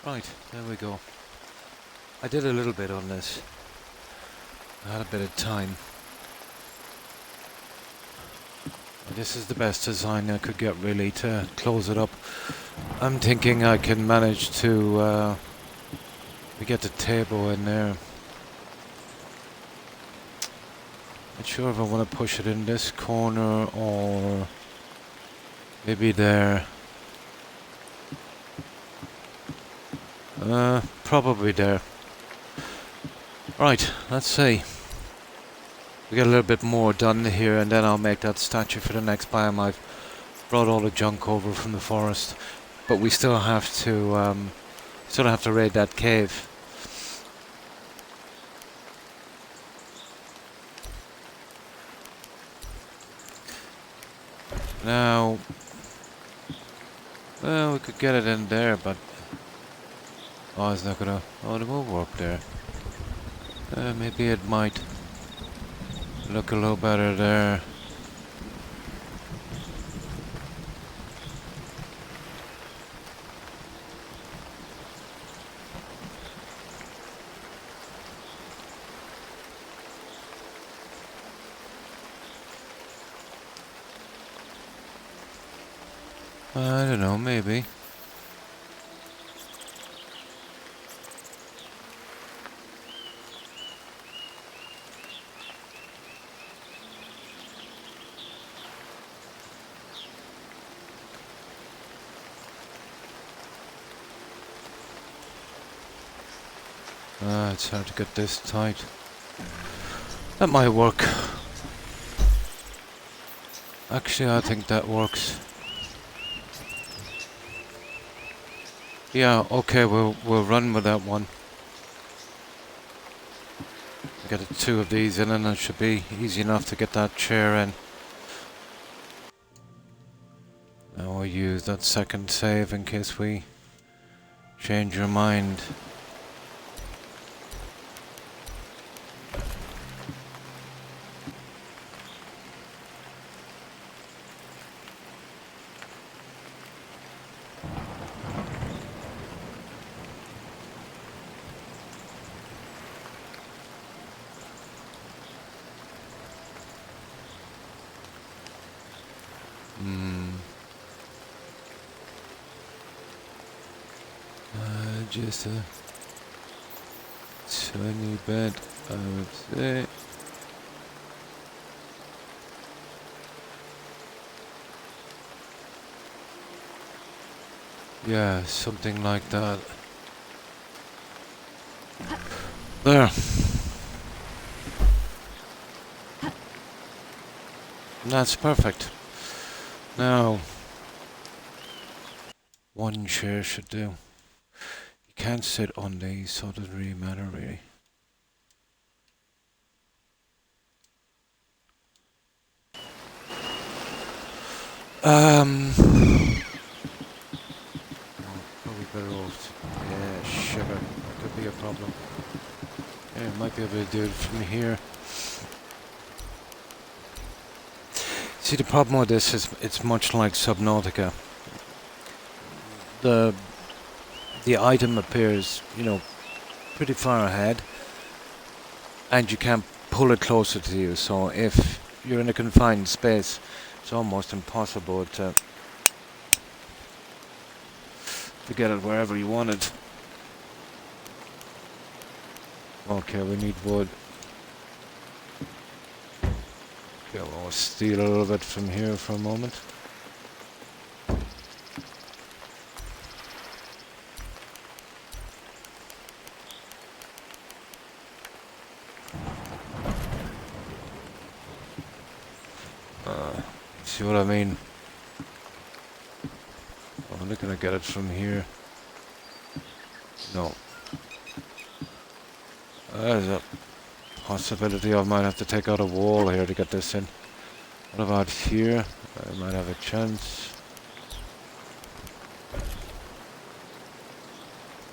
Right, there we go. I did a little bit on this. I had a bit of time. This is the best design I could get really to close it up. I'm thinking I can manage to get the table in there. Not sure if I want to push it in this corner or maybe there. Probably there. Right, let's see. We get a little bit more done here and then I'll make that statue for the next biome. I've brought all the junk over from the forest, but we still have to raid that cave. Now, well, we could get it in there, but oh, it's not gonna. Oh, it won't work there. Maybe it might look a little better there. I don't know, maybe. It's hard to get this tight. That might work. Actually, I think that works. Yeah, okay, we'll run with that one. Get two of these in and it should be easy enough to get that chair in. Now we'll use that second save in case we change our mind. Just a tiny bit, I would say. Yeah, something like that. There. That's perfect. Now, one chair should do. Can't sit on these, so it doesn't really matter, really. Probably better off. Yeah, sugar. That could be a problem. Yeah, might be able to do it from here. See, the problem with this is it's much like Subnautica. The item appears, you know, pretty far ahead, and you can't pull it closer to you. So if you're in a confined space, it's almost impossible to get it wherever you want it. Okay, we need wood. Okay, we'll steal a little bit from here for a moment. See what I mean? I'm not gonna get it from here. No. There's a possibility I might have to take out a wall here to get this in. What about here? I might have a chance.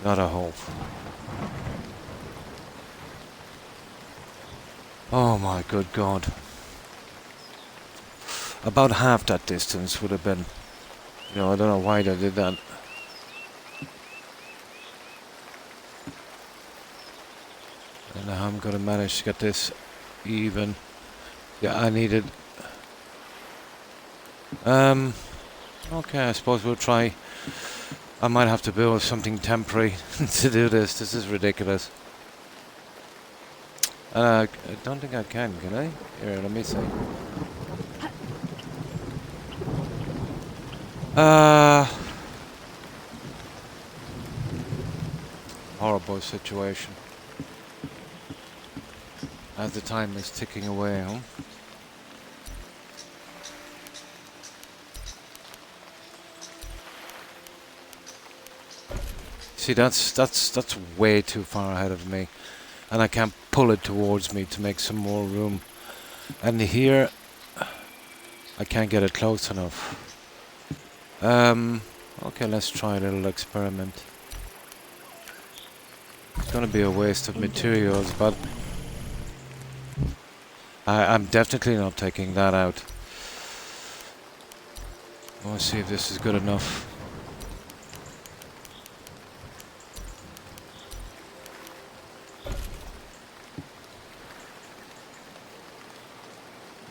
Not a hope. Oh my good God. About half that distance would have been, you know, I don't know why they did that. And I'm gonna manage to get this even. Yeah, I needed... Okay, I suppose we'll try... I might have to build something temporary to do this. This is ridiculous. I don't think I can I? Here, let me see. Horrible situation. As the time is ticking away, huh? See, that's way too far ahead of me, and I can't pull it towards me to make some more room. And here, I can't get it close enough. Okay, let's try a little experiment. It's gonna be a waste of materials, but I'm definitely not taking that out. I want to see if this is good enough.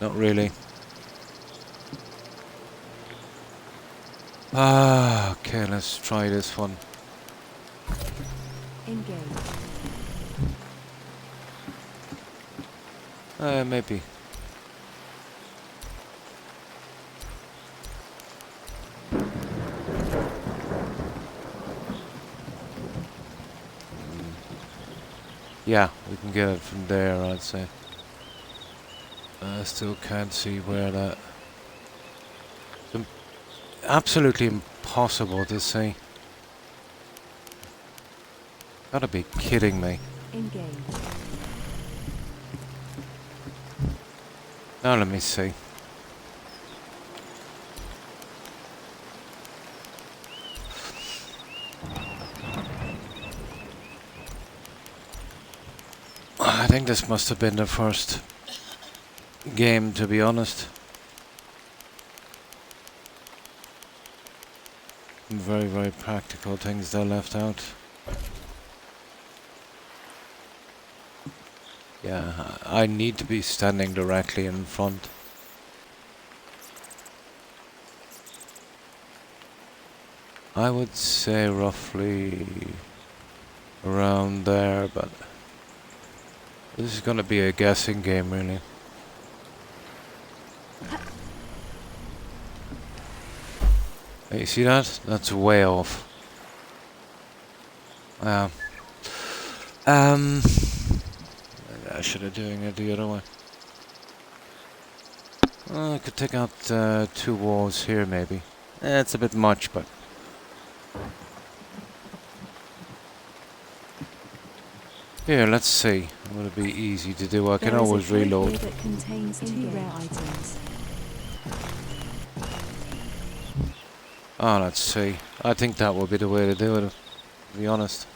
Not really. Okay, let's try this one. Engage. Maybe. Yeah, we can get it from there, I'd say. I still can't see where that... It's absolutely impossible to see. Gotta be kidding me. Engage. Now let me see. I think this must have been the first game, to be honest. Very, very practical things they left out. Yeah, I need to be standing directly in front. I would say roughly around there, but this is gonna be a guessing game, really. Hey, you see that? That's way off. I should have doing it the other way. I could take out 2 walls here, maybe. It's a bit much, but... Here, let's see. Will it be easy to do? I can always reload. That contains 2 rare items. Oh, let's see. I think that will be the way to do it, to be honest.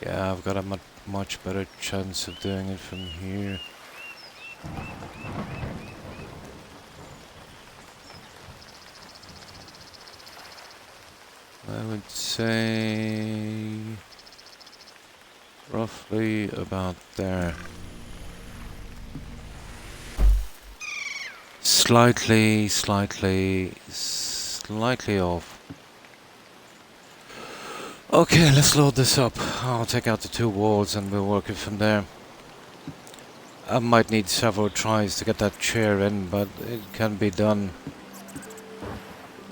Yeah, I've got a much better chance of doing it from here. I would say roughly about there. Slightly off. Okay, let's load this up. I'll take out the 2 walls and we'll work it from there. I might need several tries to get that chair in, but it can be done.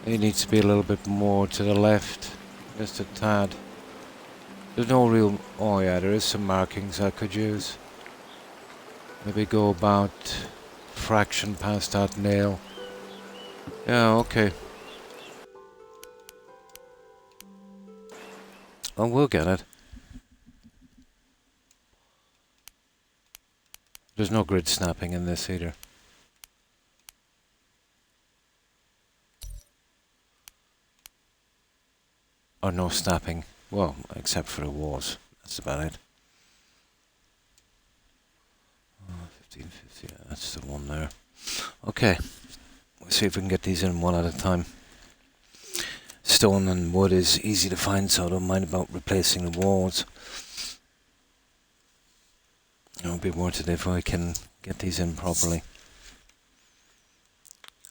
It needs to be a little bit more to the left, just a tad. There's no real... Oh yeah, there is some markings I could use. Maybe go about fraction past that nail. Yeah, okay. Oh, we'll get it. There's no grid snapping in this either. Or no snapping. Well, except for the walls. That's about it. 1550, yeah, that's the one there. Okay, let's see if we can get these in one at a time. Stone and wood is easy to find, so I don't mind about replacing the walls. It would be worth it if I can get these in properly.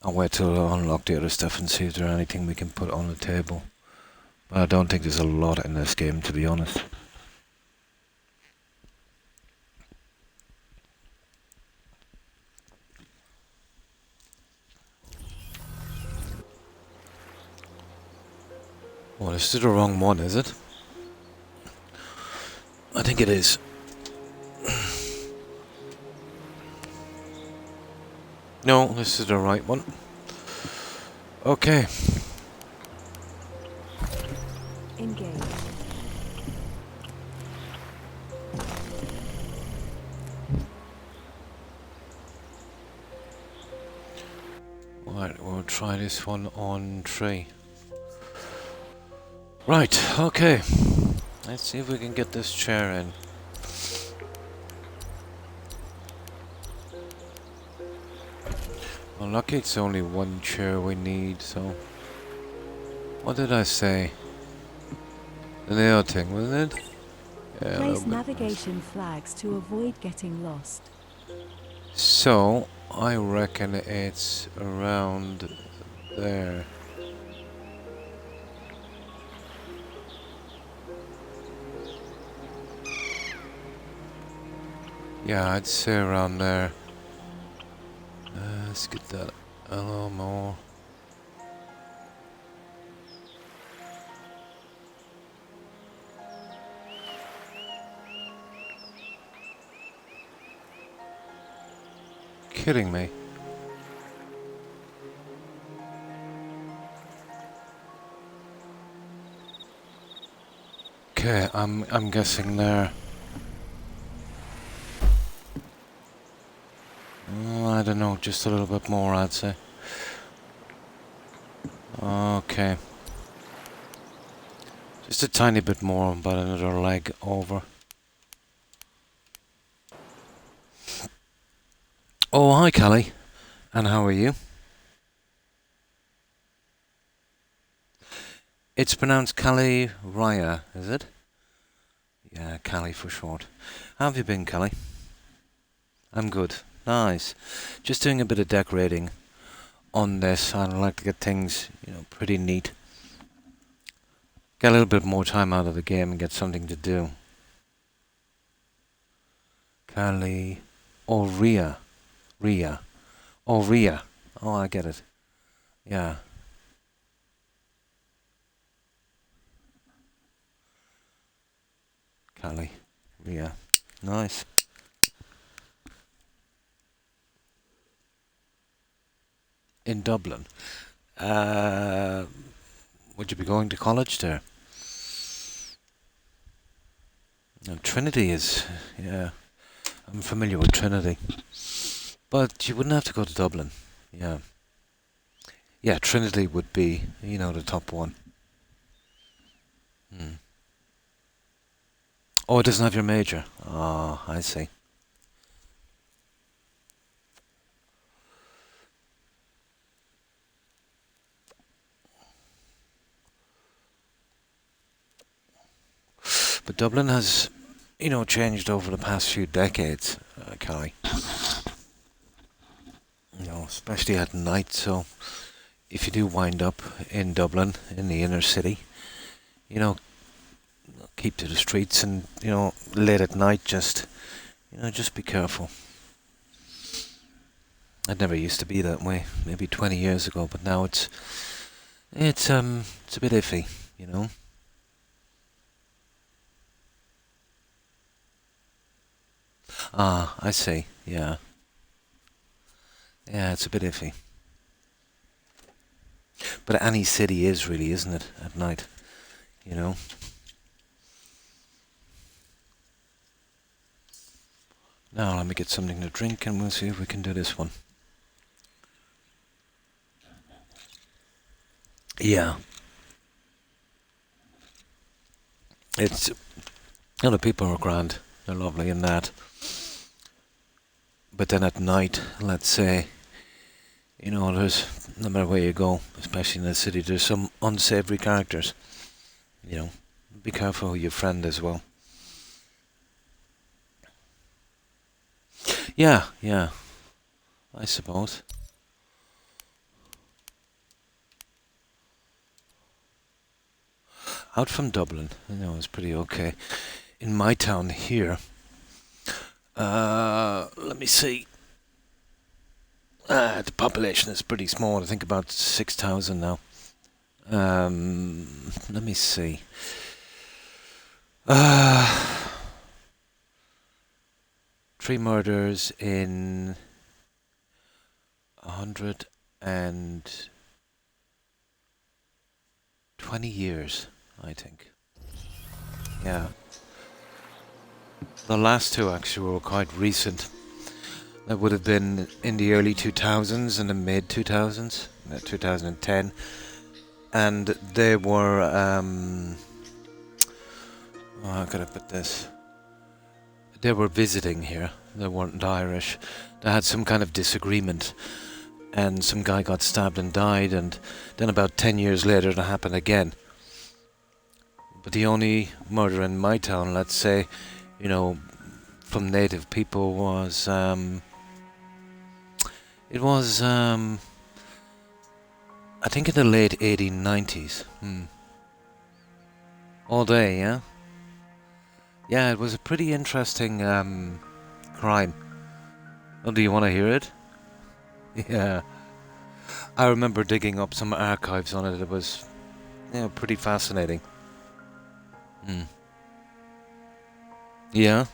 I'll wait till I unlock the other stuff and see if there's anything we can put on the table. But I don't think there's a lot in this game, to be honest. Oh, this is the wrong one, is it? I think it is. No, this is the right one. Okay. Engage. Right, we'll try this one on 3. Right, okay. Let's see if we can get this chair in. Well, lucky it's only one chair we need, so... What did I say? The nail thing, wasn't it? Yeah, Place navigation flags to avoid getting lost. So, I reckon it's around there. Yeah, I'd say around there. Let's get that a little more. Kidding me? Okay, I'm guessing there. I don't know, just a little bit more, I'd say. Okay. Just a tiny bit more, about another leg over. Oh, hi, Callie. And how are you? It's pronounced Callie Raya, is it? Yeah, Callie for short. How have you been, Callie? I'm good. Nice. Just doing a bit of decorating on this. I'd like to get things, pretty neat. Get a little bit more time out of the game and get something to do. Callie... Oh, Ria. Ria. Oh, Ria. Oh, I get it. Yeah. Callie. Ria. Nice. In Dublin. Would you be going to college there? No, Trinity is... Yeah. I'm familiar with Trinity. But you wouldn't have to go to Dublin. Yeah. Yeah, Trinity would be, the top one. Oh, it doesn't have your major. Oh, I see. But Dublin has, changed over the past few decades, Callie. Especially at night, so if you do wind up in Dublin, in the inner city, keep to the streets and, late at night, just be careful. It never used to be that way, maybe 20 years ago, but now it's a bit iffy, Ah, I see, yeah. Yeah, it's a bit iffy. But any city is really, isn't it, at night, Now let me get something to drink and we'll see if we can do this one. Yeah. It's... the people are grand. They're lovely in that. But then at night, let's say, there's, no matter where you go, especially in the city, there's some unsavory characters. Be careful who you friend as well. Yeah, I suppose. Out from Dublin, it's pretty okay. In my town here, let me see. The population is pretty small. I think about 6,000 now. Let me see. 3 murders in 120 years, I think. Yeah. The last 2 actually were quite recent. That would have been in the early 2000s and the mid 2000s, 2010. And they were, how could I put this? They were visiting here. They weren't Irish. They had some kind of disagreement, and some guy got stabbed and died, and then about 10 years later it happened again. But the only murder in my town, let's say, from native people was, it was, I think in the late 1890s. All day, yeah? Yeah, it was a pretty interesting crime. Oh, do you want to hear it? Yeah. I remember digging up some archives on it. It was, pretty fascinating. Yeah?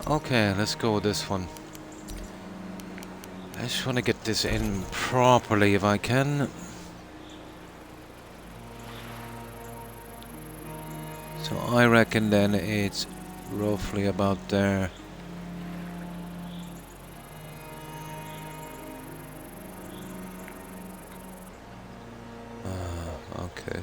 Okay, let's go with this one. I just want to get this in properly if I can. So I reckon then it's roughly about there. Okay.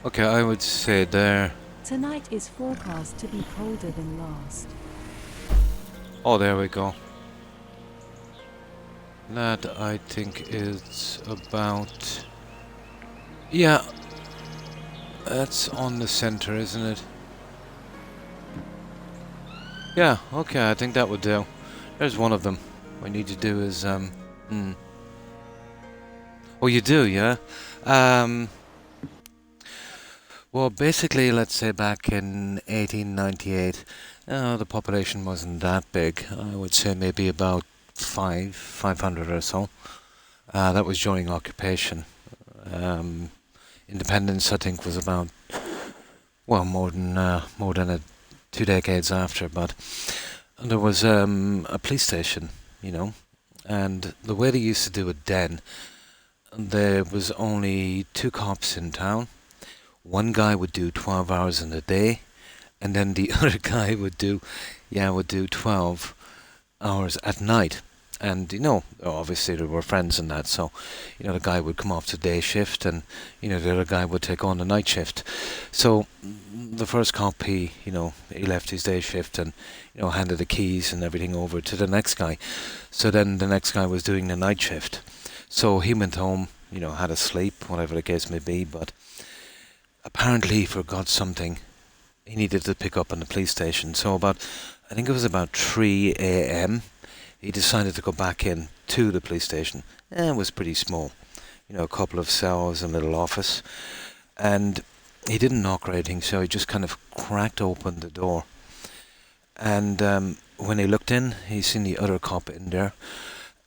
Okay, I would say there. Tonight is forecast to be colder than last. Oh, there we go. That I think is about... Yeah. That's on the center, isn't it? Yeah, okay, I think that would do. There's one of them. What I need to do is, Oh, you do, yeah? Well, basically, let's say back in 1898, the population wasn't that big. I would say maybe about 500 or so. That was during occupation. Independence, I think, was about, well, more than 2 decades after. But there was a police station, and the way they used to do it then, there was only 2 cops in town. One guy would do 12 hours in a day, and then the other guy would do 12 hours at night. And, obviously there were friends and that, so, the guy would come off to day shift, and, the other guy would take on the night shift. So, the first cop, he left his day shift and, handed the keys and everything over to the next guy. So then the next guy was doing the night shift. So he went home, had a sleep, whatever the case may be, but apparently he forgot something he needed to pick up in the police station. So I think it was about 3 a.m. he decided to go back in to the police station. It was pretty small, a couple of cells, a little office, and he didn't knock or anything, so he just kind of cracked open the door. And when he looked in, he seen the other cop in there,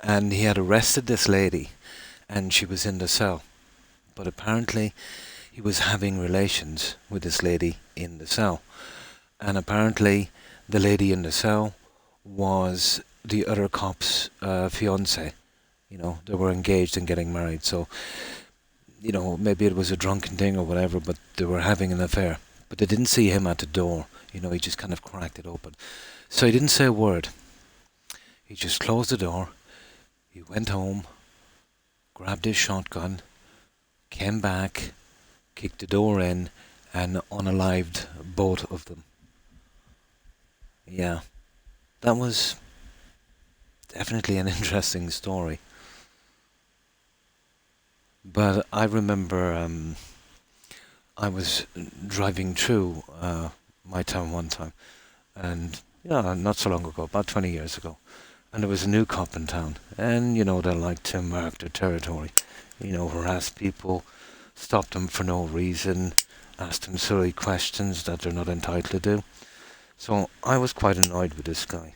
and he had arrested this lady, and she was in the cell. But apparently he was having relations with this lady in the cell. And apparently the lady in the cell was the other cop's fiancée. They were engaged and getting married. So, maybe it was a drunken thing or whatever, but they were having an affair. But they didn't see him at the door. He just kind of cracked it open. So he didn't say a word. He just closed the door. He went home, grabbed his shotgun, came back, kicked the door in, and unalived both of them. Yeah, that was definitely an interesting story. But I remember I was driving through my town one time, and not so long ago, about 20 years ago, and there was a new cop in town, and they like to mark their territory, harass people, stop them for no reason, ask them silly questions that they're not entitled to do. So I was quite annoyed with this guy.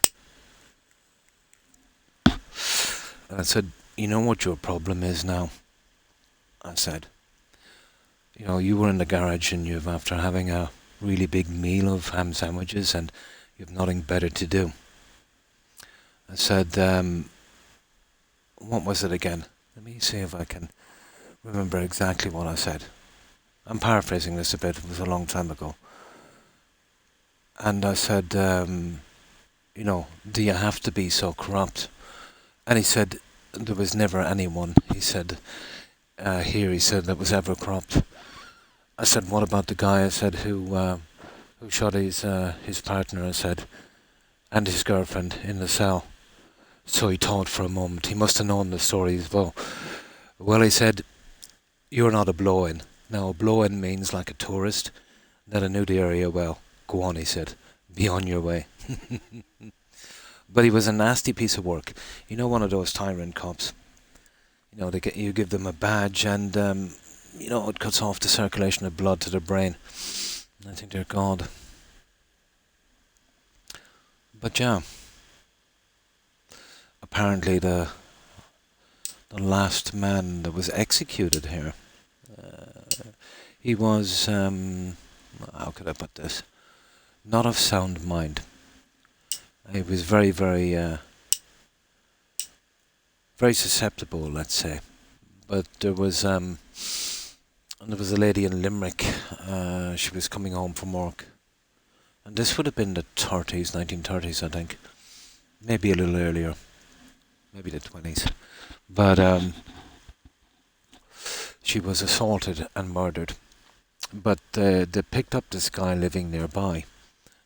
And I said, "You know what your problem is now?" I said, "You were in the garage and you've after having a really big meal of ham sandwiches and you've nothing better to do." I said, what was it again? Let me see if I can remember exactly what I said. I'm paraphrasing this a bit, it was a long time ago. And I said, do you have to be so corrupt? And he said, there was never anyone, he said, he said, that was ever corrupt. I said, what about the guy, I said, who shot his partner, I said, and his girlfriend in the cell? So he thought for a moment. He must have known the story as well. Well, he said, "You're not a blow-in." Now, a blow-in means like a tourist that I knew the area well. Go on, he said. Be on your way. But he was a nasty piece of work. One of those tyrant cops. You give them a badge and, it cuts off the circulation of blood to their brain. I think they're God. But yeah. Apparently the last man that was executed here, he was, how could I put this, not of sound mind. He was very, very, very susceptible, let's say. But there was a lady in Limerick, she was coming home from work. And this would have been the 1930s, I think. Maybe a little earlier. Maybe the 20s. But she was assaulted and murdered. But they picked up this guy living nearby.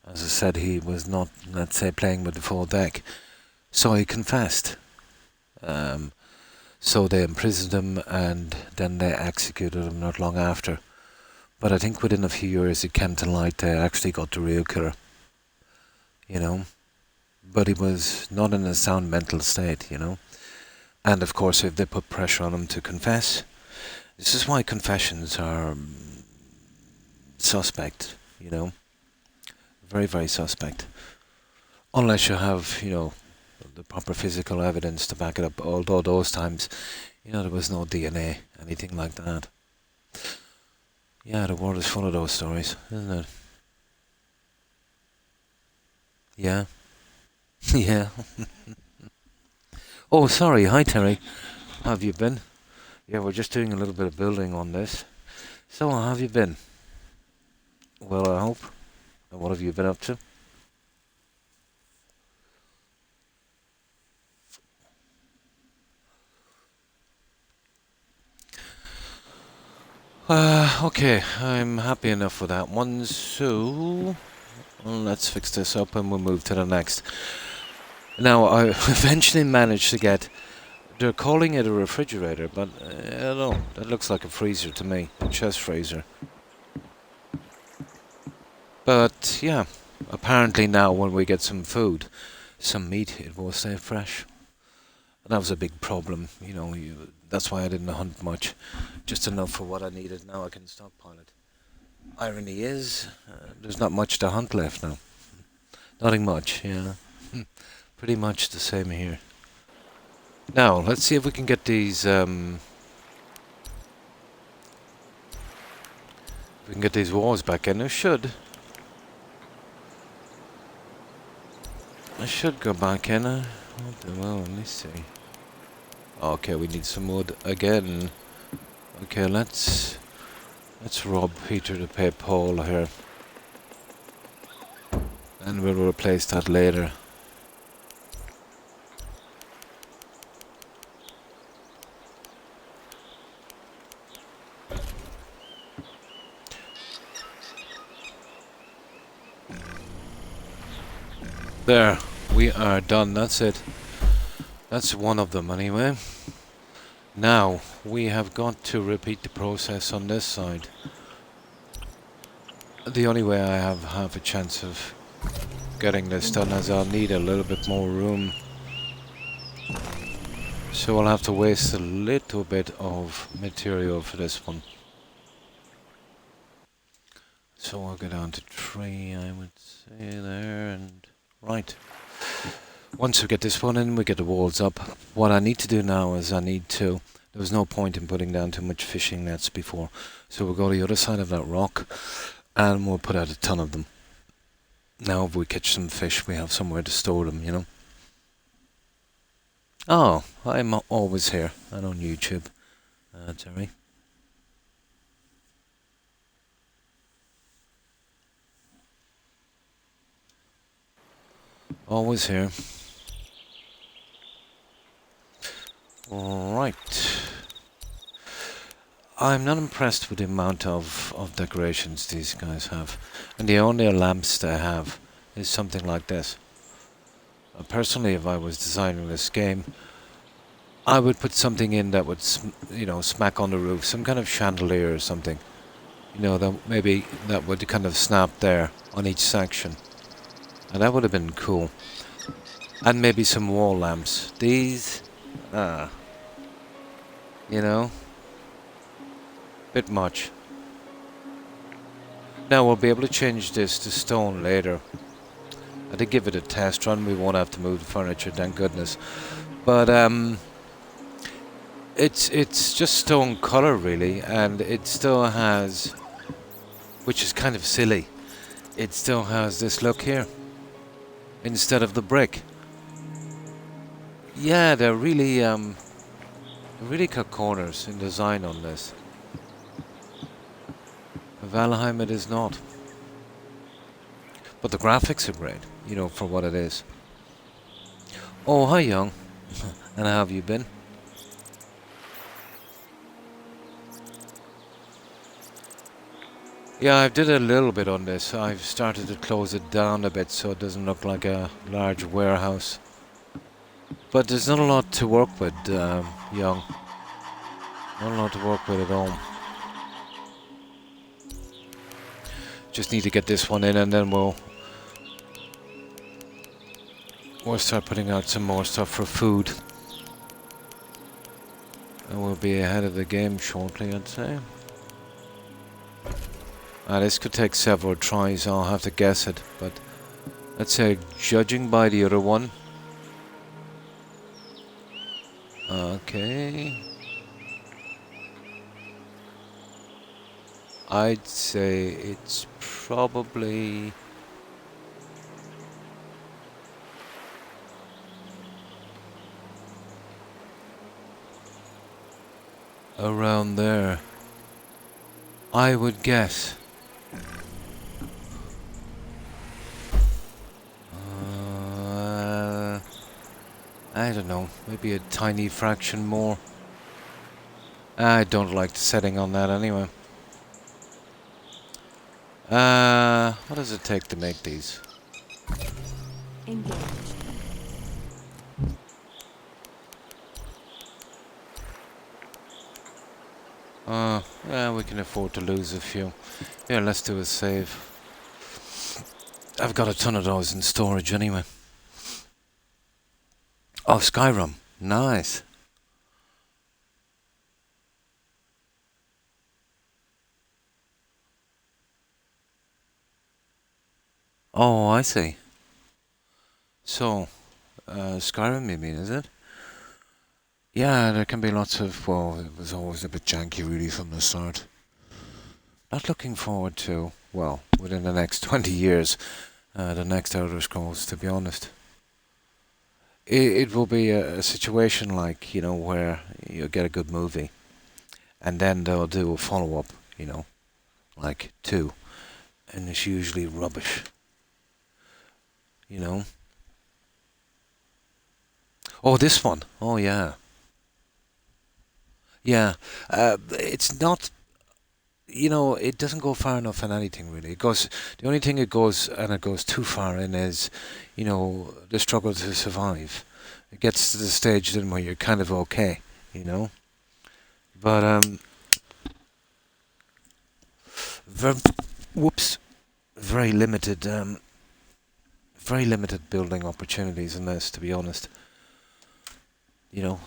As I said, he was not, let's say, playing with the full deck. So he confessed. So they imprisoned him and then they executed him not long after. But I think within a few years it came to light they actually got the real killer. But he was not in a sound mental state, And of course, if they put pressure on him to confess, this is why confessions are suspect, very, very suspect. Unless you have, the proper physical evidence to back it up. Although those times, there was no DNA, anything like that. Yeah, the world is full of those stories, isn't it? Yeah. Yeah. Oh, sorry. Hi, Terry. How have you been? Yeah, we're just doing a little bit of building on this. So, how have you been? Well, I hope. And what have you been up to? Okay, I'm happy enough with that one, so let's fix this up and we'll move to the next. Now, I eventually managed to get, they're calling it a refrigerator, but I don't know, that looks like a freezer to me, a chest freezer. But yeah, apparently now when we get some food, some meat, it will stay fresh. And that was a big problem, that's why I didn't hunt much. Just enough for what I needed. Now I can stockpile it. Irony is, there's not much to hunt left now. Nothing much, yeah. Pretty much the same here. Now, let's see if we can get these, we can get these walls back in. I should go back in. Well, let me see. Okay, we need some wood again. Okay, let's rob Peter to pay Paul here. And we'll replace that later. There, we are done. That's it. That's one of them anyway. Now, we have got to repeat the process on this side. The only way I have half a chance of getting this done is I'll need a little bit more room. So I'll have to waste a little bit of material for this one. So I'll go down to 3, I would say there, and right. Once we get this one in, we get the walls up. What I need to do now is there was no point in putting down too much fishing nets before. So we'll go to the other side of that rock and we'll put out a ton of them. Now if we catch some fish, we have somewhere to store them, you know. Oh, I'm always here and on YouTube, Terry. Always here. Alright. I'm not impressed with the amount of decorations these guys have. And the only lamps they have is something like this. Personally, if I was designing this game, I would put something in that would, smack on the roof. Some kind of chandelier or something. That would kind of snap there on each section. And that would have been cool. And maybe some wall lamps. These, bit much. Now we'll be able to change this to stone later. I did give it a test run. We won't have to move the furniture, thank goodness. But it's just stone color really, and it still has, which is kind of silly, it still has this look here instead of the brick. Yeah, they're really cut corners in design on this. Valheim it is not. But the graphics are great, for what it is. Oh, hi young. And how have you been? Yeah, I did a little bit on this. I've started to close it down a bit so it doesn't look like a large warehouse. But there's not a lot to work with, young. Not a lot to work with at all. Just need to get this one in and then we'll start putting out some more stuff for food. And we'll be ahead of the game shortly, I'd say. This could take several tries, I'll have to guess it, but let's say judging by the other one. Okay. I'd say it's probably around there. I would guess. I don't know, maybe a tiny fraction more. I don't like the setting on that anyway. What does it take to make these? Engaged. Yeah, we can afford to lose a few. Yeah, let's do a save. I've got a ton of those in storage anyway. Oh, Skyrim. Nice. Oh, I see. So, Skyrim, you mean, is it? Yeah, there can be lots of, well, it was always a bit janky really from the start. Not looking forward to, well, within the next 20 years, the next Elder Scrolls, to be honest. It will be a situation like, where you get a good movie, and then they'll do a follow-up, like 2, and it's usually rubbish. you know. Oh, this one. Oh, yeah. Yeah. It's not, it doesn't go far enough in anything really. It goes, the only thing it goes, and it goes too far in is, the struggle to survive. It gets to the stage then where you're kind of okay, you know. But, ver- whoops, very limited, very limited building opportunities in this, to be honest. The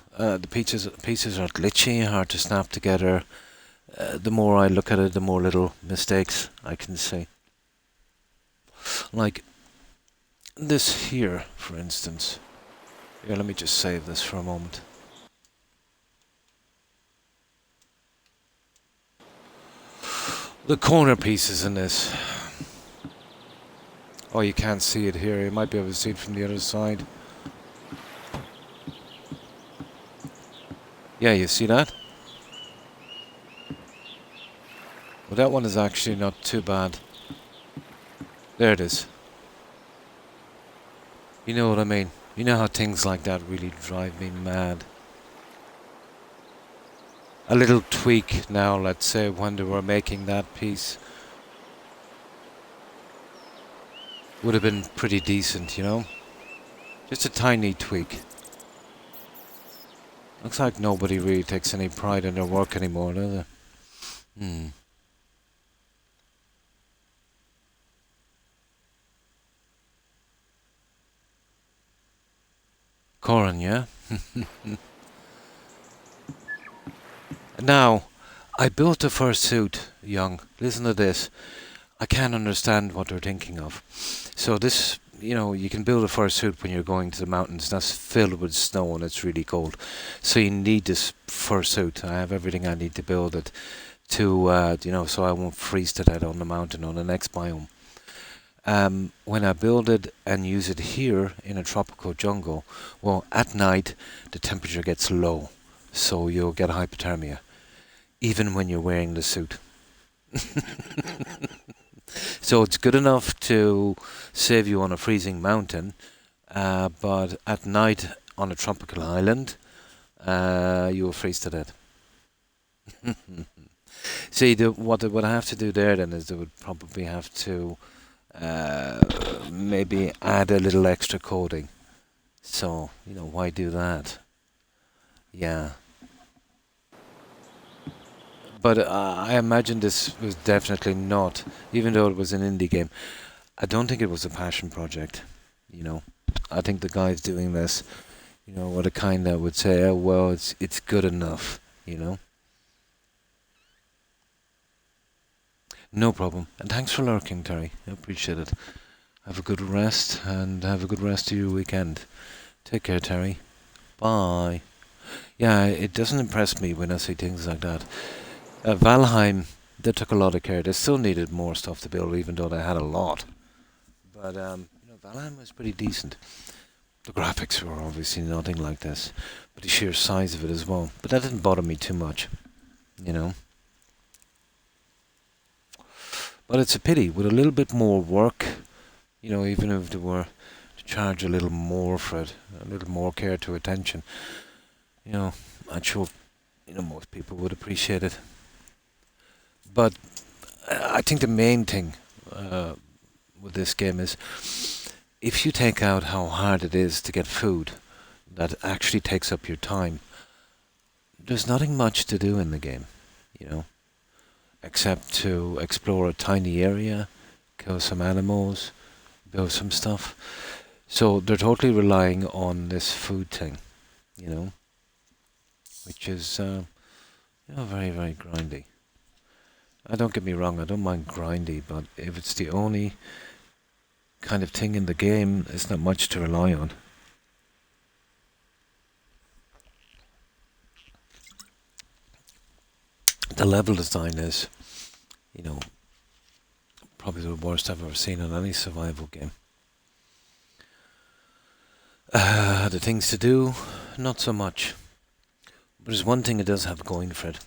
pieces are glitchy, hard to snap together. The more I look at it, the more little mistakes I can see. Like this here, for instance. Here, let me just save this for a moment. The corner pieces in this. Oh, you can't see it here. You might be able to see it from the other side. Yeah, you see that? Well, that one is actually not too bad. There it is. You know what I mean? You know how things like that really drive me mad. A little tweak now, let's say, when they were making that piece would have been pretty decent, Just a tiny tweak. Looks like nobody really takes any pride in their work anymore, do they? Corin, yeah? Now, I built a fursuit, Young. Listen to this. I can't understand what they're thinking of. So this, you can build a fursuit when you're going to the mountains. That's filled with snow and it's really cold. So you need this fursuit. I have everything I need to build it to, so I won't freeze to death on the mountain on the next biome. When I build it and use it here in a tropical jungle, well, at night the temperature gets low, so you'll get hypothermia, even when you're wearing the suit. So it's good enough to save you on a freezing mountain, but at night on a tropical island, you will freeze to death. See, what they would have to do there then is they would probably have to maybe add a little extra coating. So, why do that? Yeah. But I imagine this was definitely not, even though it was an indie game, I don't think it was a passion project. I think the guys doing this, were the kind that would say, oh, well, it's good enough. No problem. And thanks for lurking, Terry. I appreciate it. Have a good rest, and have a good rest of your weekend. Take care, Terry. Bye. Yeah, it doesn't impress me when I see things like that. Valheim, they took a lot of care. They still needed more stuff to build, even though they had a lot. But, Valheim was pretty decent. The graphics were obviously nothing like this, but the sheer size of it as well. But that didn't bother me too much. But it's a pity. With a little bit more work, even if they were to charge a little more for it, a little more care to attention, I'm sure, most people would appreciate it. But I think the main thing with this game is if you take out how hard it is to get food that actually takes up your time, there's nothing much to do in the game, except to explore a tiny area, kill some animals, build some stuff. So they're totally relying on this food thing, which is, very, very grindy. Don't get me wrong, I don't mind grindy, but if it's the only kind of thing in the game, it's not much to rely on. The level design is, probably the worst I've ever seen in any survival game. The things to do, not so much. But there's one thing it does have going for it,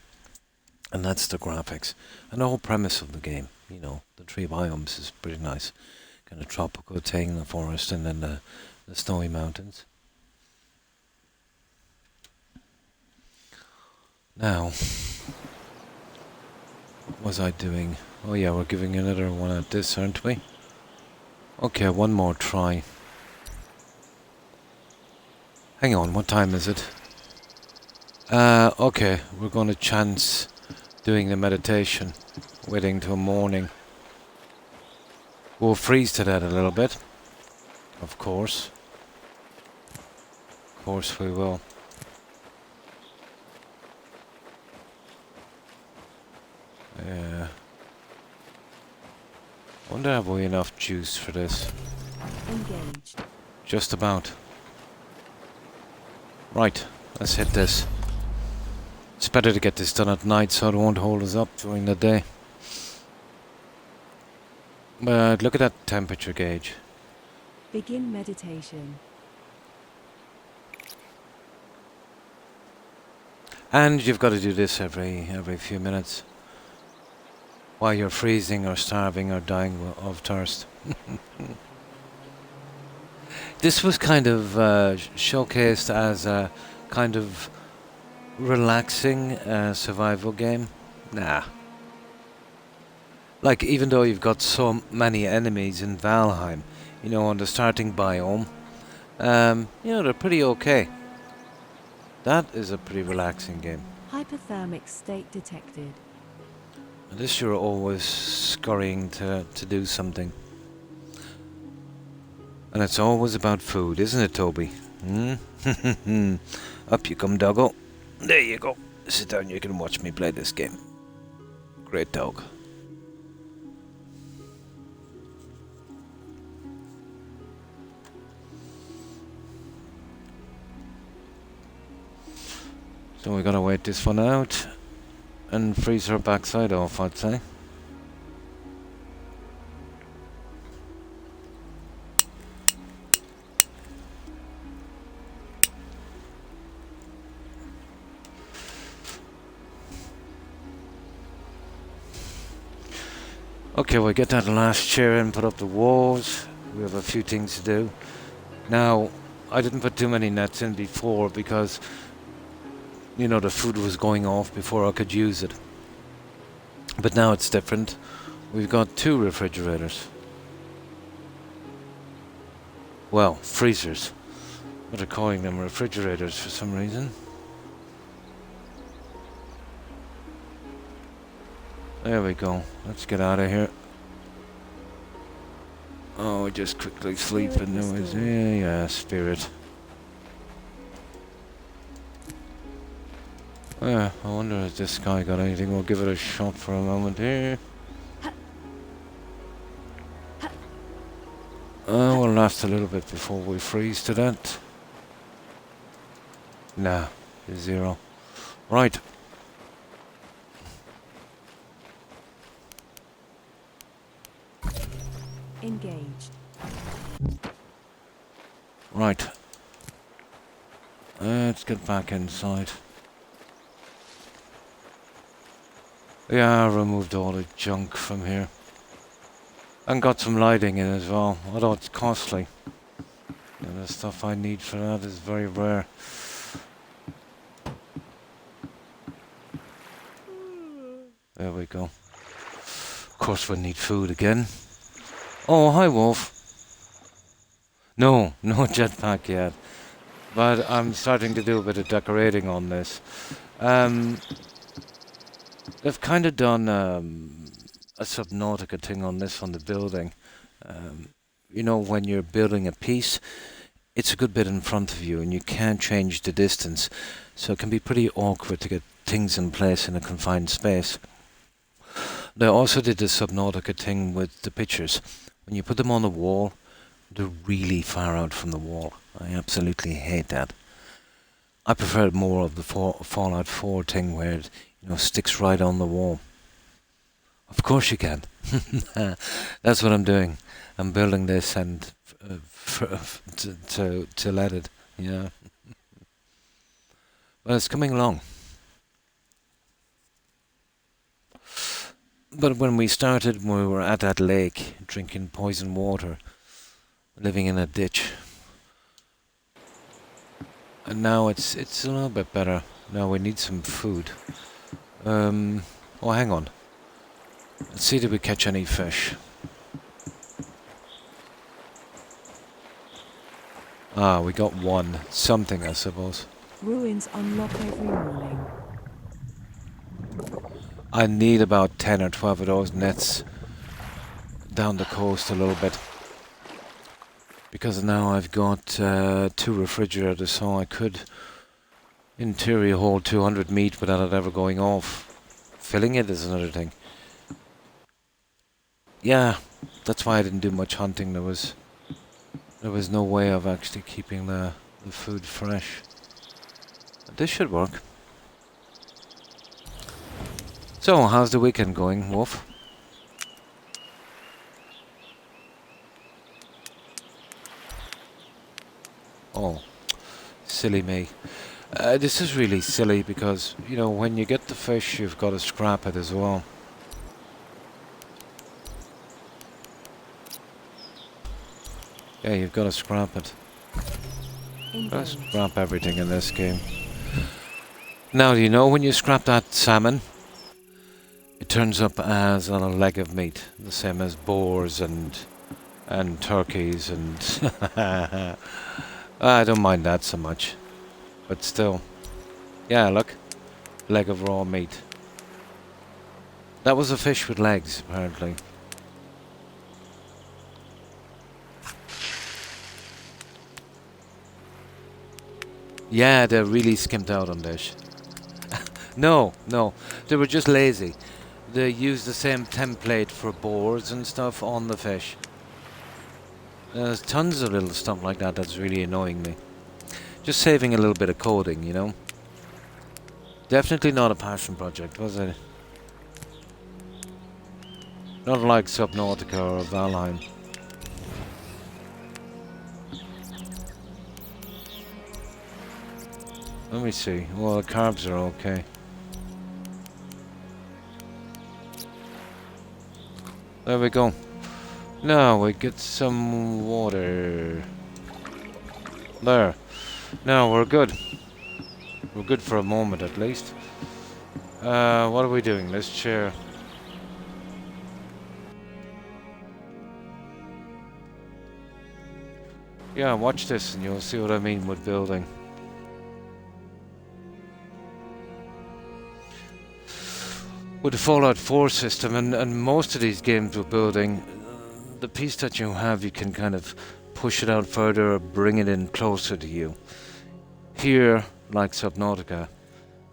and that's the graphics. And the whole premise of the game, the three biomes is pretty nice. kind of tropical thing, the forest and then the snowy mountains. Now, what was I doing? Oh yeah, we're giving another one at this, aren't we? Okay, one more try. Hang on, what time is it? Okay, we're going to chance doing the meditation, waiting till morning. We'll freeze to that a little bit, of course. Of course we will. Yeah. Wonder have we enough juice for this? Engaged. Just about. Right, let's hit this. It's better to get this done at night so it won't hold us up during the day. But look at that temperature gauge. Begin meditation. And you've got to do this every few minutes. While you're freezing or starving or dying of thirst. This was kind of showcased as a kind of relaxing survival game. Nah. Like, even though you've got so many enemies in Valheim, you know, on the starting biome, you know, they're pretty okay. That is a pretty relaxing game. Hypothermic state detected. At least you're always scurrying to do something. And it's always about food, isn't it, Toby? Hmm? Up you come, doggo. There you go. Sit down, you can watch me play this game. Great dog. So we gotta wait this one out and freeze her backside off, I'd say. Okay, we'll get that last chair in, put up the walls. We have a few things to do. Now, I didn't put too many nets in before because, you know, the food was going off before I could use it. But now it's different. We've got 2 refrigerators. Well, freezers. But they're calling them refrigerators for some reason. There we go. Let's get out of here. Oh, just quickly sleep and noise. Yeah, spirit. I wonder if this guy got anything. We'll give it a shot for a moment here. We'll last a little bit before we freeze to that. Nah, 0. Right. Engaged. Right. Let's get back inside. Yeah, I removed all the junk from here. And got some lighting in as well, although it's costly. And the stuff I need for that is very rare. There we go. Of course we'll need food again. Oh, hi Wolf. No jetpack yet. But I'm starting to do a bit of decorating on this. They've kind of done a Subnautica thing on this, on the building. You know, when you're building a piece, it's a good bit in front of you and you can't change the distance. So it can be pretty awkward to get things in place in a confined space. They also did the Subnautica thing with the pictures. When you put them on the wall, they're really far out from the wall. I absolutely hate that. I prefer more of the Fallout 4 thing where it, you know, sticks right on the wall. Of course you can. That's what I'm doing. I'm building this and to let it. Yeah. Well, it's coming along. But when we started, we were at that lake, drinking poison water, living in a ditch. And now it's a little bit better. Now we need some food. Oh, hang on. Let's see, did we catch any fish? Ah, we got one. Something, I suppose. Ruins unlock every morning. I need about 10 or 12 of those nets down the coast a little bit. Because now I've got 2 refrigerators, so I could, in theory, hold 200 meat without it ever going off. Filling it is another thing. Yeah, that's why I didn't do much hunting. There was no way of actually keeping the food fresh. This should work. So, how's the weekend going, Wolf? Oh, silly me. This is really silly because, you know, when you get the fish, you've got to scrap it as well. Yeah, you've got to scrap it. Gotta scrap everything in this game. Now, do you know when you scrap that salmon, it turns up as a leg of meat, the same as boars and turkeys and I don't mind that so much, but still, yeah, look, leg of raw meat. That was a fish with legs, apparently. Yeah, they're really skimped out on this. No, they were just lazy. They used the same template for boars and stuff on the fish. There's tons of little stuff like that that's really annoying me. Just saving a little bit of coding, you know? Definitely not a passion project, was it? Not like Subnautica or Valheim. Let me see. Well, the carbs are okay. There we go. Now we get some water. There. Now we're good. We're good for a moment at least. What are we doing? This chair. Yeah, watch this and you'll see what I mean with building. With the Fallout 4 system and most of these games with building, the piece that you have, you can kind of push it out further or bring it in closer to you. Here, like Subnautica,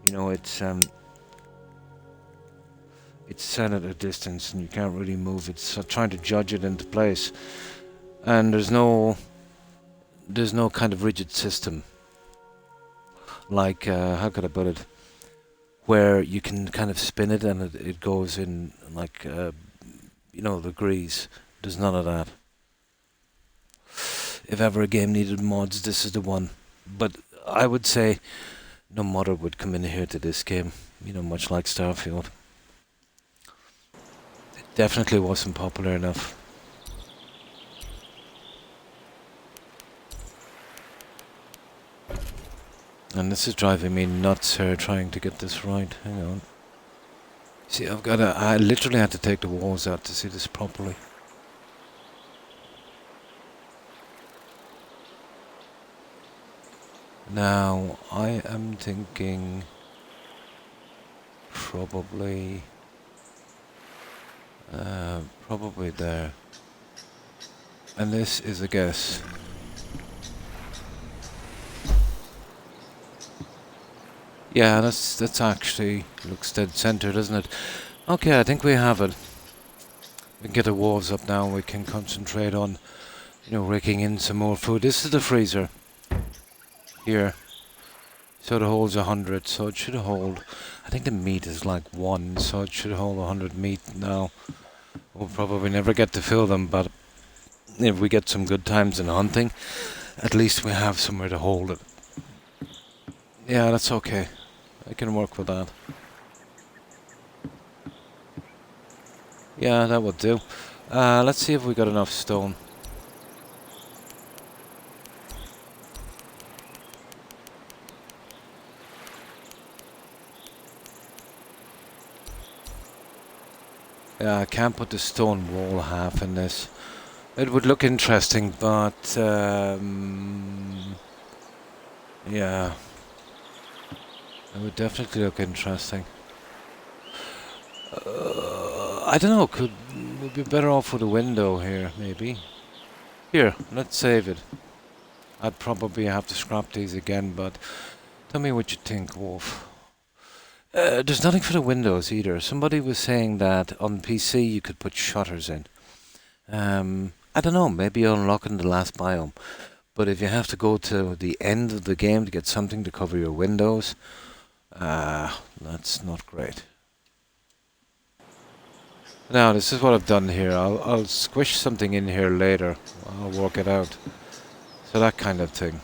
you know, it's set at a distance and you can't really move. It's trying to judge it into place. And there's no kind of rigid system. Like, how could I put it? Where you can kind of spin it and it goes in like, you know, degrees. There's none of that. If ever a game needed mods, this is the one. But I would say no modder would come in here to this game, you know, much like Starfield. It definitely wasn't popular enough. And this is driving me nuts here, trying to get this right. Hang on. See, I literally had to take the walls out to see this properly. Now, I am thinking probably there. And this is a guess. Yeah, that's actually looks dead center, doesn't it? Okay, I think we have it. We can get the walls up now. We can concentrate on, you know, raking in some more food. This is the freezer here, so it holds 100. So it should hold. I think the meat is like 1, so it should hold 100 meat now. We'll probably never get to fill them, but if we get some good times in hunting, at least we have somewhere to hold it. Yeah, that's okay. I can work with that. Yeah, that would do. Let's see if we got enough stone. Yeah, I can't put the stone wall half in this. It would look interesting, but yeah, it would definitely look interesting. I don't know. Could we'd be better off with a window here, maybe. Here, let's save it. I'd probably have to scrap these again, but tell me what you think, Wolf. There's nothing for the windows either. Somebody was saying that on PC you could put shutters in. I don't know, maybe unlocking the last biome. But if you have to go to the end of the game to get something to cover your windows, that's not great. Now, this is what I've done here. I'll squish something in here later. I'll work it out. So that kind of thing.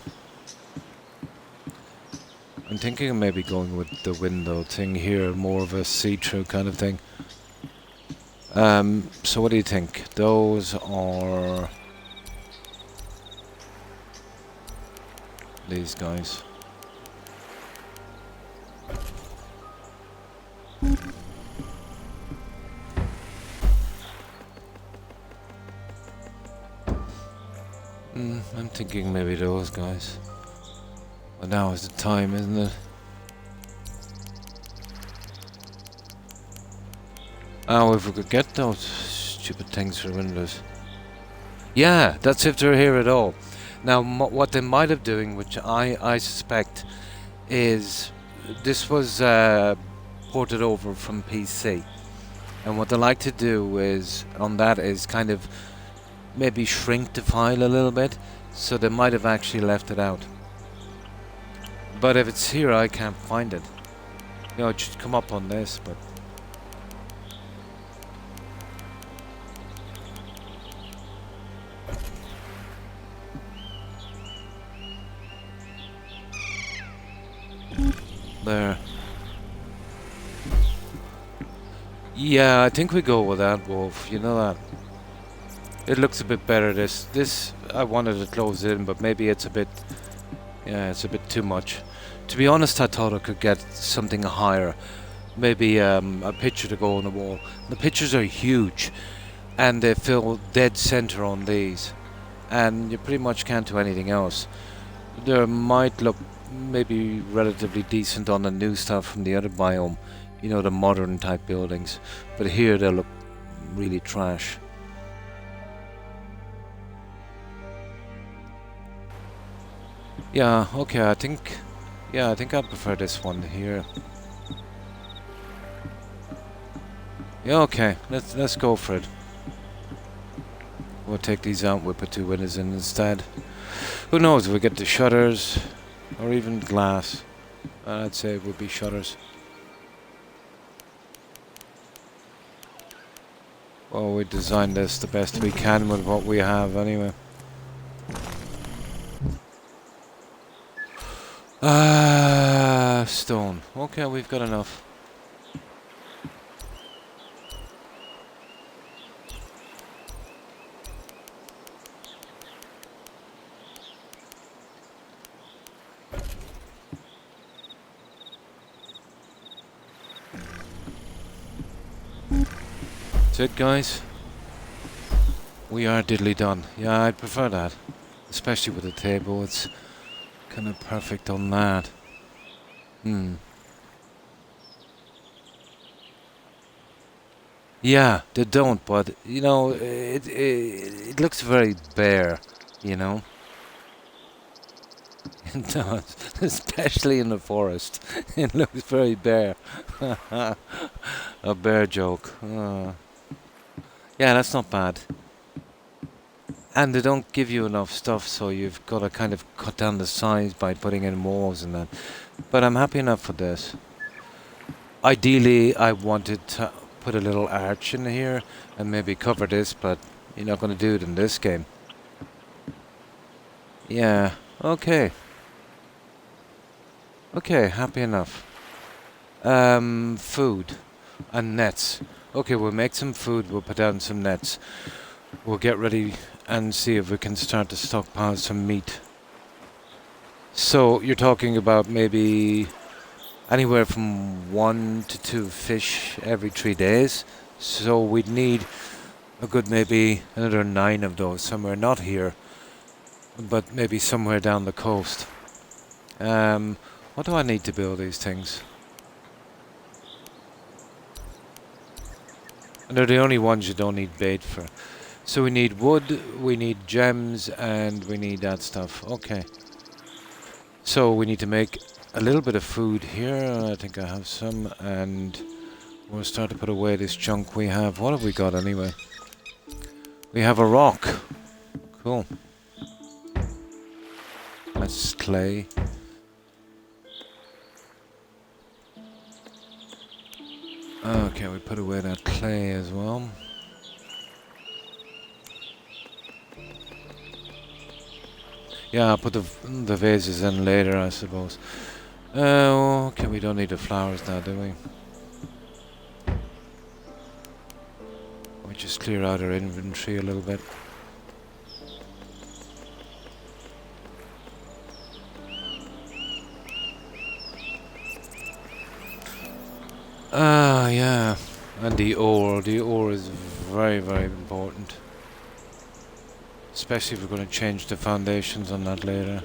I'm thinking of maybe going with the window thing here, more of a see-through kind of thing. So what do you think? Those are these guys. I'm thinking maybe those guys. But now is the time, isn't it? Oh, if we could get those stupid things for windows. Yeah, that's if they're here at all. Now, what they might have doing, which I suspect, is this was ported over from PC. And what they like to do is, on that, is kind of maybe shrink the file a little bit. So they might have actually left it out. But if it's here, I can't find it. You know, it should come up on this, but... There. Yeah, I think we go with that, Wolf. You know that. It looks a bit better, this I wanted to close in, but maybe it's a bit... Yeah, it's a bit too much. To be honest, I thought I could get something higher. Maybe a picture to go on the wall. The pictures are huge, and they fill dead center on these. And you pretty much can't do anything else. They might look maybe relatively decent on the new stuff from the other biome. You know, the modern type buildings. But here they look really trash. Yeah, okay, I think I'd prefer this one here. Yeah, okay, let's go for it. We'll take these out, we'll put two windows in instead. Who knows, we'll get the shutters, or even glass. I'd say it would be shutters. Well, we designed this the best we can with what we have anyway. Stone. Okay, we've got enough. That's it, guys. We are diddly done. Yeah, I'd prefer that. Especially with the table, it's kind of perfect on that. Yeah, they don't, but, you know, it looks very bare, you know? It does, especially in the forest. It looks very bare. A bear joke. Yeah, that's not bad. And they don't give you enough stuff, so you've got to kind of cut down the size by putting in walls and that. But I'm happy enough for this. Ideally, I wanted to put a little arch in here and maybe cover this, but you're not going to do it in this game. Yeah, okay. Okay, happy enough. Food and nets. Okay, we'll make some food, we'll put down some nets. We'll get ready and see if we can start to stockpile some meat. So, you're talking about maybe anywhere from 1 to 2 fish every 3 days. So we'd need a good maybe another 9 of those somewhere, not here, but maybe somewhere down the coast. What do I need to build these things? And they're the only ones you don't need bait for. So we need wood, we need gems, and we need that stuff. Okay. So we need to make a little bit of food here. I think I have some, and we'll start to put away this junk we have. What have we got anyway? We have a rock. Cool. That's clay. Okay, we put away that clay as well. Yeah, I'll put the vases in later, I suppose. Okay, we don't need the flowers now, do we? We just clear out our inventory a little bit. Yeah. And the ore. The ore is very, very important. Especially if we're going to change the foundations on that later.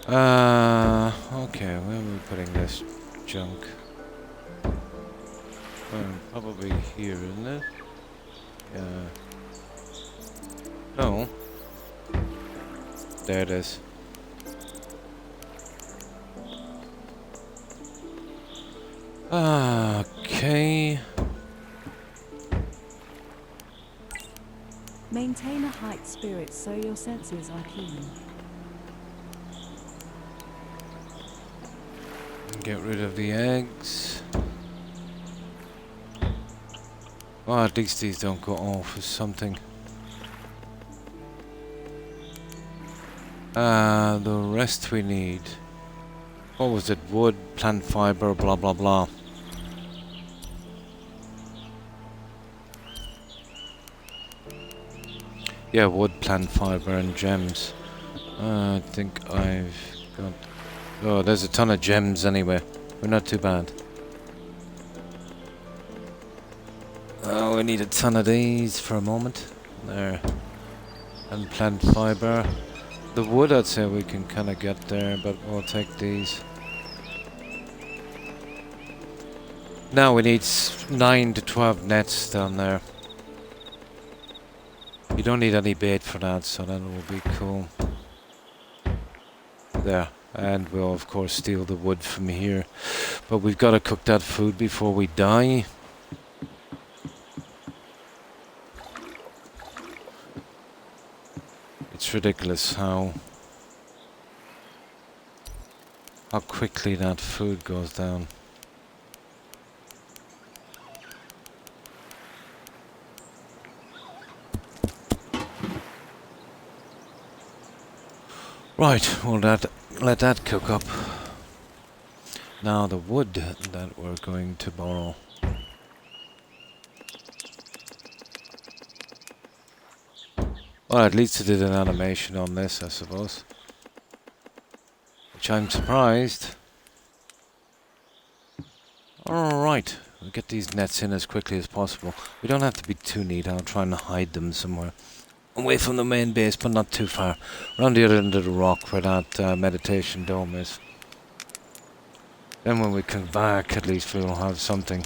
Okay, where are we putting this junk? Probably here, isn't it? Yeah. No. There it is. Okay. Maintain a height spirit so your senses are keen. Get rid of the eggs. Well, at least these don't go off or something. The rest we need. What was it? Wood, plant fiber, blah blah blah. Yeah, wood, plant fiber, and gems. I think I've got... Oh, there's a ton of gems anyway. We're not too bad. Oh, we need a ton of these for a moment. There. And plant fiber. The wood, I'd say we can kind of get there, but we'll take these. Now we need 9 to 12 nets down there. You don't need any bait for that, so that will be cool. There. And we'll of course steal the wood from here. But we've got to cook that food before we die. It's ridiculous how quickly that food goes down. Right, we'll let that cook up. Now the wood that we're going to borrow. Well, at least it did an animation on this, I suppose. Which I'm surprised. Alright, we'll get these nets in as quickly as possible. We don't have to be too neat, I'll try and hide them somewhere. Away from the main base, but not too far. Around the other end of the rock where that meditation dome is. Then when we come back, at least we'll have something.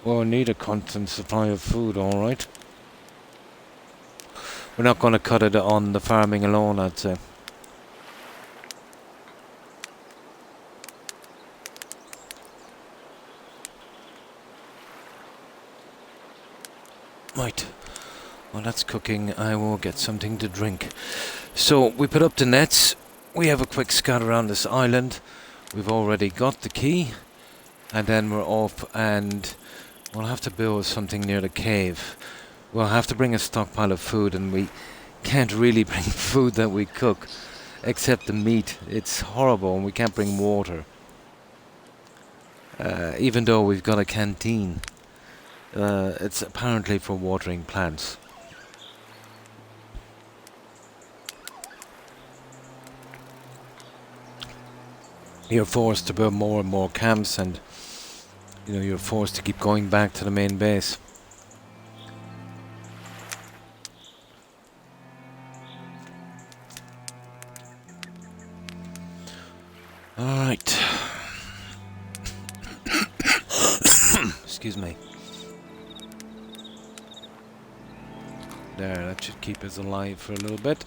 Well, we need a constant supply of food, alright. We're not going to cut it on the farming alone, I'd say. Right. While that's cooking, I will get something to drink. So, we put up the nets. We have a quick scout around this island. We've already got the key. And then we're off and we'll have to build something near the cave. We'll have to bring a stockpile of food, and we can't really bring food that we cook, except the meat. It's horrible, and we can't bring water. Even though we've got a canteen. It's apparently for watering plants. You're forced to build more and more camps, and you're forced to keep going back to the main base. Alright. Excuse me. There, that should keep us alive for a little bit.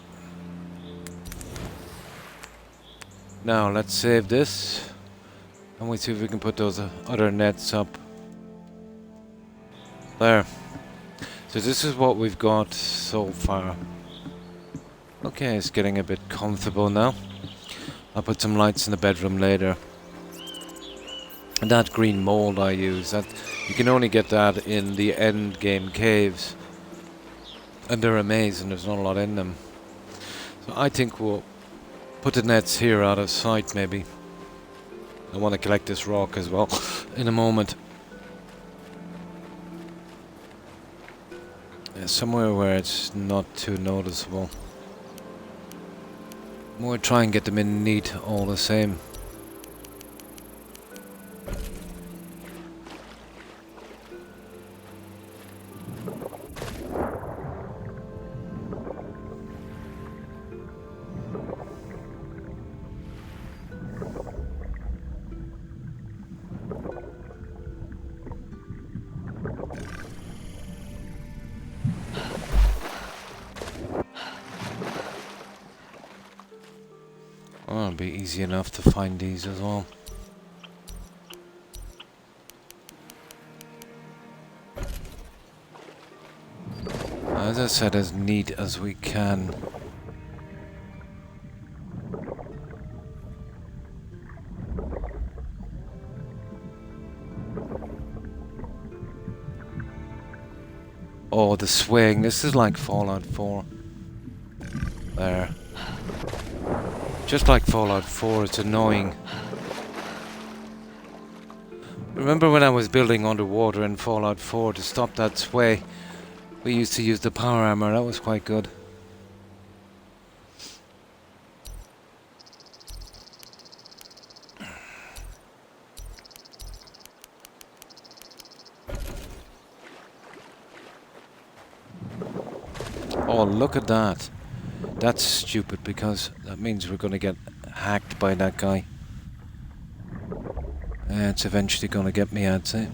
Now, let's save this. And we see if we can put those other nets up. There. So this is what we've got so far. Okay, it's getting a bit comfortable now. I'll put some lights in the bedroom later. And that green mold I use, that you can only get that in the end game caves. And they're amazing, there's not a lot in them. So I think we'll put the nets here out of sight maybe. I want to collect this rock as well in a moment. Somewhere where it's not too noticeable. We'll try and get them in neat all the same. Oh, it'll be easy enough to find these as well. As I said, as neat as we can. Oh, the swing. This is like Fallout 4. There. Just like Fallout 4, it's annoying. Remember when I was building underwater in Fallout 4 to stop that sway? We used to use the power armor, that was quite good. Oh, look at that. That's stupid because that means we're going to get hacked by that guy. It's eventually going to get me, I'd say.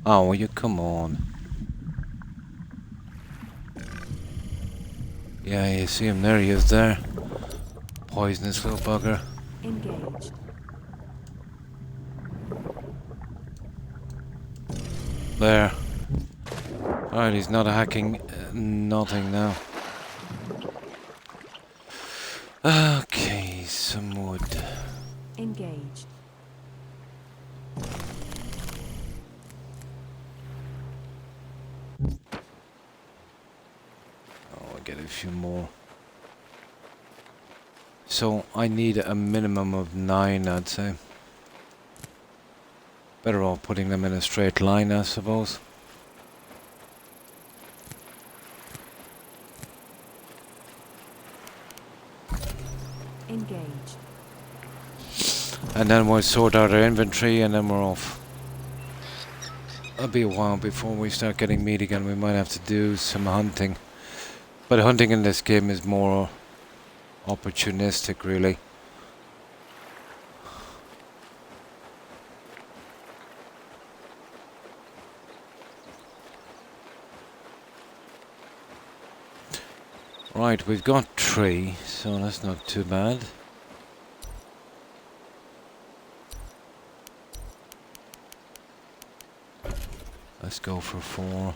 Oh, will you come on? Yeah, you see him there, he is there. Poisonous little bugger. Engaged. There. Alright, he's not hacking nothing now. Okay, some wood. Engaged. Oh, I'll get a few more. So, I need a minimum of 9, I'd say. Better off putting them in a straight line, I suppose. Engaged. And then we'll sort out our inventory and then we're off. It'll be a while before we start getting meat again. We might have to do some hunting. But hunting in this game is more opportunistic, really. Right, we've got 3, so that's not too bad. Let's go for 4.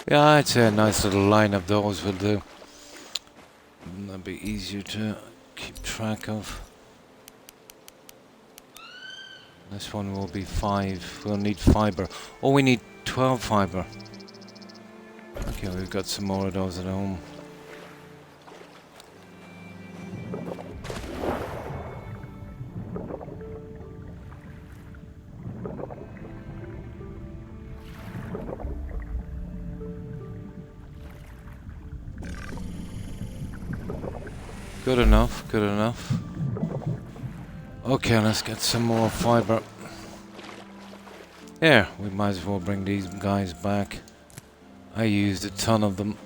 Yeah, I'd say a nice little line of those will do. That'd be easier to keep track of. This one will be 5. We'll need fibre. Oh, we need 12 fibre. Okay, we've got some more of those at home. Good enough, good enough. Okay, let's get some more fibre. Here, we might as well bring these guys back. I used a ton of them.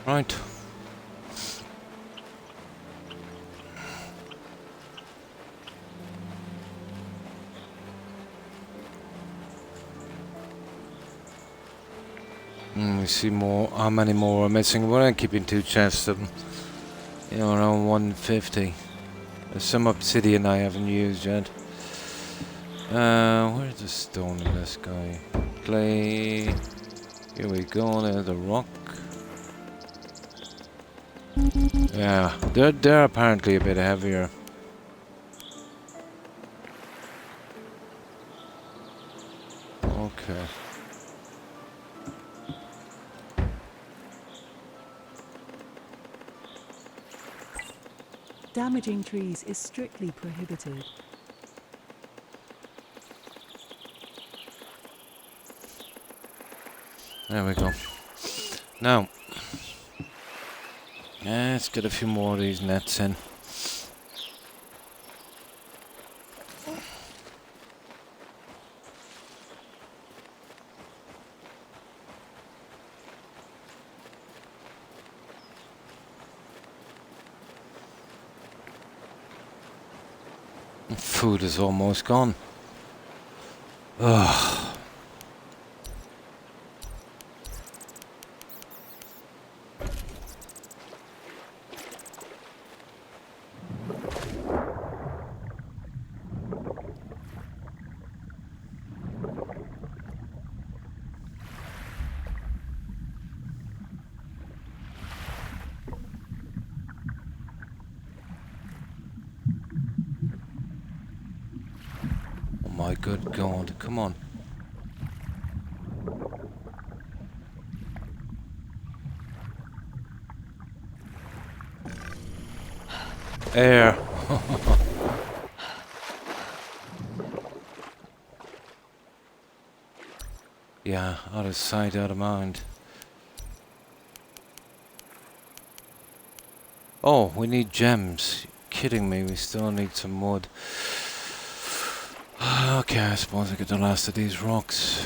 Right. We see more. How many more are missing? We're not keeping 2 chests of them. You know, around 150. There's some obsidian I haven't used yet. Where's the stone in this guy? Clay. Here we go. There's the rock. Yeah, they're apparently a bit heavier. Okay. Damaging trees is strictly prohibited. There we go. Now, let's get a few more of these nets in. Food is almost gone. Ugh. My good God, come on. Air. Yeah, out of sight, out of mind. Oh, we need gems. You're kidding me, we still need some wood. Okay, I suppose I get the last of these rocks.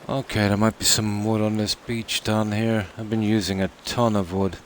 Okay, there might be some wood on this beach down here. I've been using a ton of wood.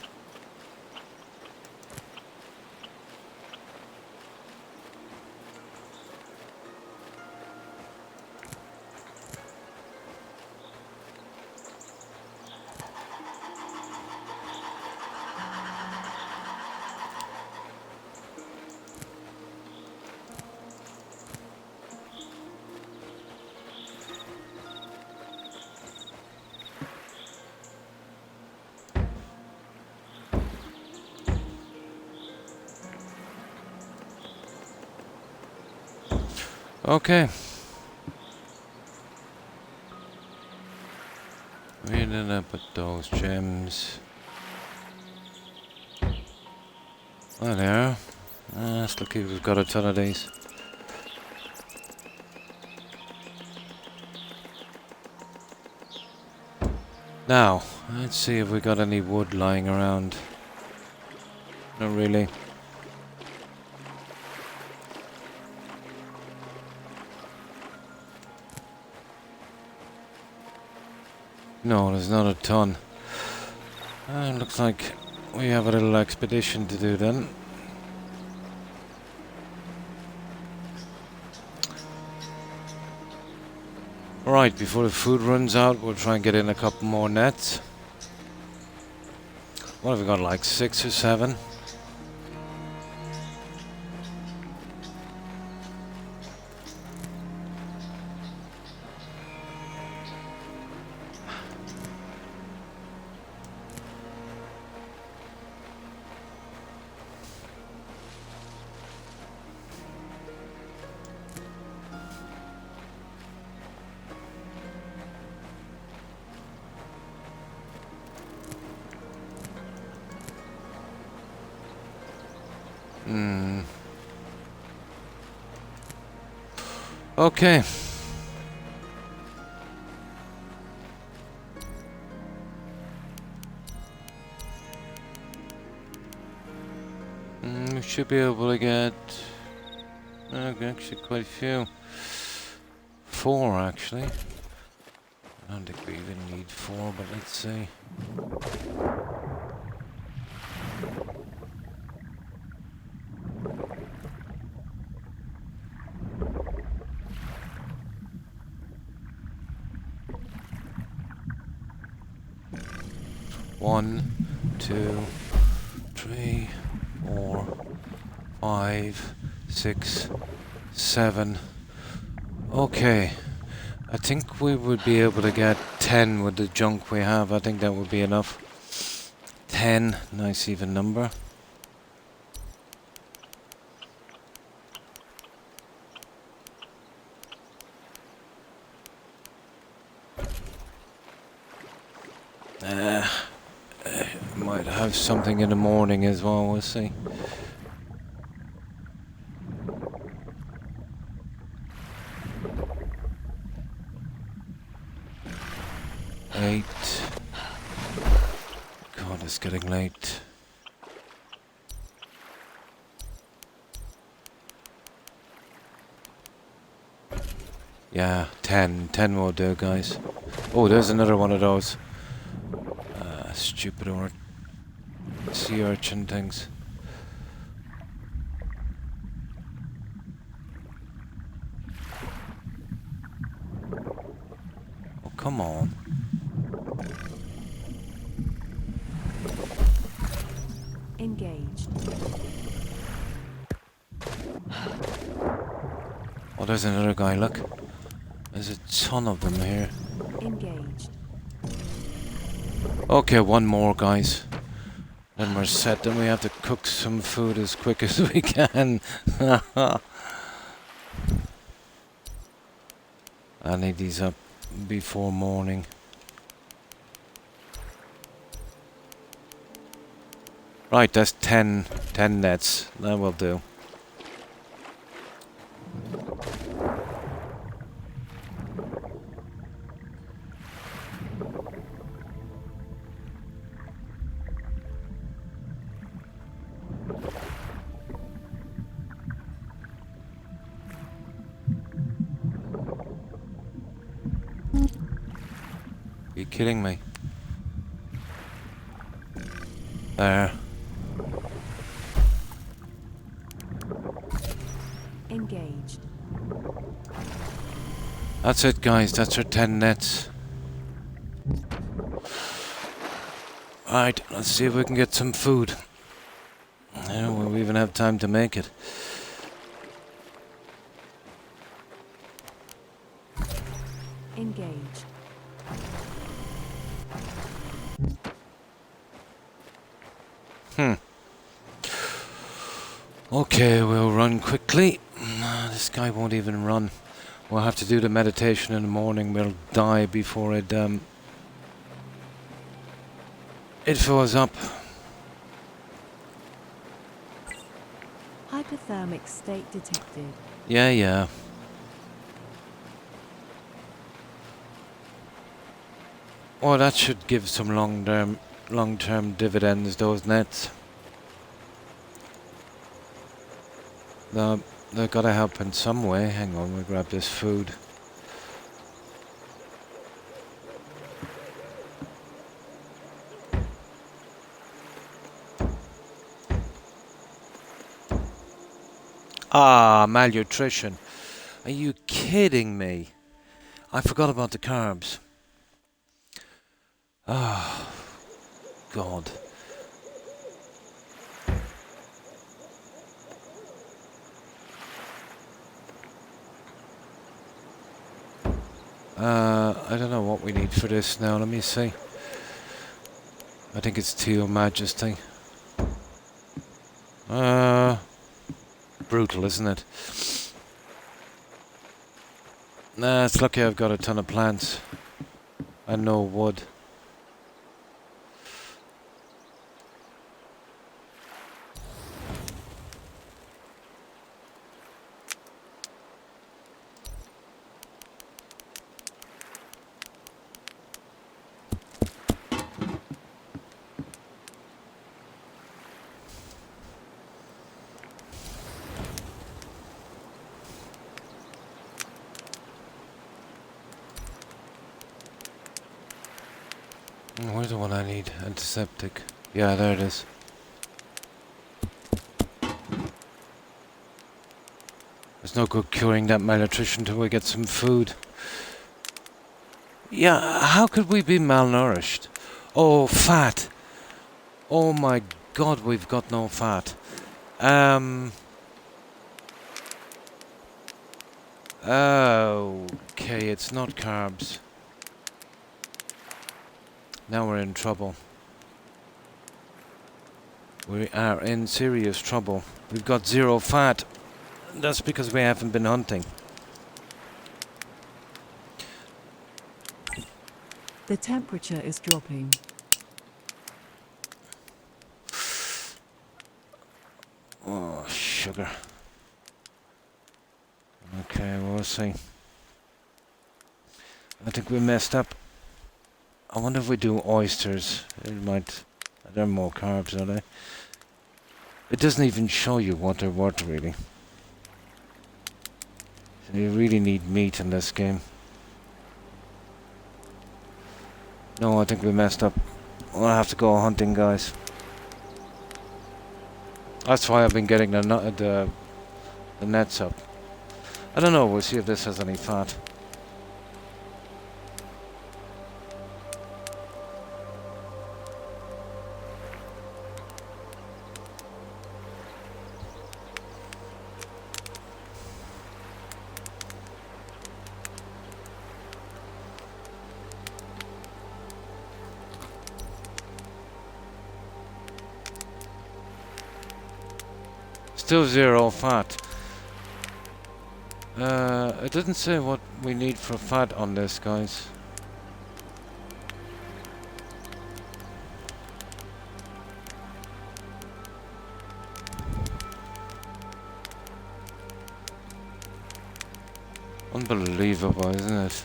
Okay. We ended up with those gems. Oh, there. That's lucky we've got a ton of these. Now, let's see if we got any wood lying around. Not really. No, there's not a ton. Looks like we have a little expedition to do then. Right, before the food runs out, we'll try and get in a couple more nets. What have we got, like 6 or 7? Okay. We should be able to get actually quite a few. 4 actually. I don't think we even need 4, but let's see. One, 2, 3, 4, 5, 6, 7. Okay. I think we would be able to get 10 with the junk we have. I think that would be enough. 10, nice even number. Might have something in the morning as well, we'll see. Eight. God, it's getting late. Yeah, 10. 10 will do, guys. Oh, there's another one of those. Stupid sea urchin things. Oh, come on. Engaged. Oh, there's another guy, look. There's a ton of them here. Engaged. Okay, one more, guys. Then we're set. Then we have to cook some food as quick as we can. I need these up before morning. Right, that's 10 nets. That will do. Are you kidding me? There. Engaged. That's it, guys. That's our 10 nets. Alright, let's see if we can get some food. Yeah, we'll even have time to make it. Engaged. Okay, we'll run quickly. This guy won't even run. We'll have to do the meditation in the morning. We'll die before it fills up. Hypothermic state detected. Yeah. Oh, that should give some long-term dividends, those nets. They've got to help in some way. Hang on, we grab this food. Ah, malnutrition. Are you kidding me? I forgot about the carbs. Ah, God. I don't know what we need for this now. Let me see. I think it's to Your Majesty. Brutal, isn't it? Nah, it's lucky I've got a ton of plants and no wood. Where's the one I need? Antiseptic. Yeah, there it is. There's no good curing that malnutrition till we get some food. Yeah, how could we be malnourished? Oh, fat. Oh my God, we've got no fat. Okay, it's not carbs. Now we're in trouble. We are in serious trouble. We've got 0 fat. That's because we haven't been hunting. The temperature is dropping. Oh, sugar. Okay, we'll see. I think we messed up. I wonder if we do oysters. It might... They're more carbs, are they? It doesn't even show you what they're worth, really. So you really need meat in this game. No, I think we messed up. We'll have to go hunting, guys. That's why I've been getting the nets up. I don't know, we'll see if this has any fat. Still 0 fat. It doesn't say what we need for fat on this, guys. Unbelievable, isn't it?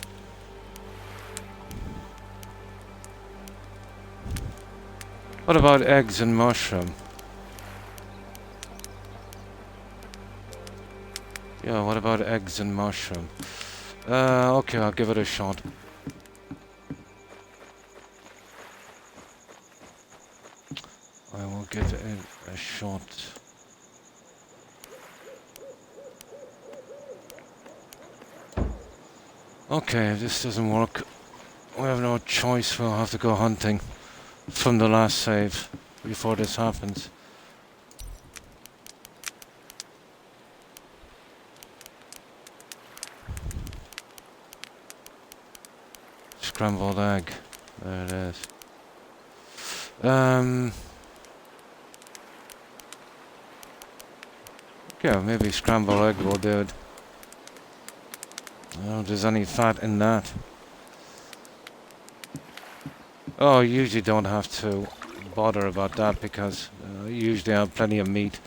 What about eggs and mushroom? Yeah, what about eggs and mushroom? Okay, I'll give it a shot. I will give it a shot. Okay, if this doesn't work, we have no choice. We'll have to go hunting from the last save before this happens. Scrambled egg. There it is. Yeah, maybe scrambled egg will do it. I don't know if there's any fat in that. Oh, I usually don't have to bother about that because usually I have plenty of meat.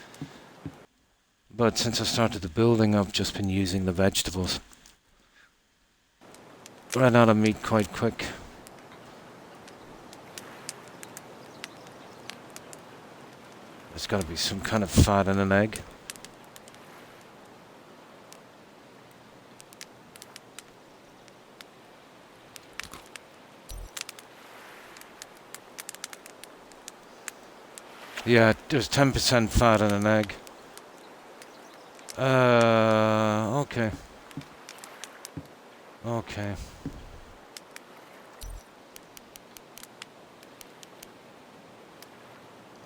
But since I started the building, I've just been using the vegetables. Ran out of meat quite quick. There's got to be some kind of fat in an egg. Yeah, there's 10% fat in an egg. Okay. Okay.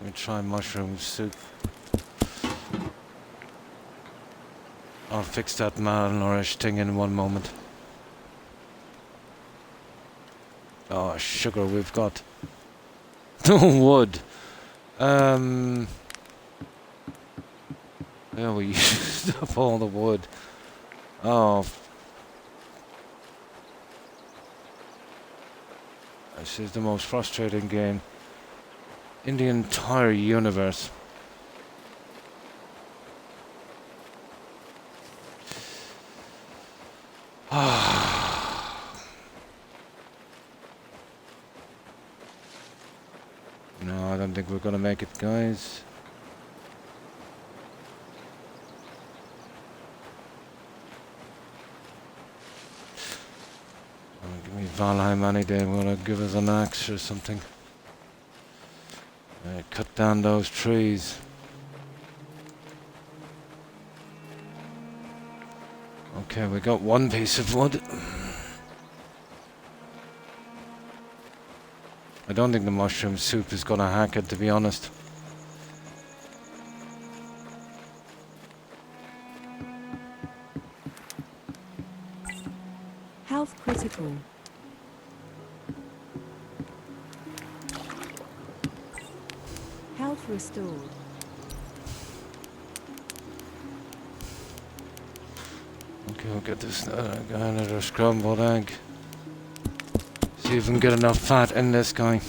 Let me try mushroom soup. I'll fix that malnourished thing in one moment. Oh, sugar we've got. No wood. Yeah, we used up all the wood. Oh. This is the most frustrating game in the entire universe. No, I don't think we're gonna make it, guys. Give me Valheim any day. Will give us an axe or something? Cut down those trees. Okay, we got one piece of wood. I don't think the mushroom soup is gonna hack it, to be honest. Health critical. Health restored. Okay, we'll get this another scrambled egg. See if we can get enough fat in this guy.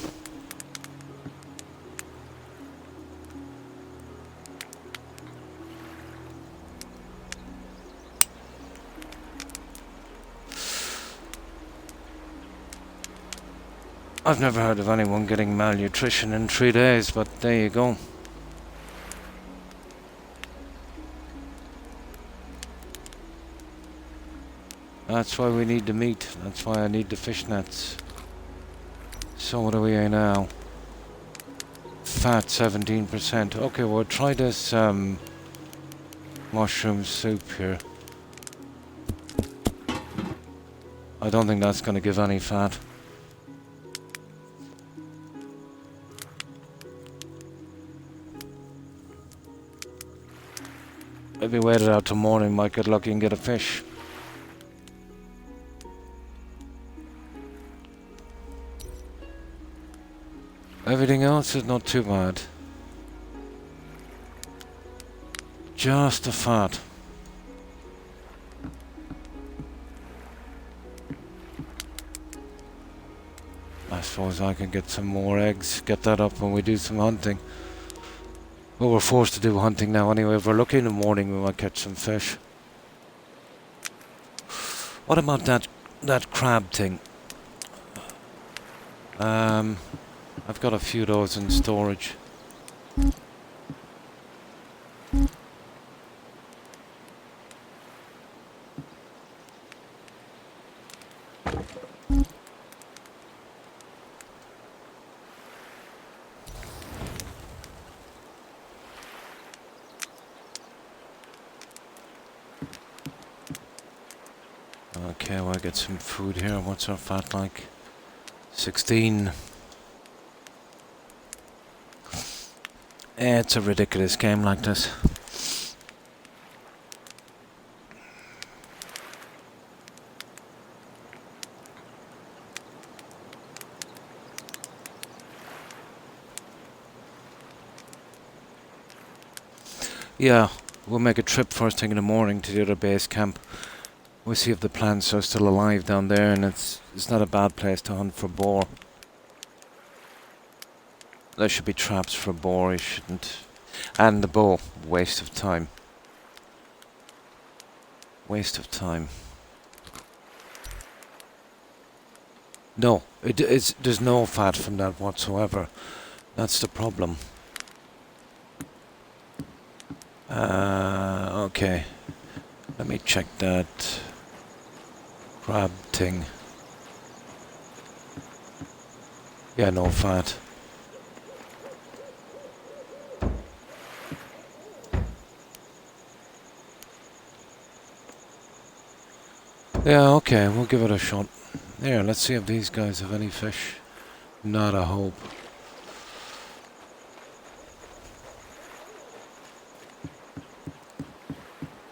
I've never heard of anyone getting malnutrition in 3 days, but there you go. That's why we need the meat. That's why I need the fish nets. So what are we at now? Fat 17%. Okay, we'll try this mushroom soup here. I don't think that's going to give any fat. Maybe wait it out till morning, might get lucky and get a fish. Everything else is not too bad. Just the fat. I suppose I can get some more eggs, get that up when we do some hunting. Well, we're forced to do hunting now anyway. If we're lucky in the morning, we might catch some fish. What about that crab thing? I've got a few of those in storage. Okay, well, I get some food here. What's our fat like? 16. It's a ridiculous game like this. Yeah, we'll make a trip first thing in the morning to the other base camp. We'll see if the plants are still alive down there, and it's not a bad place to hunt for boar. There should be traps for boar, you shouldn't. And the bow, waste of time. Waste of time. No, there's no fat from that whatsoever. That's the problem. Okay. Let me check that crab thing. Yeah, no fat. Yeah, okay, we'll give it a shot. There, let's see if these guys have any fish. Not a hope.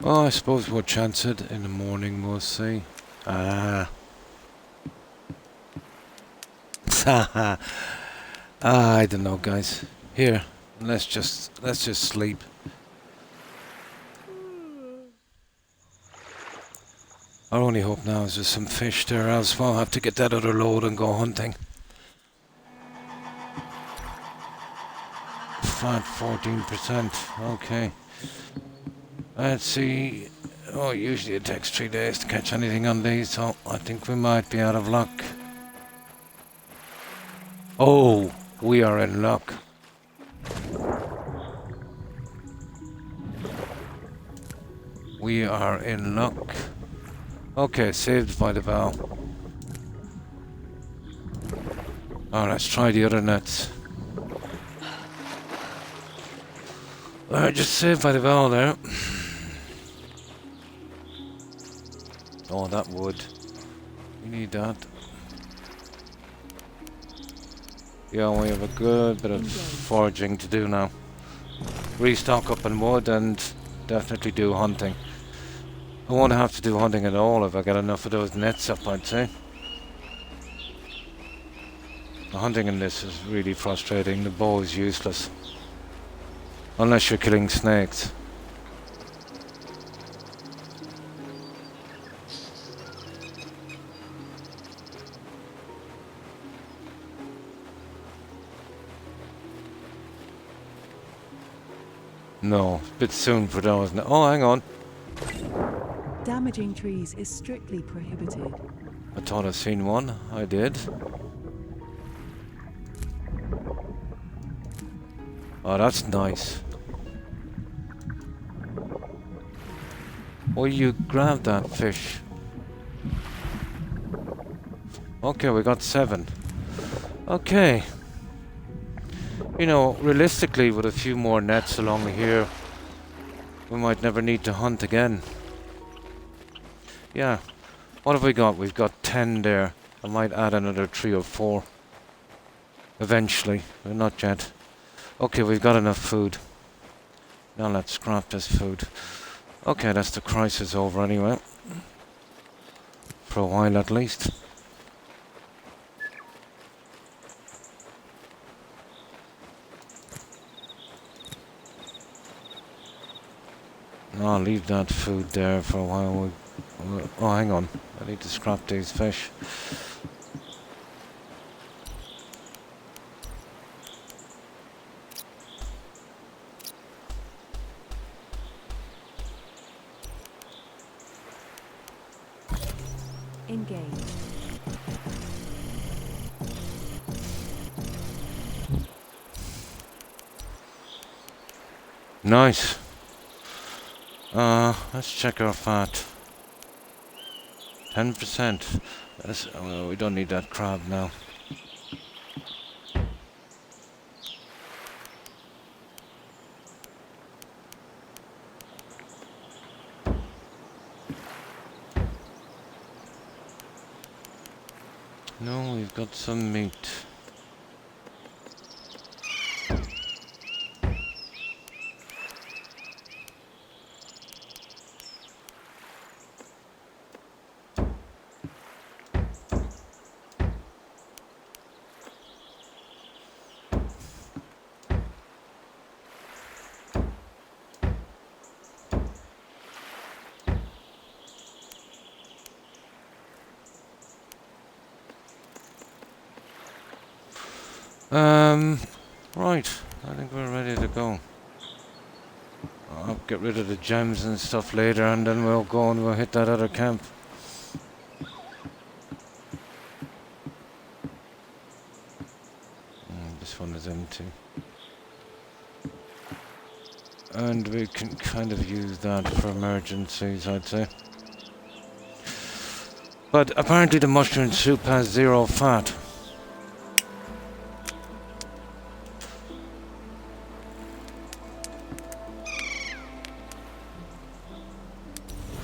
Oh, I suppose we'll chance it. In the morning we'll see. Ah. I don't know, guys. Here, let's just sleep. Our only hope now is there's some fish there, else we'll have to get that other load and go hunting. Fat 14%. Okay. Let's see. Oh, usually it takes 3 days to catch anything on these, so I think we might be out of luck. Oh, we are in luck. We are in luck. Okay, saved by the bow. Oh, let's try the other nets. Alright, just saved by the bow there. Oh, that wood. We need that. Yeah, we have a good bit of foraging to do now. Restock up on wood and definitely do hunting. I won't have to do hunting at all if I get enough of those nets up, I'd say. The hunting in this is really frustrating. The bow is useless. Unless you're killing snakes. No, a bit soon for those. Oh, hang on. Damaging trees is strictly prohibited. I thought I'd seen one. I did. Oh, that's nice. Oh, you grabbed that fish. Okay, we got 7. Okay. You know, realistically, with a few more nets along here, we might never need to hunt again. Yeah. What have we got? We've got 10 there. I might add another 3 or 4. Eventually. But not yet. Okay, we've got enough food. Now let's scrap this food. Okay, that's the crisis over anyway. For a while at least. I'll leave that food there for a while. Oh, hang on. I need to scrap these fish. Engage. Nice. Let's check our fat. 10%. Well, we don't need that crab now. No, we've got some meat. Right. I think we're ready to go. I'll get rid of the gems and stuff later, and then we'll go and we'll hit that other camp. This one is empty. And we can kind of use that for emergencies, I'd say. But apparently the mushroom soup has 0 fat.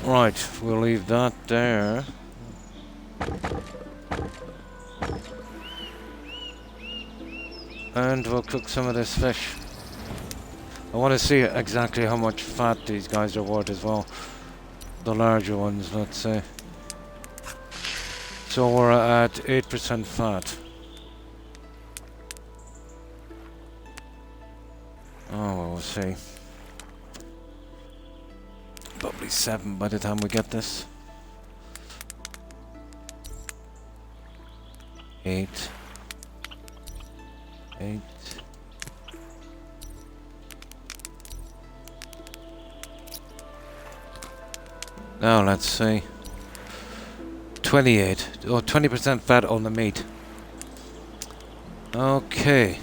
Right, we'll leave that there. And we'll cook some of this fish. I want to see exactly how much fat these guys are worth as well. The larger ones, let's say. So we're at 8% fat. Oh, well, we'll see. Probably 7 by the time we get this. 8. 8. Now let's see. 28. Oh, 20% fat on the meat. Okay.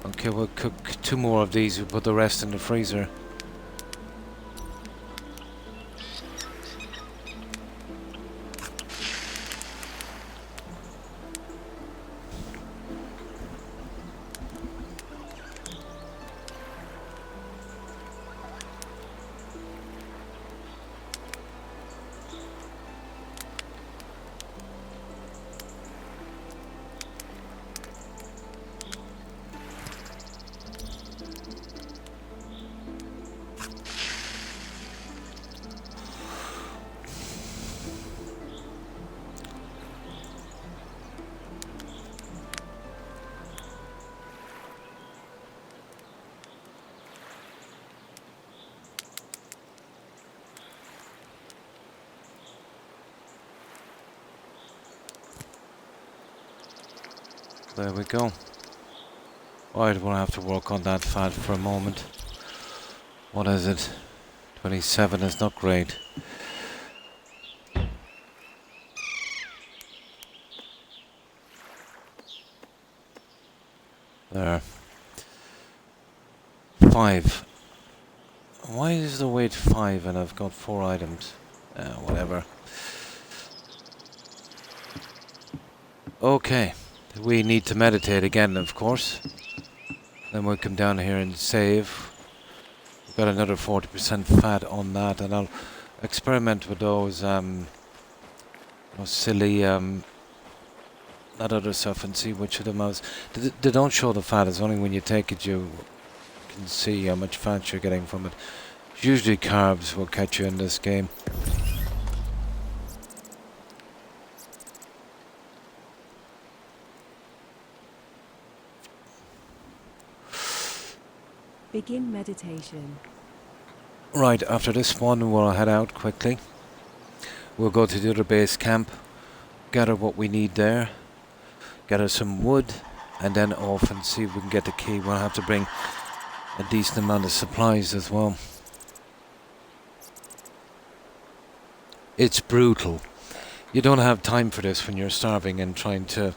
Okay, we'll cook 2 more of these. We'll put the rest in the freezer. There we go. Right, we'll have to work on that fat for a moment. What is it? 27 is not great. There. 5. Why is the weight 5 and I've got 4 items? Whatever. Okay. We need to meditate again, of course. Then we'll come down here and save. We've got another 40% fat on that, and I'll experiment with those silly that other stuff and see which of them else. They don't show the fat. It's only when you take it you can see how much fat you're getting from it. Usually carbs will catch you in this game. Begin meditation. Right, after this one we'll head out quickly. We'll go to the other base camp, gather what we need there, gather some wood, and then off and see if we can get the key. We'll have to bring a decent amount of supplies as well. It's brutal. You don't have time for this when you're starving and trying to,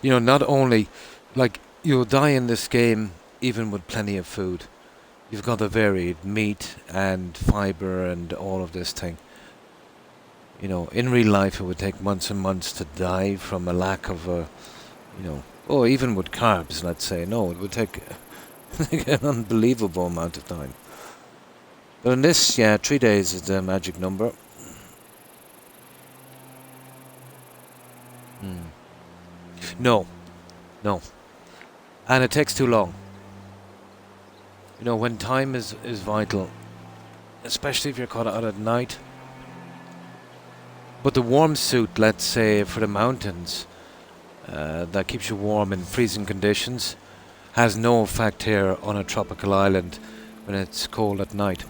not only, like, you'll die in this game even with plenty of food. You've got the varied meat and fiber and all of this thing. In real life it would take months and months to die from a lack of, or even with carbs, let's say. No, it would take an unbelievable amount of time. But in this, 3 days is the magic number. No. And it takes too long. When time is vital, especially if you're caught out at night. But the warm suit, let's say, for the mountains, that keeps you warm in freezing conditions, has no effect here on a tropical island when it's cold at night.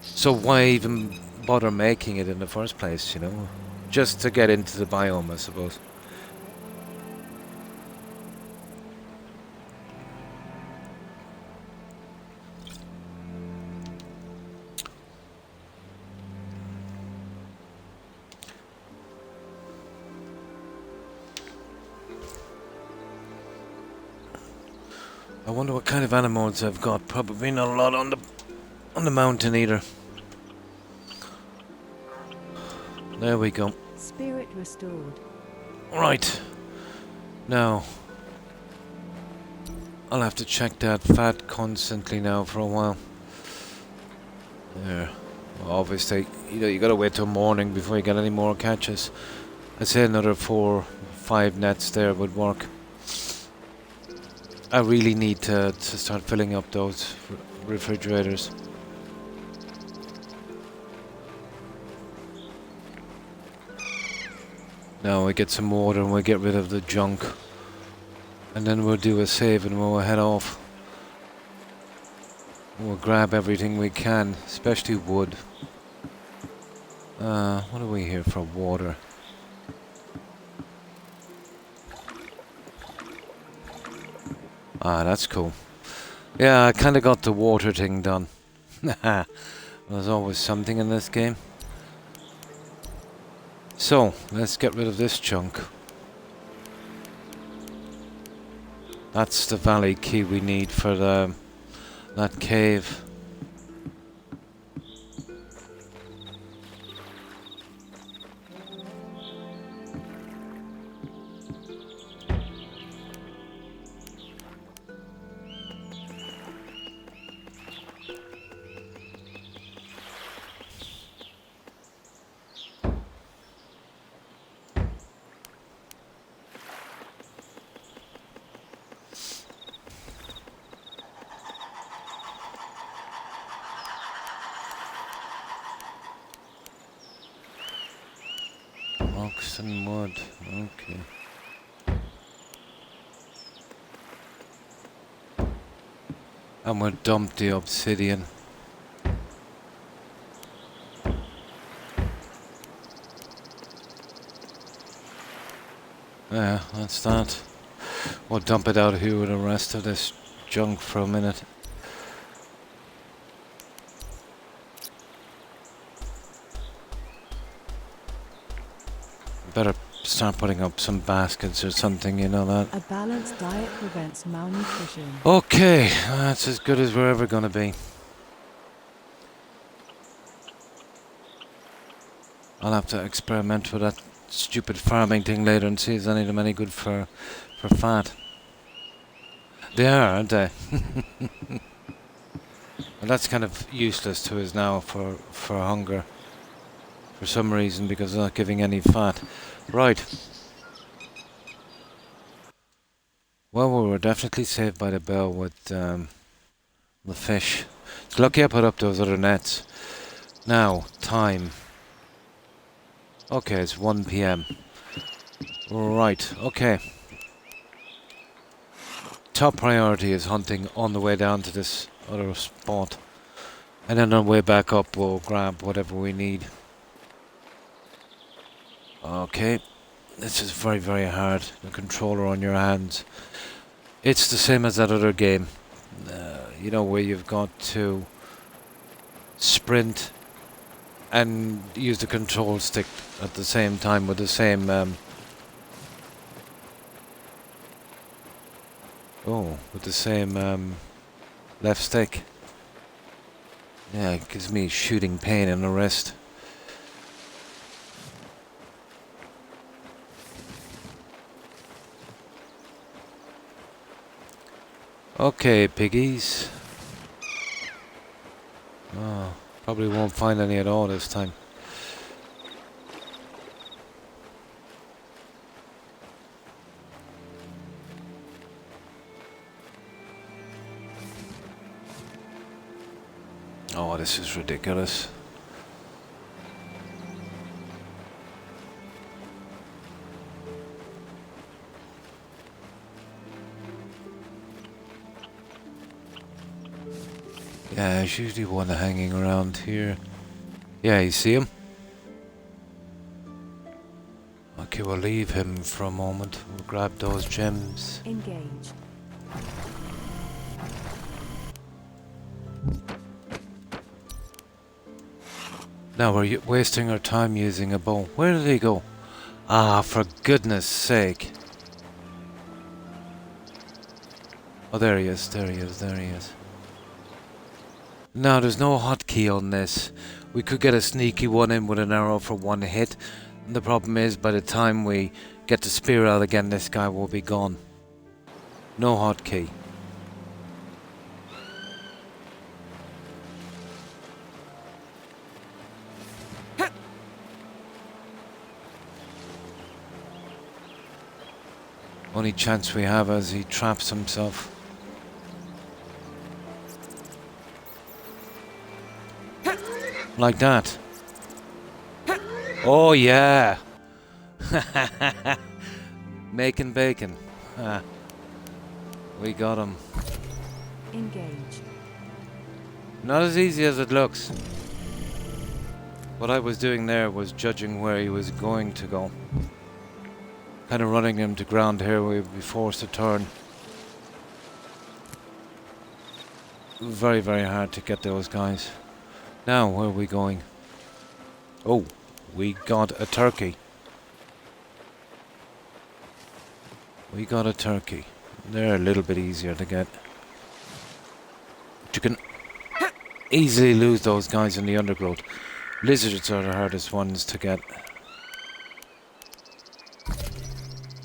So why even bother making it in the first place, Just to get into the biome, I suppose. I wonder what kind of animals I've got. Probably not a lot on the mountain either. There we go. Spirit restored. Right. Now, I'll have to check that fat constantly now for a while. There. Well, obviously, you gotta wait till morning before you get any more catches. I'd say another 4, 5 nets there would work. I really need to start filling up those refrigerators. Now we get some water and we'll get rid of the junk. And then we'll do a save and we'll head off. We'll grab everything we can, especially wood. What are we here for? Water. Ah, that's cool. Yeah, I kind of got the water thing done. There's always something in this game. So, let's get rid of this junk. That's the valley key we need for that cave. Rocks and wood, okay. And we'll dump the obsidian. Yeah, that's that. We'll dump it out here with the rest of this junk for a minute. Better start putting up some baskets or something, you know that. A balanced diet prevents malnutrition. Okay, that's as good as we're ever gonna be. I'll have to experiment with that stupid farming thing later and see if any of them any good for fat. They are, aren't they? And that's kind of useless to us now for hunger. For some reason, because they're not giving any fat. Right. Well, we were definitely saved by the bell with the fish. It's lucky I put up those other nets. Now, time. Okay, it's 1 PM. Right, okay. Top priority is hunting on the way down to this other spot. And then on the way back up, we'll grab whatever we need. Okay, this is very, very hard. The controller on your hands. It's the same as that other game. You know, where you've got to sprint and use the control stick at the same time with the same... with the same left stick. Yeah, it gives me shooting pain in the wrist. Okay, piggies. Oh, probably won't find any at all this time. Oh, this is ridiculous. Yeah, there's usually one hanging around here. Yeah, you see him? Okay, we'll leave him for a moment. We'll grab those gems. Engage. Now we're wasting our time using a bow. Where did he go? Ah, for goodness sake. Oh, there he is, there he is, there he is. Now, there's no hotkey on this. We could get a sneaky one in with an arrow for one hit. And the problem is, by the time we get the spear out again, this guy will be gone. No hotkey. Only chance we have is he traps himself. Like that. Oh yeah! Making bacon. Ah, we got him. Engage. Not as easy as it looks. What I was doing there was judging where he was going to go. Kind of running him to ground here, we'd be forced to turn. Very, very hard to get those guys. Now, where are we going? Oh, we got a turkey. We got a turkey. They're a little bit easier to get. But you can easily lose those guys in the undergrowth. Lizards are the hardest ones to get.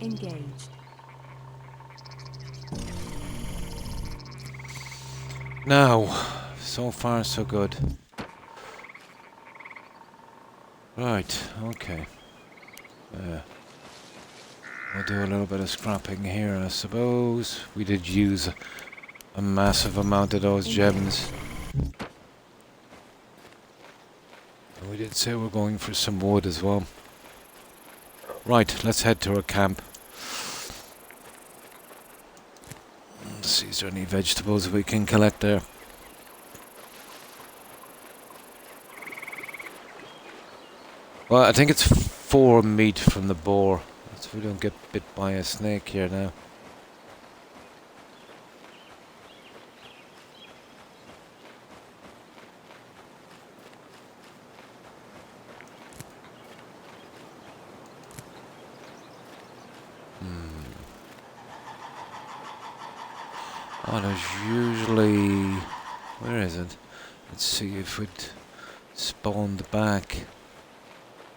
Engaged. Now, so far so good. Right, okay. We'll do a little bit of scrapping here, I suppose. We did use a massive amount of those gems. And we did say we're going for some wood as well. Right, let's head to our camp. Let's see, is there any vegetables we can collect there? Well, I think it's 4 meat from the boar. So we don't get bit by a snake here now. Oh, there's usually... Where is it? Let's see if it spawned back.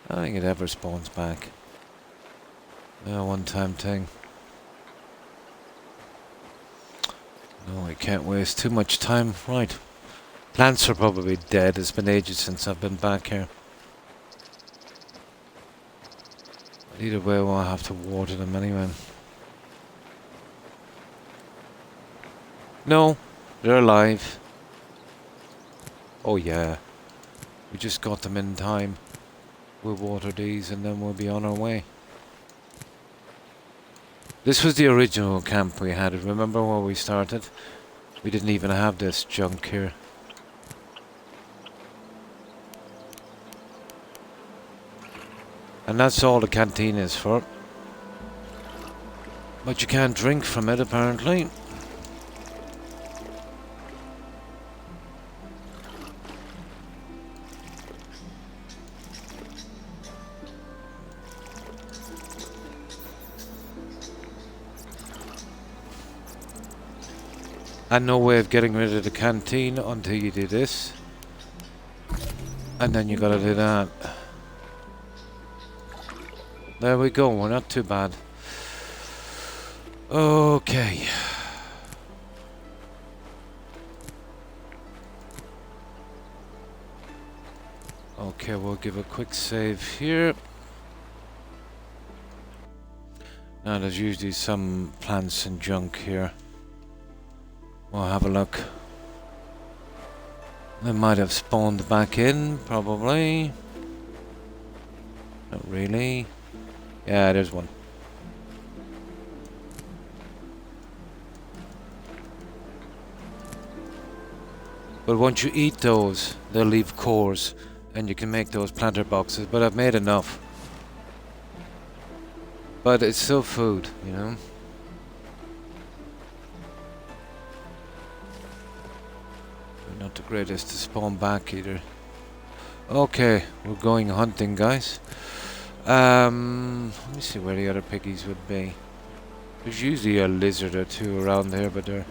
I don't think it ever spawns back. A one-time thing. No, I can't waste too much time. Right. Plants are probably dead. It's been ages since I've been back here. Either way, we'll have to water them anyway. No, they're alive. Oh yeah. We just got them in time. We'll water these and then we'll be on our way. This was the original camp we had. Remember where we started? We didn't even have this junk here. And that's all the canteen is for. But you can't drink from it apparently. And no way of getting rid of the canteen until you do this. And then you gotta do that. There we go, we're not too bad. Okay. Okay, we'll give a quick save here. Now there's usually some plants and junk here. We'll have a look. They might have spawned back in, probably. Not really. Yeah, there's one. But once you eat those, they'll leave cores, and you can make those planter boxes. But I've made enough. But it's still food, you know. Not the greatest to spawn back either. Okay, we're going hunting, guys. Let me see where the other piggies would be. There's usually a lizard or two around here, but they're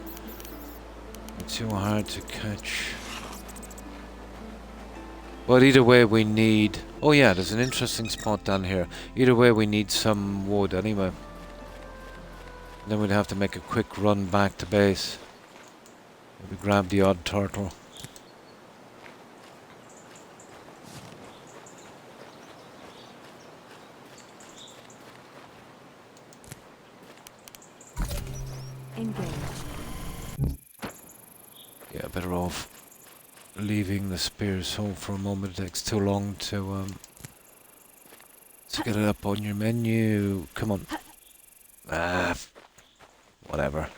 Too hard to catch. But either way we need... Oh yeah, there's an interesting spot down here. Either way we need some wood anyway. Then we'd have to make a quick run back to base. Maybe grab the odd turtle. Engage. Yeah, better off leaving the spears home for a moment. It takes too long to get it up on your menu. Come on. Whatever.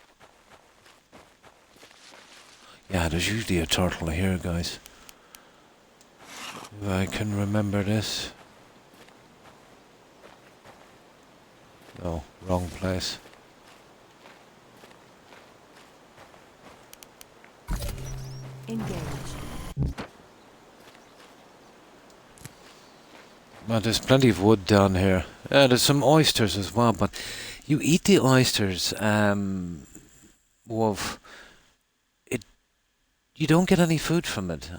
Yeah, there's usually a turtle here, guys. If I can remember this. No, wrong place. Engage. Well, there's plenty of wood down here. There's some oysters as well, but you eat the oysters, Wolf. You don't get any food from it.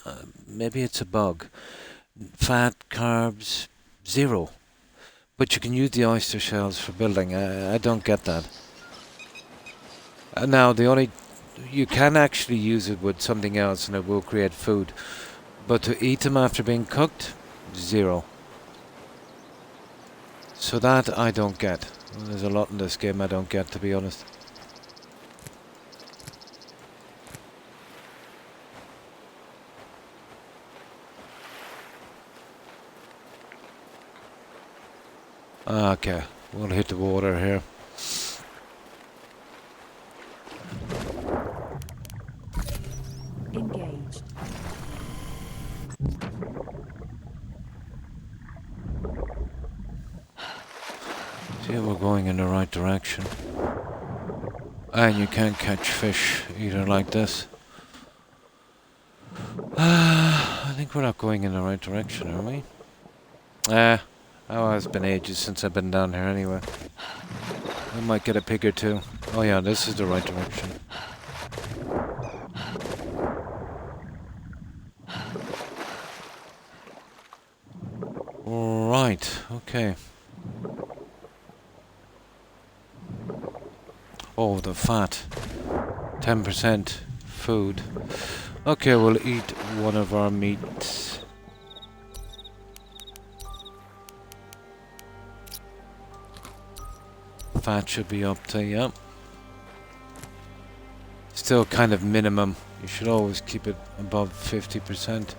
Maybe it's a bug. Fat, carbs, zero. But you can use the oyster shells for building. I don't get that. Now, you can actually use it with something else and it will create food. But to eat them after being cooked, zero. So that I don't get. There's a lot in this game I don't get, to be honest. Okay, we'll hit the water here. Engaged. See, we're going in the right direction. And you can't catch fish either like this. I think we're not going in the right direction, are we? Oh, it's been ages since I've been down here anyway. I might get a pig or two. Oh yeah, this is the right direction. Right, okay. Oh, the fat. 10% food. Okay, we'll eat one of our meats. Fat should be up to, yeah. Still kind of minimum. You should always keep it above 50%.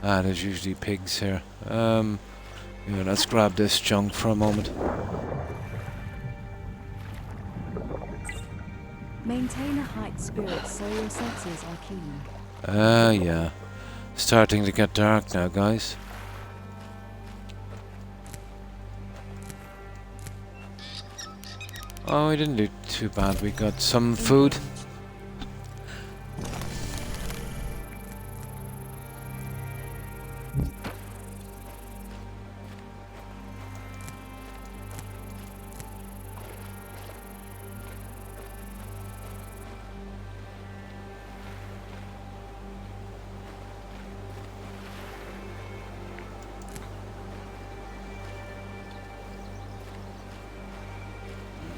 There's usually pigs here. Yeah, let's grab this junk for a moment. Maintain a high spirit so your senses are keen. Yeah. Starting to get dark now, guys. Oh, we didn't do too bad. We got some food.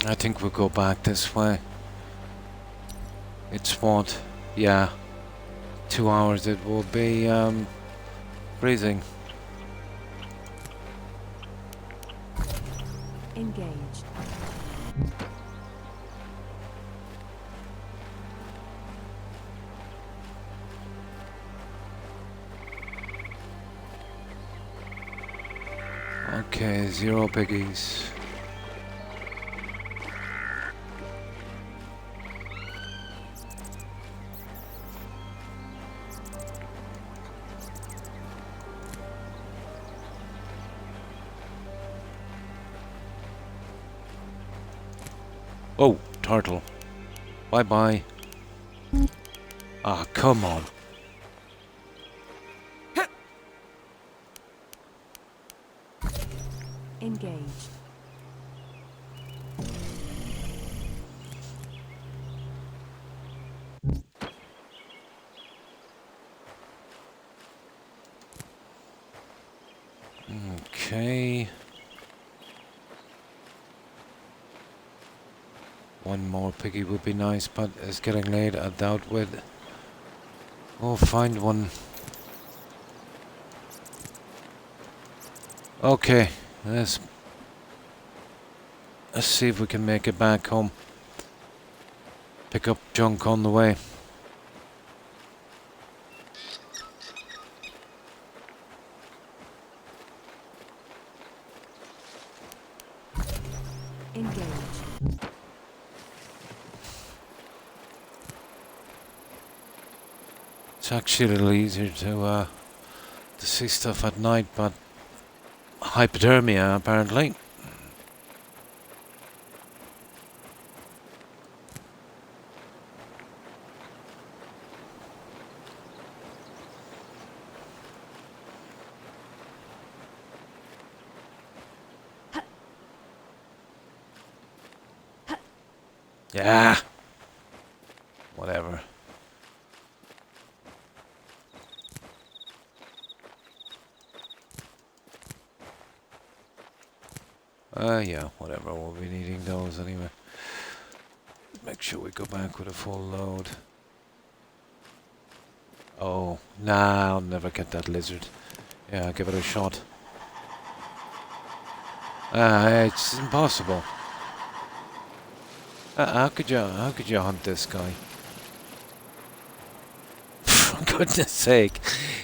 I think we'll go back this way. It's what? Yeah. 2 hours it will be, freezing. Engaged. Okay, 0 piggies. Oh, turtle. Bye-bye. Ah, come on. Engaged. Okay. One more piggy would be nice, but it's getting late, I doubt with. Oh, find one. Okay, let's see if we can make it back home. Pick up junk on the way. Engage. It's actually a little easier to see stuff at night, but hypothermia apparently. Yeah. Whatever. Yeah, whatever. We'll be needing those anyway. Make sure we go back with a full load. Oh, nah, I'll never get that lizard. Yeah, I'll give it a shot. It's impossible. How could you hunt this guy? For goodness sake,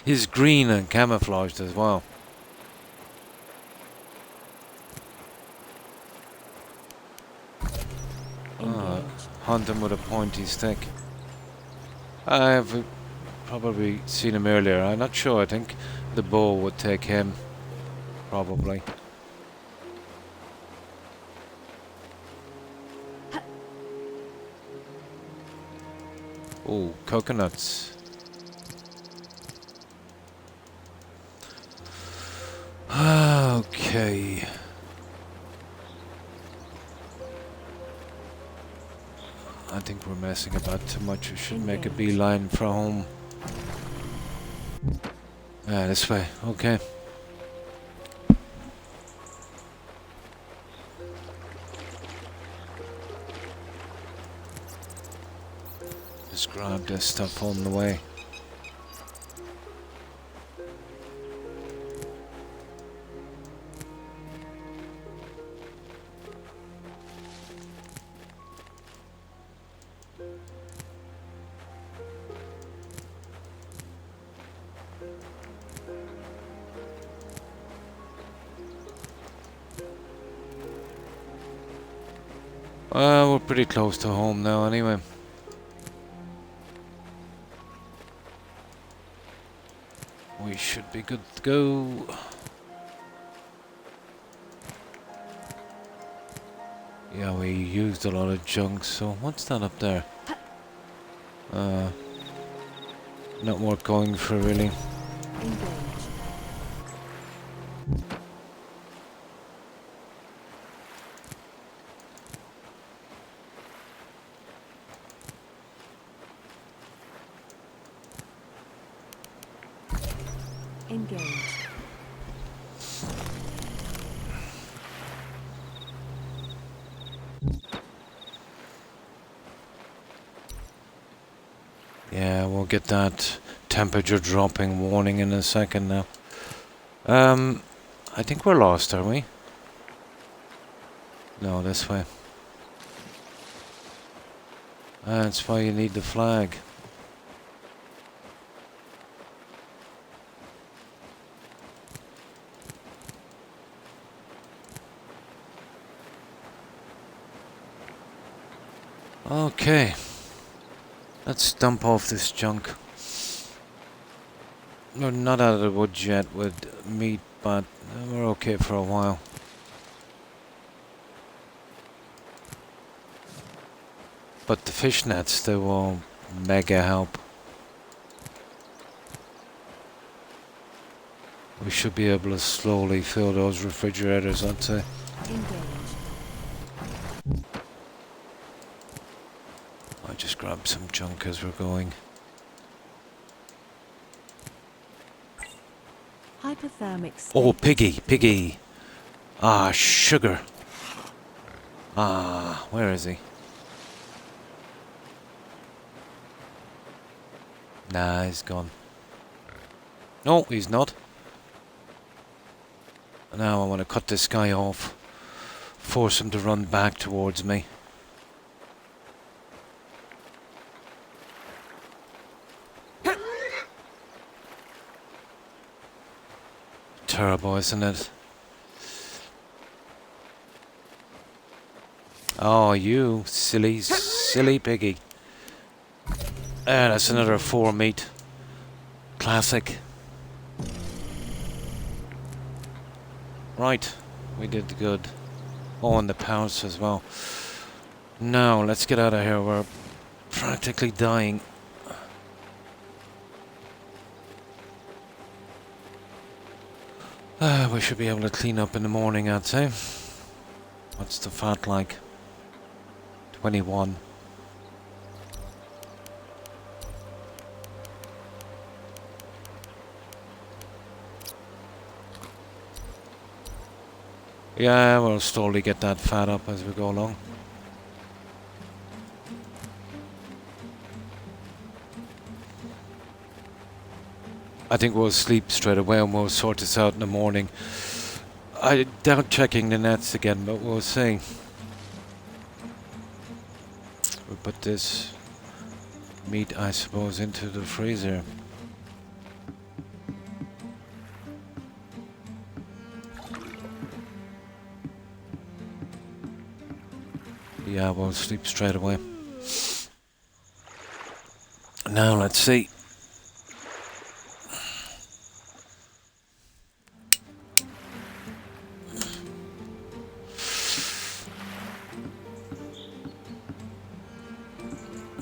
he's green and camouflaged as well. Engage. Hunt him with a pointy stick. I've probably seen him earlier. I'm not sure. I think the bow would take him. Probably. Oh, coconuts. Okay. I think we're messing about too much. We should make a beeline for home. This way. Okay. Just grab this stuff on the way. We're pretty close to home now anyway. We should be good to go. Yeah, we used a lot of junk, so what's that up there? Not worth going for really. Engage. Engage. Yeah, we'll get that temperature dropping warning in a second now. I think we're lost, are we? No, this way. That's why you need the flag. Okay. Let's dump off this junk. We're not out of the woods yet with meat, but we're okay for a while. But the fish nets, they will mega help. We should be able to slowly fill those refrigerators, I'd say. Engage. I'll just grab some junk as we're going. High hypothermic state. Oh, piggy, piggy. Ah, sugar. Ah, where is he? Nah, he's gone. No, he's not. Now I want to cut this guy off. Force him to run back towards me. Terrible, isn't it? Oh, you silly, silly piggy. That's another 4 meat. Classic. Right, we did good. Oh, and the pouch as well. Now, let's get out of here. We're practically dying. We should be able to clean up in the morning, I'd say. What's the fat like? 21. Yeah, we'll slowly get that fat up as we go along. I think we'll sleep straight away and we'll sort this out in the morning. I doubt checking the nets again, but we'll see. We'll put this meat, I suppose, into the freezer. Yeah, we'll sleep straight away. Now, let's see.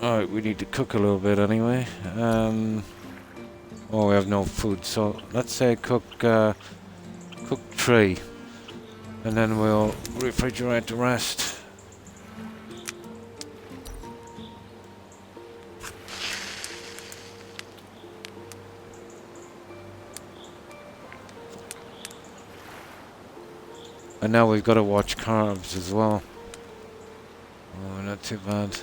Alright, we need to cook a little bit anyway. Oh, we have no food, so let's say cook 3. And then we'll refrigerate the rest. And now we've got to watch carbs as well. Oh, not too bad.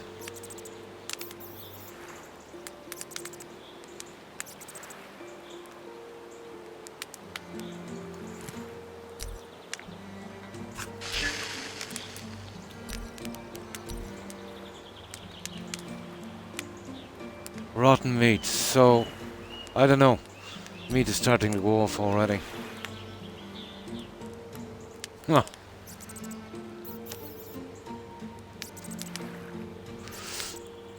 Rotten meat, so I don't know. Meat is starting to go off already. Huh.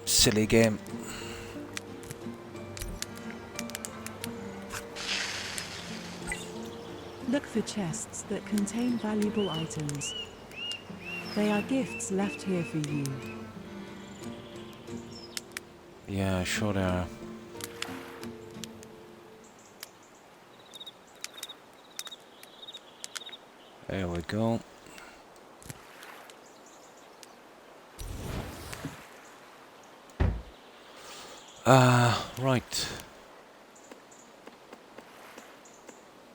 Silly game. Look for chests that contain valuable items. They are gifts left here for you. Yeah, sure they are. There we go. Right.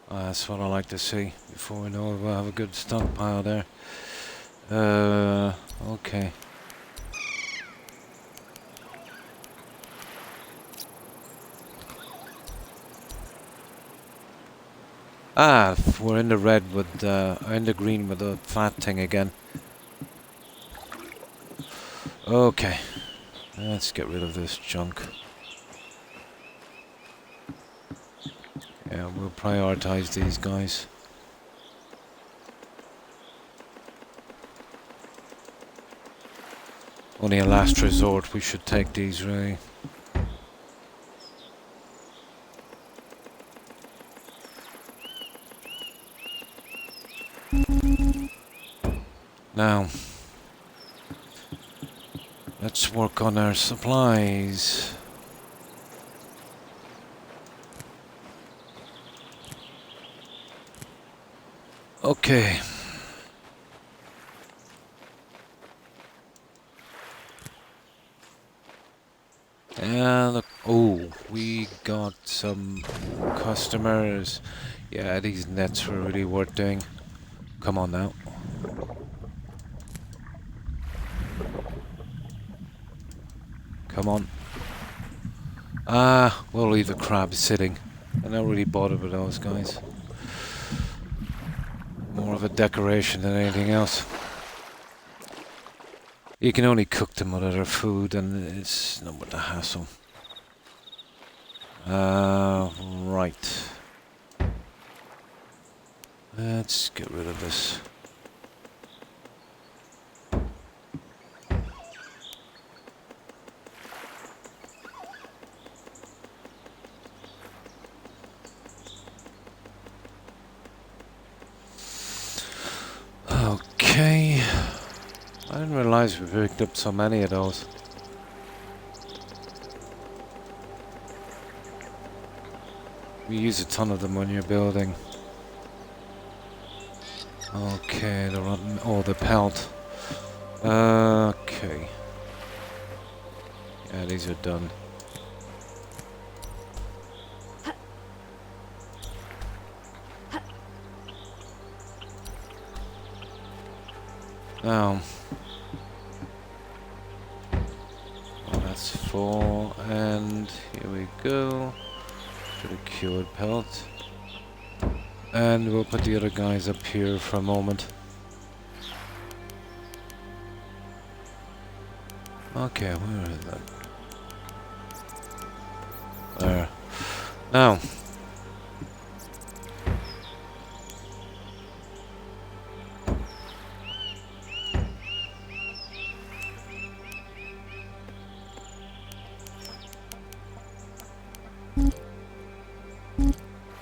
That's what I like to see. Before we know it, we'll have a good stockpile there. Okay. We're in the red with, in the green with the fat thing again. Okay. Let's get rid of this junk. Yeah, we'll prioritize these guys. Only a last resort, we should take these really. Now, let's work on our supplies. Okay. And look, oh, we got some customers. Yeah, these nets were really worth doing. Come on now. Come on. Ah, we'll leave the crabs sitting. I'm not really bothered with those guys. More of a decoration than anything else. You can only cook them with other food and it's not worth the hassle. Right. Let's get rid of this. Okay. I didn't realize we picked up so many of those. We use a ton of them when you're building. Okay, the rotten. Oh, the pelt. Okay. Yeah, these are done. Now. Oh, that's full, and here we go. To the cured pelt. And we'll put the other guys up here for a moment. Okay, where is that? There. Now.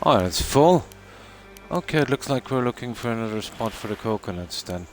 Oh, it's full. Okay, it looks like we're looking for another spot for the coconuts then.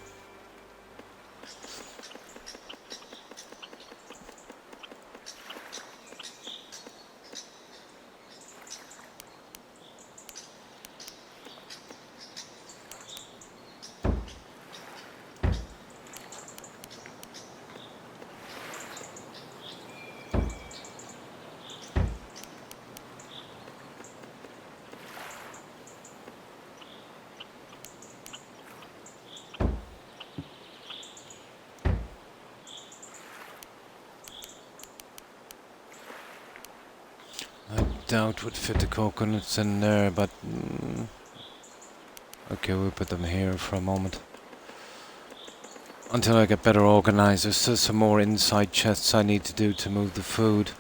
I doubt would fit the coconuts in there, but okay, we'll put them here for a moment. Until I get better organized. There's still some more inside chests I need to do to move the food.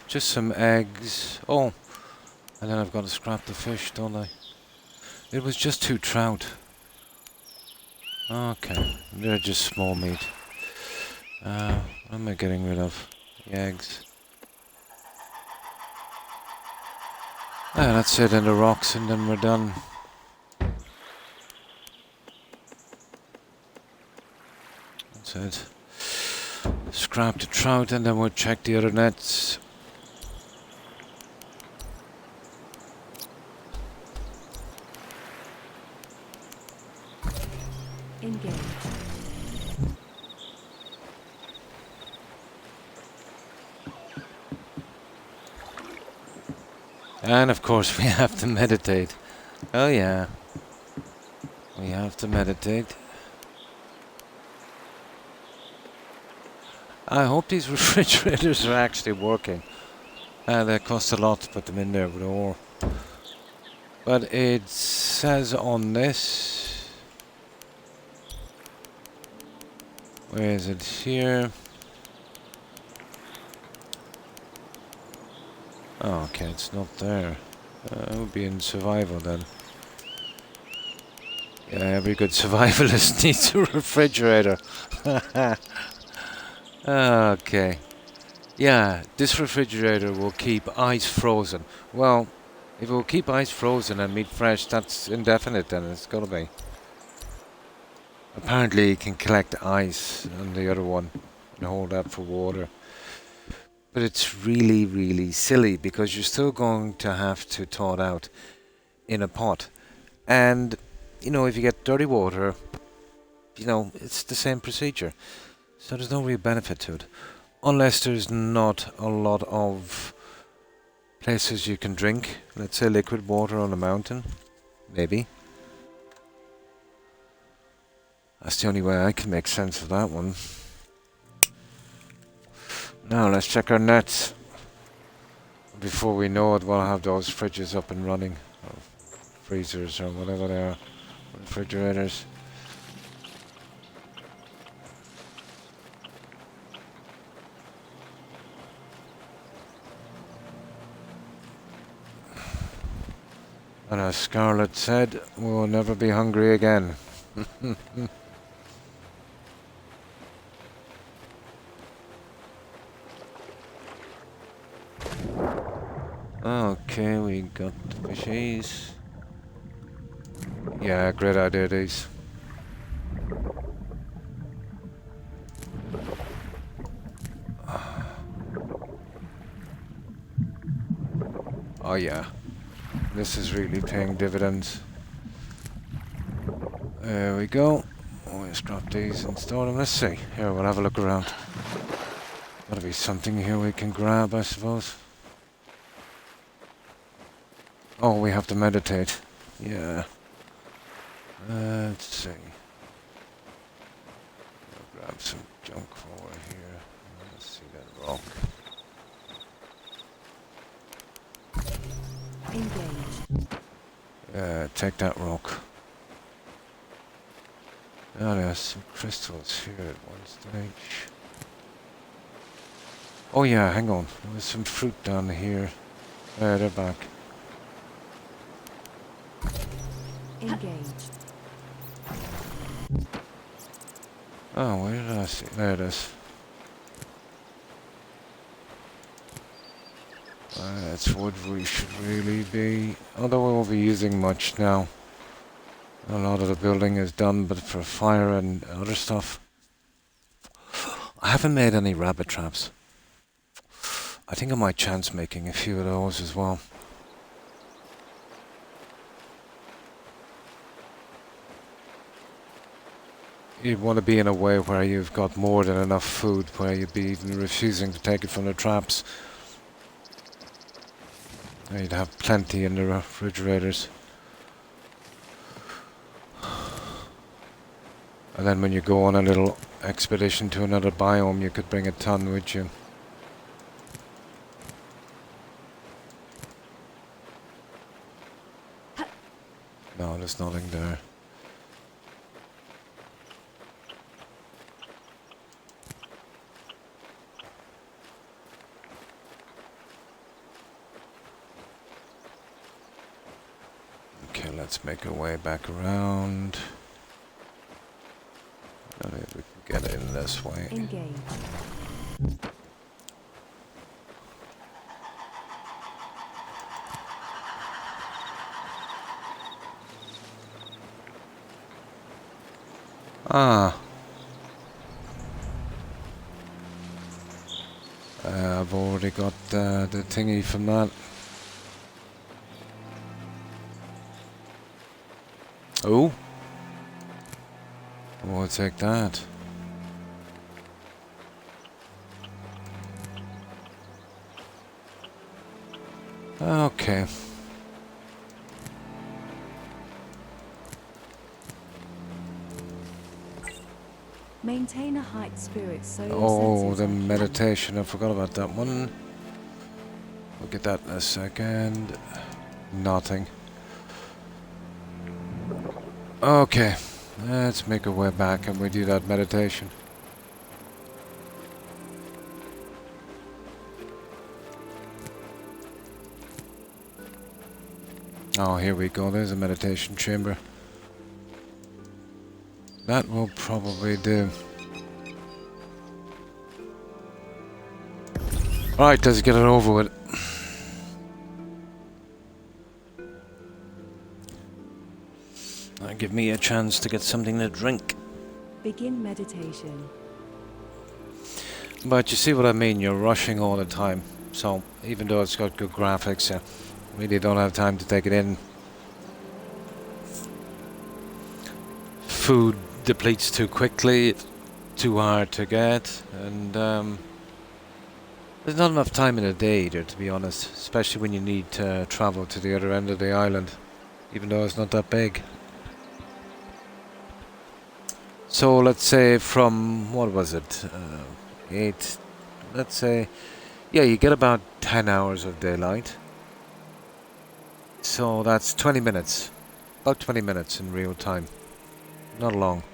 Just some eggs. Oh, and then I've got to scrap the fish, don't I? It was just 2 trout. Okay, they're just small meat. What am I getting rid of? The eggs. Ah, that's it, and the rocks, and then we're done. That's it. Scrap the trout, and then we'll check the other nets. Engage. And of course we have to meditate. Oh yeah. We have to meditate. I hope these refrigerators are actually working. They cost a lot to put them in there with ore. But it says on this... Where is it? Here. Oh, okay, it's not there. It would be in survival then. Yeah, every good survivalist needs a refrigerator. Okay. Yeah, this refrigerator will keep ice frozen. Well, if it will keep ice frozen and meat fresh, that's indefinite then, it's gotta be. Apparently you can collect ice on the other one and hold that for water. But it's really, really silly because you're still going to have to thaw it out in a pot. And, you know, if you get dirty water, you know, it's the same procedure. So there's no real benefit to it. Unless there's not a lot of places you can drink. Let's say liquid water on a mountain. Maybe. That's the only way I can make sense of that one. Now let's check our nets. Before we know it, we'll have those fridges up and running. Or freezers or whatever they are. Refrigerators. And as Scarlett said, we'll never be hungry again. Okay, we got the fishies. Yeah, great idea, these. Oh yeah, this is really paying dividends. There we go. Let's drop these and store them. Let's see. Here, we'll have a look around. Gotta be something here we can grab, I suppose. Oh, we have to meditate. Yeah. Let's see. I'll grab some junk over here. Let's see that rock. Engage. Take that rock. Now there's some crystals here at one stage. Oh yeah, hang on. There's some fruit down here. They're back. Engage. Oh, where did I see? There it is. That's what we should really be. Although we won't be using much now. A lot of the building is done, but for fire and other stuff. I haven't made any rabbit traps. I think I might chance making a few of those as well. You'd want to be in a way where you've got more than enough food, where you'd be even refusing to take it from the traps. You'd have plenty in the refrigerators. And then when you go on a little expedition to another biome, you could bring a ton with you. No, there's nothing there. Okay, let's make our way back around. I don't know if we can get in this way. Engage. Ah. I've already got the thingy from that. Oh. We'll take that. Okay. Maintain a height spirit so your Oh, senses the are keen. meditation. I forgot about that one. We'll get that in a second. Nothing. Okay. Let's make our way back and we do that meditation. Oh, here we go. There's a meditation chamber. That will probably do. Alright, let's get it over with. Give me a chance to get something to drink. Begin meditation. But you see what I mean, you're rushing all the time. So, even though it's got good graphics, you really don't have time to take it in. Food depletes too quickly, it's too hard to get, and there's not enough time in a day either, to be honest. Especially when you need to travel to the other end of the island, even though it's not that big. So let's say from, what was it, 8, let's say, yeah, you get about 10 hours of daylight. So that's 20 minutes, about 20 minutes in real time, not long.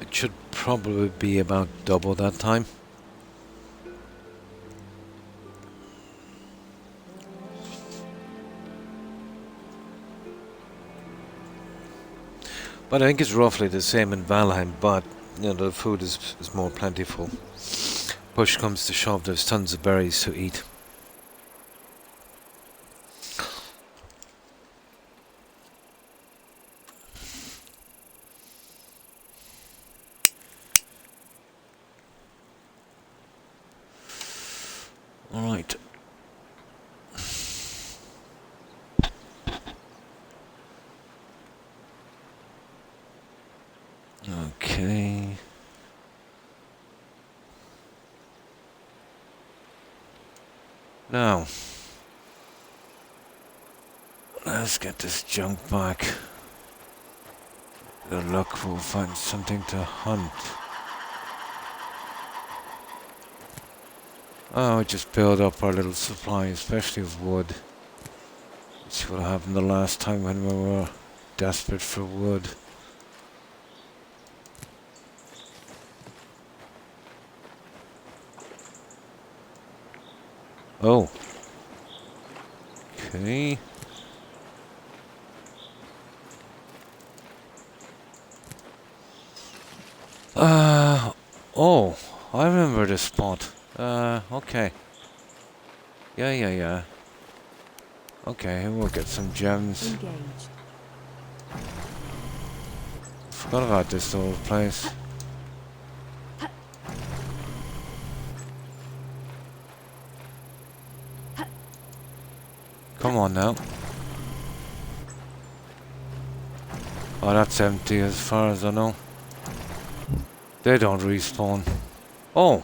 It should probably be about double that time. But I think it's roughly the same in Valheim, but you know, the food is more plentiful. Push comes to shove, there's tons of berries to eat. Alright. Okay. Now, let's get this junk back. Good luck, we'll find something to hunt. Oh, we just build up our little supply, especially of wood. Let's see what happened the last time when we were desperate for wood. Oh. Okay. Oh, I remember this spot. Okay. Yeah. Okay, we'll get some gems. Engaged. Forgot about this old place. Come on now. Oh, that's empty as far as I know. They don't respawn. Oh,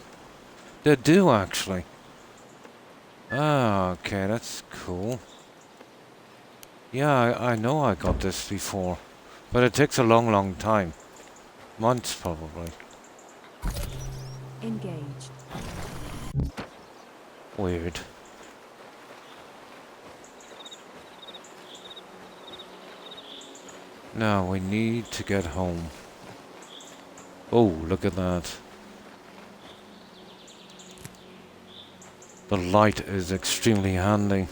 they do actually. Ah, okay, that's cool. Yeah, I know I got this before. But it takes a long time. Months probably. Engaged. Weird. Now we need to get home. Oh, look at that. The light is extremely handy.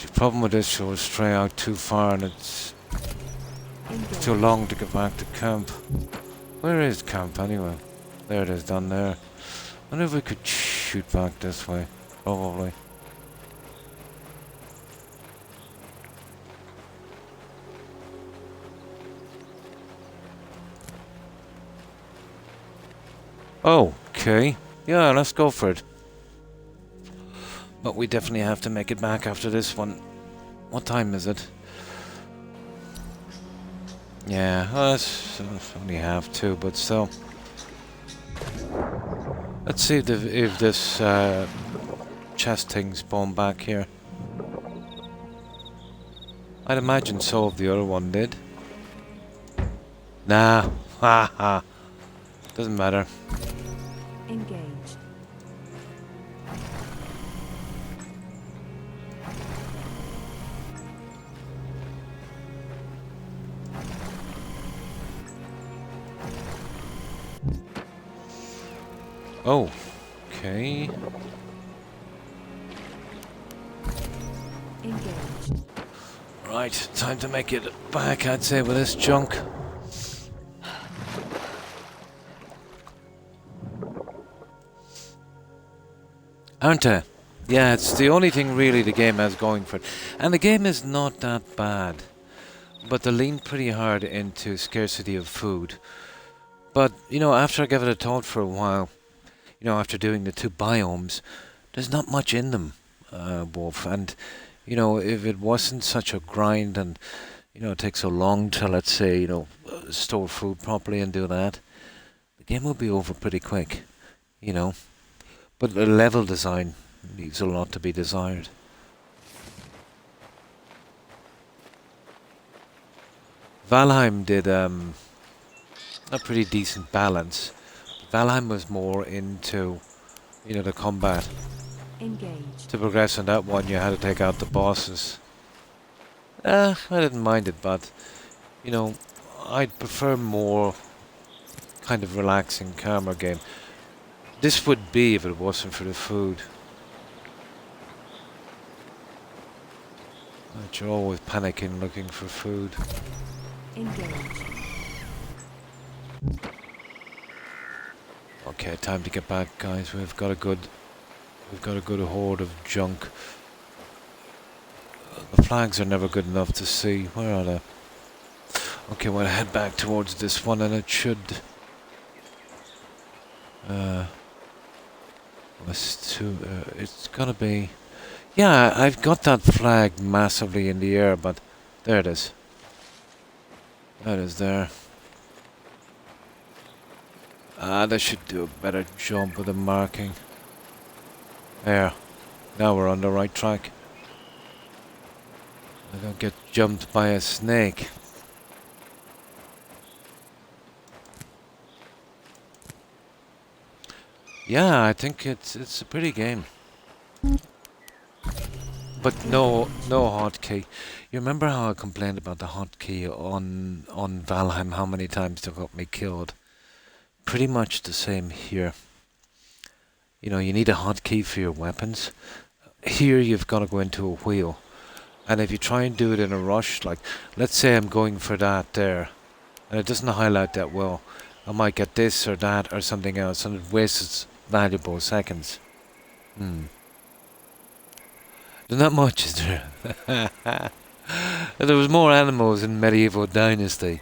The problem with this, you'll stray out too far and it's too long to get back to camp. Where is camp anyway? There it is, down there. I wonder if we could shoot back this way. Probably. Okay. Yeah, let's go for it. But we definitely have to make it back after this one. What time is it? Yeah, well, it's only half 2, but still. Let's see if this chest thing spawned back here. I'd imagine so if the other one did. Nah, haha. Doesn't matter. Engaged. Oh, okay. Engaged. Right, time to make it back, I'd say, with this junk. Aren't they? Yeah, it's the only thing really the game has going for it. And the game is not that bad. But they lean pretty hard into scarcity of food. But, you know, after I gave it a thought for a while, you know, after doing the two biomes, there's not much in them, Wolf. And, you know, if it wasn't such a grind and, you know, it takes so long to, let's say, you know, store food properly and do that, the game will be over pretty quick, you know. But the level design leaves a lot to be desired. Valheim did a pretty decent balance. Valheim was more into, you know, the combat. Engaged. To progress on that one, you had to take out the bosses. I didn't mind it, but, you know, I'd prefer more kind of relaxing, calmer game. This would be if it wasn't for the food. But you're always panicking looking for food. Engaged. Okay, time to get back, guys. We've got a good horde of junk. The flags are never good enough to see. Where are they? Okay, we'll head back towards this one, and it should. It's gonna be. Yeah, I've got that flag massively in the air, but there it is. That is there. They should do a better job with the marking. There. Now we're on the right track. I don't get jumped by a snake. Yeah, I think it's a pretty game. But no hotkey. You remember how I complained about the hotkey on Valheim, how many times they got me killed? Pretty much the same here. You know, you need a hotkey for your weapons. Here you've got to go into a wheel. And if you try and do it in a rush, like, let's say I'm going for that there, and it doesn't highlight that well, I might get this or that or something else, and it wastes valuable seconds. There's not much, is there? There was more animals in Medieval Dynasty.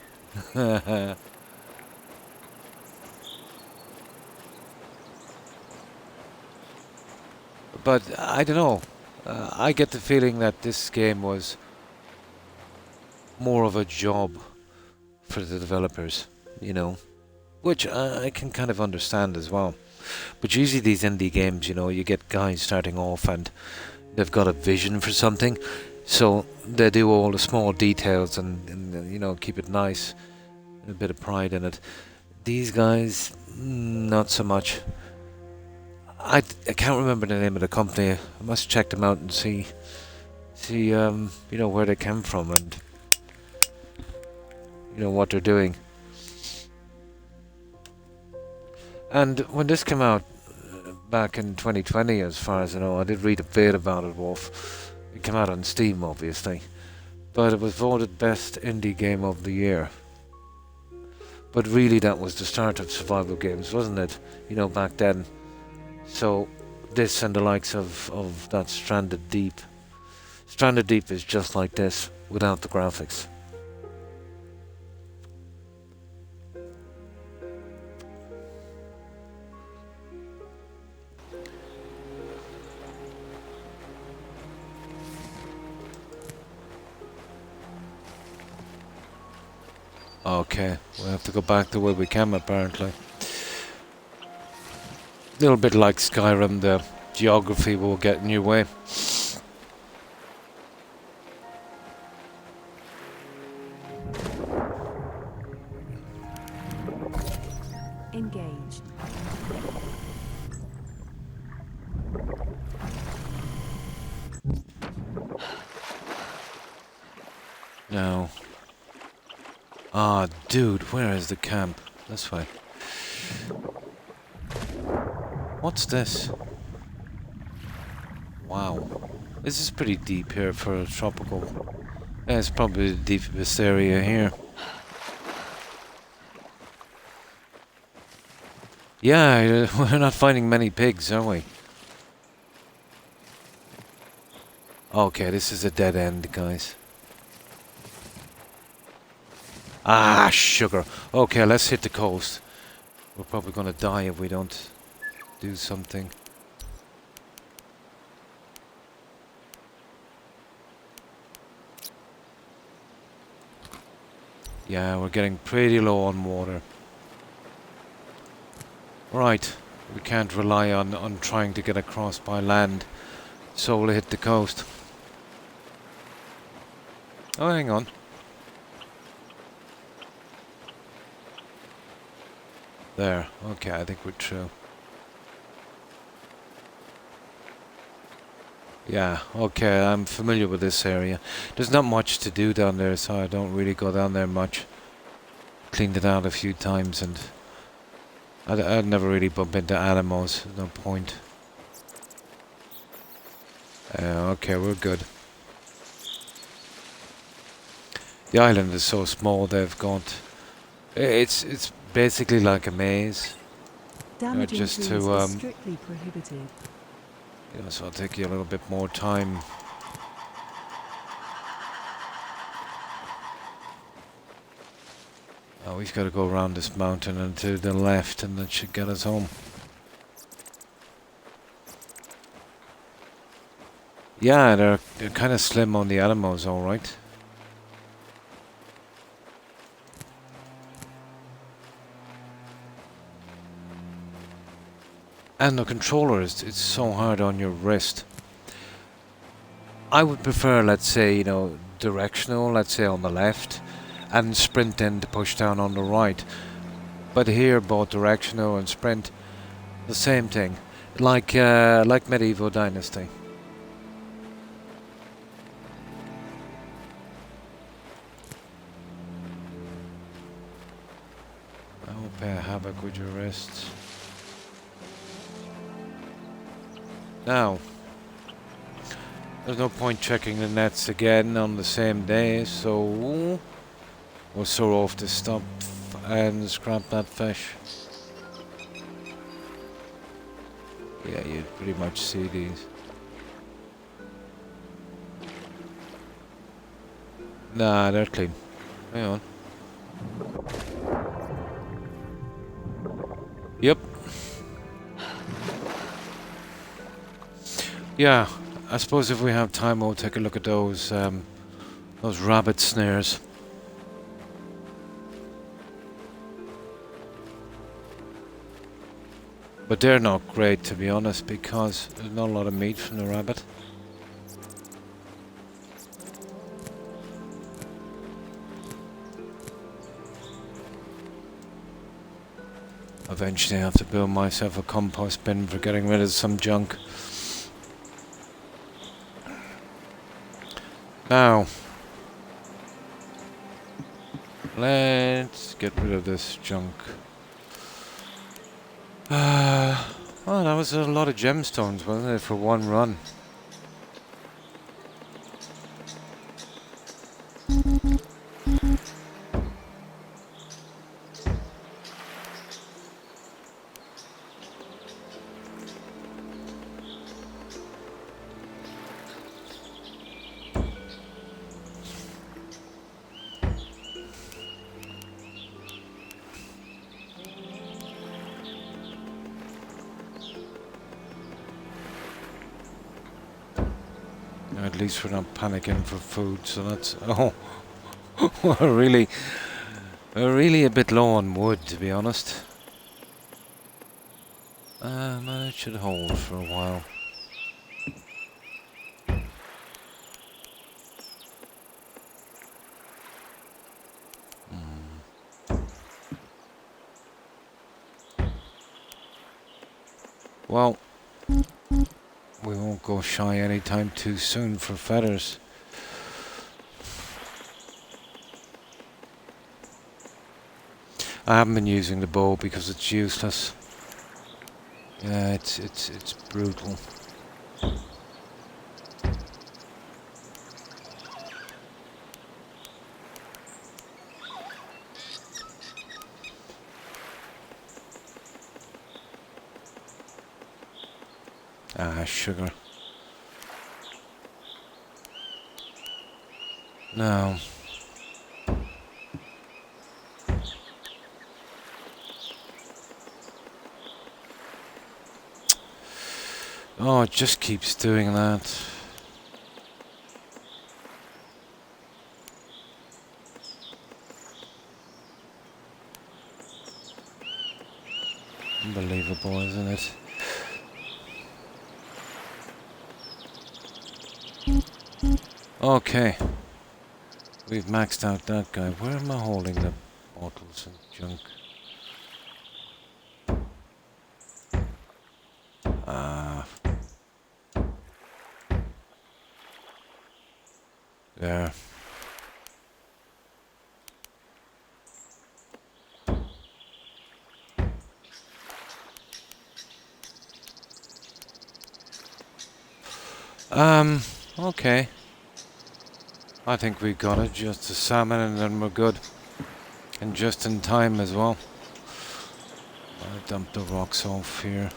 But I don't know. I get the feeling that this game was more of a job for the developers, you know, which I can kind of understand as well. But usually these indie games, you know, you get guys starting off and they've got a vision for something, so they do all the small details and you know, keep it nice, a bit of pride in it. These guys, not so much. I can't remember the name of the company. I must check them out and see you know, where they came from and you know what they're doing. And when this came out back in 2020, as far as I know, I did read a bit about it, Wolf. It came out on Steam, obviously, but it was voted best indie game of the year. But really, that was the start of survival games, wasn't it? You know, back then. So this and the likes of that Stranded Deep. Stranded Deep is just like this, without the graphics. Okay, we have to go back the way we came, apparently. A little bit like Skyrim, the geography will get in your way. Engaged. Now. Ah, dude, where is the camp? This way. What's this? Wow. This is pretty deep here for a tropical. Yeah, it's probably the deepest area here. Yeah, we're not finding many pigs, are we? Okay, this is a dead end, guys. Ah, sugar. Okay, let's hit the coast. We're probably gonna die if we don't do something. Yeah, we're getting pretty low on water. Right, we can't rely on trying to get across by land. So we'll hit the coast. Oh, hang on. There. Okay, I think we're through. Yeah, okay, I'm familiar with this area. There's not much to do down there, so I don't really go down there much. Cleaned it out a few times, and I'd never really bump into animals. There's no point. Okay, we're good. The island is so small, they've got... It's basically like a maze. Damaging Just trees to, is strictly prohibited. you know, so it'll take you a little bit more time. Oh, we've got to go around this mountain and to the left, and that should get us home. Yeah, they're kind of slim on the animals, all right. And the controller is it's so hard on your wrist. I would prefer, let's say, you know, directional, let's say on the left, and sprint in to push down on the right. But here, both directional and sprint, the same thing, like Medieval Dynasty. I will pay havoc with your wrists. Now, there's no point checking the nets again on the same day, so we're so off to stop and scrap that fish. Yeah, you pretty much see these. Nah, they're clean. Hang on. Yep. Yeah, I suppose if we have time, we'll take a look at those rabbit snares. But they're not great, to be honest, because there's not a lot of meat from the rabbit. Eventually I have to build myself a compost bin for getting rid of some junk. Now, let's get rid of this junk. Well, that was a lot of gemstones, wasn't it, for one run? At least we're not panicking for food, so that's... Oh, we're really a bit low on wood, to be honest. Man, it should hold for a while. Well, we won't go shy anytime too soon for feathers. I haven't been using the bow because it's useless. Yeah, it's brutal. Ah, sugar. No. Oh, it just keeps doing that. Unbelievable, isn't it? Okay. We've maxed out that guy. Where am I holding the bottles and junk? Ah. There. Okay. I think we got it. Just a salmon and then we're good. And just in time as well. I dumped the rocks off here.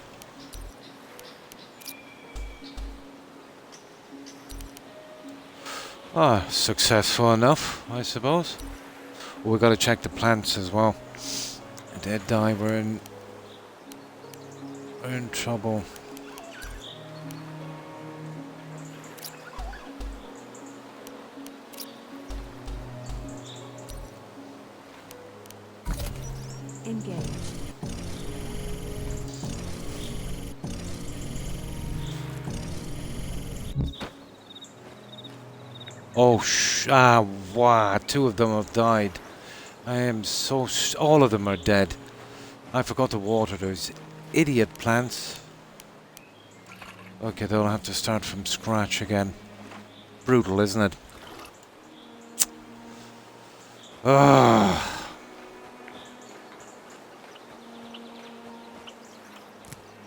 Ah, successful enough, I suppose. We gotta check the plants as well. A dead die, we're in trouble. Engage. Oh, wow, 2 of them have died. I am so... all of them are dead. I forgot to water those idiot plants. Okay, they'll have to start from scratch again. Brutal, isn't it? Ah.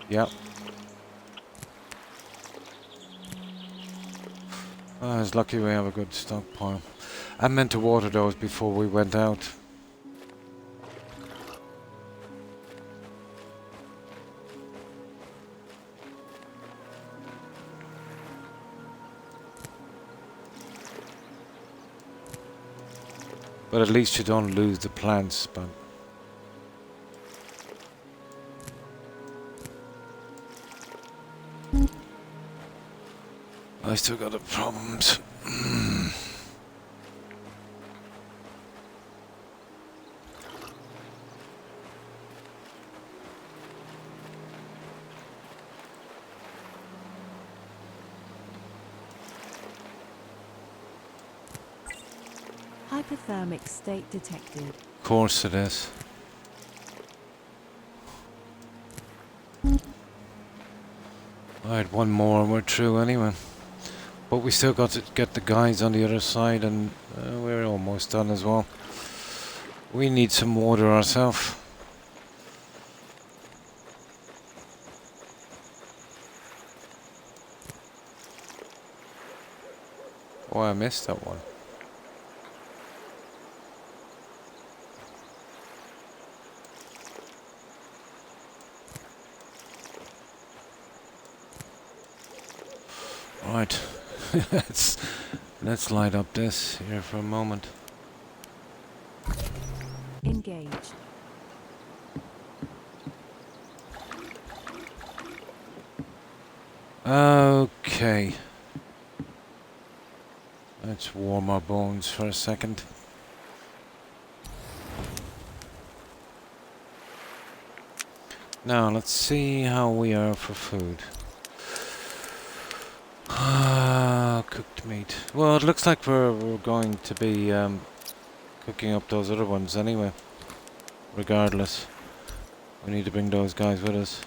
Yep. It's lucky we have a good stockpile. I meant to water those before we went out. But at least you don't lose the plants, but... I still got the problems. Hypothermic state detected. Of course it is. Alright, one more and we're through anyway. But we still got to get the guys on the other side and we're almost done as well. We need some water ourselves. Oh, I missed that one. Right. let's light up this here for a moment. Engage. Okay. Let's warm our bones for a second. Now, let's see how we are for food. Cooked meat. Well, it looks like we're going to be cooking up those other ones anyway. Regardless. We need to bring those guys with us.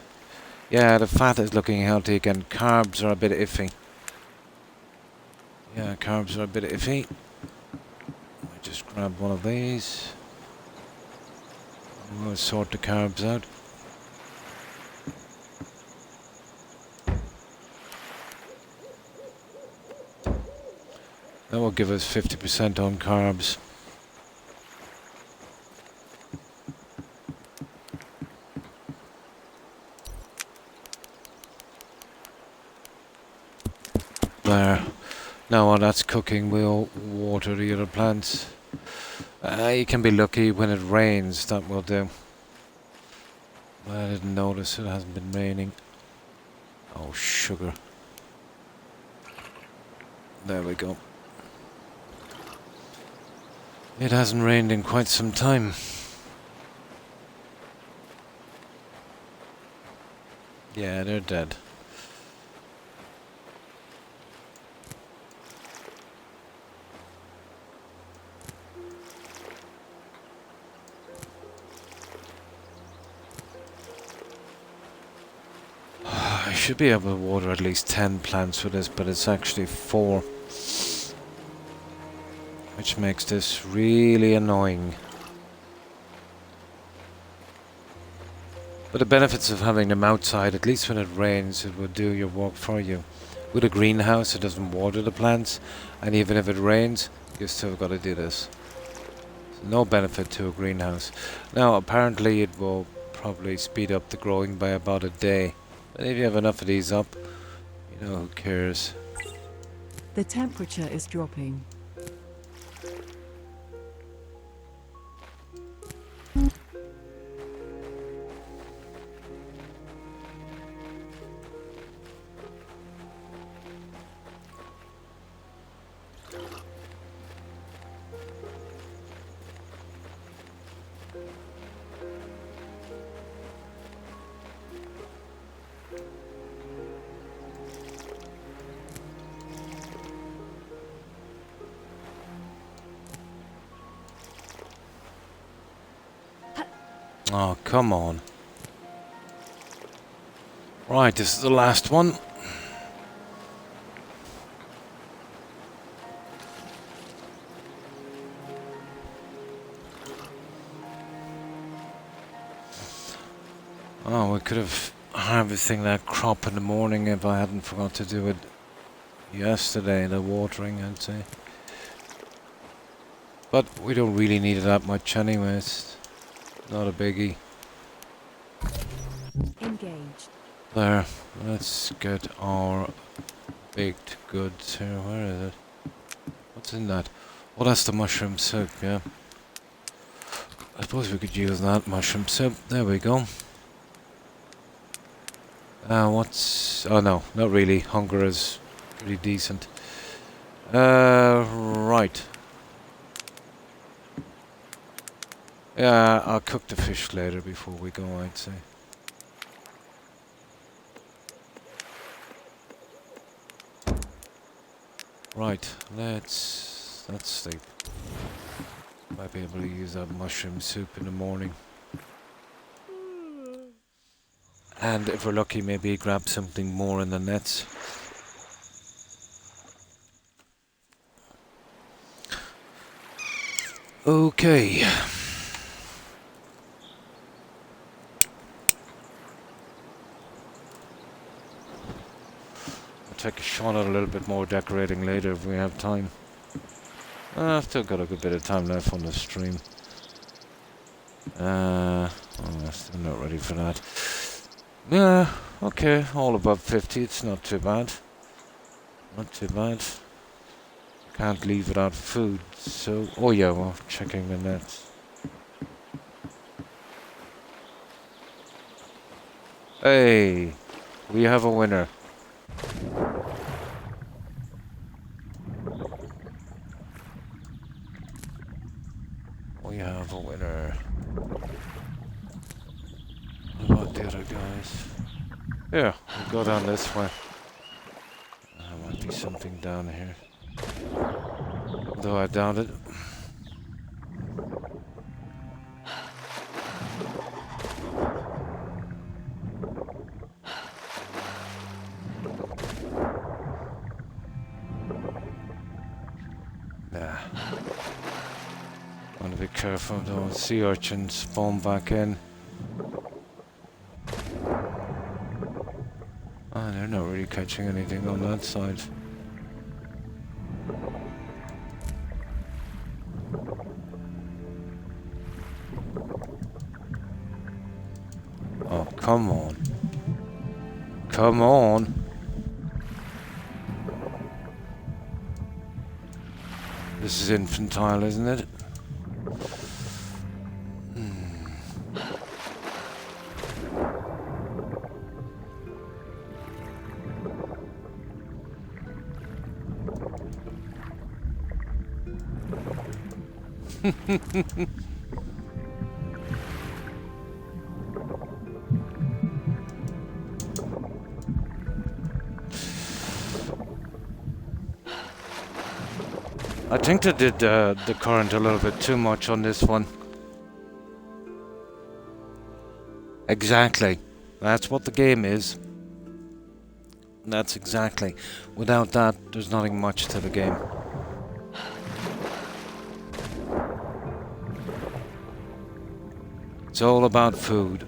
Yeah, the fat is looking healthy again. Carbs are a bit iffy. Yeah, carbs are a bit iffy. I just grab one of these. We'll sort the carbs out. That will give us 50% on carbs. There. Now while that's cooking, we'll water the other plants. You can be lucky when it rains, that will do. I didn't notice it hasn't been raining. Oh, sugar. There we go. It hasn't rained in quite some time. Yeah, they're dead. I should be able to water at least 10 plants with this, but it's actually 4. Which makes this really annoying. But the benefits of having them outside, at least when it rains, it will do your work for you. With a greenhouse, it doesn't water the plants, and even if it rains, you still got to do this. So no benefit to a greenhouse. Now, apparently it will probably speed up the growing by about a day. But if you have enough of these up, you know, who cares? The temperature is dropping. Oh, come on. Right, this is the last one. Oh, we could have harvesting that crop in the morning if I hadn't forgot to do it yesterday, the watering, I'd say. But we don't really need it that much anyways. Not a biggie. Engaged. There, let's get our baked goods here. Where is it? What's in that? Oh, that's the mushroom soup, yeah. I suppose we could use that mushroom soup. There we go. What's... Oh no, not really. Hunger is pretty decent. Right. Yeah, I'll cook the fish later before we go, I'd say. Right, let's sleep. Might be able to use that mushroom soup in the morning. And if we're lucky, maybe grab something more in the nets. Okay. I'll take a shot at a little bit more decorating later if we have time. I've still got a good bit of time left on the stream. Oh, I'm still not ready for that. Yeah, okay, all above 50, it's not too bad. Not too bad. Can't leave without food, so... Oh yeah, we're checking the nets. Hey, we have a winner. We have a winner. What about the other guys? Yeah, we'll go down this way. There might be something down here. Though I doubt it. Nah. Want to be careful, don't sea urchins spawn back in. Ah, they're not really catching anything on that side. Oh, come on. Come on. This is infantile, isn't it? I think they did the current a little bit too much on this one. Exactly. That's what the game is. That's exactly. Without that, there's nothing much to the game. It's all about food.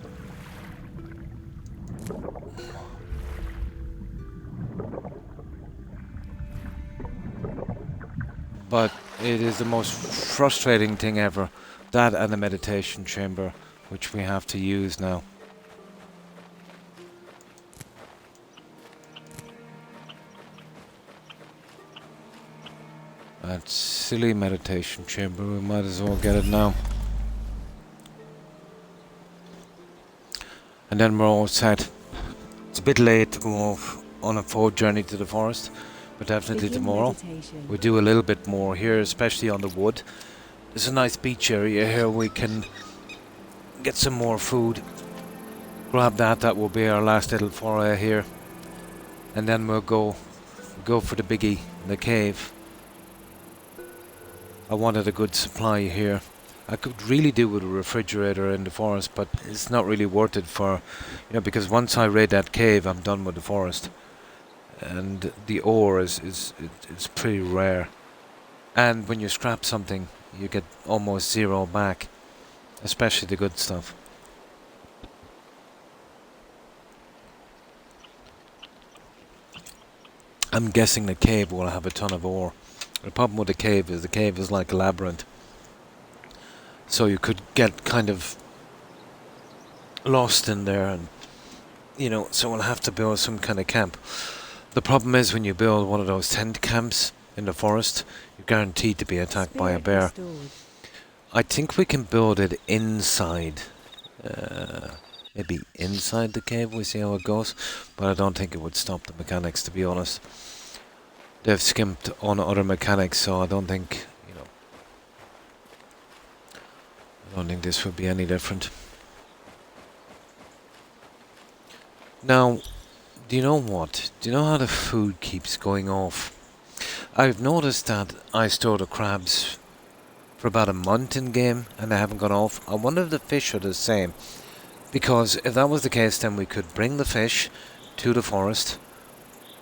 But it is the most frustrating thing ever. That and the meditation chamber, which we have to use now. That silly meditation chamber, we might as well get it now. And then we're all set. It's a bit late to go off on a full journey to the forest, but definitely tomorrow. We do a little bit more here, especially on the wood. There's a nice beach area here. We can get some more food. Grab that. That will be our last little foray here. And then we'll go for the biggie, the cave. I wanted a good supply here. I could really do with a refrigerator in the forest, but it's not really worth it for, because once I raid that cave, I'm done with the forest. And the ore is pretty rare. And when you scrap something, you get almost zero back, especially the good stuff. I'm guessing the cave will have a ton of ore. The problem with the cave is like a labyrinth. So you could get kind of lost in there, and so we'll have to build some kind of camp. The problem is when you build one of those tent camps in the forest, you're guaranteed to be attacked by a bear. I think we can build it inside. Maybe inside the cave, we see how it goes. But I don't think it would stop the mechanics, to be honest. They've skimped on other mechanics, so I don't think, I don't think this would be any different. Now, do you know what? Do you know how the food keeps going off? I've noticed that I store the crabs for about a month in game and they haven't gone off. I wonder if the fish are the same. Because if that was the case, then we could bring the fish to the forest.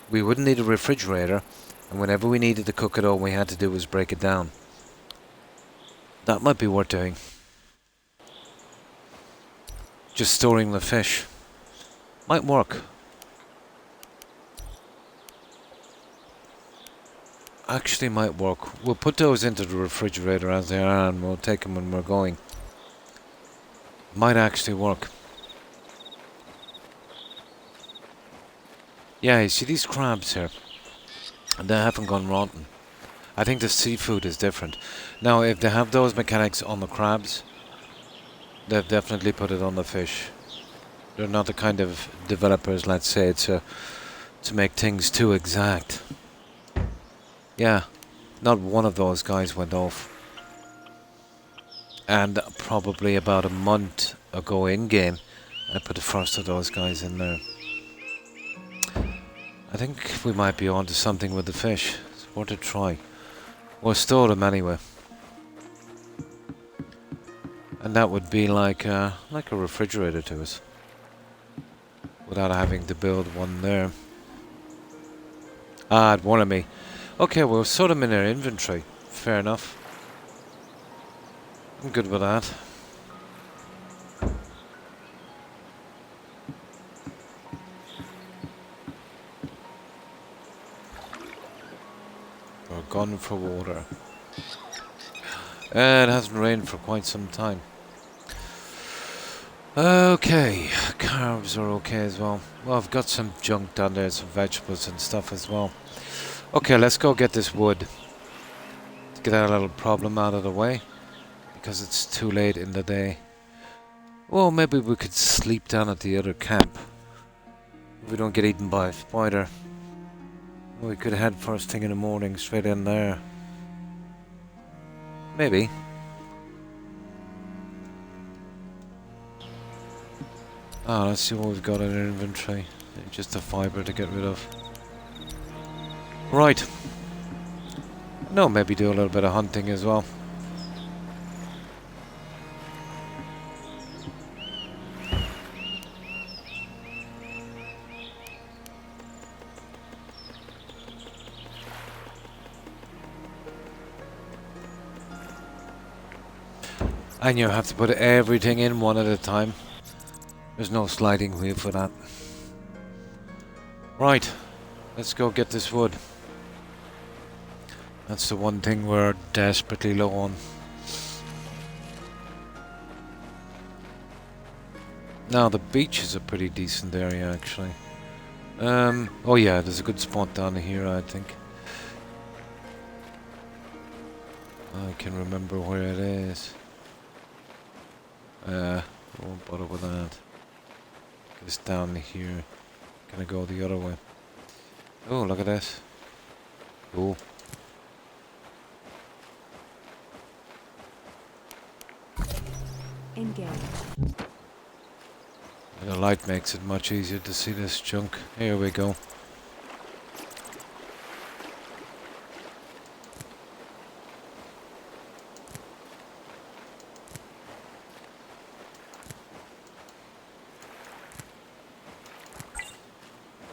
We wouldn't need a refrigerator. And whenever we needed to cook it, all we had to do was break it down. That might be worth doing. Just storing the fish. Might work. Actually might work. We'll put those into the refrigerator as they are and we'll take them when we're going. Might actually work. Yeah, you see these crabs here? They haven't gone rotten. I think the seafood is different. Now, if they have those mechanics on the crabs, they've definitely put it on the fish. They're not the kind of developers, let's say, to make things too exact. Yeah, not one of those guys went off. And probably about a month ago in-game, I put the first of those guys in there. I think we might be onto something with the fish. It's worth a try. We'll store them anyway. And that would be like a refrigerator to us. Without having to build one there. Ah, it wanted me. Okay, we'll sort them in our inventory. Fair enough. I'm good with that. We're gone for water. It hasn't rained for quite some time. Okay, carbs are okay as well. Well, I've got some junk down there, some vegetables and stuff as well. Okay, let's go get this wood. get our little problem out of the way, because it's too late in the day. Well, maybe we could sleep down at the other camp. If we don't get eaten by a spider. We could head first thing in the morning straight in there. Maybe. Ah, let's see what we've got in our inventory. Just a fibre to get rid of. Right. No, maybe do a little bit of hunting as well. And you have to put everything in one at a time. There's no sliding wheel for that. Right, let's go get this wood. That's the one thing we're desperately low on. Now the beach is a pretty decent area actually. Oh yeah, there's a good spot down here I think. I can remember where it is. Won't bother with that. It's down here. Gonna go the other way. Oh, look at this. Cool. Engage. The light makes it much easier to see this junk. Here we go.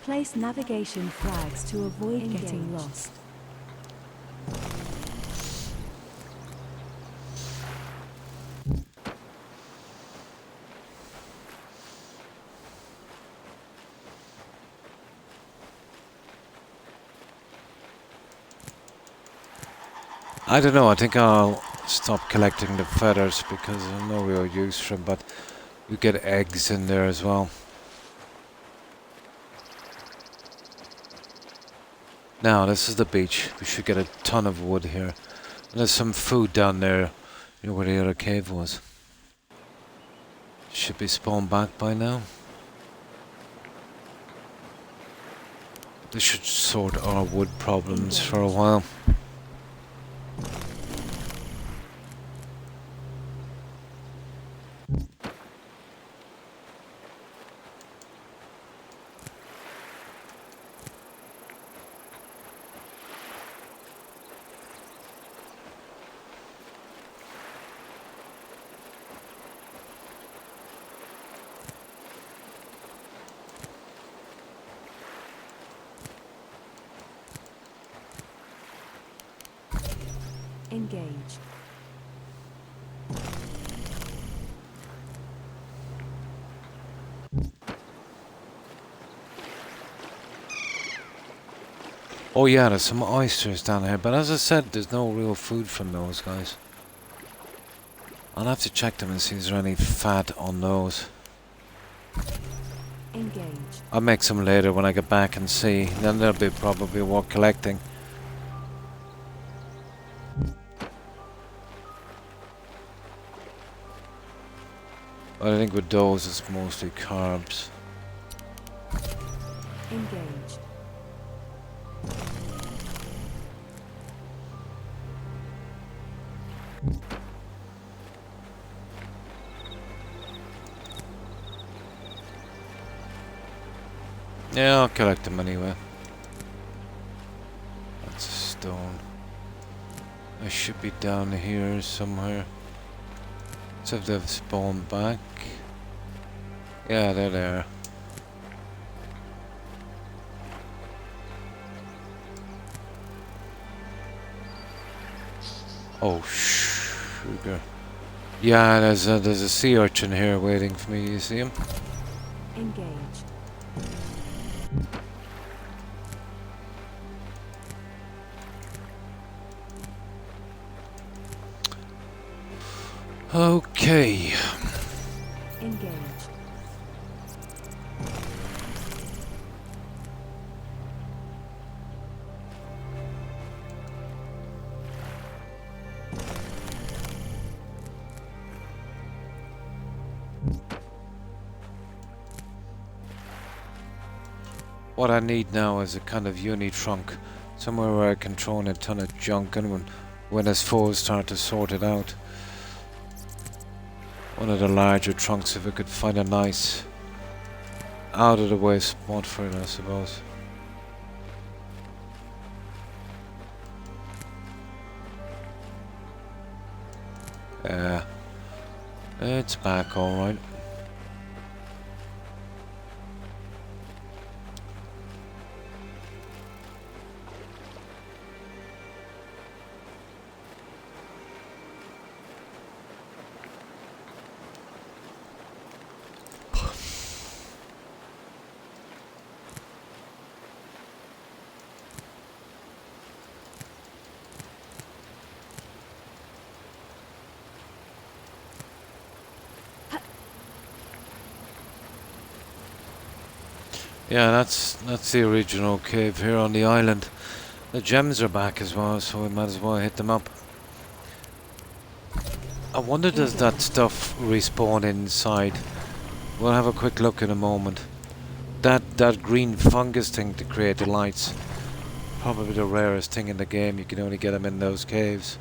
Place navigation flags to avoid getting lost. I don't know, I think I'll stop collecting the feathers because there's no real use for them, but you get eggs in there as well. Now, this is the beach. We should get a ton of wood here. And there's some food down there, you know, where the other cave was. Should be spawned back by now. This should sort our wood problems for a while. Engage. Oh yeah, there's some oysters down here, but as I said, there's no real food from those guys. I'll have to check them and see if there's any fat on those. Engage. I'll make some later when I get back and see. Then they'll be probably worth collecting. But I think with those it's mostly carbs. Engage. Yeah, I'll collect them anyway. That's a stone. I should be down here somewhere. So if they've spawned back. Yeah, they're there. Oh, sugar. Yeah, there's a sea urchin here waiting for me. You see him? Engage. Okay. Engage. What I need now is a kind of uni trunk. Somewhere where I can throw in a ton of junk, and when his foes start to sort it out. One of the larger trunks, if I could find a nice out of the way spot for it, I suppose. Yeah, it's back alright. Yeah, that's the original cave here on the island. The gems are back as well, so we might as well hit them up. I wonder, does that stuff respawn inside? We'll have a quick look in a moment. That green fungus thing to create the lights, probably the rarest thing in the game. You can only get them in those caves.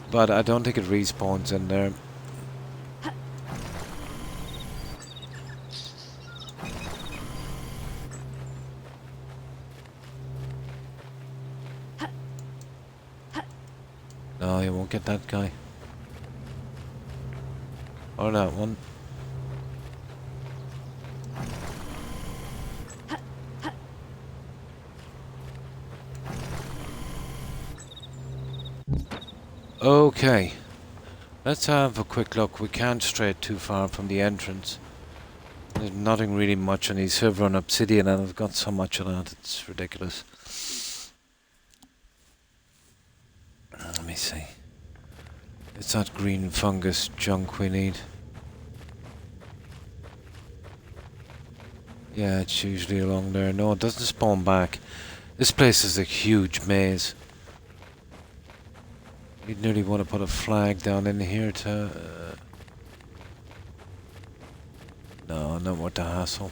But I don't think it respawns in there. No, you won't get that guy. Or that one. Okay. Let's have a quick look. We can't stray too far from the entrance. There's nothing really much on these silver and obsidian, and I've got so much of that, it's ridiculous. Let me see. It's that green fungus junk we need. Yeah, it's usually along there. No, it doesn't spawn back. This place is a huge maze. You'd nearly want to put a flag down in here to... no, not worth the hassle.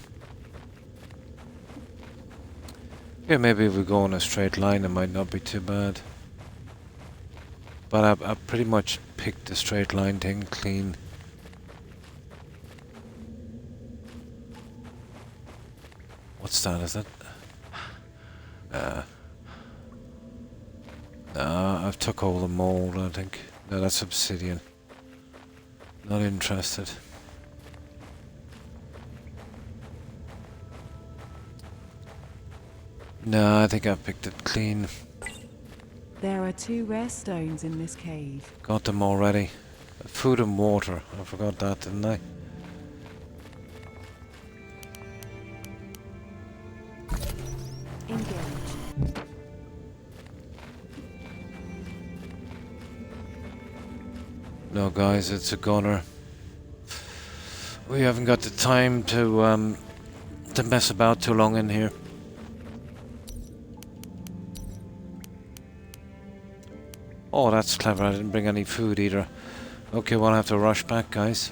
Yeah, maybe if we go in a straight line it might not be too bad. But I pretty much picked the straight line thing clean. What's that, is it? I've took all the mold, I think. No, that's obsidian. Not interested. No, I think I've picked it clean. There are 2 rare stones in this cave. Got them already. Food and water. I forgot that, didn't I? Engage. No, guys, it's a gunner. We haven't got the time to mess about too long in here. Oh, that's clever. I didn't bring any food either. Okay, we'll have to rush back, guys.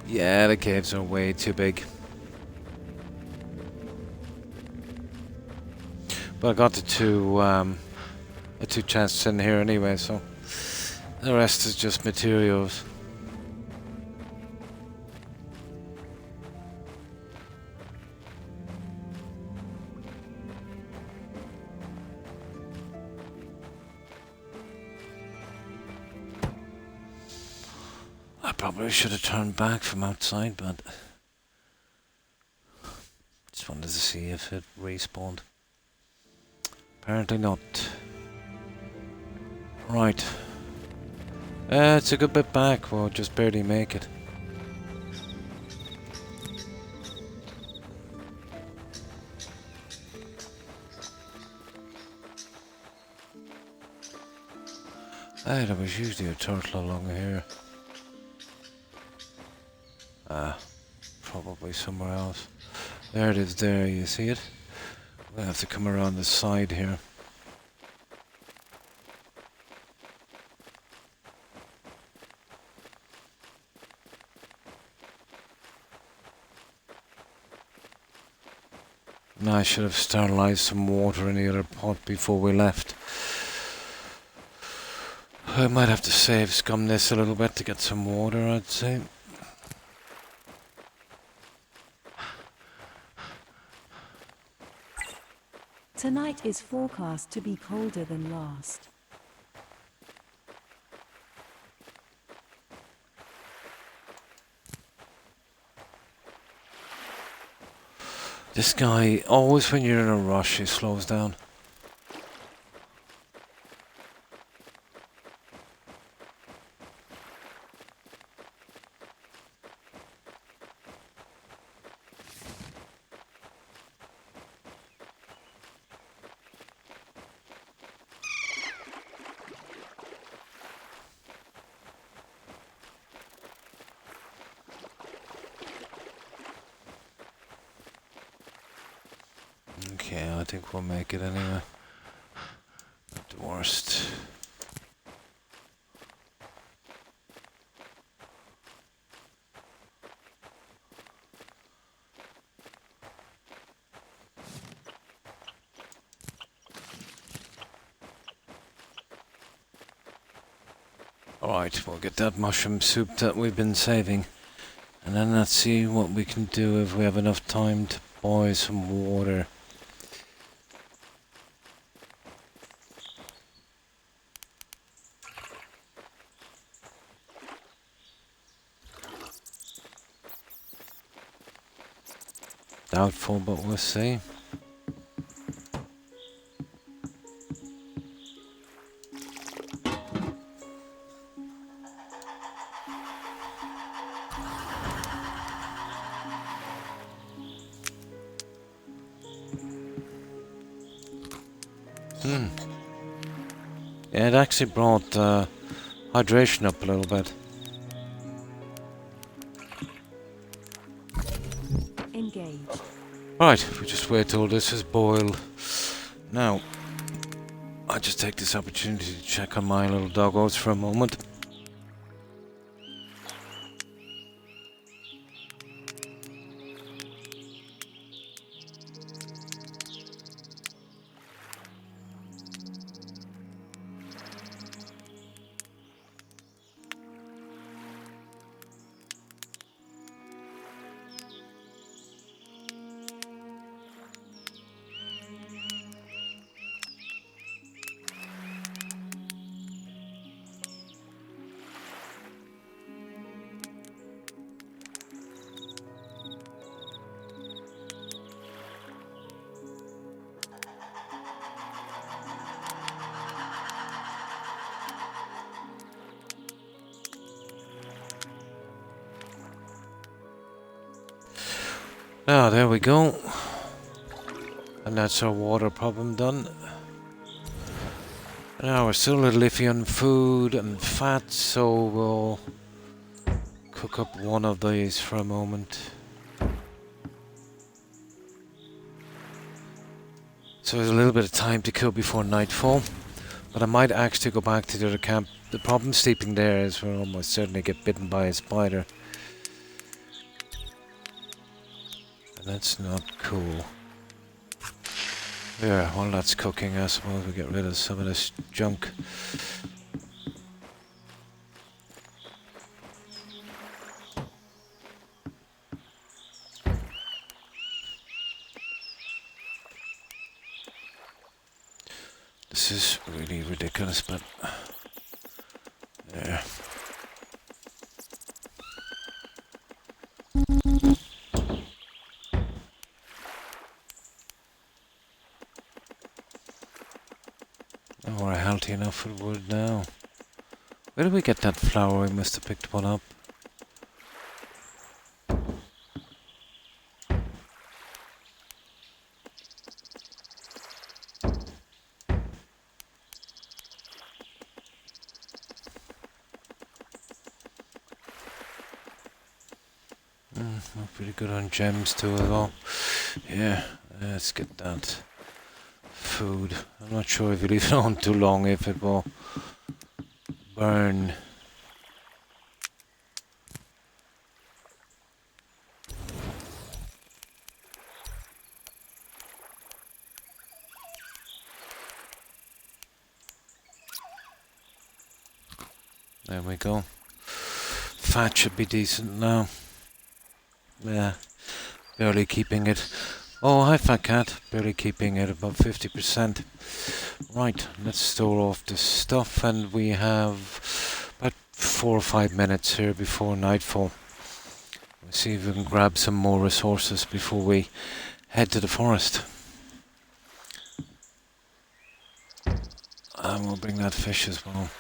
Yeah, the caves are way too big. But I got the two chests in here anyway, so the rest is just materials. I probably should have turned back from outside, but just wanted to see if it respawned. Apparently not. Right. It's a good bit back, we'll just barely make it. Hey, there was usually a turtle along here. Probably somewhere else. There it is there, you see it? We'll have to come around the side here. Now I should have sterilized some water in the other pot before we left. I might have to scum this a little bit to get some water, I'd say. Tonight is forecast to be colder than last. This guy, always when you're in a rush, he slows down. Okay, I think we'll make it anyway. Not the worst. Alright, we'll get that mushroom soup that we've been saving. And then let's see what we can do if we have enough time to boil some water. Doubtful, but we'll see. Yeah, it actually brought hydration up a little bit. Engage. Right, we just wait till this is boiled. Now, I just take this opportunity to check on my little doggos for a moment. Ah, there we go. And that's our water problem done. Now we're still a little iffy on food and fat, so we'll cook up one of these for a moment. So there's a little bit of time to kill before nightfall, but I might actually go back to the other camp. The problem sleeping there is we'll almost certainly get bitten by a spider. And that's not cool. Yeah, while that's cooking, I suppose we get rid of some of this junk. This is really ridiculous, but there. Oh, we're healthy enough for wood now. Where did we get that flower? We must have picked one up. we're pretty good on gems too as well. Yeah, let's get that food. I'm not sure if you leave it on too long if it will burn. There we go. Fat should be decent now. Yeah, barely keeping it. Oh, hi Fat Cat. Barely keeping it above 50%. Right, let's store off this stuff, and we have about 4 or 5 minutes here before nightfall. We'll see if we can grab some more resources before we head to the forest. And we'll bring that fish as well.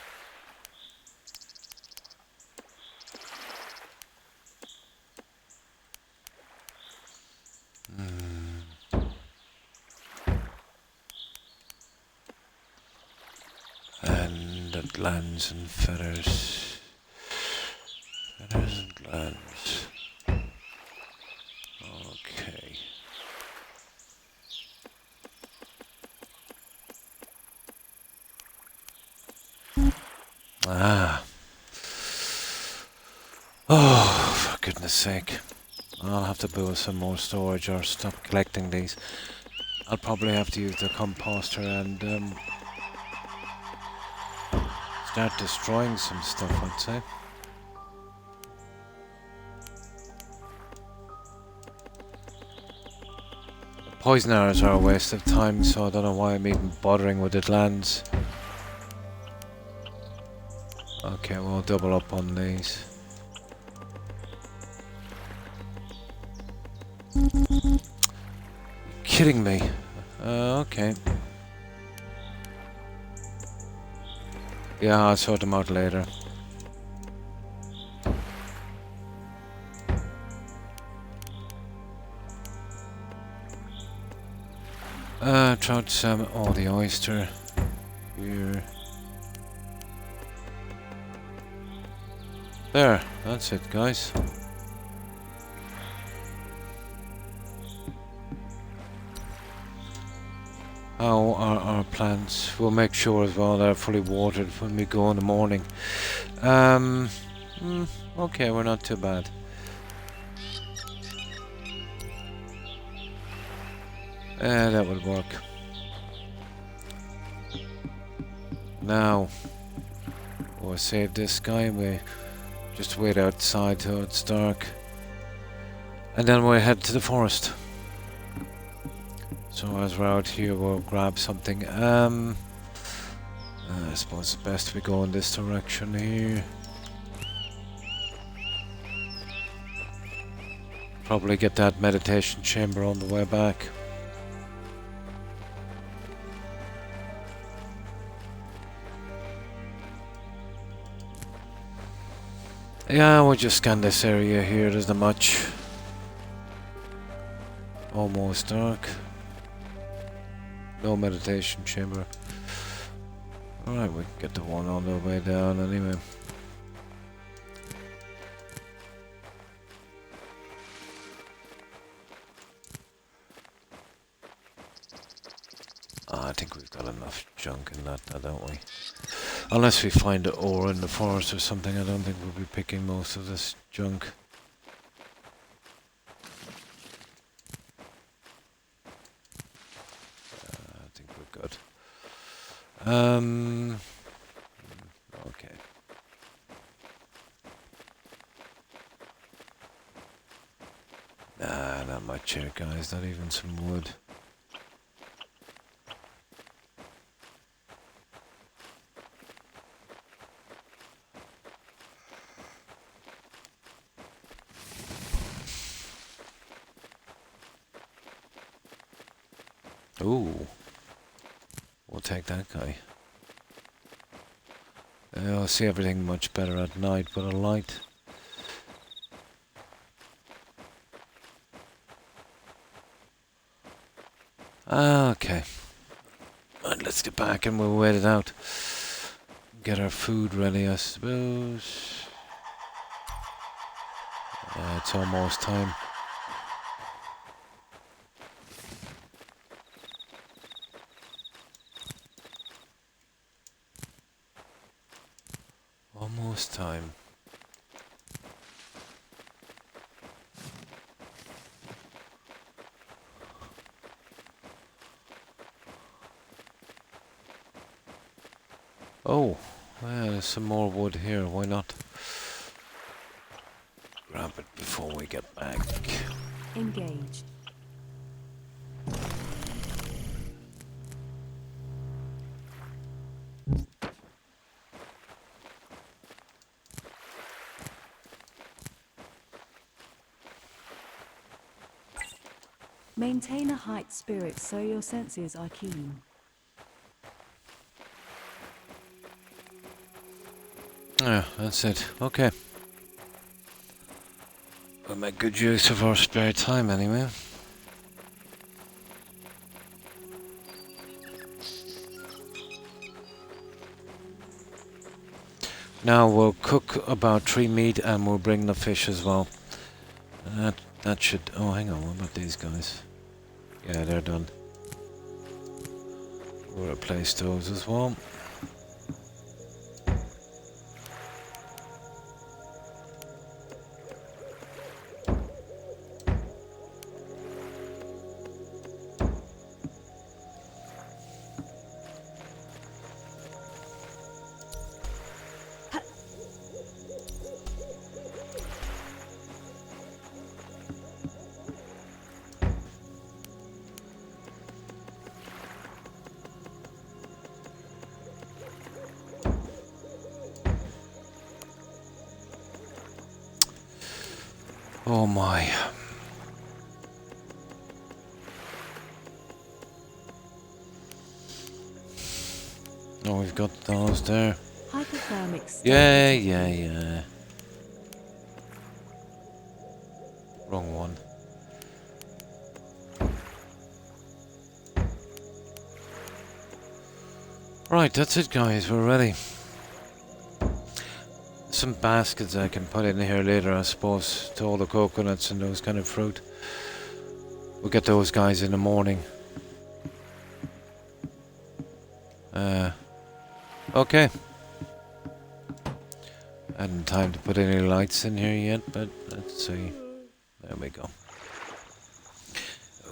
And the glands and feathers. Feathers and glands. Okay. Ah. Oh, for goodness sake. I'll have to build some more storage or stop collecting these. I'll probably have to use the composter and start destroying some stuff, I'd say. Poison arrows are a waste of time, so I don't know why I'm even bothering with the lands. Okay, we'll double up on these. Kidding me? Okay. Yeah, I'll sort them out later. Trout, salmon, oh, the oyster. Here. There, that's it, guys. How are our plants? We'll make sure as well they're fully watered when we go in the morning. Okay, we're not too bad. That would work. Now, we'll save this guy. We just wait outside till it's dark. And then we'll head to the forest. So as we're out here, we'll grab something. I suppose it's best we go in this direction here. Probably get that meditation chamber on the way back. Yeah, we'll just scan this area here. There's not much. Almost dark. No meditation chamber. Alright, we can get the one on the way down anyway. I think we've got enough junk in that now, don't we? Unless we find the ore in the forest or something, I don't think we'll be picking most of this junk. I think we're good. Okay. Nah, not much here, guys. Not even some wood. Ooh. We'll take that guy. I'll see everything much better at night with a light. Okay. Right, let's get back and we'll wait it out. Get our food ready, I suppose. It's almost time. Almost time. Oh, there's some more wood here. Why not? Grab it before we get back. Engaged. Maintain a height spirit so your senses are keen. Yeah, that's it. Okay. We'll make good use of our spare time anyway. Now we'll cook about 3 meat and we'll bring the fish as well. That should... Oh, hang on. What about these guys? Yeah, they're done. We'll replace those as well. Oh my. Oh, we've got those there. Hypothermic state Yeah, detected. yeah, yeah. Wrong one. Right, that's it guys, we're ready. Some baskets I can put in here later, I suppose, to all the coconuts and those kind of fruit. We'll get those guys in the morning. Okay. I hadn't time to put any lights in here yet, but let's see. There we go.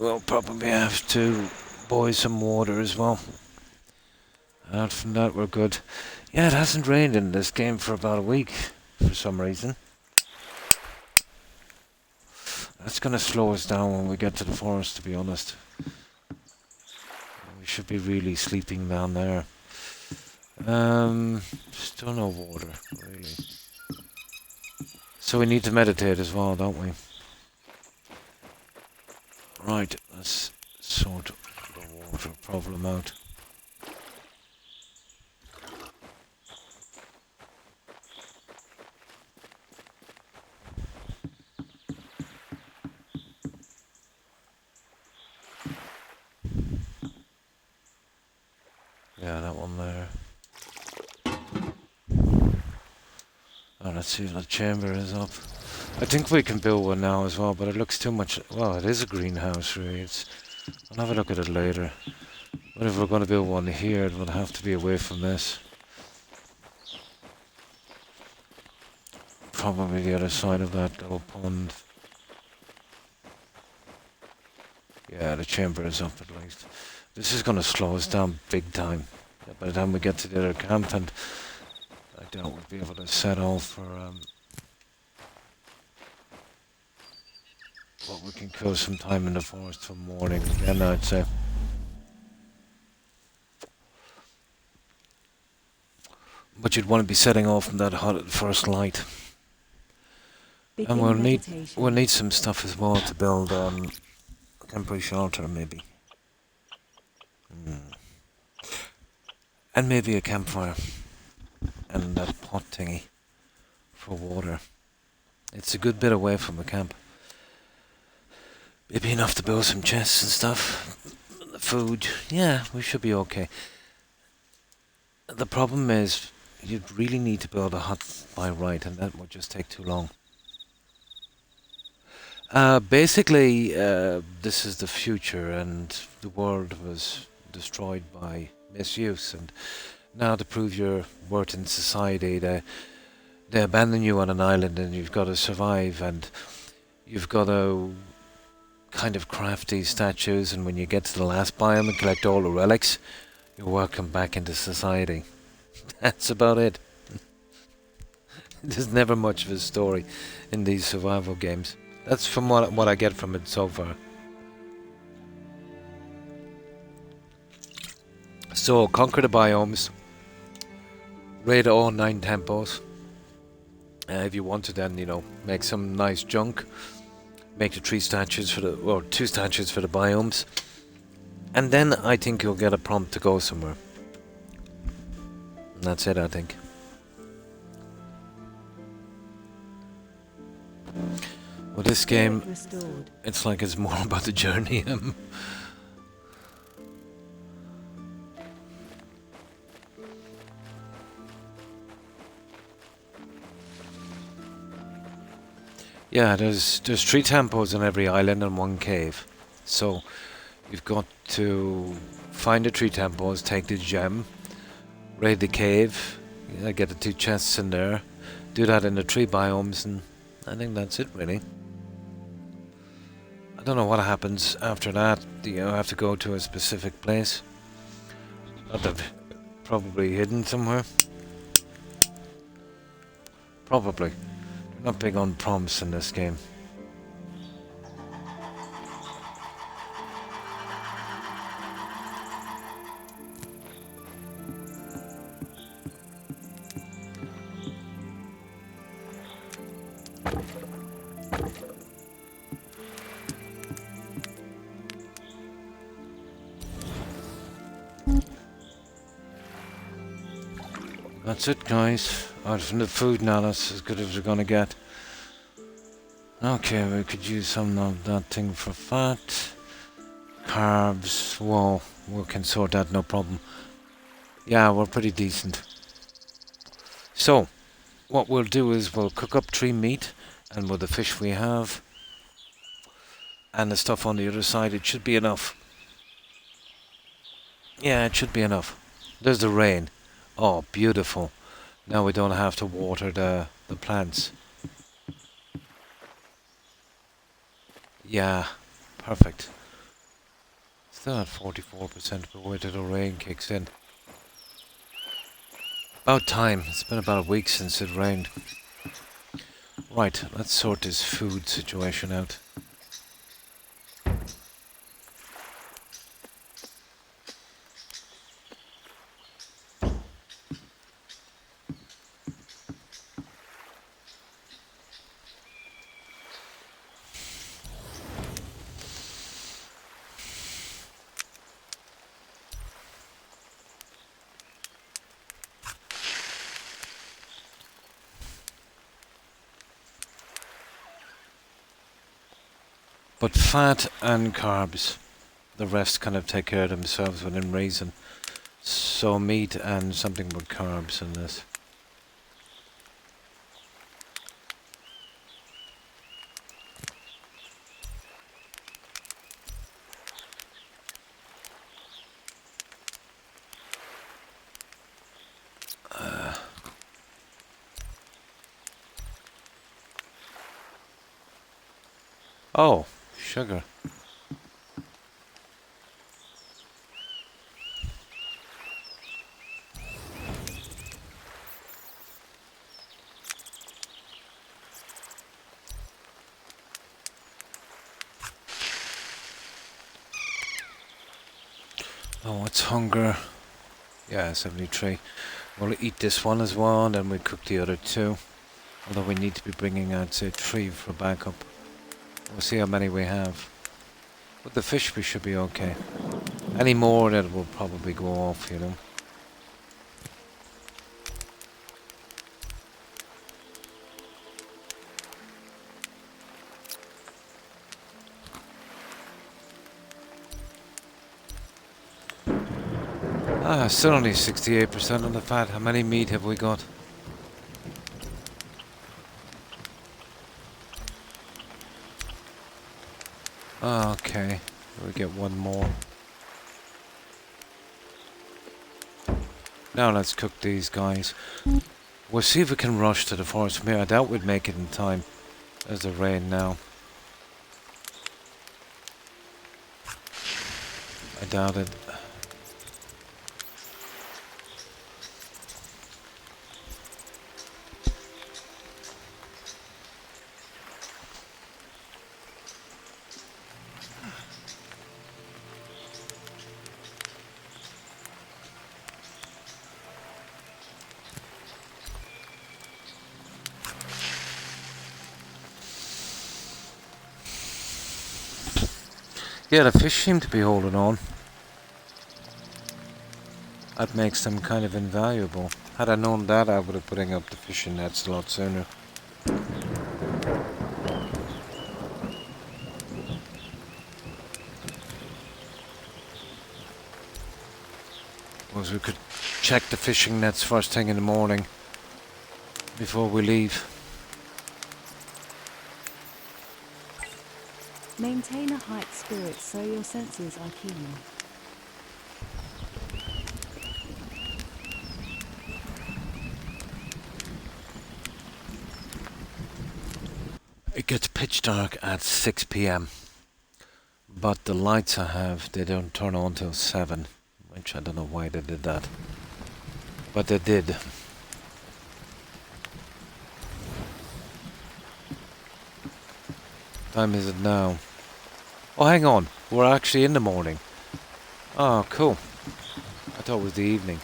We'll probably have to boil some water as well. Out from that, we're good. Yeah, it hasn't rained in this game for about a week, for some reason. That's going to slow us down when we get to the forest, to be honest. We should be really sleeping down there. Still no water, really. So we need to meditate as well, don't we? Right, let's sort the water problem out. Yeah, that one there. Oh, let's see if the chamber is up. I think we can build one now as well, but it looks too much... Well, it is a greenhouse, really. I'll have a look at it later. But if we're going to build one here, it would have to be away from this. Probably the other side of that little pond. Yeah, the chamber is up at least. This is going to slow us down big time. By the time we get to the other camp, and I doubt we'll be able to settle for what we can kill some time in the forest till morning again, I'd say. But you'd want to be setting off from that hot first light. Begin And meditation. we'll need some stuff as well to build a temporary shelter, maybe. And maybe a campfire. And that pot thingy for water. It's a good bit away from the camp. Maybe enough to build some chests and stuff. The food, yeah, we should be okay. The problem is, you'd really need to build a hut by right, and that would just take too long. Basically, this is the future, and the world was destroyed by misuse. And now, to prove your worth in society, they abandon you on an island, and you've got to survive, and you've got to kind of craft these statues. And when you get to the last biome and collect all the relics, you're welcome back into society. That's about it. There's never much of a story in these survival games. That's from what I get from it so far. So, conquer the biomes. Raid all 9 temples. If you want to, then, you know, make some nice junk. Make the 3 statues for the... or 2 statues for the biomes. And then I think you'll get a prompt to go somewhere. And that's it, I think. Well, this game, it's like it's more about the journey. Yeah, there's 3 temples on every island and 1 cave. So you've got to find the 3 temples, take the gem, raid the cave, get the 2 chests in there, do that in the 3 biomes, and I think that's it, really. I don't know what happens after that. You have to go to a specific place. Probably hidden somewhere. Probably. They're not big on prompts in this game. That's it, guys. Out from the food now, that's as good as we're gonna get. Okay, we could use some of that thing for fat. Carbs, well, we can sort that, no problem. Yeah, we're pretty decent. So, what we'll do is we'll cook up 3 meat, and with the fish we have, and the stuff on the other side, it should be enough. Yeah, it should be enough. There's the rain. Oh, beautiful. Now we don't have to water the plants. Yeah, perfect. Still at 44%, but wait till the rain kicks in. About time. It's been about a week since it rained. Right, let's sort this food situation out. But fat and carbs, the rest kind of take care of themselves within reason. So meat and something with carbs in this. Oh, sugar. Oh, it's hunger. Yeah, 73. We'll eat this one as well, and then we cook the other 2. Although we need to be bringing out, say, 3 for backup. We'll see how many we have. With the fish we should be okay. Any more that will probably go off, you know. Still only 68% on the fat. How many meat have we got? Okay, we get one more. Now let's cook these guys. We'll see if we can rush to the forest from here. I doubt we'd make it in time. There's the rain now. I doubt it. Yeah, the fish seem to be holding on. That makes them kind of invaluable. Had I known that, I would have putting up the fishing nets a lot sooner. Suppose we could check the fishing nets first thing in the morning before we leave. Maintain a height spirit so your senses are keen. It gets pitch dark at 6 p.m. But the lights I have, they don't turn on till 7. Which I don't know why they did that. But they did. Time is it now? Oh, hang on. We're actually in the morning. Oh, cool. I thought it was the evening.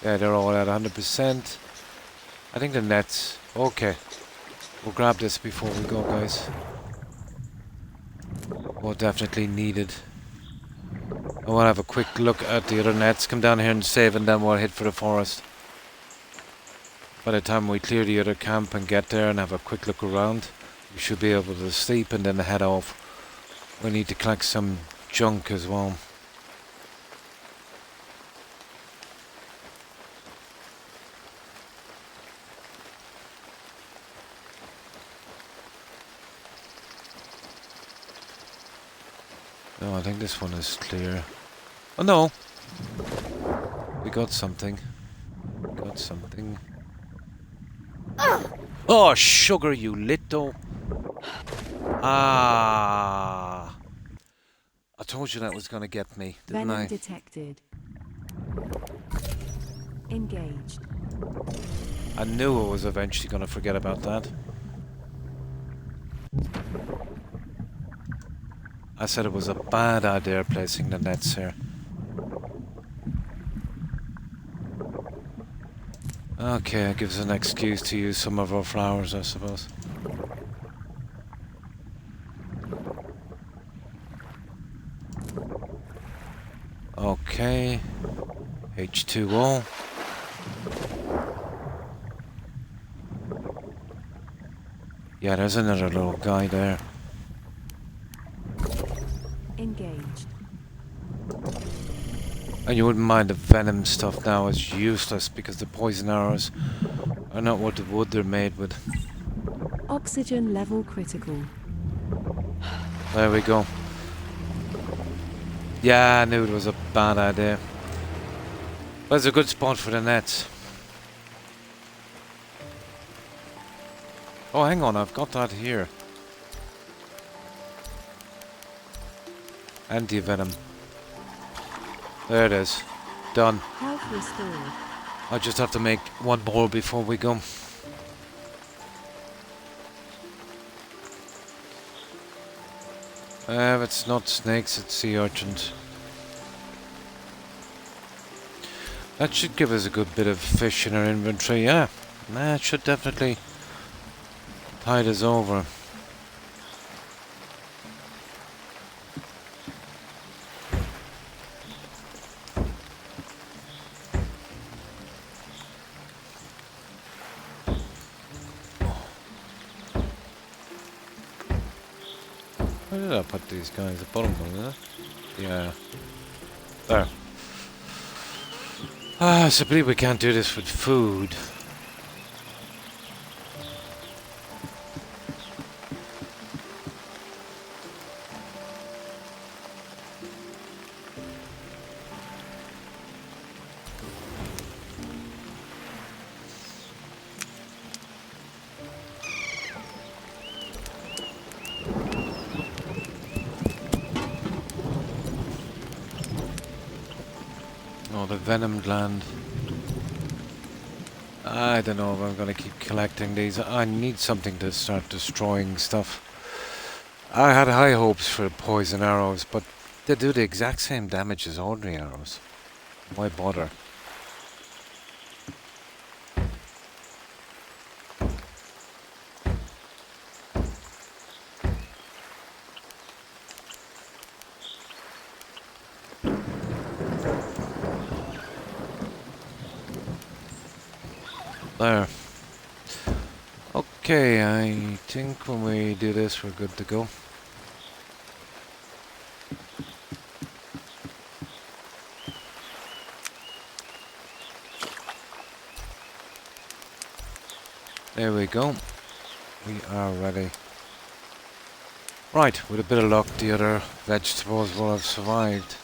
Yeah, they're all at 100%. I think the nets... Okay. We'll grab this before we go, guys. We'll definitely need it. I want to have a quick look at the other nets. Come down here and save, and then we'll head for the forest. By the time we clear the other camp and get there and have a quick look around, we should be able to sleep and then head off. We need to collect some junk as well. No, I think this one is clear. Oh no! We got something. Got something. Oh, sugar, you little... Ah! I told you that was gonna get me, didn't Venom I? detected. Engaged. I knew I was eventually gonna forget about that. I said it was a bad idea placing the nets here. Okay, it gives us an excuse to use some of our flowers, I suppose. Okay. H2O. Yeah, there's another little guy there. Engaged. And you wouldn't mind the venom stuff now is useless because the poison arrows are not what the wood they're made with. Oxygen level critical. There we go. Yeah, I knew it was a bad idea. But it's a good spot for the nets. Oh, hang on, I've got that here. Anti-venom. There it is. Done. Health restored. I just have to make one more before we go. It's not snakes, it's sea urchins. That should give us a good bit of fish in our inventory, yeah. Nah, it should definitely tide us over. Where did I put these guys? The bottom one, isn't it? Yeah. There. Ah, so I believe we can't do this with food. Oh, the venom gland. I don't know if I'm gonna keep collecting these. I need something to start destroying stuff. I had high hopes for poison arrows, but they do the exact same damage as ordinary arrows. Why bother? There. Okay, I think when we do this, we're good to go. There we go. We are ready. Right, with a bit of luck, the other vegetables will have survived.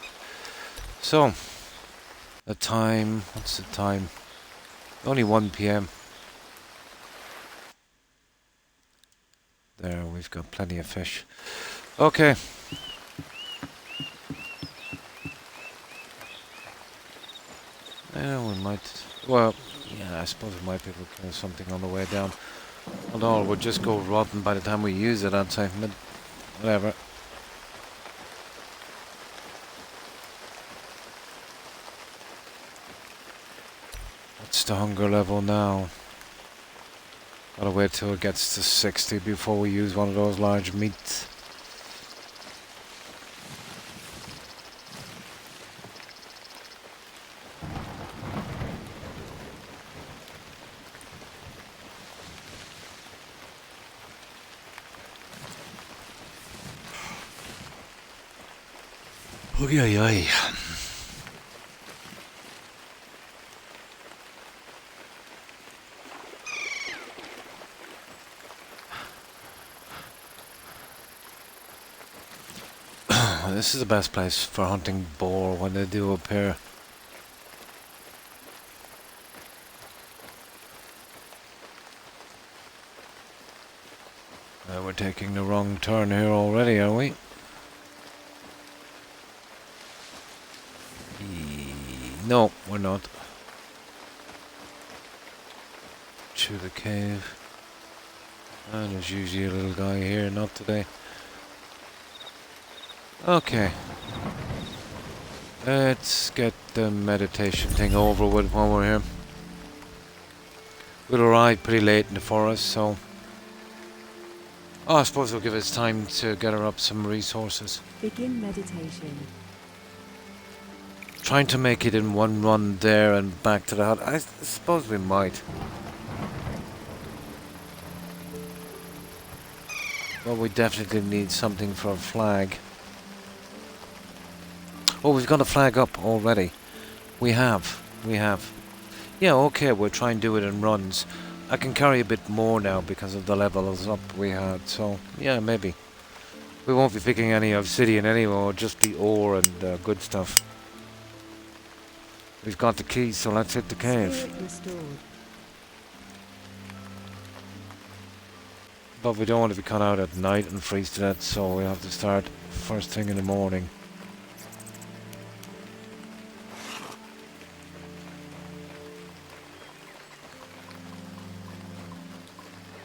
So, the time, what's the time? Only 1 PM. There, we've got plenty of fish. Okay. Yeah, we might, well, yeah, I suppose we might be able to kill something on the way down. Although, we'll just go rotten by the time we use it, I'd say. But whatever. What's the hunger level now? Gotta wait till it gets to 60 before we use one of those large meats. Oh yeah, yeah. This is the best place for hunting boar when they do appear. We're taking the wrong turn here already, are we? No, we're not. Through the cave. And there's usually a little guy here, not today. Okay. Let's get the meditation thing over with while we're here. We'll arrive pretty late in the forest, so... Oh, I suppose we'll give us time to gather up some resources. Begin meditation. Trying to make it in one run there and back to the hut. I suppose we might. Well, we definitely need something for a flag. Oh, we've got a flag up already. We have. Yeah, okay, we'll try and do it in runs. I can carry a bit more now because of the levels up we had, so yeah, maybe. We won't be picking any obsidian anymore, just the ore and good stuff. We've got the keys, so let's hit the cave. Spirit restored. But we don't want to be caught out at night and freeze to death, so we have to start first thing in the morning.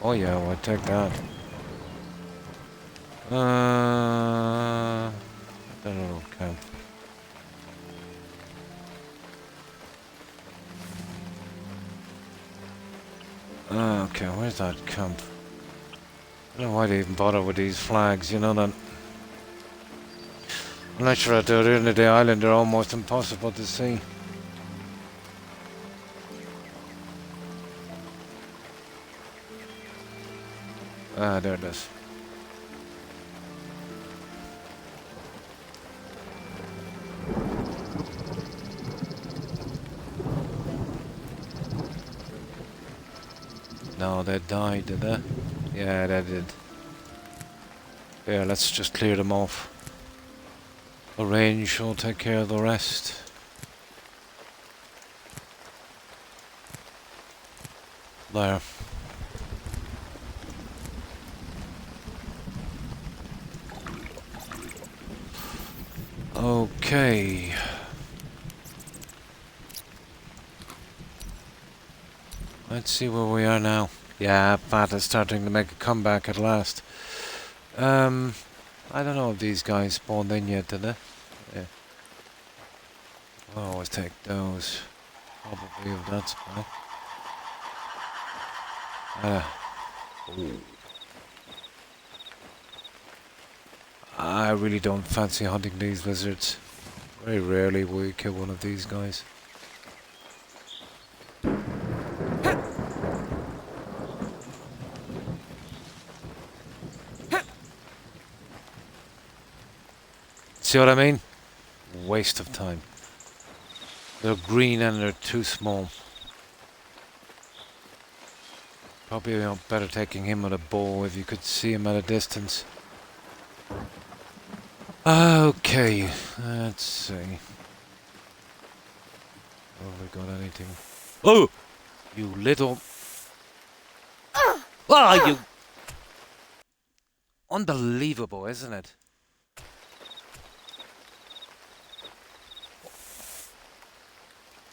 Oh yeah, we'll take that. I don't know, camp. Okay, where's that camp? I don't know why they even bother with these flags, you know that. I'm not sure at the other end of the island they're almost impossible to see. Ah, there it is. No, they died, did they? Yeah, they did. Yeah, let's just clear them off. The rain shall take care of the rest. There. Okay. Let's see where we are now. Yeah, Fat is starting to make a comeback at last. I don't know if these guys spawned in yet, did they? Yeah. I'll always take those. Probably of that spot. Ooh. I really don't fancy hunting these lizards. Very rarely will you kill one of these guys. See what I mean? Waste of time. They're green and they're too small. Probably better taking him with a bow if you could see him at a distance. Okay, let's see. Have we got anything? Oh! You little... Ah, you... Unbelievable, isn't it?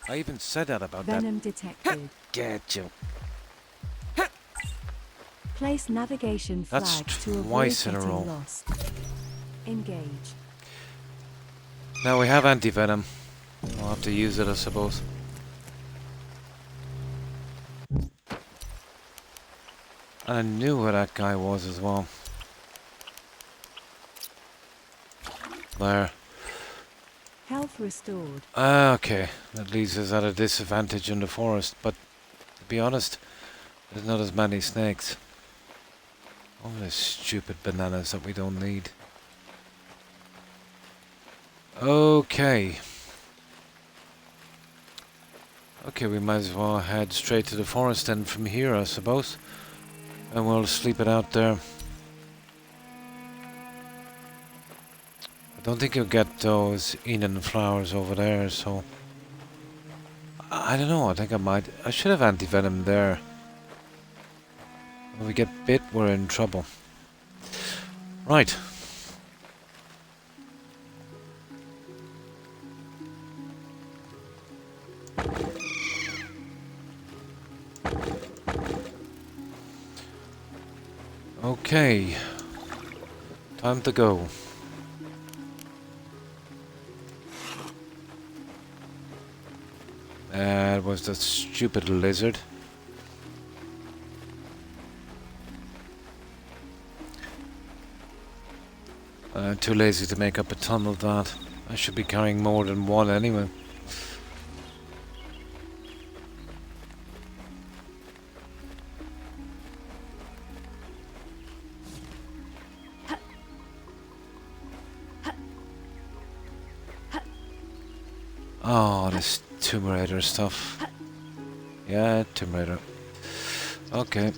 I even said that about Venom detected. that. Get you. Place navigation That's flag to avoid twice in a getting row. lost. Engage. Now we have anti-venom. We'll have to use it, I suppose. And I knew where that guy was as well. There. Health restored. Okay, that leaves us at a disadvantage in the forest, but to be honest, there's not as many snakes. All these stupid bananas that we don't need. Okay. Okay, we might as well head straight to the forest then from here, I suppose. And we'll sleep it out there. I don't think you'll get those Enen flowers over there, so... I don't know, I think I might... I should have anti-venom there. When we get bit, we're in trouble. Right. Okay. Time to go. That was that stupid lizard. Too lazy to make up a ton of that. I should be carrying more than one anyway. Oh, this Tomb Raider stuff. Yeah, Tomb Raider. Okay.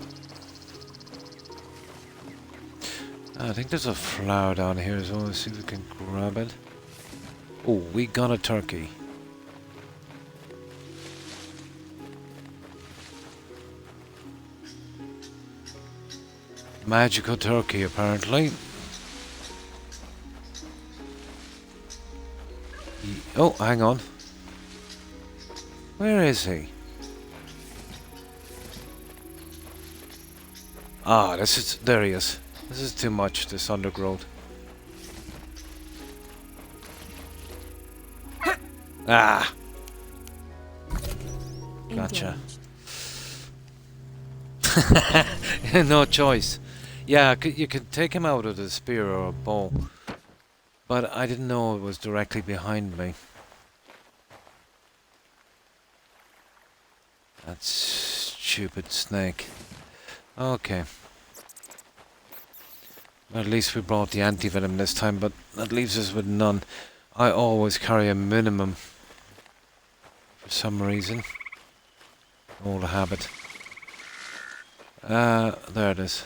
I think there's a flower down here as well. Let's see if we can grab it. Oh, we got a turkey. Magical turkey, apparently. Oh, hang on. Where is he? Ah, this is... There he is. This is too much, this undergrowth. Ah! Gotcha. No choice. Yeah, you could take him out with a spear or a bow. But I didn't know it was directly behind me. That stupid snake. Okay. At least we brought the anti-venom this time, but that leaves us with none. I always carry a minimum. For some reason. Old habit. There it is.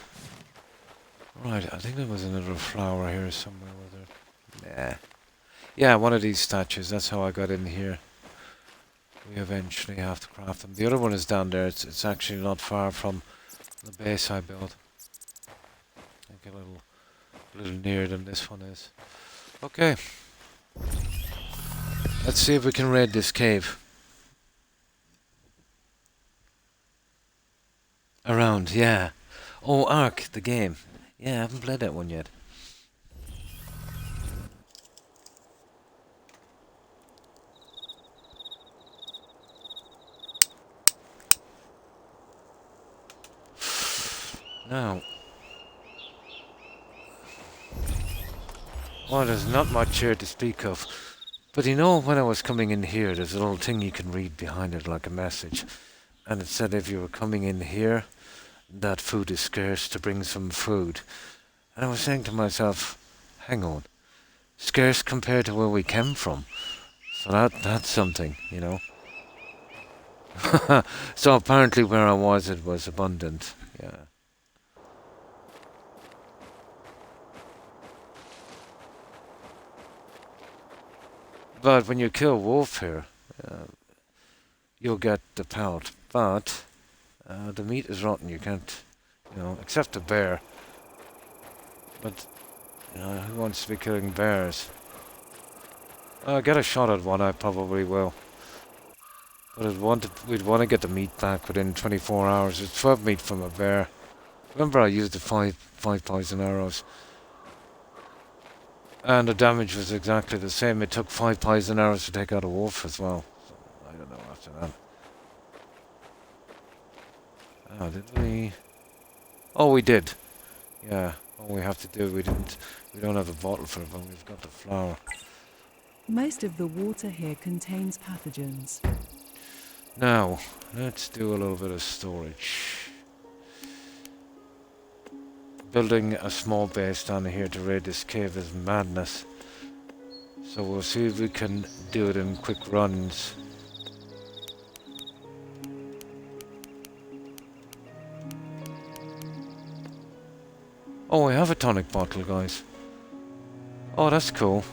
Right, I think there was another flower here somewhere. Nah. Yeah, one of these statues. That's how I got in here. We eventually have to craft them. The other one is down there. It's actually not far from the base I built. I think a little nearer than this one is. Okay. Let's see if we can raid this cave. Around, yeah. Oh, Ark, the game. Yeah, I haven't played that one yet. Now, well, there's not much here to speak of. But you know, when I was coming in here, there's a little thing you can read behind it, like a message. And it said if you were coming in here, that food is scarce, to bring some food. And I was saying to myself, hang on, scarce compared to where we came from. So that's something, you know. So apparently where I was, it was abundant. Yeah. But when you kill wolf here, uh, you'll get the pelt. But the meat is rotten. You can't, you know, except the bear. But who wants to be killing bears? Get a shot at one. I probably will. But we'd want to get the meat back within 24 hours. It's 12 meat from a bear. Remember, I used the five poison arrows, and the damage was exactly the same. It took 5 poison arrows to take out a wolf as well. So, I don't know after that. Oh, did we? Oh, we did. Yeah. All we have to do, we don't have a bottle for it, but we've got the flour. Most of the water here contains pathogens. Now, let's do a little bit of storage. Building a small base down here to raid this cave is madness. So we'll see if we can do it in quick runs. Oh, we have a tonic bottle, guys. Oh, that's cool.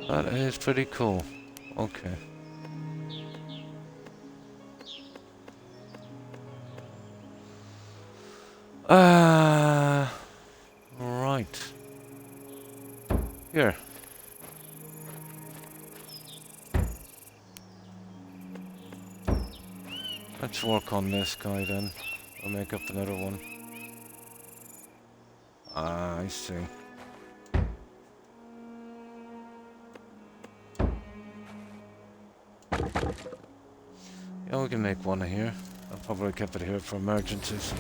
That is pretty cool. Okay. Right. Here. Let's work on this guy then. I'll make up another one. Ah, I see. Yeah, we can make one here. I'll probably keep it here for emergencies.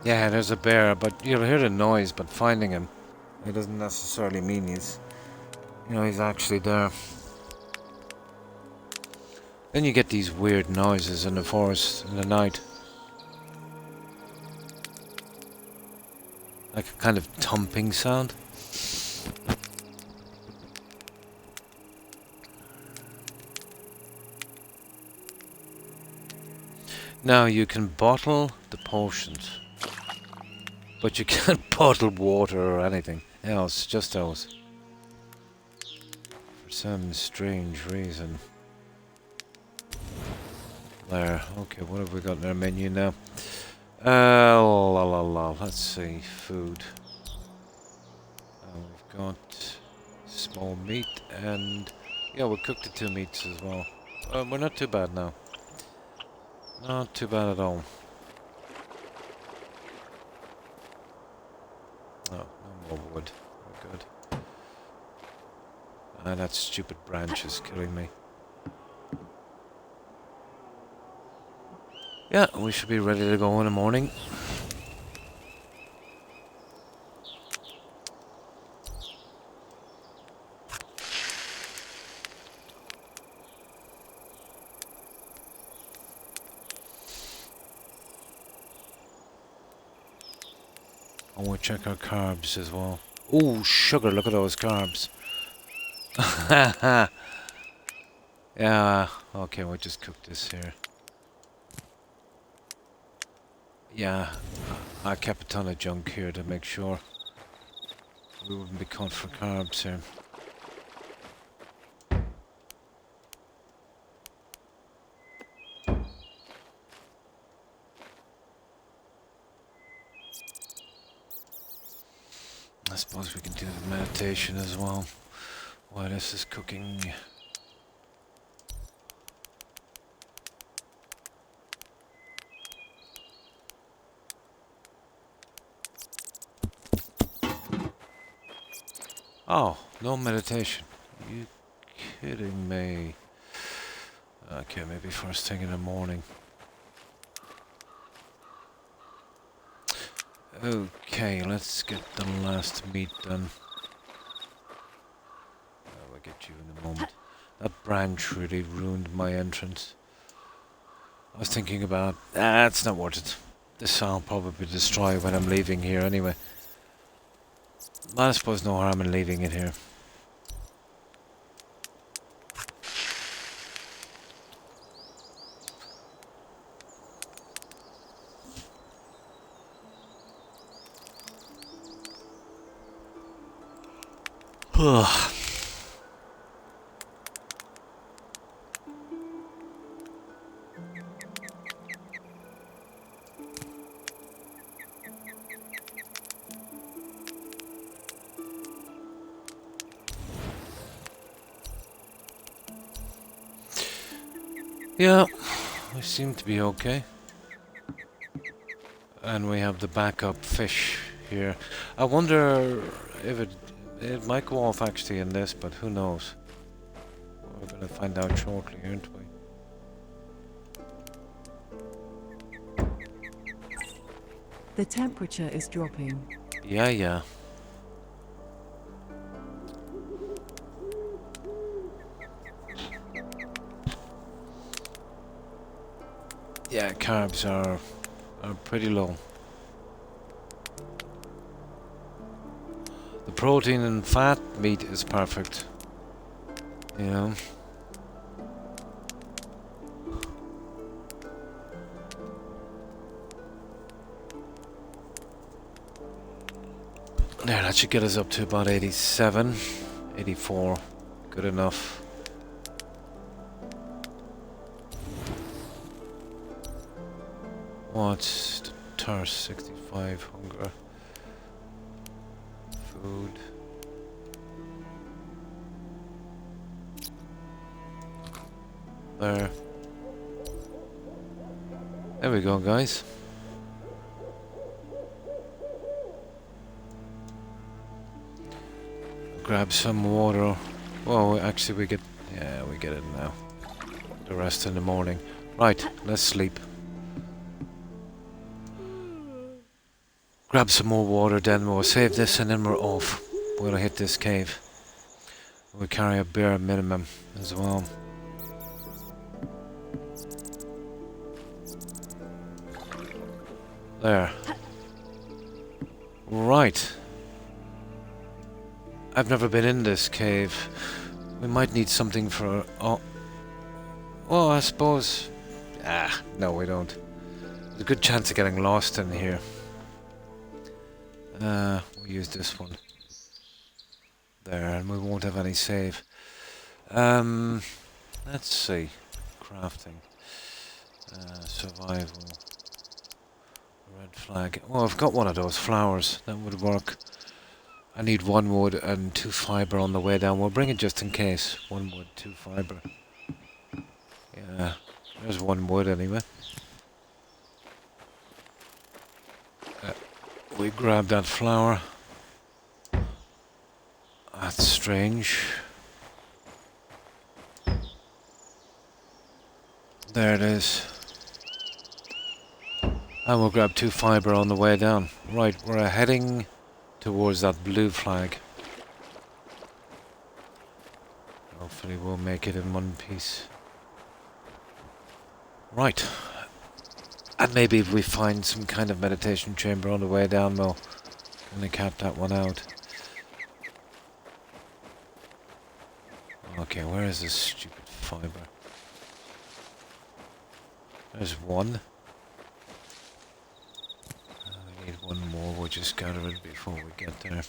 Yeah, there's a bear, but you'll hear the noise, but finding him, it doesn't necessarily mean he's actually there. Then you get these weird noises in the forest in the night. Like a kind of thumping sound. Now you can bottle the potions, but you can't bottle water or anything else, just those. For some strange reason. There, okay, what have we got in our menu now? Let's see, food. We've got small meat and, yeah, we cooked the 2 meats as well. We're not too bad now. Not too bad at all. Oh, no more wood. We're good. And that stupid branch is killing me. Yeah, we should be ready to go in the morning. And we'll check our carbs as well. Ooh, sugar, look at those carbs. Yeah, okay, we'll just cook this here. Yeah, I kept a ton of junk here to make sure we wouldn't be caught for carbs here. suppose we can do the meditation as well while this is cooking. Oh, no meditation. You kidding me? Okay, maybe first thing in the morning. Okay, let's get the last meat done. I'll get you in a moment. That branch really ruined my entrance. I was thinking about... it's not worth it. This I'll probably destroy when I'm leaving here anyway. I suppose no harm in leaving it here. Yeah, we seem to be okay. And we have the backup fish here. I wonder if it might go off actually in this, but who knows? We're gonna find out shortly, aren't we? The temperature is dropping. Yeah, yeah. Yeah, carbs are pretty low. The protein and fat meat is perfect. You know? There, that should get us up to about 87, 84. Good enough. What's the thirst? 65 hunger. Food. There. There we go, guys. Grab some water. Well, actually we get... yeah, we get it now. The rest in the morning. Right, let's sleep. Grab some more water, then we'll save this and then we're off. We'll hit this cave. We'll carry a bare minimum as well. There. Right. I've never been in this cave. We might need something for... oh. Well, I suppose... no we don't. There's a good chance of getting lost in here. We'll use this one. There, and we won't have any save. Let's see. Crafting. Survival. Red flag. Oh, I've got one of those flowers. That would work. I need 1 wood and 2 fibre on the way down. We'll bring it just in case. 1 wood, 2 fibre. Yeah, there's 1 wood anyway. We grab that flower. That's strange. There it is. And we'll grab 2 fibre on the way down. Right, we're heading towards that blue flag. Hopefully we'll make it in one piece. Right. And maybe if we find some kind of meditation chamber on the way down, we'll kind of cap that one out. Okay, where is this stupid fibre? There's 1. We need 1 more, we'll just gather it before we get there.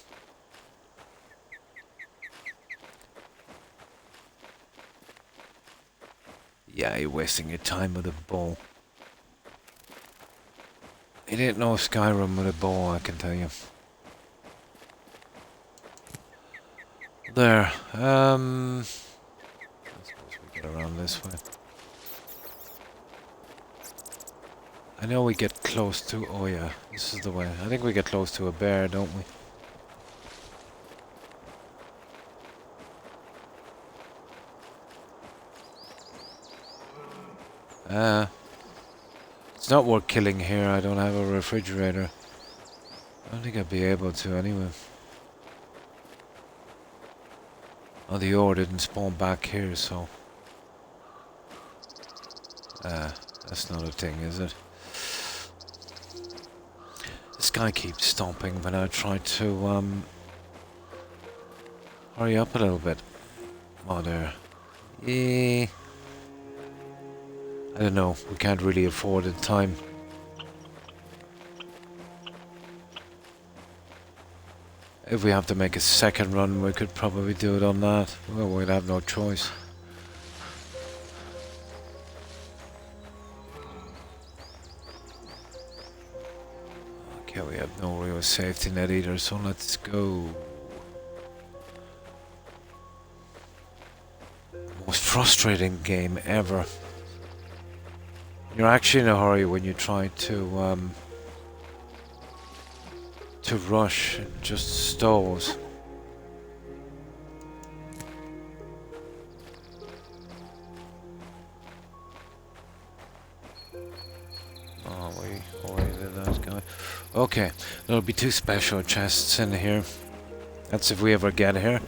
Yeah, you're wasting your time with a bow. It ain't no Skyrim with a bow, I can tell you. There. I suppose we get around this way. I know we get close to... Oh yeah, this is the way. I think we get close to a bear, don't we? It's not worth killing here. I don't have a refrigerator. I don't think I'd be able to anyway. Oh, the ore didn't spawn back here, so... that's not a thing, is it? This guy keeps stomping when I try to, hurry up a little bit. Oh, there. Yeah. I don't know. We can't really afford the time. If we have to make a second run, we could probably do it on that. Well, we'd have no choice. Okay, we have no real safety net either, so let's go. Most frustrating game ever. You're actually in a hurry when you try to rush. It just stalls. Oh, we already did that guy. Okay, there'll be 2 special chests in here. That's if we ever get here.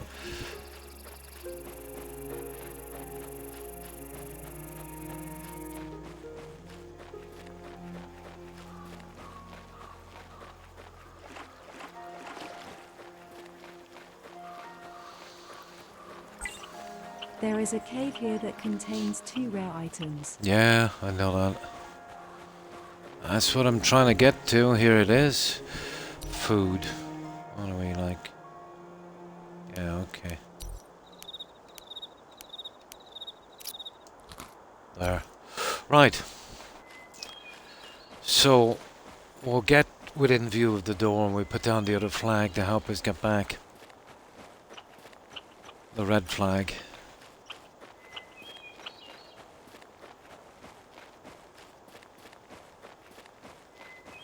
There is a cave here that contains 2 rare items. Yeah, I know that. That's what I'm trying to get to. Here it is. Food. What do we like? Yeah, okay. There. Right. So, we'll get within view of the door and we put down the other flag to help us get back. The red flag.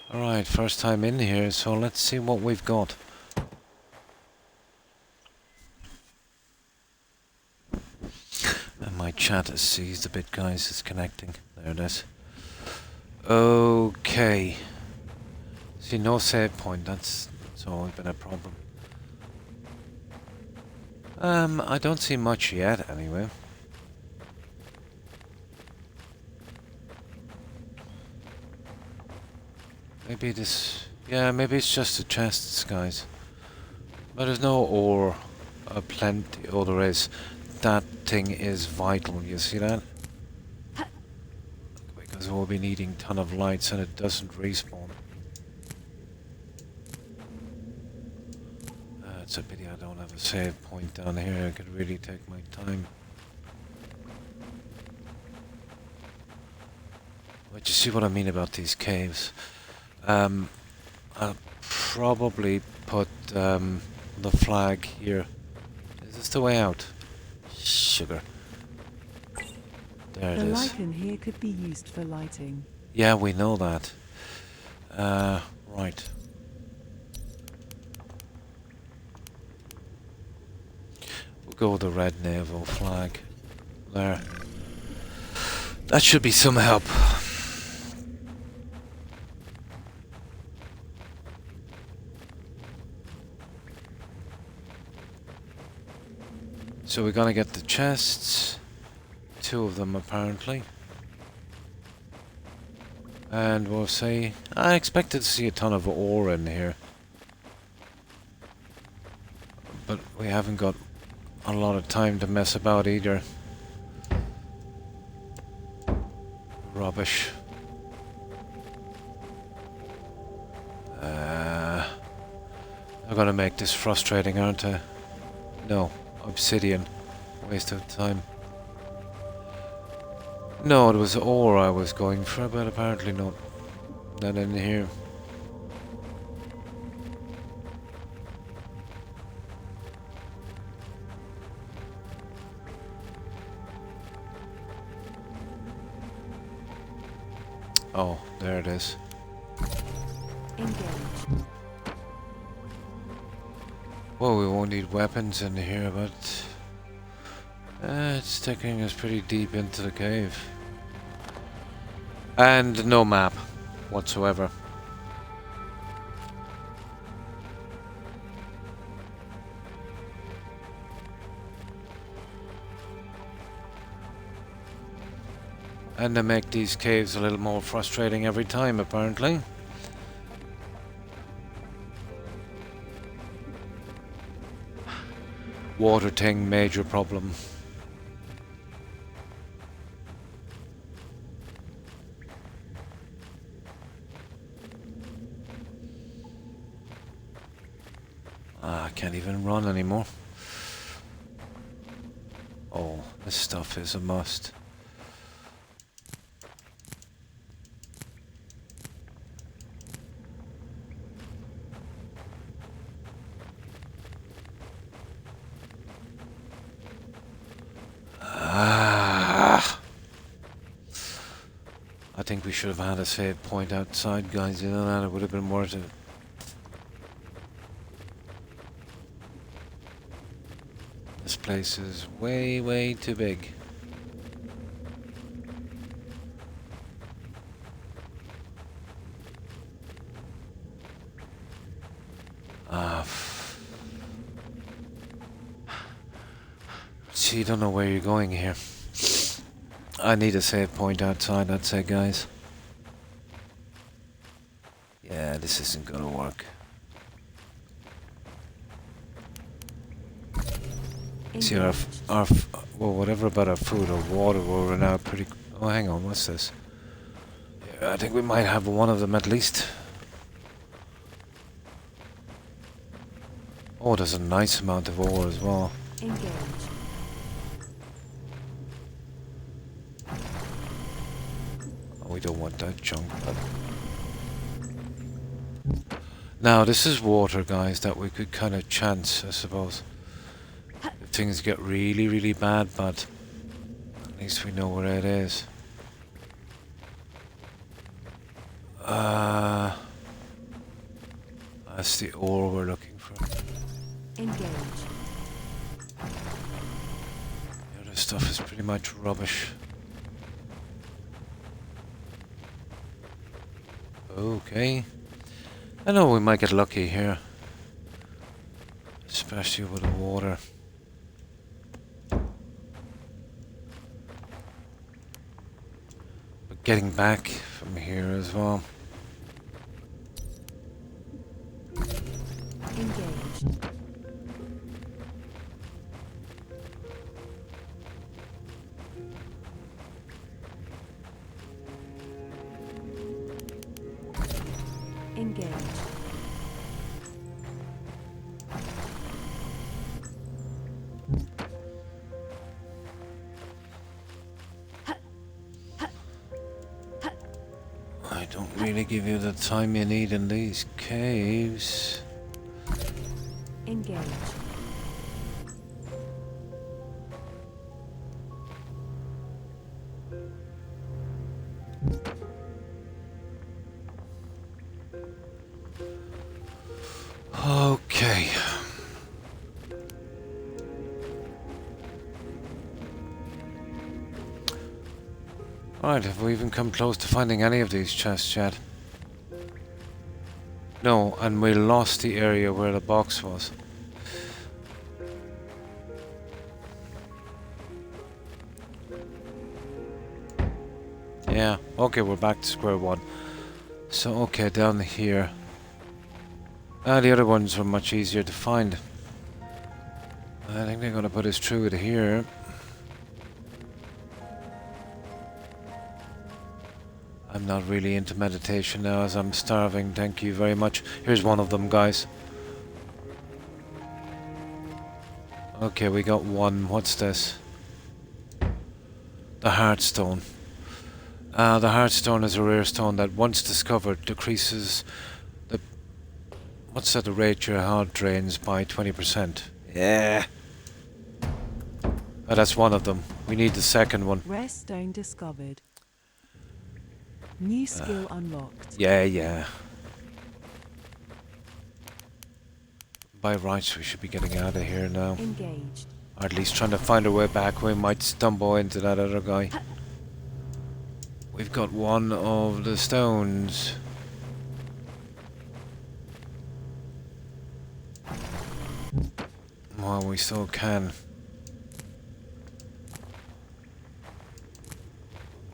Alright, first time in here, so let's see what we've got. And my chat has seized a bit, guys. It's connecting. There it is. Okay. See, no save point. That's always been a problem. I don't see much yet, anyway. Maybe this... Yeah, maybe it's just the chests, guys. But there's no ore. Plenty. Oh, there is. That thing is vital, you see that? Because we'll be needing a ton of lights and it doesn't respawn. It's a pity I don't have a save point down here. I could really take my time. But you see what I mean about these caves. I'll probably put the flag here. Is this the way out? Sugar. There it The is. lichen here could be used for lighting. Yeah, we know that. Right. We'll go with the red naval flag. There. That should be some help. So we're gonna get the chests. 2 of them apparently. And we'll see. I expected to see a ton of ore in here. But we haven't got a lot of time to mess about either. Rubbish. I'm gonna make this frustrating, aren't I? No. Obsidian. Waste of time. No, it was ore I was going for, but apparently not. Not in here. Oh, there it is. Engage. Well, we won't need weapons in here, but it's taking us pretty deep into the cave. And no map whatsoever. And they make these caves a little more frustrating every time, apparently. Water thing, major problem. I can't even run anymore. Oh, this stuff is a must. I think we should have had a save point outside, guys. You know that? It would have been worth it. This place is way, way too big. See, you don't know where you're going here. I need a save point outside, I'd say, guys. Yeah, this isn't gonna work. See, our well, whatever about our food or water, we're now pretty... Oh, hang on, what's this? Yeah, I think we might have one of them at least. Oh, there's a nice amount of ore as well. Engage. Oh, we don't want that junk, but... Now, this is water, guys, that we could kind of chance, I suppose. If things get really, really bad, but at least we know where it is. That's the ore we're looking for. Engage. The other stuff is pretty much rubbish. Okay. I know we might get lucky here. Especially with the water. But getting back from here as well. Engage. Engage. I don't really give you the time you need in these caves. Engage. Okay. Alright, have we even come close to finding any of these chests yet? No, and we lost the area where the box was. Yeah, okay, we're back to square one. So, okay, down here. The other ones were much easier to find. I think they're gonna put us through it here. I'm not really into meditation now as I'm starving, thank you very much. Here's one of them, guys. Okay, we got one. What's this? The Heartstone. The Heartstone is a rare stone that once discovered decreases the... What's that, the rate your heart drains by 20%? Yeah. That's one of them. We need the second one. Rare stone discovered. New skill unlocked. Yeah. By rights, we should be getting out of here now. Engaged. Or at least trying to find our way back. We might stumble into that other guy. We've got one of the stones. Well, we still can.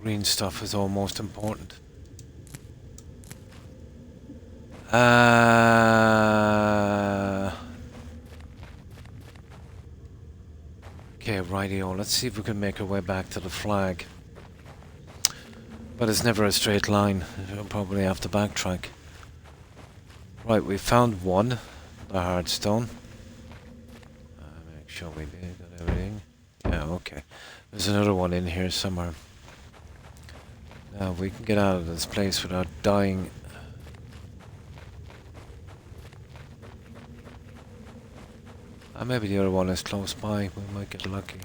Green stuff is almost important. Okay, rightio. Let's see if we can make our way back to the flag. But it's never a straight line. We'll probably have to backtrack. Right, we found one. The hard stone. Make sure we got everything. Yeah, okay. There's another one in here somewhere. Now we can get out of this place without dying. Maybe the other one is close by. We might get lucky.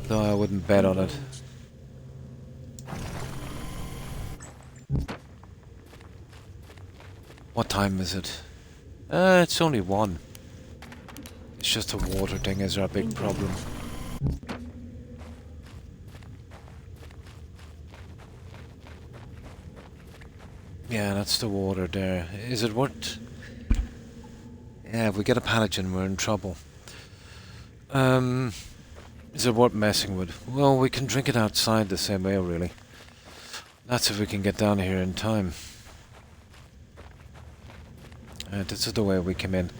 Though I wouldn't bet on it. What time is it? It's only 1. It's just a water thing is our big problem. Yeah, that's the water there. Is it worth... Yeah, if we get a pathogen, we're in trouble. Is it worth messing with? Well, we can drink it outside the same way, really. That's if we can get down here in time. This is the way we came in.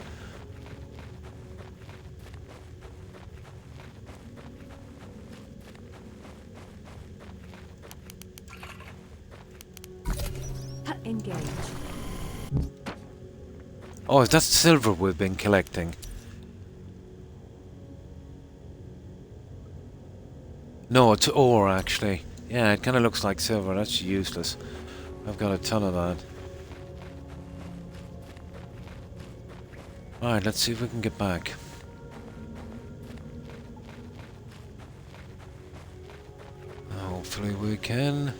Engage. Oh, is that silver we've been collecting? No, it's ore, actually. Yeah, it kind of looks like silver. That's useless. I've got a ton of that. Alright, let's see if we can get back. Hopefully we can.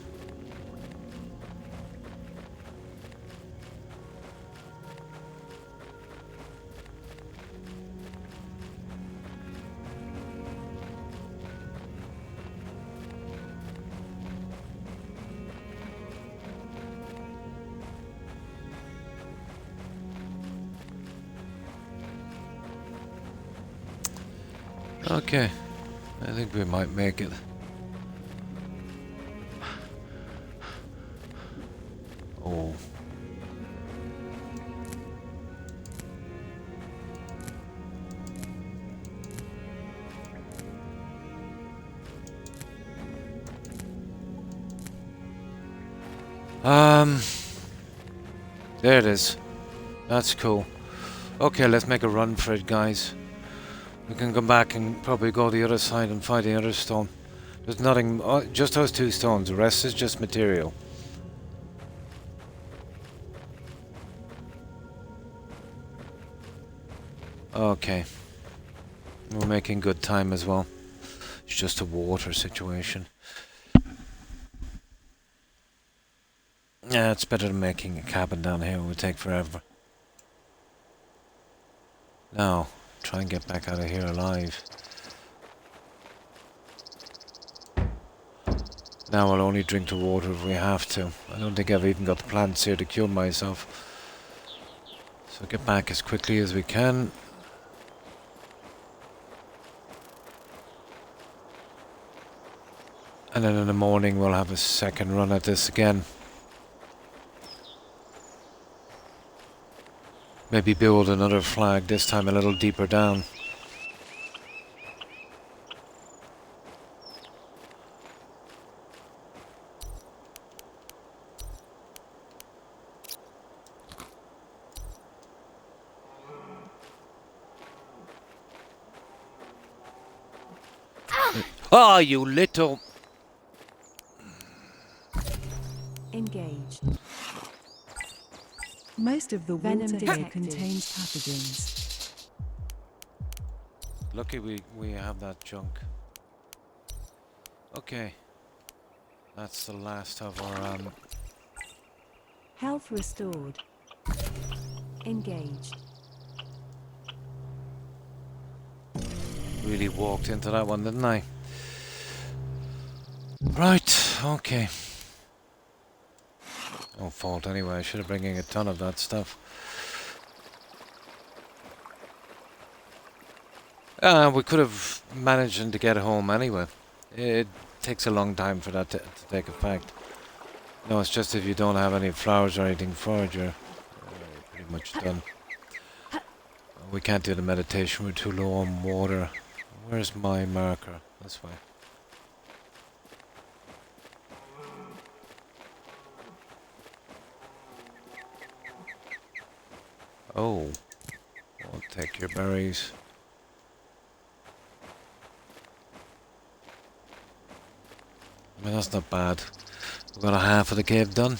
Okay, I think we might make it. Oh. There it is. That's cool. Okay, let's make a run for it, guys. We can come back and probably go the other side and find the other stone. There's nothing, just those 2 stones. The rest is just material. Okay. We're making good time as well. It's just a water situation. Yeah, it's better than making a cabin down here. It would take forever. Now, try and get back out of here alive. Now I'll only drink the water if we have to. I don't think I've even got the plants here to cure myself. So get back as quickly as we can. And then in the morning we'll have a second run at this again. Maybe build another flag, this time a little deeper down. Ah, you little... Engaged. Most of the venom here contains pathogens. Lucky we have that junk. Okay. That's the last of our Health restored. Engaged. Really walked into that one, didn't I? Right, okay. No fault anyway, I should have bringing a ton of that stuff. We could have managed to get home anyway. It takes a long time for that to take effect. No, it's just if you don't have any flowers or anything for it, you're pretty much done. We can't do the meditation, we're too low on water. Where's my marker? This way. Oh, I'll take your berries. I mean, that's not bad. We've got a half of the cave done.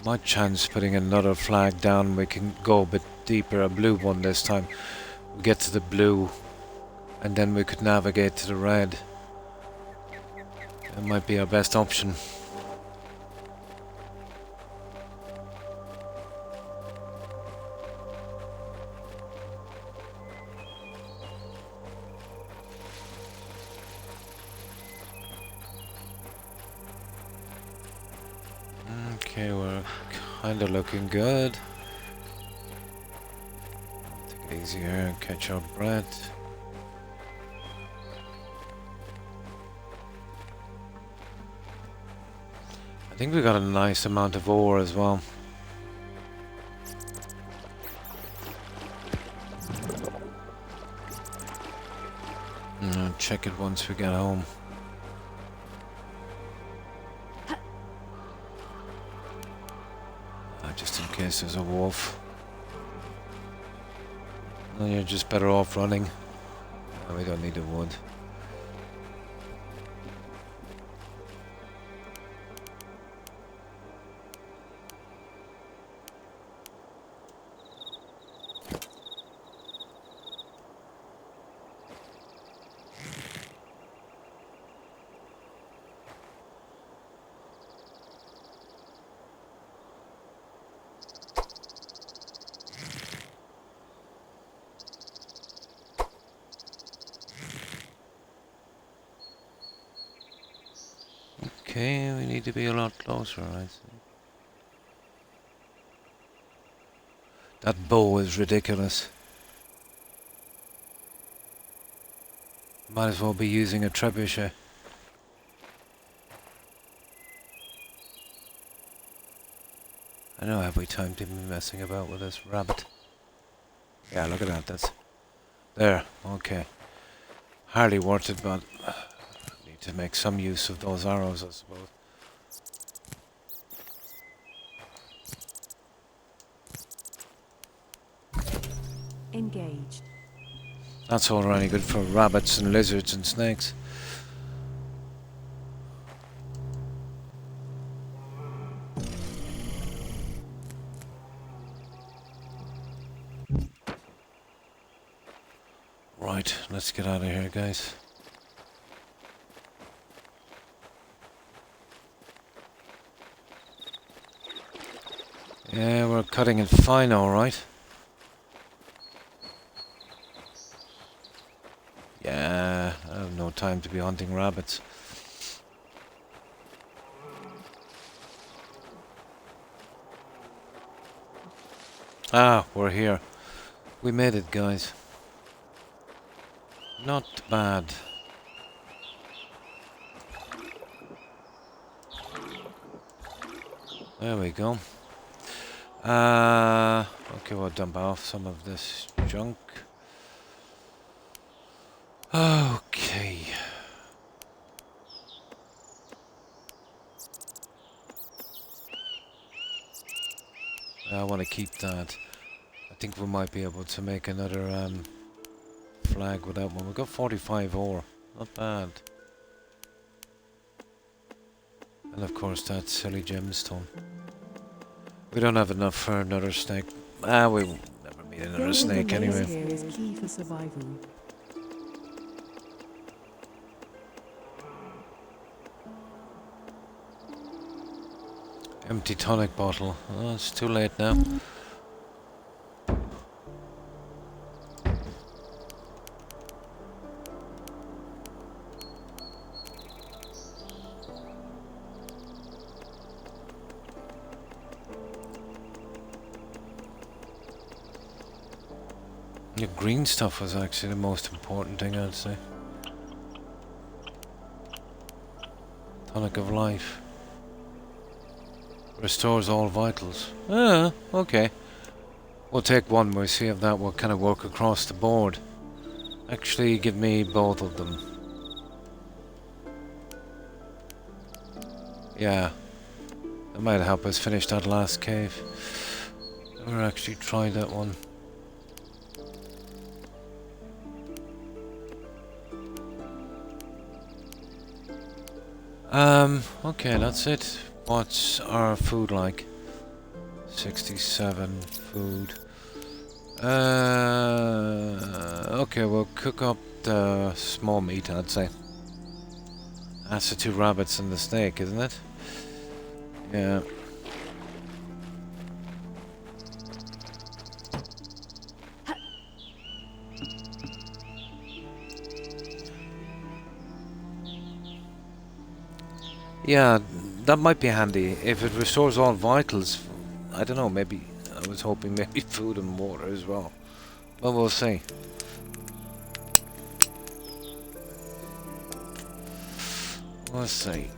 Might chance putting another flag down. We can go a bit deeper, a blue one this time. We get to the blue, and then we could navigate to the red. That might be our best option. Okay, we're kinda looking good. Take it easy here and catch our breath. I think we got a nice amount of ore as well. Check it once we get home. Just in case there's a wolf. No, you're just better off running. No, we don't need the wood. Okay, we need to be a lot closer, I think. That bow is ridiculous. Might as well be using a trebuchet. I know, have we time to be messing about with this rabbit? Yeah, look at that, that's... There, okay. Hardly worth it, but... need to make some use of those arrows, I suppose. Engaged. That's all really good for rabbits and lizards and snakes. Right, let's get out of here, guys. Yeah, we're cutting it fine, alright. Yeah, I have no time to be hunting rabbits. Ah, we're here. We made it, guys. Not bad. There we go. Okay, we'll dump off some of this junk. Okay. I want to keep that. I think we might be able to make another flag with that one. We've got 45 ore. Not bad. And of course that silly gemstone. We don't have enough for another snake. We will never meet another snake anyway. Here is key for survival. Empty tonic bottle. Oh, it's too late now. The green stuff was actually the most important thing, I'd say. Tonic of life. Restores all vitals. Ah, okay. We'll take one, we'll see if that will kind of work across the board. Actually, give me both of them. Yeah. That might help us finish that last cave. Never actually tried that one. Okay, that's it. What's our food like? 67 food. Okay, we'll cook up the small meat, I'd say. That's the 2 rabbits and the snake, isn't it? Yeah. Yeah, that might be handy. If it restores all vitals, I don't know, maybe... I was hoping maybe food and water as well. But we'll see. Let's see.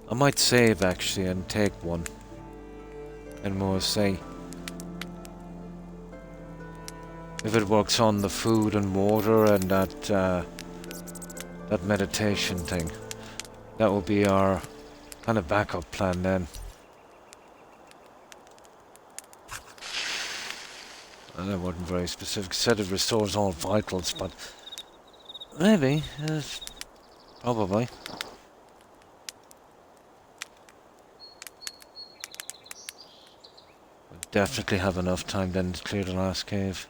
I might save actually and take one. And we'll see. If it works on the food and water and that meditation thing. That will be our kind of backup plan then. And that wasn't very specific. It said it restores all vitals, but maybe, probably. We'll definitely have enough time then to clear the last cave.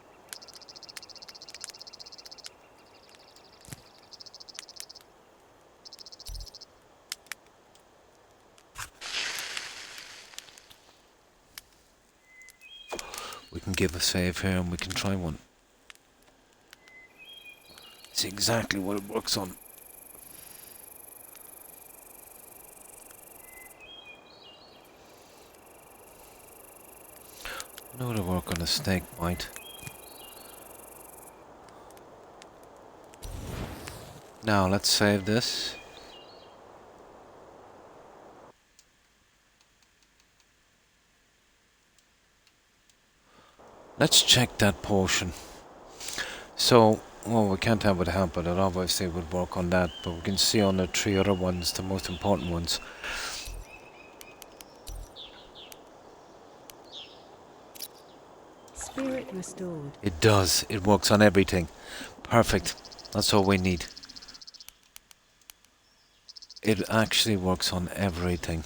We can give a save here and we can try one. See exactly what it works on. I know to work on a snake bite. Now let's save this. Let's check that potion. So, well, we can't have it help, but it obviously would work on that. But we can see on the 3 other ones, the most important ones. Spirit restored. It does. It works on everything. Perfect. That's all we need. It actually works on everything.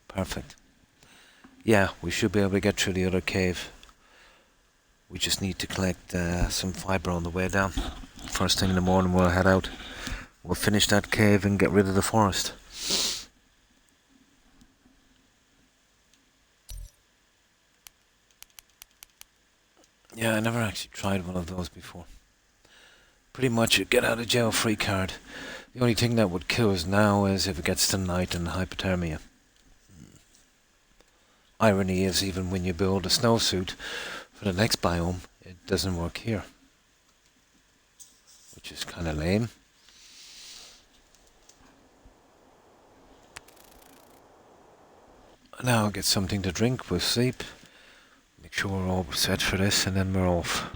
Perfect. Yeah, we should be able to get through the other cave. We just need to collect some fibre on the way down. First thing in the morning we'll head out. We'll finish that cave and get rid of the forest. Yeah, I never actually tried one of those before. Pretty much a get out of jail free card. The only thing that would kill us now is if it gets to night and hypothermia. Irony is, even when you build a snowsuit for the next biome, it doesn't work here. Which is kind of lame. Now I'll get something to drink, we'll sleep. Make sure we're all set for this and then we're off.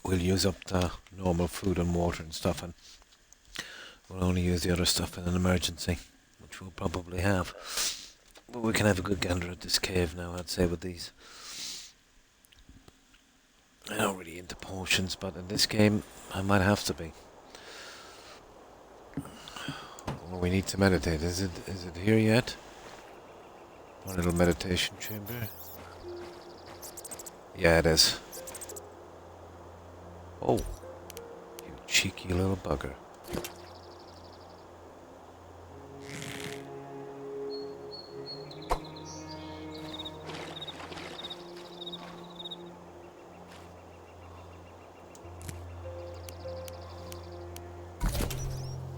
We'll use up the normal food and water and stuff, and we'll only use the other stuff in an emergency, which we'll probably have. But we can have a good gander at this cave now, I'd say, with these. I'm not really into potions, but in this game, I might have to be. Well, we need to meditate. Is it here yet? Our little meditation chamber. Yeah, it is. Oh, you cheeky little bugger.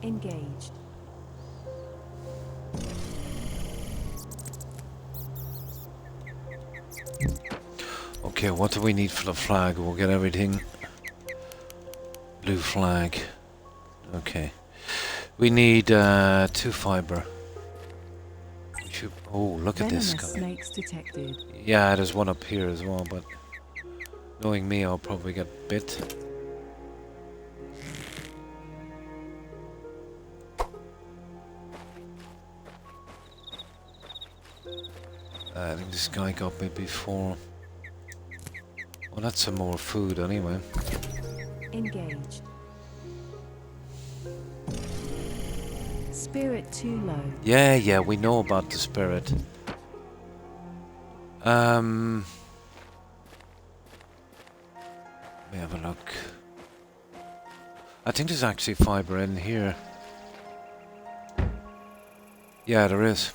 Engaged. Okay, what do we need for the flag? We'll get everything. Blue flag. Okay. We need 2 fiber. We should, oh, look at this Venomous guy. snakes detected. Yeah, there's one up here as well, but knowing me, I'll probably get bit. I think this guy got me before. Well, that's some more food anyway. Engaged. Spirit too low. Yeah, we know about the spirit. Let me have a look. I think there's actually fiber in here. Yeah, there is.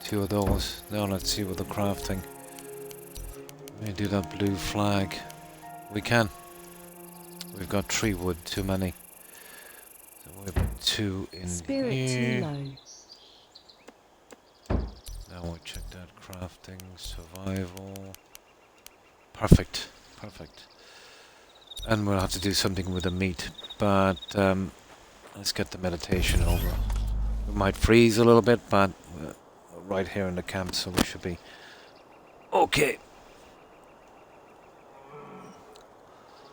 2 of those. Now let's see what the crafting. Let me do that blue flag. We can. We've got 3 wood, too many. So we'll put 2 in Spirit here. too low. Now we'll check that crafting, survival. Perfect, perfect. And we'll have to do something with the meat, but let's get the meditation over. We might freeze a little bit, but we're right here in the camp, so we should be okay.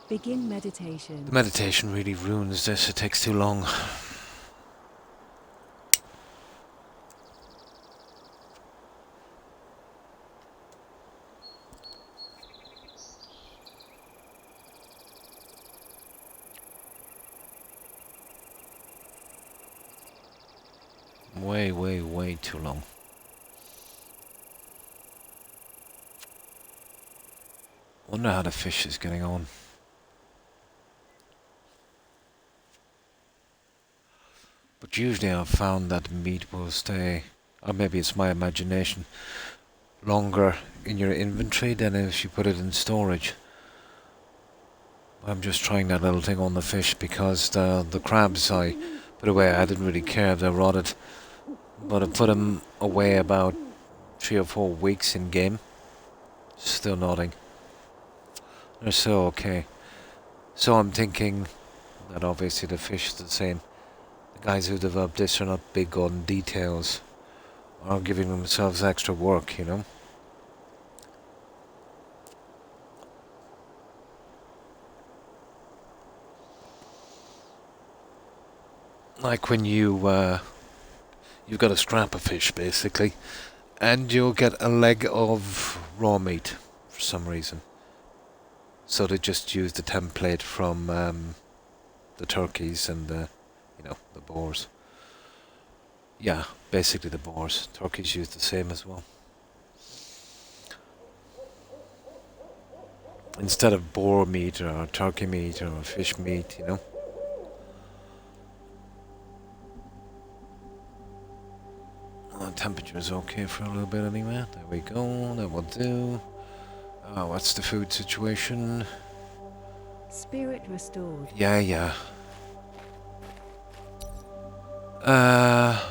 Begin meditation. The meditation really ruins this, it takes too long. Way too long. Wonder how the fish is getting on. But usually I've found that meat will stay, or maybe it's my imagination, longer in your inventory than if you put it in storage. I'm just trying that little thing on the fish because the crabs I put away, I didn't really care if they rotted. But I put them away about 3 or 4 weeks in game. Still nodding. They're so okay. So I'm thinking that obviously the fish is the same. The guys who developed this are not big on details. Or giving themselves extra work, you know. Like when you've got to scrap a fish basically, and you'll get a leg of raw meat for some reason. So they just use the template from the turkeys and the boars. Yeah, basically the boars. Turkeys use the same as well. Instead of boar meat or turkey meat or fish meat, you know. Temperature is okay for a little bit anyway. There we go, that will do. What's the food situation? Spirit restored. Yeah.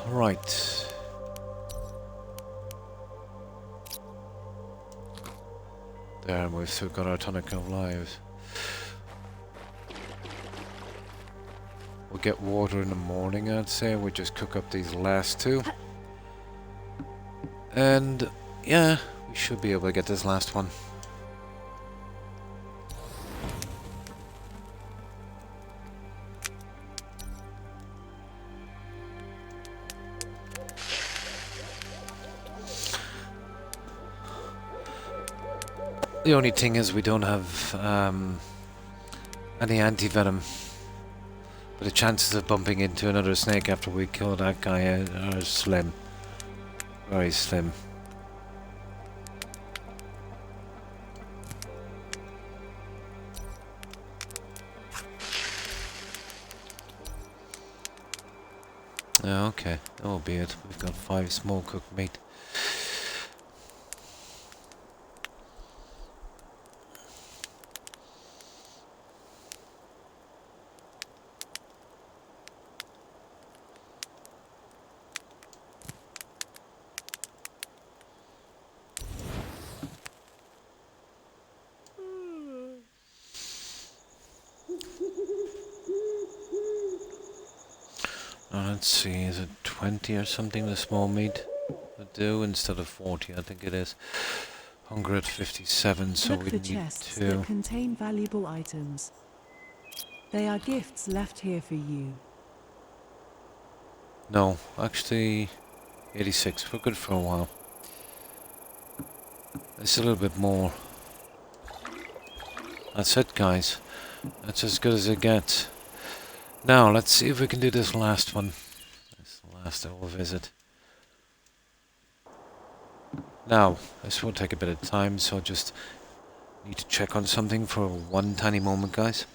Right. There, we've still got our tonic of lives. We'll get water in the morning, I'd say. We'll just cook up these last 2. And, yeah, we should be able to get this last one. The only thing is we don't have any anti-venom. But the chances of bumping into another snake after we kill that guy are slim. very slim. Yeah, okay, that will be it. We've got 5 small cooked meat. Now let's see, is it 20 or something the small meat would do instead of 40? I think it is. Hunger at 57, so Look we for need chests 2. that contain valuable items. They are gifts left here for you. No, actually 86. We're good for a while. It's a little bit more. That's it, guys. That's as good as it gets. Now, let's see if we can do this last one. This last little visit. Now, this will take a bit of time, so just need to check on something for one tiny moment, guys.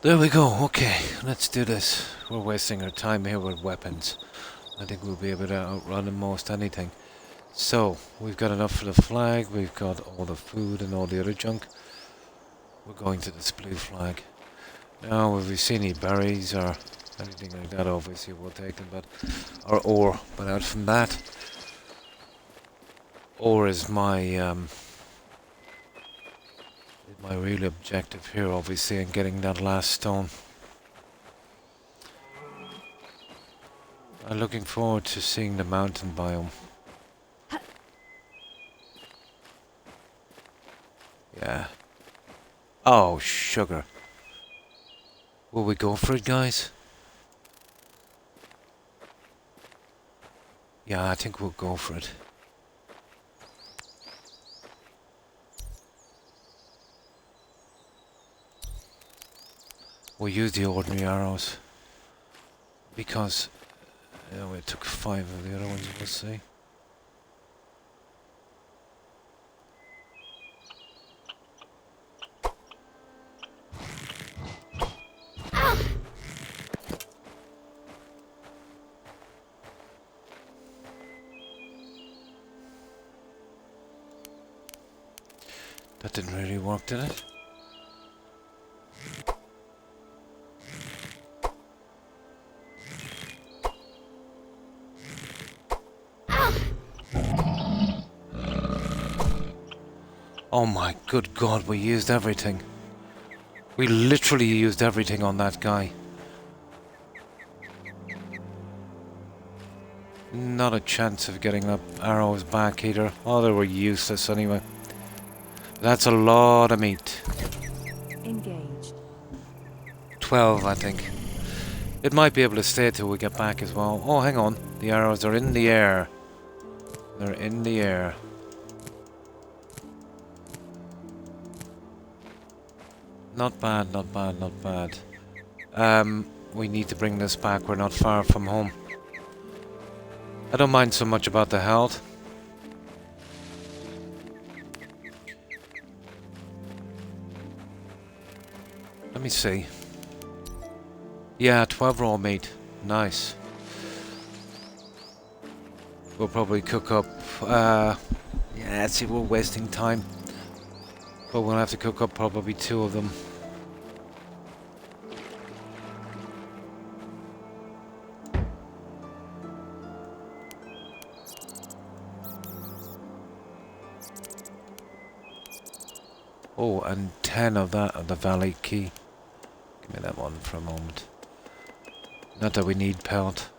There we go, okay, let's do this. We're wasting our time here with weapons. I think we'll be able to outrun almost anything. So, we've got enough for the flag, we've got all the food and all the other junk. We're going to this blue flag. Now, if we see any berries or anything like that, obviously we'll take them, but... or ore, but out from that... ore is my real objective here, obviously, in getting that last stone. I'm looking forward to seeing the mountain biome. Yeah. Oh, sugar. Will we go for it, guys? Yeah, I think we'll go for it. We'll use the ordinary arrows. Because... we took 5 of the other ones, we'll see. That didn't really work, did it? Oh my good god, we used everything. We literally used everything on that guy. Not a chance of getting up arrows back either. Oh, they were useless anyway. That's a lot of meat. Engaged. 12, I think. It might be able to stay till we get back as well. Oh, hang on. The arrows are in the air. They're in the air. Not bad, not bad, not bad. We need to bring this back. We're not far from home. I don't mind so much about the health. Let me see. Yeah, 12 raw meat. Nice. We'll probably cook up... yeah, see, we're wasting time. But we'll have to cook up probably 2 of them. Oh, and 10 of that of the valley key. Give me that one for a moment. Not that we need pelt.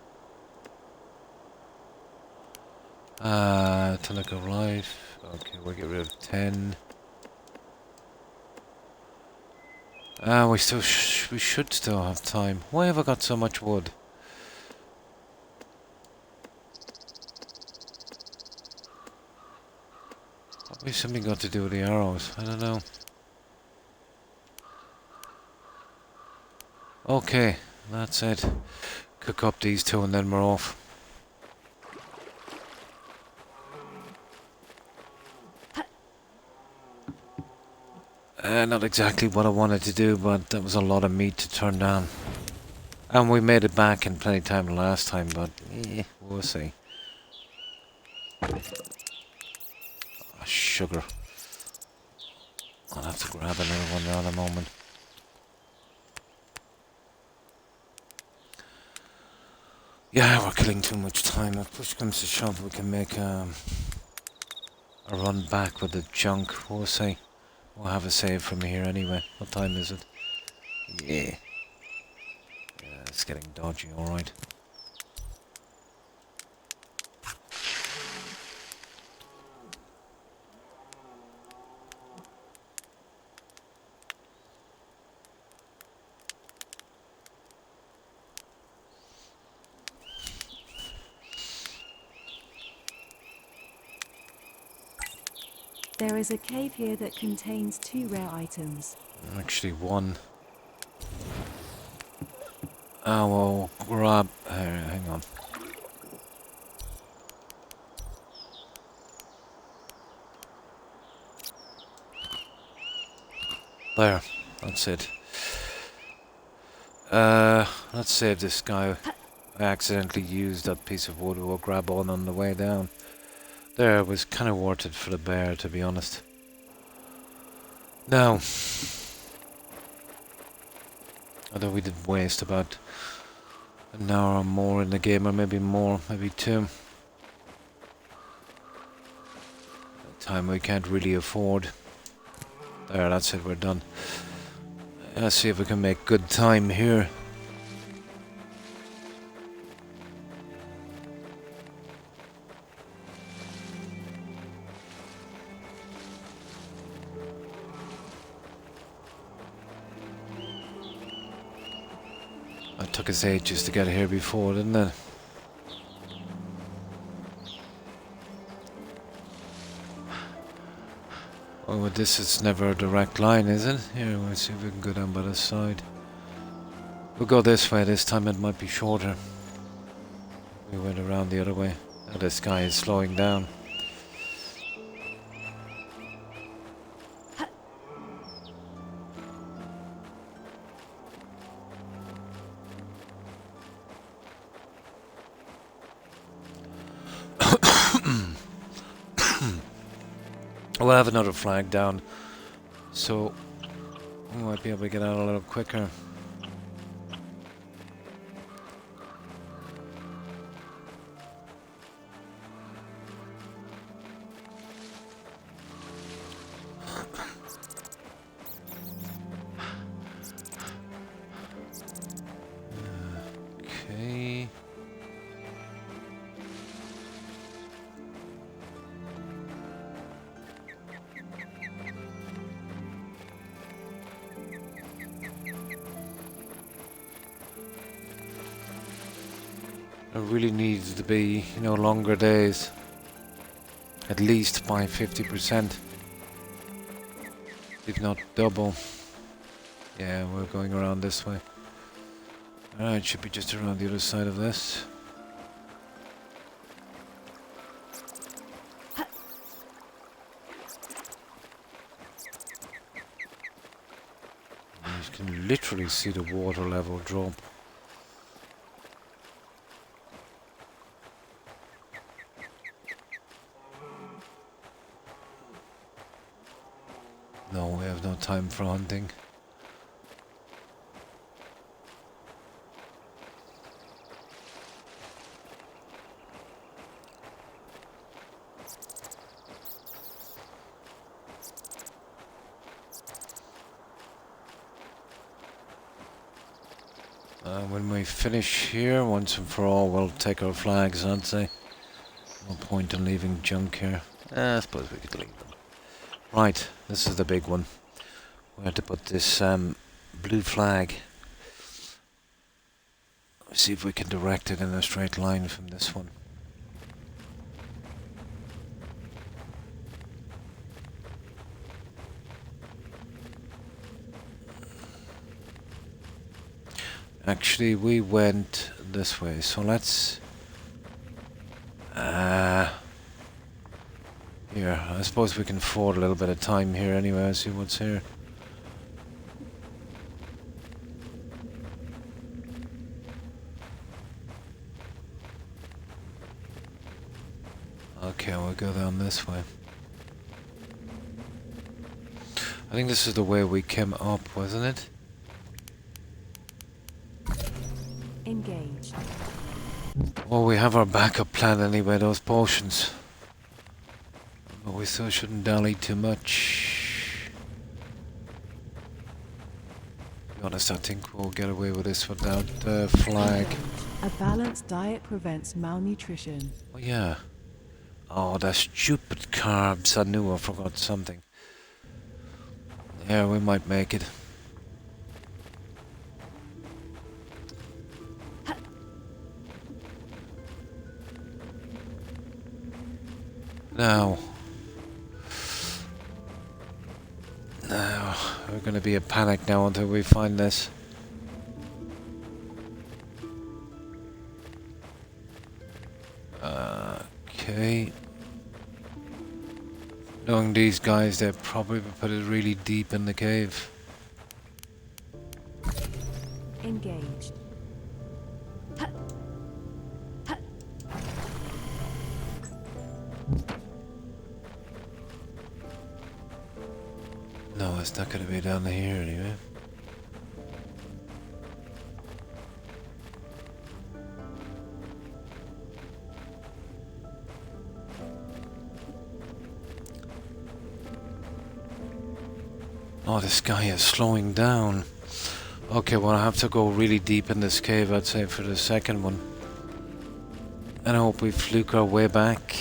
Tonic of life. Okay, we'll get rid of 10. We should still have time. Why have I got so much wood? Probably something got to do with the arrows. I don't know. Okay, that's it. Cook up these two and then we're off. Not exactly what I wanted to do, but that was a lot of meat to turn down. And we made it back in plenty of time the last time, but we'll see. Oh, sugar. I'll have to grab another one now in a moment. Yeah, we're killing too much time. If push comes to shove, we can make a run back with the junk. We'll see. We'll have a save from here anyway. What time is it? Yeah. Yeah, it's getting dodgy, alright. There is a cave here that contains 2 rare items. Actually, one. Oh, well, grab... hang on. There. That's it. Let's save this guy. I accidentally used that piece of wood. We'll grab on the way down. There, it was kind of worth it for the bear, to be honest. Now, although we did waste about an hour or more in the game, or maybe more, maybe 2. Time we can't really afford. There, that's it, we're done. Let's see if we can make good time here. It took us ages to get here before, didn't it? Oh, this is never a direct line, is it? Here, let's see if we can go down by the side. We'll go this way, this time it might be shorter. We went around the other way. Now this guy is slowing down. We'll have another flag down, so we might be able to get out a little quicker. Okay. It really needs to be, longer days. At least by 50%. If not double. Yeah, we're going around this way. Alright, should be just around the other side of this. You can literally see the water level drop. No, we have no time for hunting. When we finish here, once and for all, we'll take our flags, I'd say. No point in leaving junk here. I suppose we could leave them. Right, this is the big one. We have to put this blue flag. Let's see if we can direct it in a straight line from this one. Actually, we went this way, so let's... here, I suppose we can afford a little bit of time here anyway, see what's here. Okay, we'll go down this way. I think this is the way we came up, wasn't it? Engaged. Well, we have our backup plan anyway, those potions. But we still shouldn't dally too much. To be honest, I think we'll get away with this without the flag. A balanced diet prevents malnutrition. Oh yeah. Oh, the stupid carbs. I knew I forgot something. Yeah, we might make it. Now, we're going to be in panic now until we find this. Okay. Knowing these guys, they'll probably put it really deep in the cave. Engaged. No, it's not going to be down here anyway. Oh, this guy is slowing down. Okay, well, I have to go really deep in this cave, I'd say, for the second one. And I hope we fluke our way back.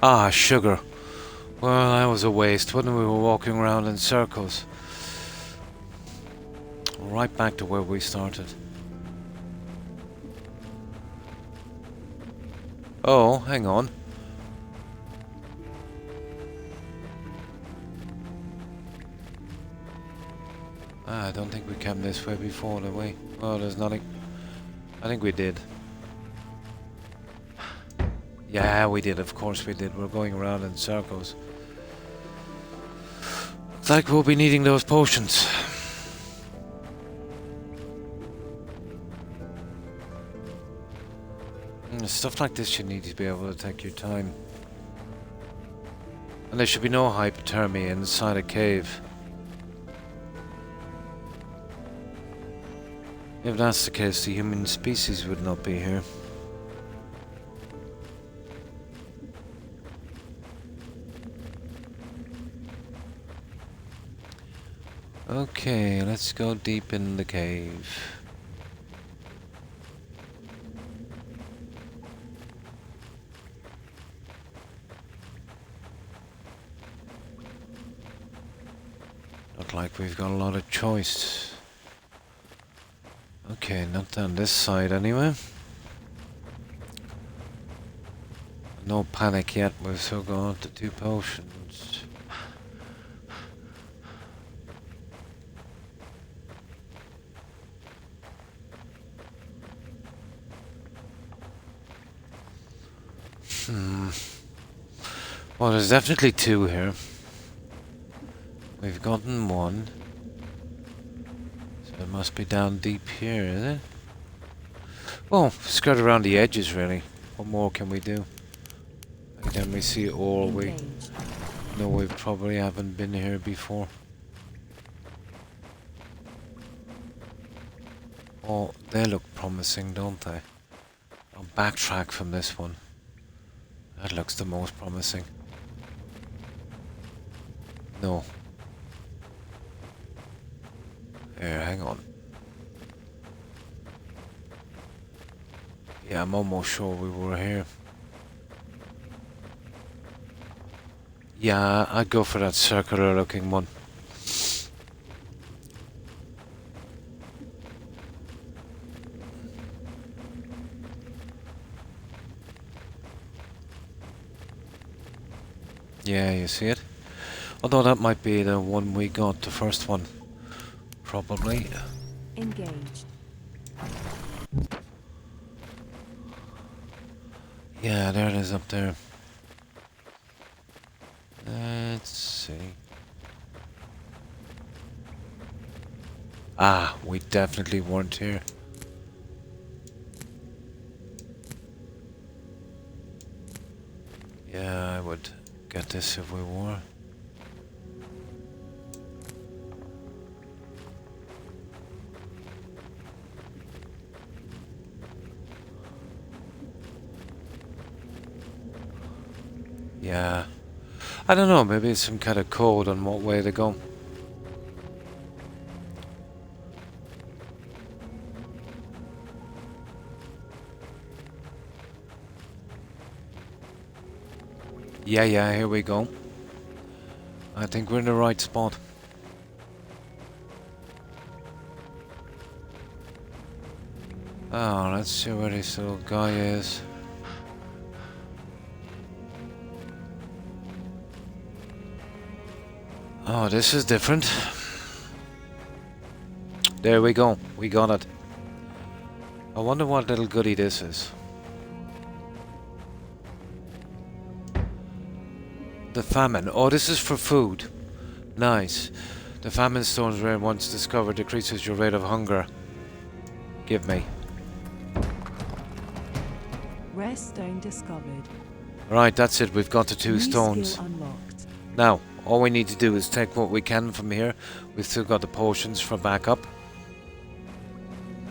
Ah, sugar. Well, that was a waste, wasn't we? We were walking around in circles. Right back to where we started. Oh, hang on. I don't think we came this way before, did we? Oh, there's nothing. I think we did. Yeah, we did, of course we did. We're going around in circles. Looks like we'll be needing those potions. Stuff like this you need to be able to take your time. And there should be no hypothermia inside a cave. If that's the case, the human species would not be here. Okay, let's go deep in the cave. Not like we've got a lot of choice. Okay, not down this side anyway. No panic yet, we've still got the 2 potions. Well, there's definitely 2 here. We've gotten 1. So it must be down deep here, is it? Well, skirt around the edges, really. What more can we do? Can we see ore? We Engaged. no, we probably haven't been here before. Oh, they look promising, don't they? I'll backtrack from this one. That looks the most promising. No. Here, hang on. Yeah, I'm almost sure we were here. Yeah, I'd go for that circular looking one. Yeah, you see it? Although that might be the one we got, the first one. Probably. Engaged. Yeah, there it is up there. Let's see. Ah, we definitely weren't here. Yeah, I would get this if we were. Yeah. I don't know, maybe it's some kind of code on what way to go. Yeah, here we go. I think we're in the right spot. Oh, let's see where this little guy is. Oh, this is different. There we go. We got it. I wonder what little goodie this is. The famine. Oh, this is for food. Nice. The famine stone's rare once discovered decreases your rate of hunger. Give me. Rare stone discovered. Right, that's it. We've got the two New stones. skill unlocked. Now, all we need to do is take what we can from here. We've still got the potions for backup.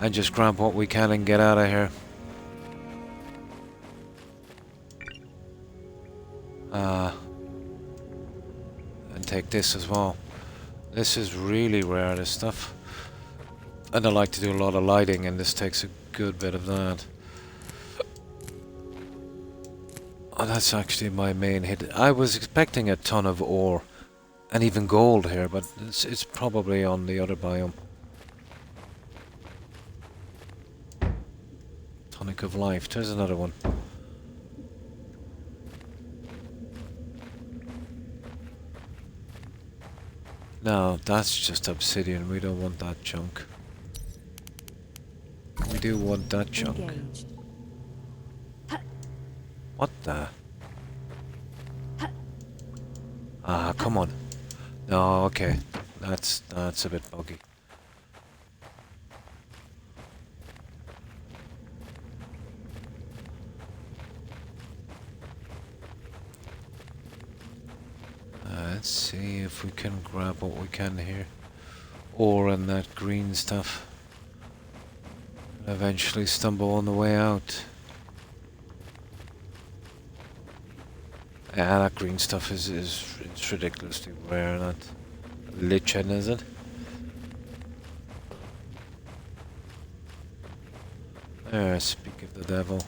And just grab what we can and get out of here. And take this as well. This is really rare, this stuff. And I like to do a lot of lighting, and this takes a good bit of that. Oh, that's actually my main hit. I was expecting a ton of ore and even gold here, but it's probably on the other biome. Tonic of life. There's another one. No, that's just obsidian. We don't want that junk. We do want that junk. Engaged. What the? Ah, come on. No, okay. That's a bit buggy. Let's see if we can grab what we can here. Ore and that green stuff. Eventually stumble on the way out. Yeah, that green stuff is it's ridiculously rare. That lichen, is it? Speak of the devil.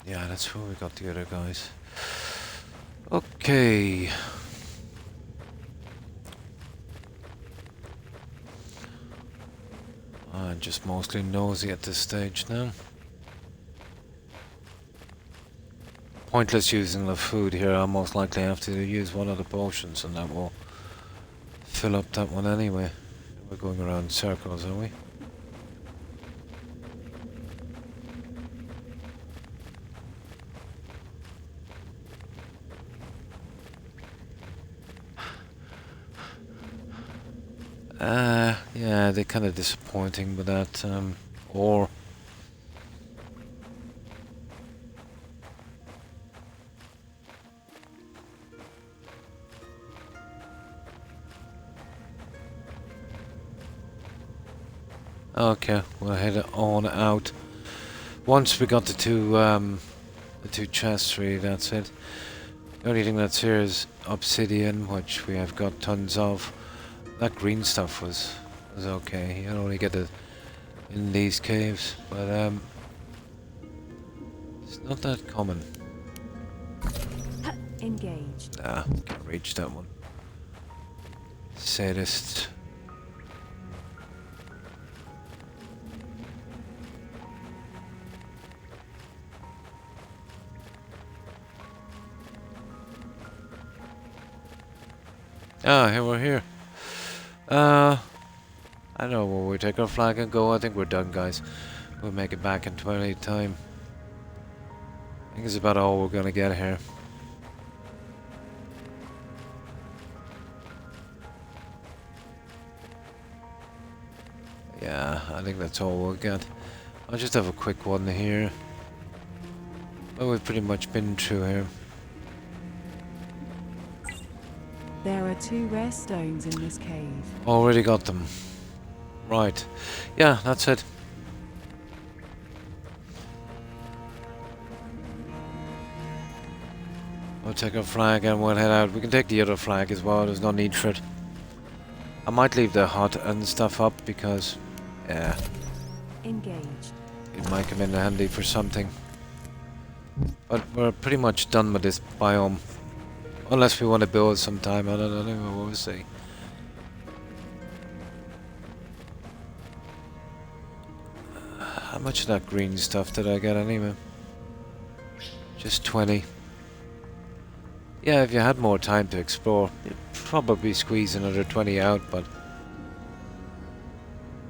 Yeah, that's where we got the other guys. Okay. I'm just mostly nosy at this stage now. Pointless using the food here. I'll most likely have to use one of the potions, and that will fill up that one anyway. We're going around in circles, are we? Yeah, they're kind of disappointing with that, ore. Okay, we'll head on out. Once we got the two chests, really, that's it. The only thing that's here is obsidian, which we have got tons of. That green stuff was okay. You only get it in these caves, but it's not that common. Engaged. Ah, can't reach that one. Sadist. Ah, here we're here. I don't know, will we take our flag and go? I think we're done, guys. We'll make it back in 20 time. I think it's about all we're gonna get here. Yeah, I think that's all we'll get. I'll just have a quick one here. Well, we've pretty much been through here. There are 2 rare stones in this cave. Already got them. Right. Yeah, that's it. We'll take our flag and we'll head out. We can take the other flag as well, there's no need for it. I might leave the hut and stuff up because, yeah, Engaged. it might come in handy for something. But we're pretty much done with this biome. Unless we want to build sometime, I don't know what we'll see. How much of that green stuff did I get anyway? Just 20. Yeah, if you had more time to explore, you'd probably squeeze another 20 out, but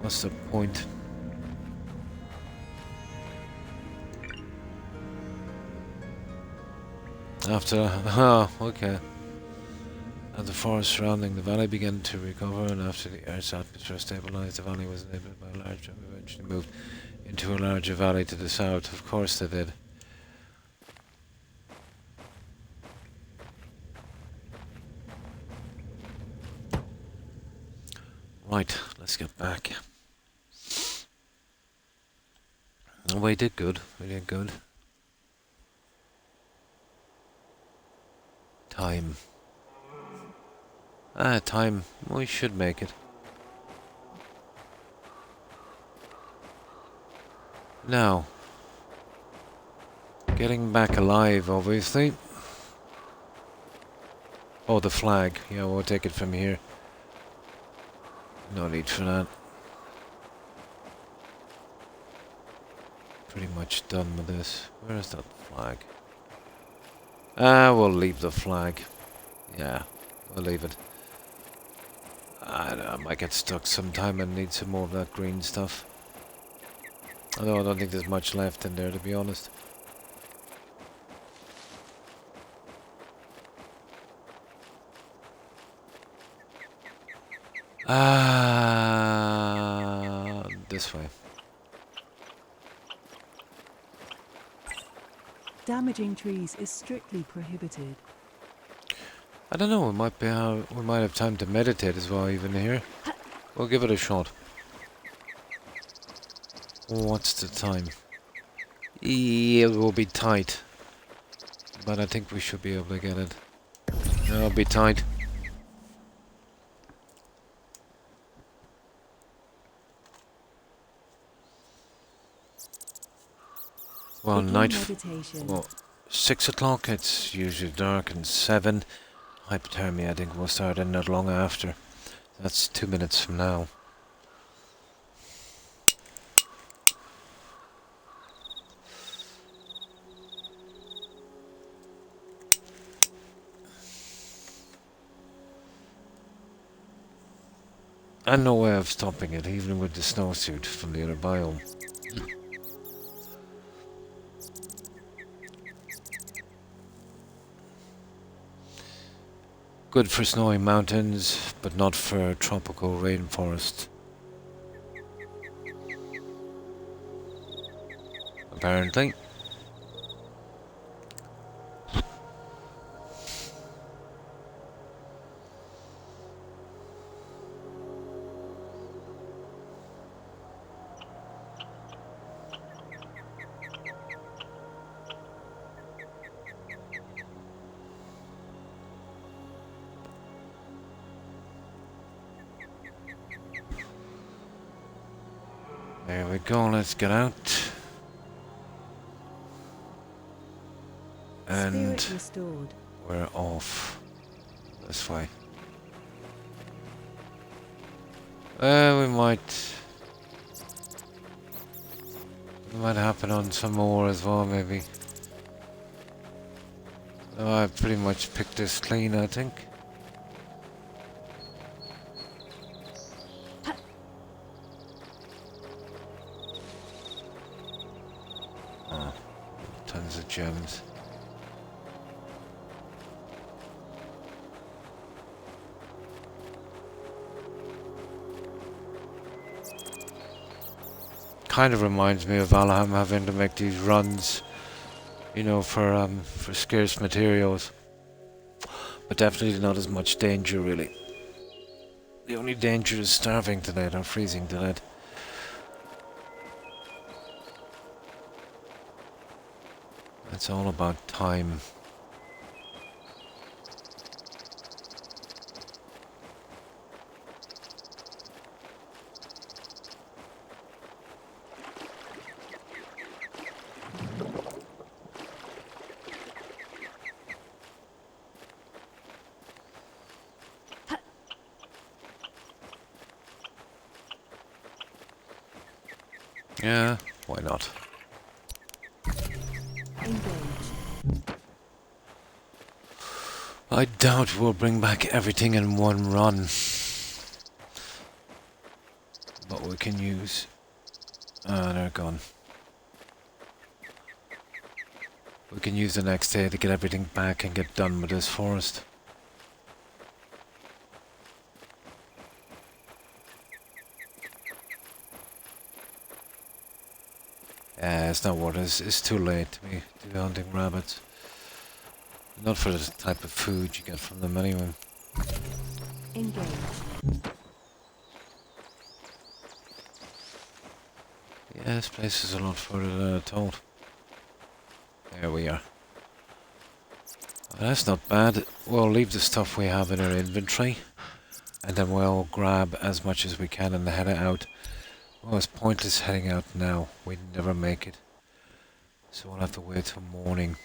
what's the point? After, oh, okay. As the forest surrounding the valley began to recover, and after the Earth's atmosphere stabilized, the valley was inhabited by a large tribe, eventually moved into a larger valley to the south. Of course they did. Right, let's get back. We did good. We did good. Time. Time. We should make it. Now. Getting back alive, obviously. Oh, the flag. Yeah, we'll take it from here. No need for that. Pretty much done with this. Where is that flag? We'll leave the flag. Yeah, we'll leave it. I know, I might get stuck sometime and need some more of that green stuff. Although I don't think there's much left in there, to be honest. This way. Damaging trees is strictly prohibited. I don't know, we might have time to meditate as well, even here. We'll give it a shot. What's the time? It will be tight. But I think we should be able to get it. It'll be tight. Well, Begin night. meditation. Well, 6 o'clock. It's usually dark, and 7. Hypothermia, I think, will start in not long after. That's 2 minutes from now. And no way of stopping it, even with the snowsuit from the other biome. Good for snowy mountains, but not for tropical rainforest. Apparently. There we go, let's get out. And Spirit restored. we're off this way. We might happen on some more as well, maybe. Oh, I pretty much picked this clean, I think. Oh, tons of gems. Kind of reminds me of Valheim having to make these runs, you know, for scarce materials. But definitely not as much danger, really. The only danger is starving to death or freezing to death. It's all about time. Yeah, why not? Engage. I doubt we'll bring back everything in one run. But we can use... Ah, they're gone. We can use the next day to get everything back and get done with this forest. It's not worth it. It's too late to be hunting rabbits. Not for the type of food you get from them anyway. Engage. Yeah, this place is a lot further than I thought. There we are. Well, that's not bad. We'll leave the stuff we have in our inventory. And then we'll grab as much as we can and head out. Well, it's pointless heading out now. We'd never make it. So we'll have to wait till morning.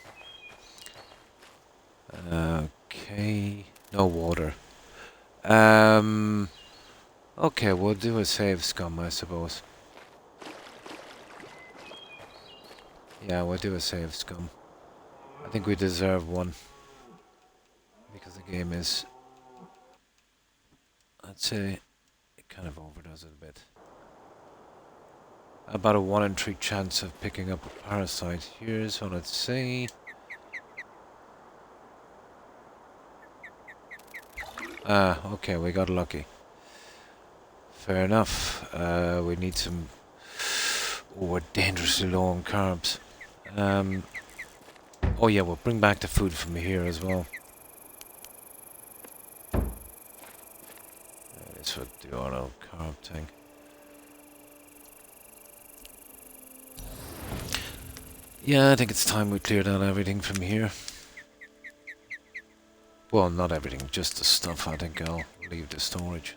Okay. No water. Okay, we'll do a save scum, I suppose. Yeah, we'll do a save scum. I think we deserve one. Because the game is... I'd say it kind of overdoes it a bit. About a 1 in 3 chance of picking up a parasite. Here's what I'd say. Ah, okay, we got lucky. Fair enough. We need some... Oh, we're dangerously low on carbs. Oh yeah, we'll bring back the food from here as well. This would do our little carb thing. Yeah, I think it's time we cleared out everything from here. Well, not everything, just the stuff. I think I'll leave the storage.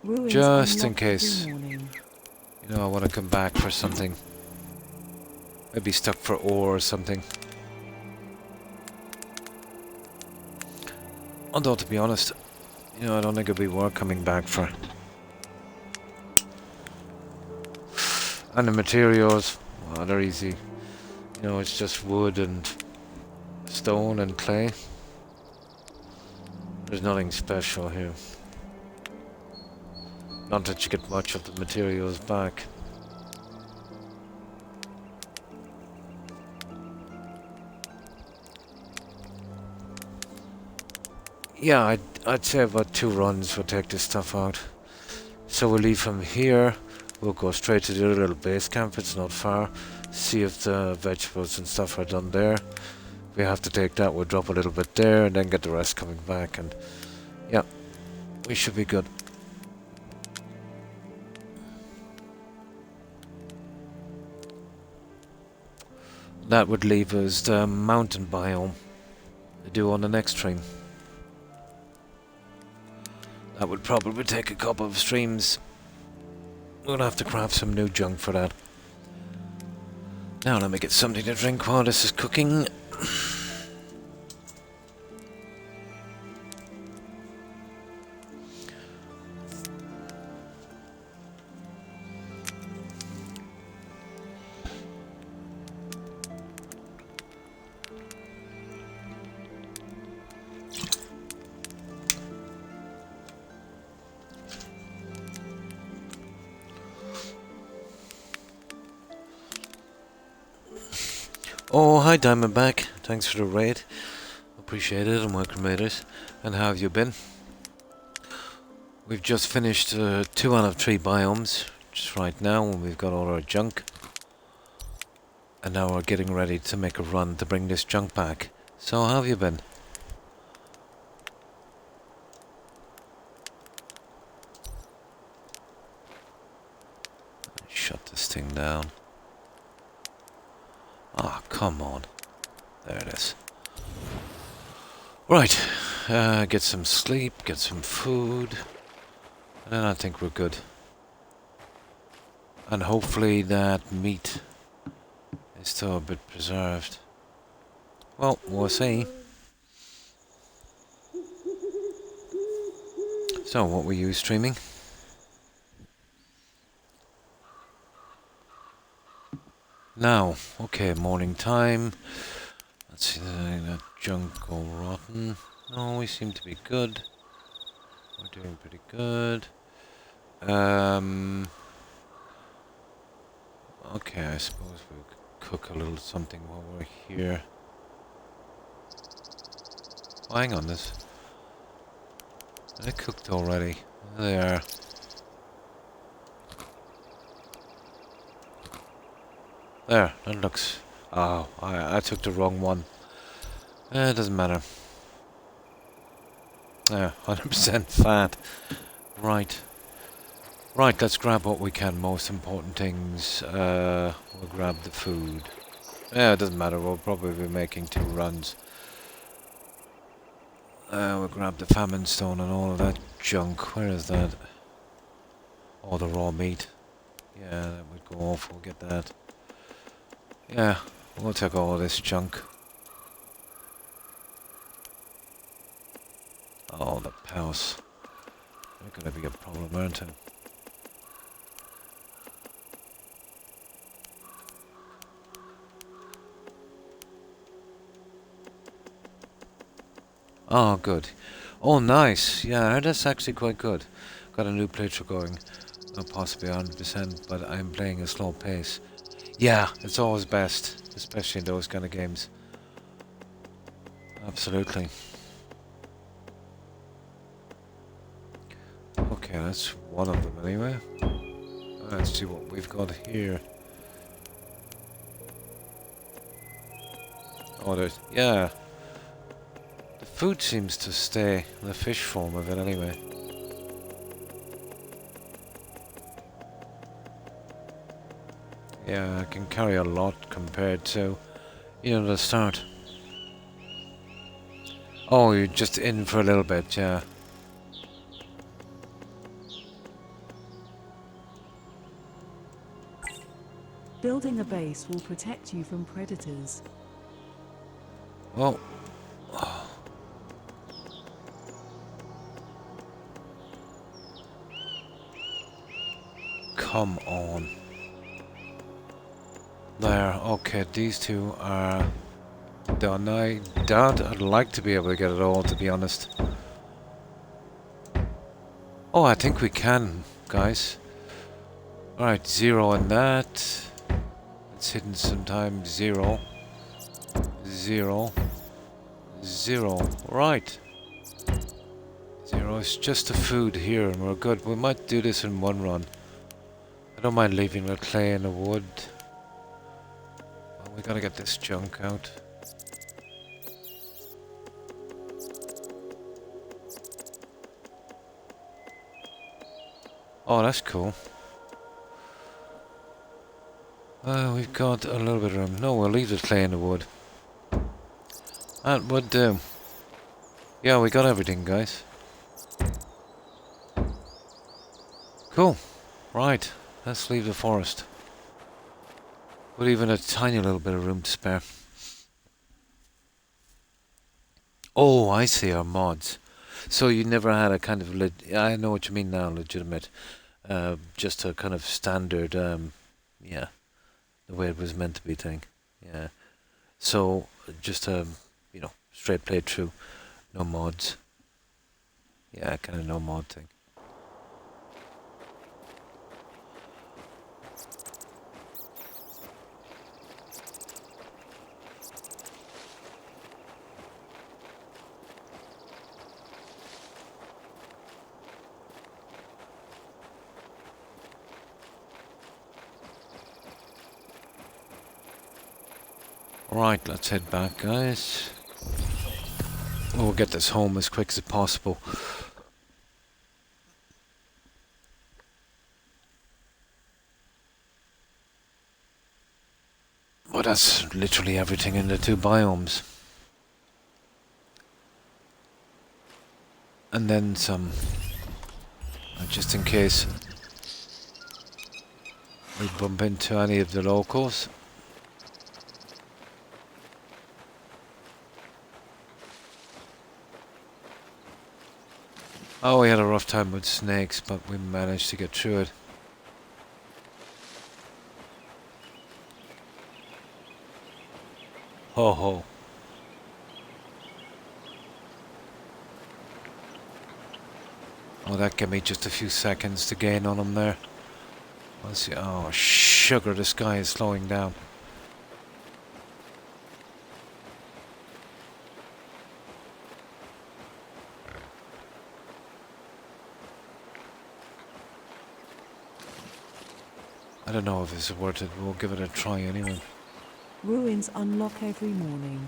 Ruins Just in unlocked case. every morning. You know, I want to come back for something. Maybe stuck for ore or something. Although, to be honest, you know, I don't think it'd be worth coming back for. And the materials, well, they're easy. You know, it's just wood and stone and clay. There's nothing special here. Not that you get much of the materials back. Yeah, I'd say about 2 runs will take this stuff out. So we'll leave from here. We'll go straight to the other little base camp. It's not far. See if the vegetables and stuff are done there. If we have to take that, we'll drop a little bit there and then get the rest coming back. And yeah, we should be good. That would leave us the mountain biome to do on the next stream. That would probably take a couple of streams. We'll have to craft some new junk for that. Now let me get something to drink while this is cooking. Oh, hi Diamondback. Thanks for the raid. Appreciate it, and welcome raiders. And how have you been? We've just finished 2 out of 3 biomes just right now, and we've got all our junk. And now we're getting ready to make a run to bring this junk back. So how have you been? Shut this thing down. Ah, come on. There it is. Right. Get some sleep, get some food. And I think we're good. And hopefully that meat is still a bit preserved. Well, we'll see. So, what were you streaming? Now, okay, morning time. Let's see, that junk go rotten. No, we seem to be good. We're doing pretty good. Okay, I suppose we'll cook a little something while we're here. Oh, hang on, this. They cooked already. There. There, that looks... Oh, I took the wrong one. It doesn't matter. Yeah, 100% fat. Right. Right, let's grab what we can. Most important things. We'll grab the food. Yeah, it doesn't matter. We'll probably be making 2 runs. We'll grab the famine stone and all of that junk. Where is that? Oh, the raw meat. Yeah, that would go off. We'll get that. Yeah, we'll take all of this junk. Oh, the pals. They're gonna be a problem, aren't they? Oh, good. Oh, nice. Yeah, that's actually quite good. Got a new playthrough going. Not possibly 100%, but I'm playing a slow pace. Yeah, it's always best, especially in those kind of games. Absolutely. Okay, that's one of them anyway. Let's see what we've got here. Oh, there's... yeah. The food seems to stay, the fish form of it anyway. Yeah, I can carry a lot compared to, you know, the start. Oh, you're just in for a little bit, yeah. Building a base will protect you from predators. Well... Come on. There, okay, these 2 are done. I'd like to be able to get it all, to be honest. Oh, I think we can, guys. Alright, 0 on that. It's hidden sometimes. 0. 0. 0. Right. 0. It's just the food here and we're good. We might do this in one run. I don't mind leaving the clay and the wood. Well, we gotta get this junk out. Oh, that's cool. We've got a little bit of room. No, we'll leave the clay and the wood. That would do. Yeah, we got everything, guys. Cool. Right, let's leave the forest. With even a tiny little bit of room to spare. Oh, I see our mods. So you never had a kind of... I know what you mean now, legitimate. Just a kind of standard, yeah, the way it was meant to be thing. Yeah. So, just a, you know, straight playthrough. No mods. Yeah, kind of no mod thing. Right, let's head back, guys. We'll get this home as quick as possible. Well, that's literally everything in the 2 biomes. And then some. Just in case we bump into any of the locals. Oh, we had a rough time with snakes, but we managed to get through it. Ho ho. Oh, that gave me just a few seconds to gain on him there. Let's see. Oh, sugar, this guy is slowing down. I don't know if it's worth it. We'll give it a try anyway. Ruins unlock every morning.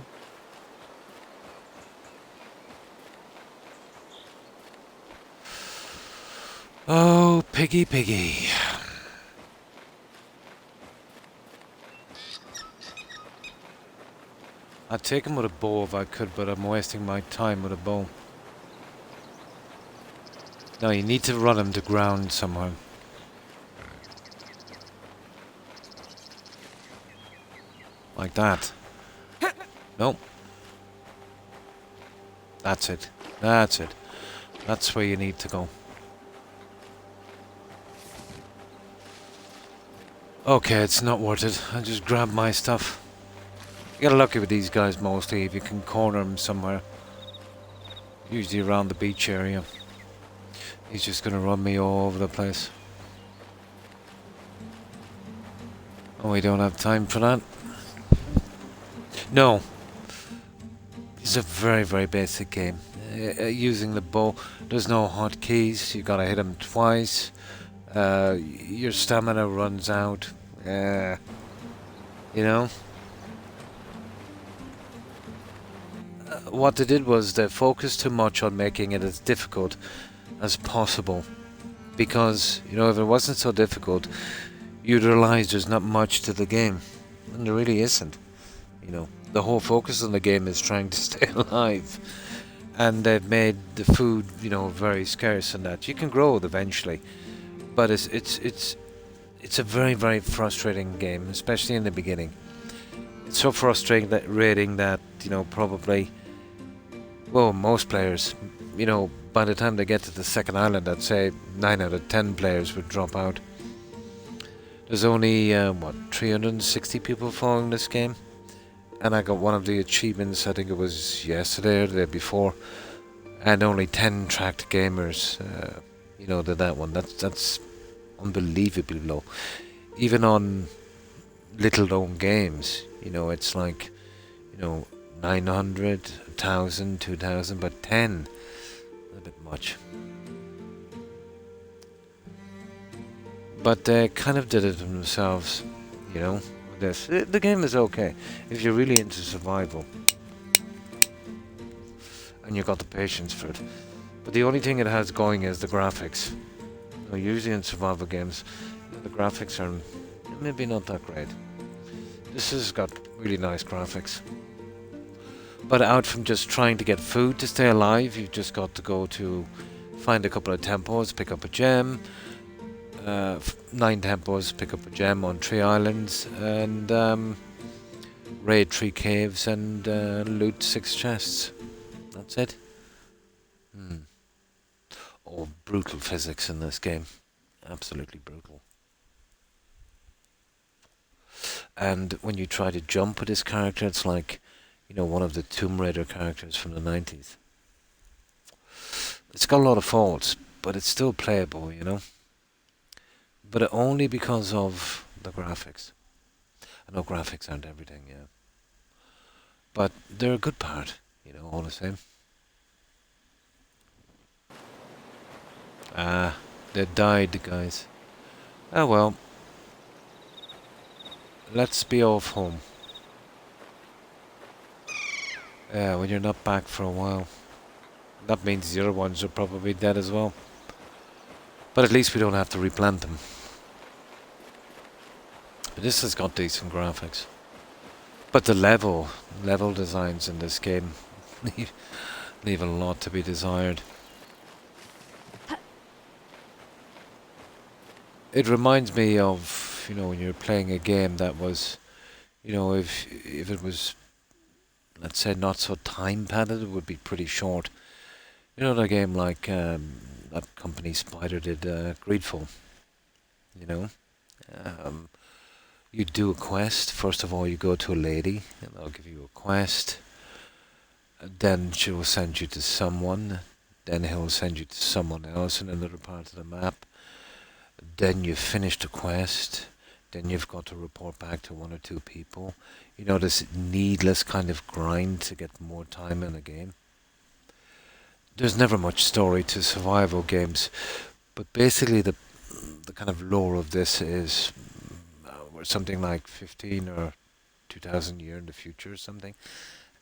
Oh, piggy, piggy. I'd take him with a bow if I could, but I'm wasting my time with a bow. No, you need to run him to ground somewhere. Like that. Nope. That's it. That's it. That's where you need to go. Okay, it's not worth it. I just grab my stuff. You get lucky with these guys mostly if you can corner them somewhere. Usually around the beach area. He's just gonna run me all over the place. Oh, we don't have time for that. No. It's a very, very basic game. Using the bow, there's no hotkeys. You gotta hit him twice. Your stamina runs out. You know? What they did was they focused too much on making it as difficult as possible. Because, you know, if it wasn't so difficult, you'd realize there's not much to the game. And there really isn't. You know, the whole focus on the game is trying to stay alive. And they've made the food, you know, very scarce and that. You can grow it eventually. But it's a very, very frustrating game, especially in the beginning. It's so frustrating that, you know, probably, well, most players, you know, by the time they get to the second island, I'd say 9 out of 10 players would drop out. There's only, 360 people following this game? And I got one of the achievements, I think it was yesterday or the day before, and only 10 tracked gamers, you know, did that one. That's unbelievably low. Even on little known games, you know, it's like, you know, 900, 1,000, 2,000, but 10. a bit much. But they kind of did it themselves, you know, with this. The game is okay if you're really into survival and you've got the patience for it. But the only thing it has going is the graphics. You know, usually in survival games, the graphics are maybe not that great. This has got really nice graphics. But out from just trying to get food to stay alive, you've just got to go to find a couple of temples, pick up a gem. 9 temples, pick up a gem on 3 islands, and raid 3 caves and loot 6 chests. That's it. Oh, brutal physics in this game. Absolutely brutal. And when you try to jump with this character, it's like, you know, one of the Tomb Raider characters from the 90s. It's got a lot of faults, but it's still playable, you know. But only because of the graphics. I know graphics aren't everything, yeah. But they're a good part, you know, all the same. Ah, they died, the guys. Ah, well. Let's be off home. Yeah, when you're not back for a while. That means the other ones are probably dead as well. But at least we don't have to replant them. But this has got decent graphics. But the level designs in this game leave a lot to be desired. It reminds me of, you know, when you're playing a game that was, you know, if it was, let's say, not so time padded, it would be pretty short. You know, a game like that company Spider did, Greedfall. You know, you do a quest. First of all, you go to a lady, and they'll give you a quest. Then she will send you to someone. Then he'll send you to someone else in another part of the map. Then you finish the quest. Then you've got to report back to 1 or 2 people. You know, this needless kind of grind to get more time in a game. There's never much story to survival games, but basically the kind of lore of this is we're something like 15 or 2,000 years in the future or something,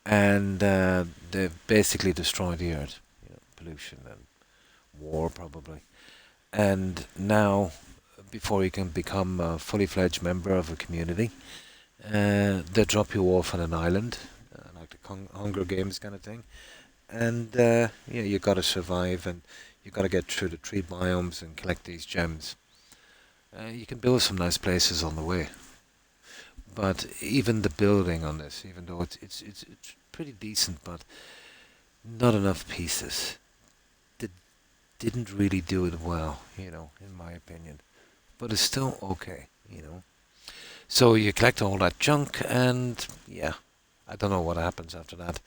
and they've basically destroyed the earth. You know, pollution and war probably. And now, before you can become a fully fledged member of a community, they drop you off on an island, like the Hunger Games kind of thing. And yeah, you got to survive, and you got to get through the 3 biomes and collect these gems. You can build some nice places on the way, but even the building on this, even though it's pretty decent, but not enough pieces. Didn't really do it well, you know, in my opinion. But it's still okay, you know. So you collect all that junk, and yeah, I don't know what happens after that.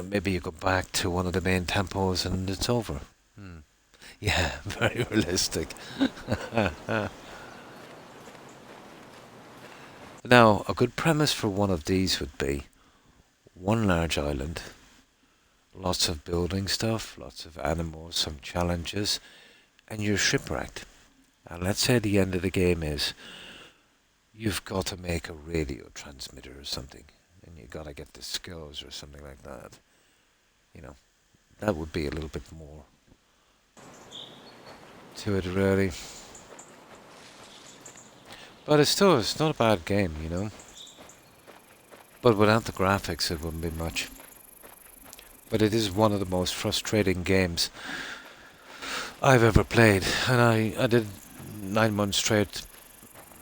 Maybe you go back to one of the main temples and it's over. Yeah, very realistic. Now, a good premise for one of these would be one large island, lots of building stuff, lots of animals, some challenges, and you're shipwrecked. And let's say the end of the game is you've got to make a radio transmitter or something, and you got to get the skills or something like that. You know, that would be a little bit more to it, really. But it's not a bad game, you know. But without the graphics, it wouldn't be much. But it is one of the most frustrating games I've ever played. And I did 9 months straight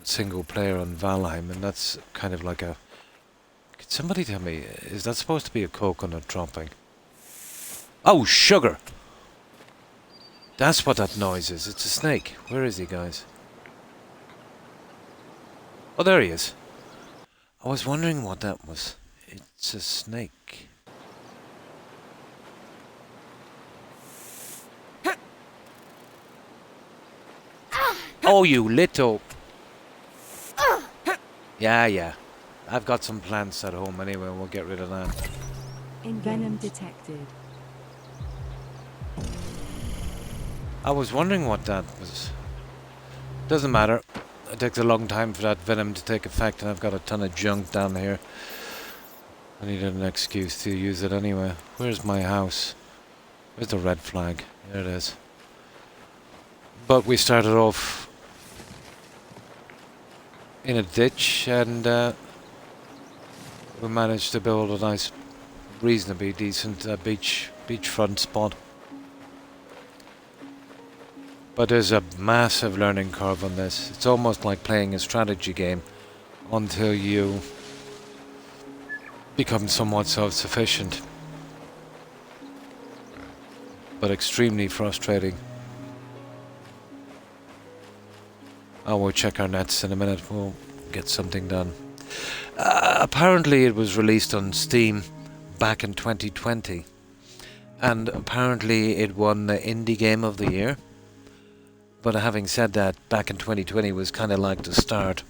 single player on Valheim, and that's kind of like a... Could somebody tell me, is that supposed to be a coconut dropping? Oh, sugar! That's what that noise is. It's a snake. Where is he, guys? Oh, there he is. I was wondering what that was. It's a snake. Oh, you little... Yeah. I've got some plants at home anyway. We'll get rid of that. Venom detected. I was wondering what that was. Doesn't matter. It takes a long time for that venom to take effect, and I've got a ton of junk down here. I needed an excuse to use it anyway. Where's my house? Where's the red flag? There it is. But we started off in a ditch, and we managed to build a nice, reasonably decent beachfront spot. But there's a massive learning curve on this. It's almost like playing a strategy game until you become somewhat self-sufficient. But extremely frustrating. Oh, we'll check our nets in a minute. We'll get something done. Apparently it was released on Steam back in 2020. And apparently it won the Indie Game of the Year. But having said that, back in 2020 was kind of like the start,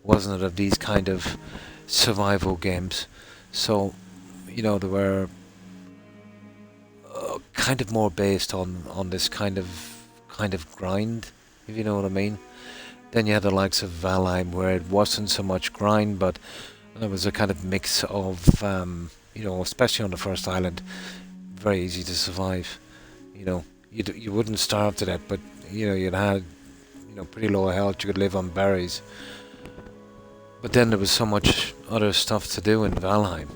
wasn't it, of these kind of survival games. So, you know, they were kind of more based on this kind of grind, if you know what I mean. Then you had the likes of Valheim, where it wasn't so much grind, but there was a kind of mix of, you know, especially on the first island, very easy to survive. You know, you wouldn't starve to death, but you know, you'd had, you know, pretty low health. You could live on berries. But then there was so much other stuff to do in Valheim.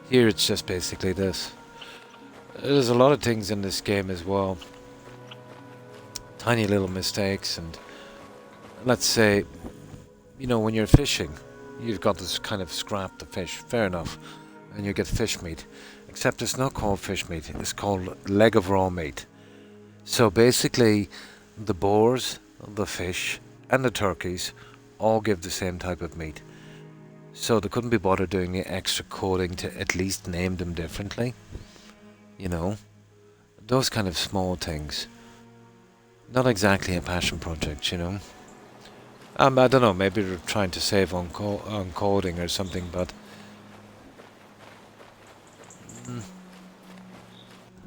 Here it's just basically this. There's a lot of things in this game as well. Tiny little mistakes, and let's say, you know, when you're fishing, you've got this kind of scrap the fish, fair enough, and you get fish meat. Except it's not called fish meat, it's called leg of raw meat. So basically, the boars, the fish, and the turkeys all give the same type of meat. So they couldn't be bothered doing the extra coding to at least name them differently. You know, those kind of small things. Not exactly a passion project, you know. I don't know, maybe they're trying to save on coding or something, but...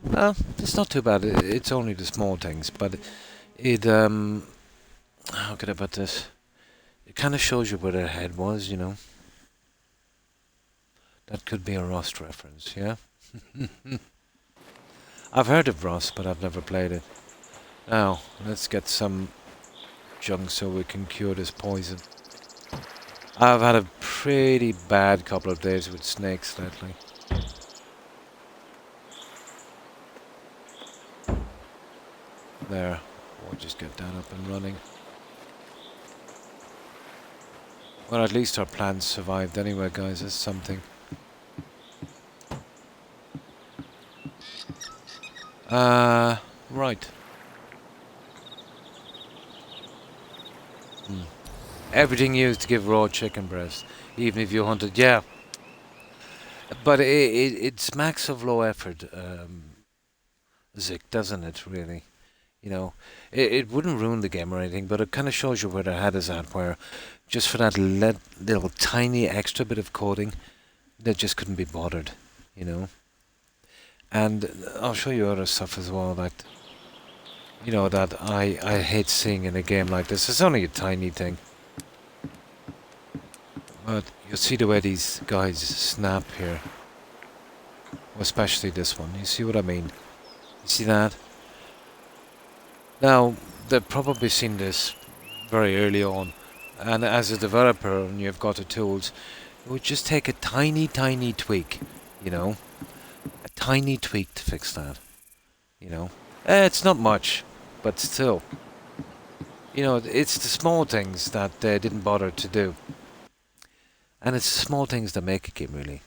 Well, it's not too bad. It's only the small things, but it, how could I put this? It kind of shows you where their head was, you know. That could be a Rust reference, yeah? I've heard of Rust, but I've never played it. Now, let's get some junk so we can cure this poison. I've had a pretty bad couple of days with snakes lately. There, we'll just get that up and running. Well, at least our plants survived anyway, guys. That's something. Right. Everything used to give raw chicken breast, even if you hunted. Yeah. But it smacks of low effort, Zik, doesn't it, really? You know, it wouldn't ruin the game or anything, but it kind of shows you where their head is at, where just for that little tiny extra bit of coding, they just couldn't be bothered, you know. And I'll show you other stuff as well, that, you know, that I hate seeing in a game like this. It's only a tiny thing. But you'll see the way these guys snap here. Especially this one. You see what I mean? You see that? Now, they've probably seen this very early on, and as a developer and you've got the tools, it would just take a tiny tweak, you know, a tiny tweak to fix that, you know. It's not much, but still, you know, it's the small things that they didn't bother to do, and it's the small things that make a game, really.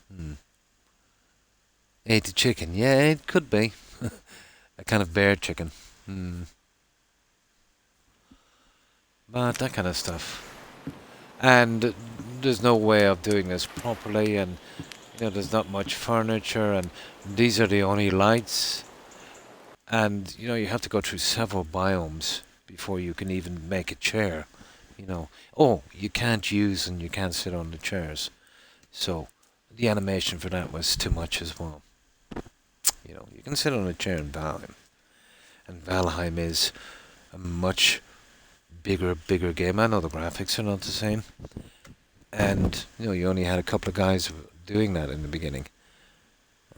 Ate the chicken, yeah, it could be a kind of bear chicken. But that kind of stuff. And there's no way of doing this properly, and you know, there's not much furniture, and these are the only lights. And you know, you have to go through several biomes before you can even make a chair. You know, oh, you can't use and you can't sit on the chairs. So the animation for that was too much as well. You know, you can sit on a chair and Valheim. and Valheim is a much bigger game. I know the graphics are not the same, and you only had a couple of guys doing that in the beginning.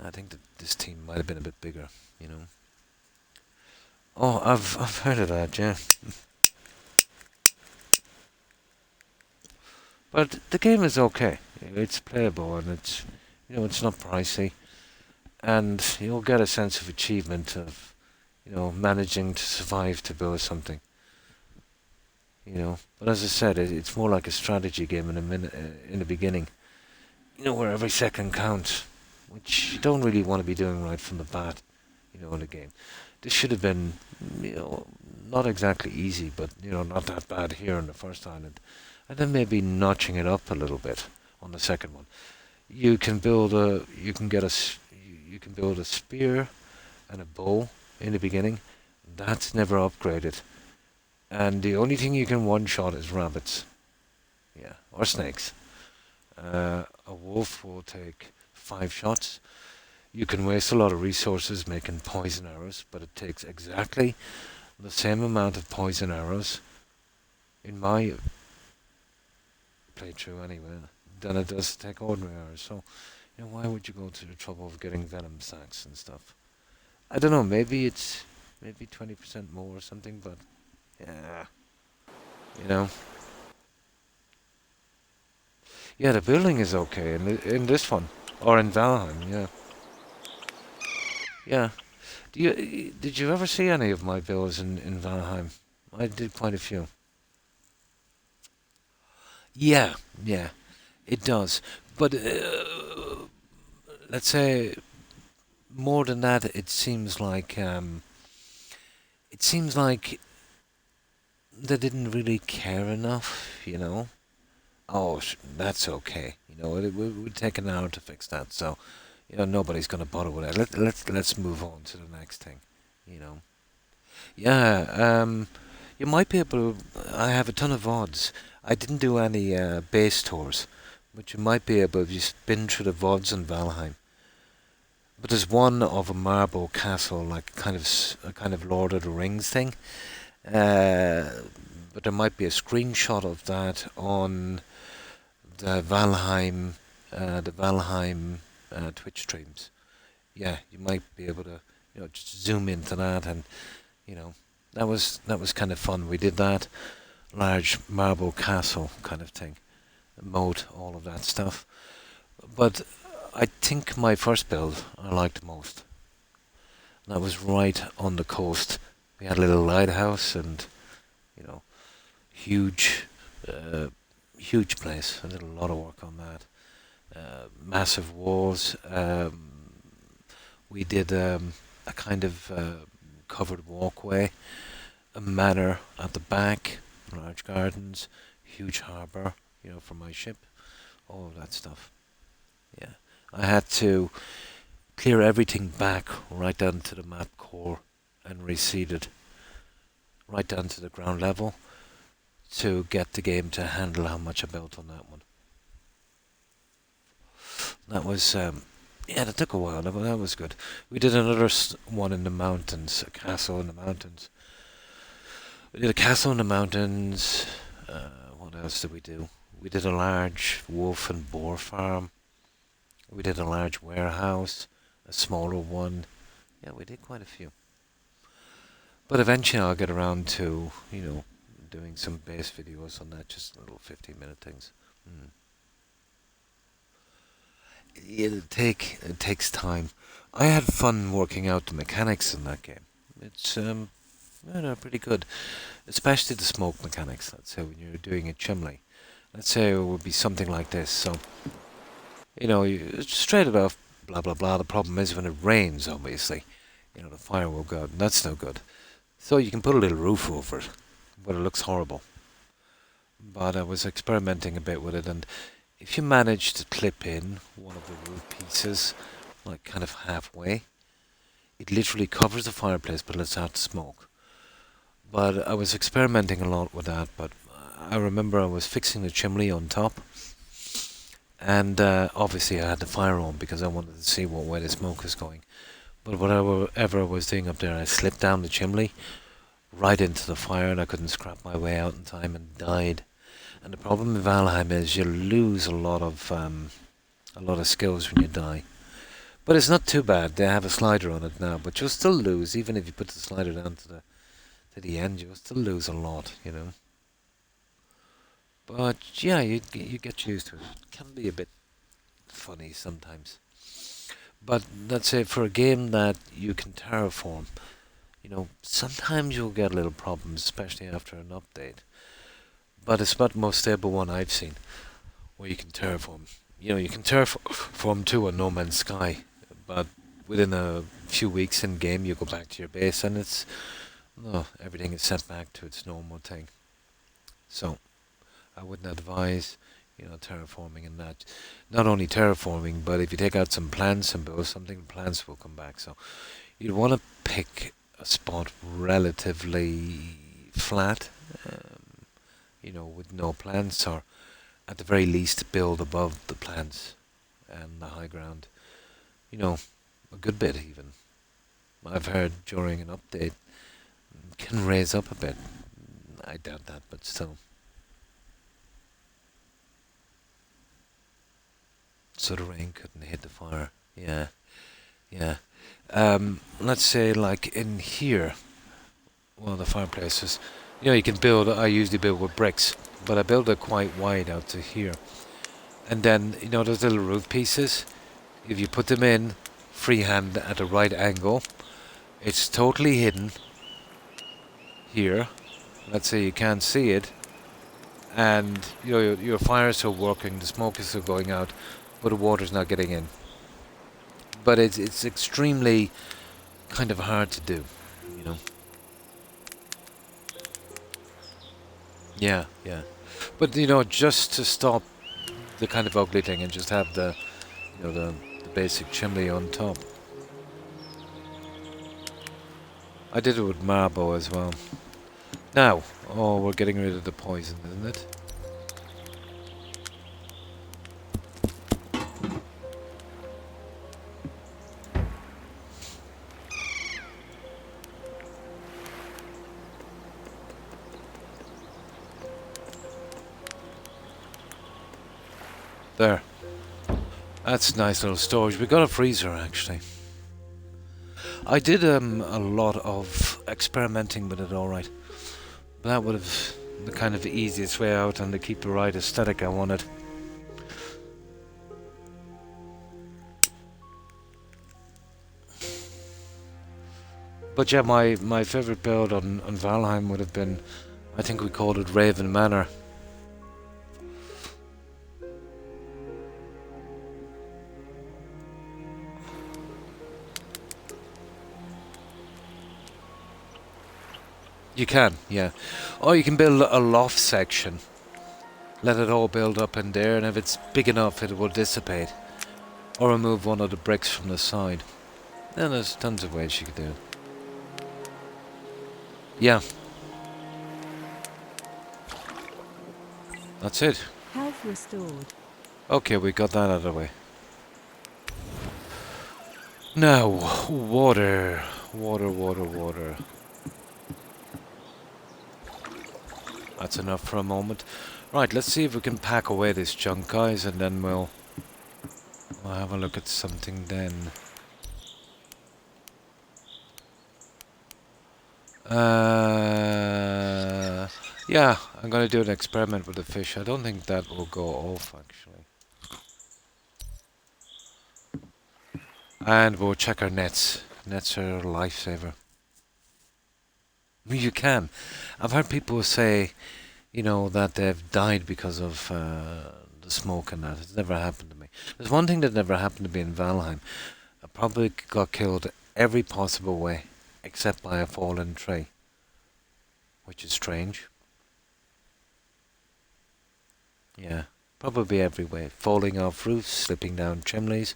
I think that this team might have been a bit bigger, you know. Oh, I've heard of that, yeah. But the game is okay. It's playable and it's not pricey, and you'll get a sense of achievement of managing to survive to build something. But as I said, it's more like a strategy game in the beginning. Where every second counts, which you don't really want to be doing right from the bat. In the game. This should have been, not exactly easy, but not that bad here on the first island, and then maybe notching it up a little bit on the second one. You can build you can build a spear and a bow in the beginning. That's never upgraded, and the only thing you can one-shot is rabbits, yeah, or snakes. A wolf will take 5 shots. You can waste a lot of resources making poison arrows, but it takes exactly the same amount of poison arrows, in my playthrough anyway, than it does to take ordinary arrows. So, why would you go to the trouble of getting venom sacks and stuff? I don't know, maybe it's 20% more or something, but yeah, you know. Yeah, the building is okay in this one, or in Valheim, yeah. Yeah. Did you ever see any of my builds in Valheim? I did quite a few. Yeah, yeah, it does. But let's say more than that, it seems like they didn't really care enough. Oh, that's okay. It would take an hour to fix that, so nobody's gonna bother with it. Let's move on to the next thing. You know. Yeah. You might be able. I have a ton of VODs. I didn't do any base tours, but you might be able if you spin through the VODs in Valheim. But there's one of a marble castle, like a kind of Lord of the Rings thing. Uh, but there might be a screenshot of that on the Valheim Twitch streams. Yeah, you might be able to, just zoom into that, and you know, that was kind of fun. We did that large marble castle kind of thing, moat, all of that stuff. But I think my first build I liked most. That was right on the coast. We had a little lighthouse and you know, huge, uh, huge place. I did a lot of work on that. Massive walls. We did a kind of covered walkway, a manor at the back, large gardens, huge harbour, for my ship, all of that stuff. Yeah, I had to clear everything back right down to the map core and reseed it right down to the ground level to get the game to handle how much I built on that one. That was, yeah, that took a while, but that was good. We did another one in the mountains, a castle in the mountains. We did a castle in the mountains. What else did we do? We did a large wolf and boar farm. We did a large warehouse, a smaller one. Yeah, we did quite a few. But eventually I'll get around to, doing some base videos on that, just little 15-minute things. Mm. It takes time. I had fun working out the mechanics in that game. It's pretty good, especially the smoke mechanics. Let's say when you're doing a chimney, let's say it would be something like this. So straight off, blah blah blah. The problem is when it rains, obviously, the fire will go out, and that's no good. So you can put a little roof over it, but it looks horrible. But I was experimenting a bit with it, and if you manage to clip in one of the roof pieces, like kind of halfway, it literally covers the fireplace but lets out the smoke. But I was experimenting a lot with that, but I remember I was fixing the chimney on top, and obviously I had the fire on because I wanted to see what way the smoke was going. But whatever I was doing up there, I slipped down the chimney, right into the fire, and I couldn't scrap my way out in time and died. And the problem with Valheim is you lose a lot of skills when you die. But it's not too bad. They have a slider on it now, but you'll still lose even if you put the slider down to the end. You'll still lose a lot, you know. But yeah, you get used to it. It can be a bit funny sometimes. But let's say for a game that you can terraform, you know, sometimes you'll get little problems, especially after an update. But it's about the most stable one I've seen, where you can terraform. You know, you can terraform to a No Man's Sky, but within a few weeks in game, you go back to your base, and everything is set back to its normal thing. So, I wouldn't advise, you know, terraforming and that. Not only terraforming, but if you take out some plants and build something, the plants will come back. So, you'd want to pick a spot relatively flat, you know, with no plants, or at the very least build above the plants and the high ground. You know, a good bit even. I've heard during an update can raise up a bit. I doubt that, but still. So the rain couldn't hit the fire. Yeah, yeah. Let's say like in here, one of the fireplaces, you know, you can build, I usually build with bricks, but I build it quite wide out to here. And then, you know, those little roof pieces, if you put them in freehand at the right angle, it's totally hidden here. Let's say you can't see it, and you know your fire is still working, the smoke is still going out, but the water's not getting in. But it's extremely kind of hard to do, you know. Yeah, yeah. But you know, just to stop the kind of ugly thing and just have the, you know, the basic chimney on top. I did it with marble as well. Now, oh, we're getting rid of the poison, isn't it? There. That's a nice little storage. We got a freezer, actually. I did a lot of experimenting with it, alright. But that would have the kind of the easiest way out and to keep the right aesthetic I wanted. But yeah, my favourite build on Valheim would have been, I think we called it Raven Manor. You can, yeah. Or you can build a loft section. Let it all build up in there, and if it's big enough, it will dissipate. Or remove one of the bricks from the side. Then there's tons of ways you could do it. Yeah. That's it. Health restored. Okay, we got that out of the way. Now, water. Water, water, water. That's enough for a moment. Right, let's see if we can pack away this junk, guys, and then we'll have a look at something then. Yeah, I'm gonna do an experiment with the fish. I don't think that will go off, actually. And we'll check our nets. Nets are a lifesaver. You can. I've heard people say, you know, that they've died because of the smoke and that. It's never happened to me. There's one thing that never happened to me in Valheim. I probably got killed every possible way, except by a fallen tree. Which is strange. Yeah, probably every way. Falling off roofs, slipping down chimneys.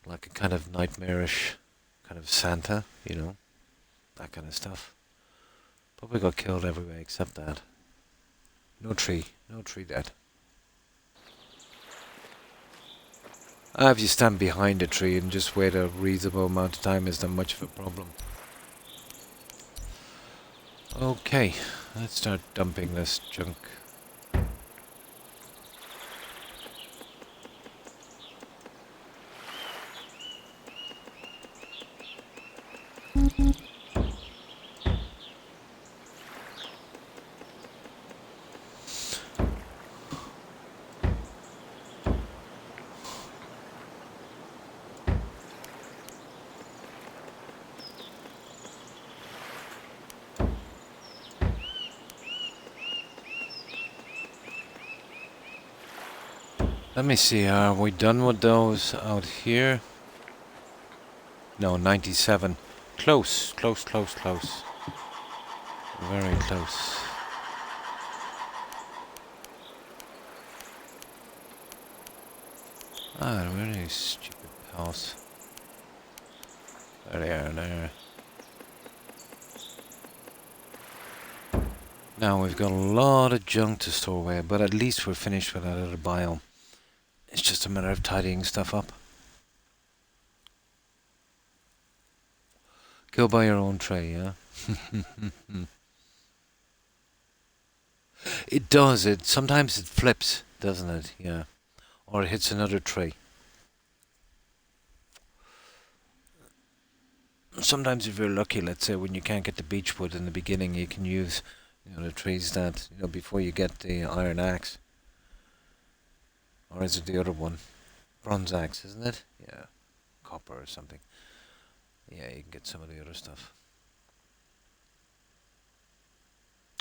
Like a kind of nightmarish kind of Santa, you know. That kind of stuff. Probably got killed every way except that. No tree dead. If you stand behind a tree and just wait a reasonable amount of time, isn't much of a problem. Okay, let's start dumping this junk. Let me see, are we done with those out here? No, 97. Close, close, close, close. Very close. Ah, really stupid pals. There they are, there. Now we've got a lot of junk to store away, but at least we're finished with that other biome. It's just a matter of tidying stuff up. Go buy your own tray, yeah? It does, sometimes it flips, doesn't it? Yeah. Or it hits another tree. Sometimes if you're lucky, let's say when you can't get the beech wood in the beginning, you can use, the trees that, before you get the iron axe. Or is it the other one? Bronze axe, isn't it? Yeah. Copper or something. Yeah, you can get some of the other stuff.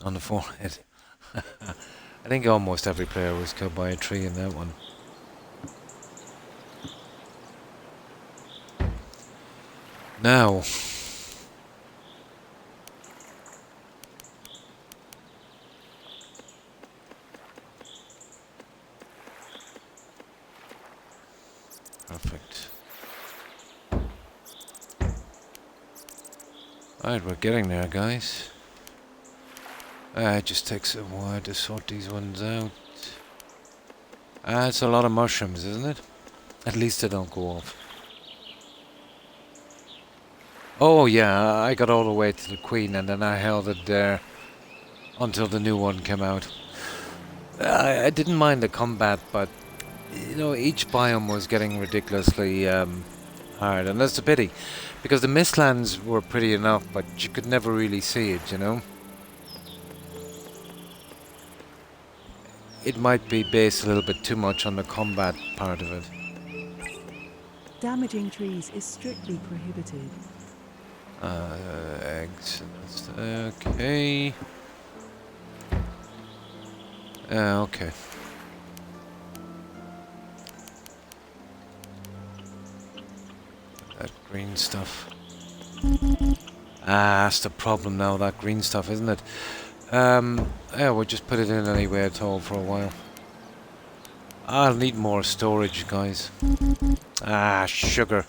On the forehead. I think almost every player was killed by a tree in that one. Now. Perfect. Alright, we're getting there, guys. It just takes a while to sort these ones out. It's a lot of mushrooms, isn't it? At least they don't go off. Oh yeah, I got all the way to the Queen and then I held it there until the new one came out. I didn't mind the combat, but each biome was getting ridiculously hard, and that's a pity, because the Mistlands were pretty enough, but you could never really see it, It might be based a little bit too much on the combat part of it. Damaging trees is strictly prohibited. Eggs. Okay. Okay. That green stuff. That's the problem now, that green stuff, isn't it? Yeah, we'll just put it in anyway at all for a while. I'll need more storage, guys. Sugar.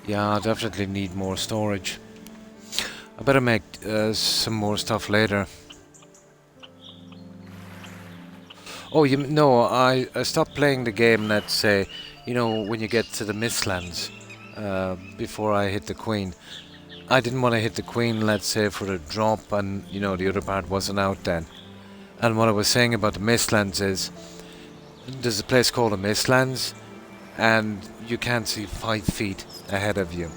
Yeah, I'll definitely need more storage. I better make some more stuff later. Oh, I stopped playing the game, let's say, when you get to the Mistlands, before I hit the Queen. I didn't want to hit the Queen, let's say, for the drop, and, the other part wasn't out then. And what I was saying about the Mistlands is, there's a place called the Mistlands, and you can't see 5 feet ahead of you,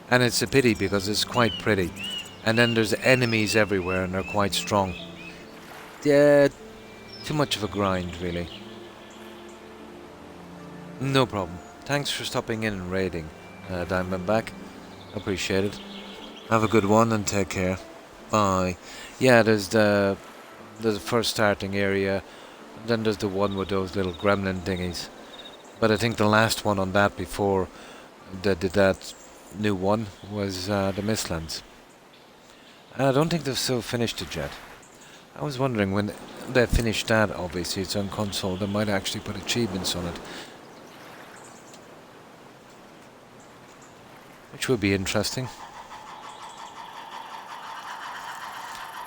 And it's a pity because it's quite pretty. And then there's enemies everywhere and they're quite strong. Yeah, too much of a grind, really. No problem. Thanks for stopping in and raiding, Diamondback. Appreciate it. Have a good one and take care. Bye. Yeah, there's the first starting area. Then there's the one with those little gremlin thingies. But I think the last one on that before they did that new one was the Mistlands. And I don't think they've still finished it yet. I was wondering when they finish that, obviously it's on console, they might actually put achievements on it. Which would be interesting.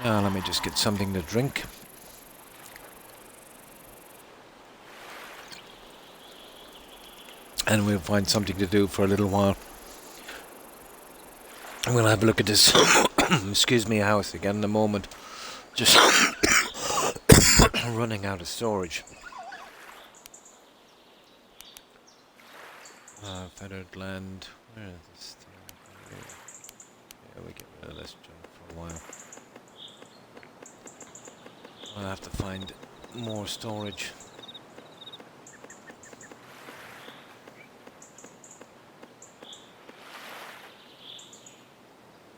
Now let me just get something to drink. and we'll find something to do for a little while. I'm gonna have a look at this excuse me, house again in a moment. Just running out of storage. Feathered land. Where is this thing? Yeah, we get rid of this junk for a while. I'll have to find more storage.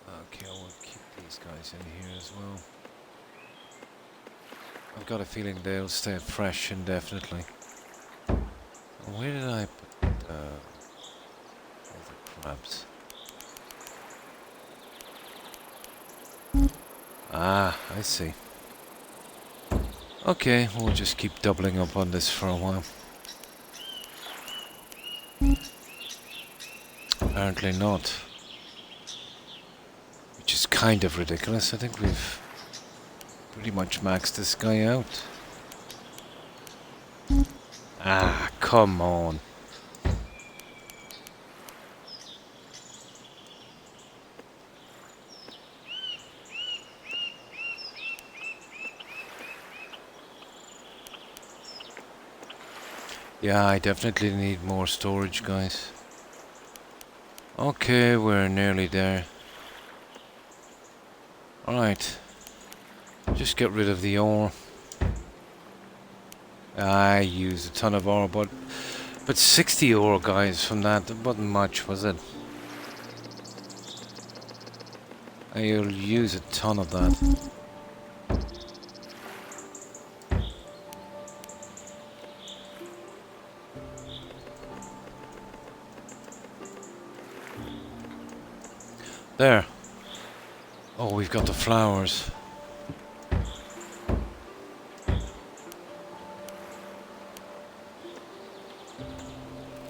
Okay, I will keep these guys in here as well. I've got a feeling they'll stay fresh indefinitely. Where did I put all the crabs? Ah, I see. Okay, we'll just keep doubling up on this for a while. Apparently not. Which is kind of ridiculous. I think we've pretty much maxed this guy out. Ah, come on. Yeah, I definitely need more storage, guys. Okay, we're nearly there. Alright. Just get rid of the ore. I used a ton of ore, but 60 ore, guys, from that wasn't much, was it? I'll use a ton of that. There. Oh, we've got the flowers.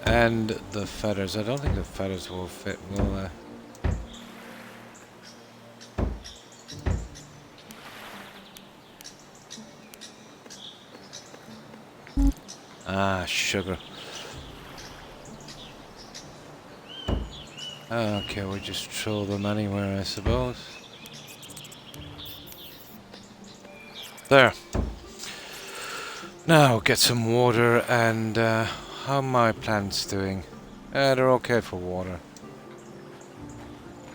And the feathers. I don't think the feathers will fit, will they? Ah, sugar. Okay, we'll just throw them anywhere, I suppose. There. Now, get some water, and how are my plants doing? They're okay for water.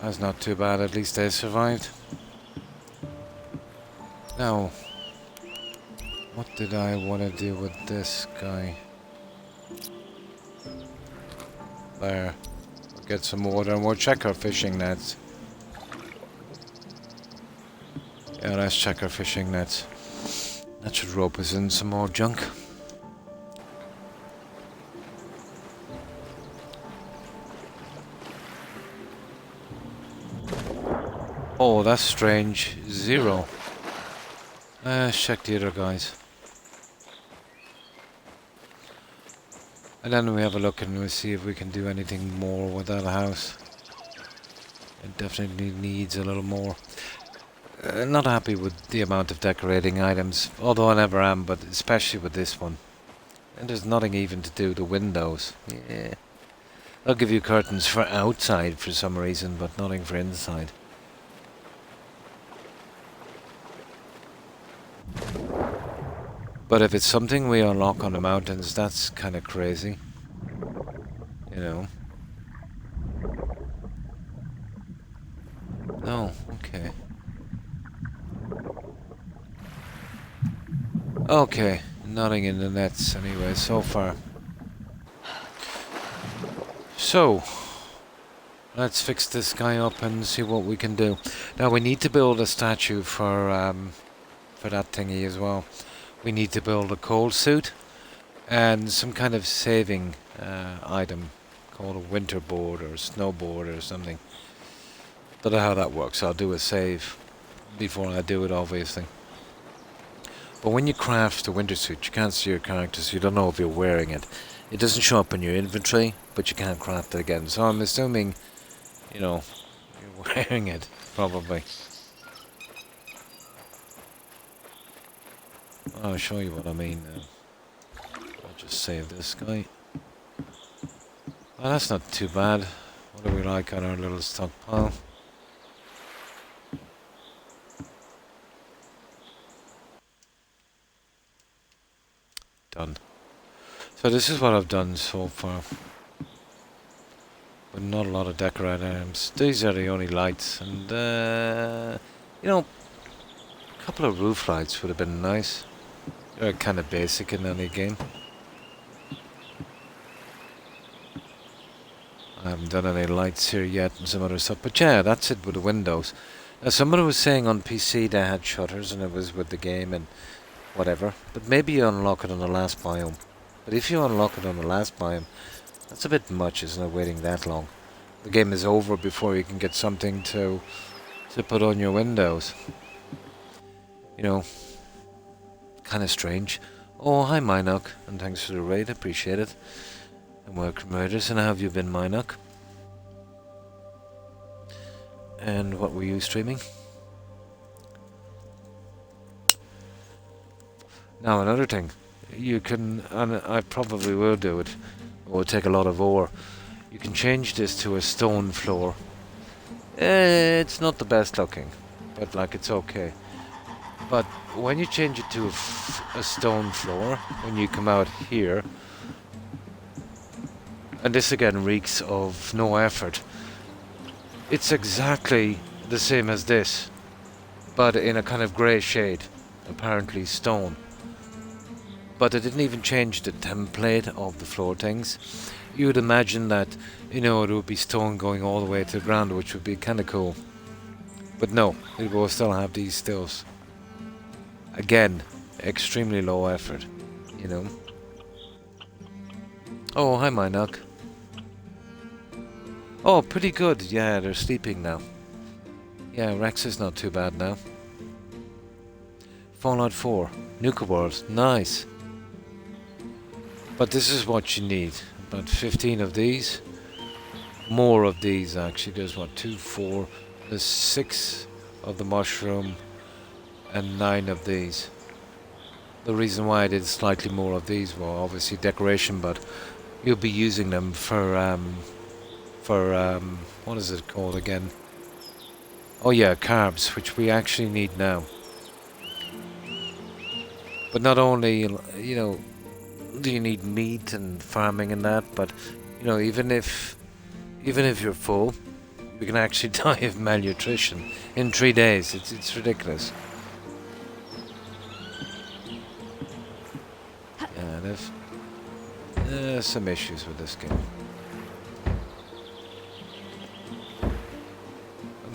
That's not too bad, at least they survived. Now, what did I want to do with this guy? There. Get some water and we'll check our fishing nets. Yeah, let's check our fishing nets. That should rope us in some more junk. Oh, that's strange. 0. Let's check the other guys. And then we have a look and we'll see if we can do anything more with that house. It definitely needs a little more. Not happy with the amount of decorating items, although I never am, but especially with this one. And there's nothing even to do the windows. Yeah. I'll give you curtains for outside for some reason, but nothing for inside. But if it's something we unlock on the mountains, that's kind of crazy. You know. Oh, okay. Okay, nothing in the nets anyway, so far. So, let's fix this guy up and see what we can do. Now we need to build a statue for that thingy as well. We need to build a coal suit and some kind of saving item called a winter board or a snowboard or something. Don't know how that works. I'll do a save before I do it, obviously. But when you craft a winter suit, you can't see your character, so you don't know if you're wearing it. It doesn't show up in your inventory, but you can't craft it again. So I'm assuming, you know, you're wearing it, probably. I'll show you what I mean now. I'll just save this guy. Well, that's not too bad. What do we like on our little stockpile? Done. So this is what I've done so far. But not a lot of decorate items. These are the only lights. And, you know, a couple of roof lights would have been nice. They're kind of basic in any game. I haven't done any lights here yet and some other stuff. But yeah, that's it with the windows. Now, somebody was saying on PC they had shutters and it was with the game and whatever. But maybe you unlock it on the last biome. But if you unlock it on the last biome, that's a bit much, isn't it, waiting that long? The game is over before you can get something to put on your windows. You know, kind of strange. Oh, hi Minoc, and thanks for the raid, appreciate it. And welcome raiders, and how have you been, Minoc? And what were you streaming? Now another thing, you can, and I probably will do it, it will take a lot of ore. You can change this to a stone floor. It's not the best looking, but like it's okay. But when you change it to a stone floor, when you come out here, and this again reeks of no effort, it's exactly the same as this, but in a kind of grey shade, apparently stone. But it didn't even change the template of the floor things. You would imagine that, you know, it would be stone going all the way to the ground, which would be kind of cool. But no, it will still have these stills. Again, extremely low effort, you know. Oh, hi Minoc. Oh, pretty good. Yeah, they're sleeping now. Yeah, Rex is not too bad now. Fallout 4. Nuka World. Nice. But this is what you need. About 15 of these. More of these, actually. There's what? 2, 4. There's 6 of the mushroom. And 9 of these. The reason why I did slightly more of these, well, obviously decoration, but you'll be using them for what is it called again? Oh yeah, carbs, which we actually need now. But not only, you know, do you need meat and farming and that, but, you know, even if you're full, you can actually die of malnutrition in 3 days. It's ridiculous. Yeah, there's some issues with this game.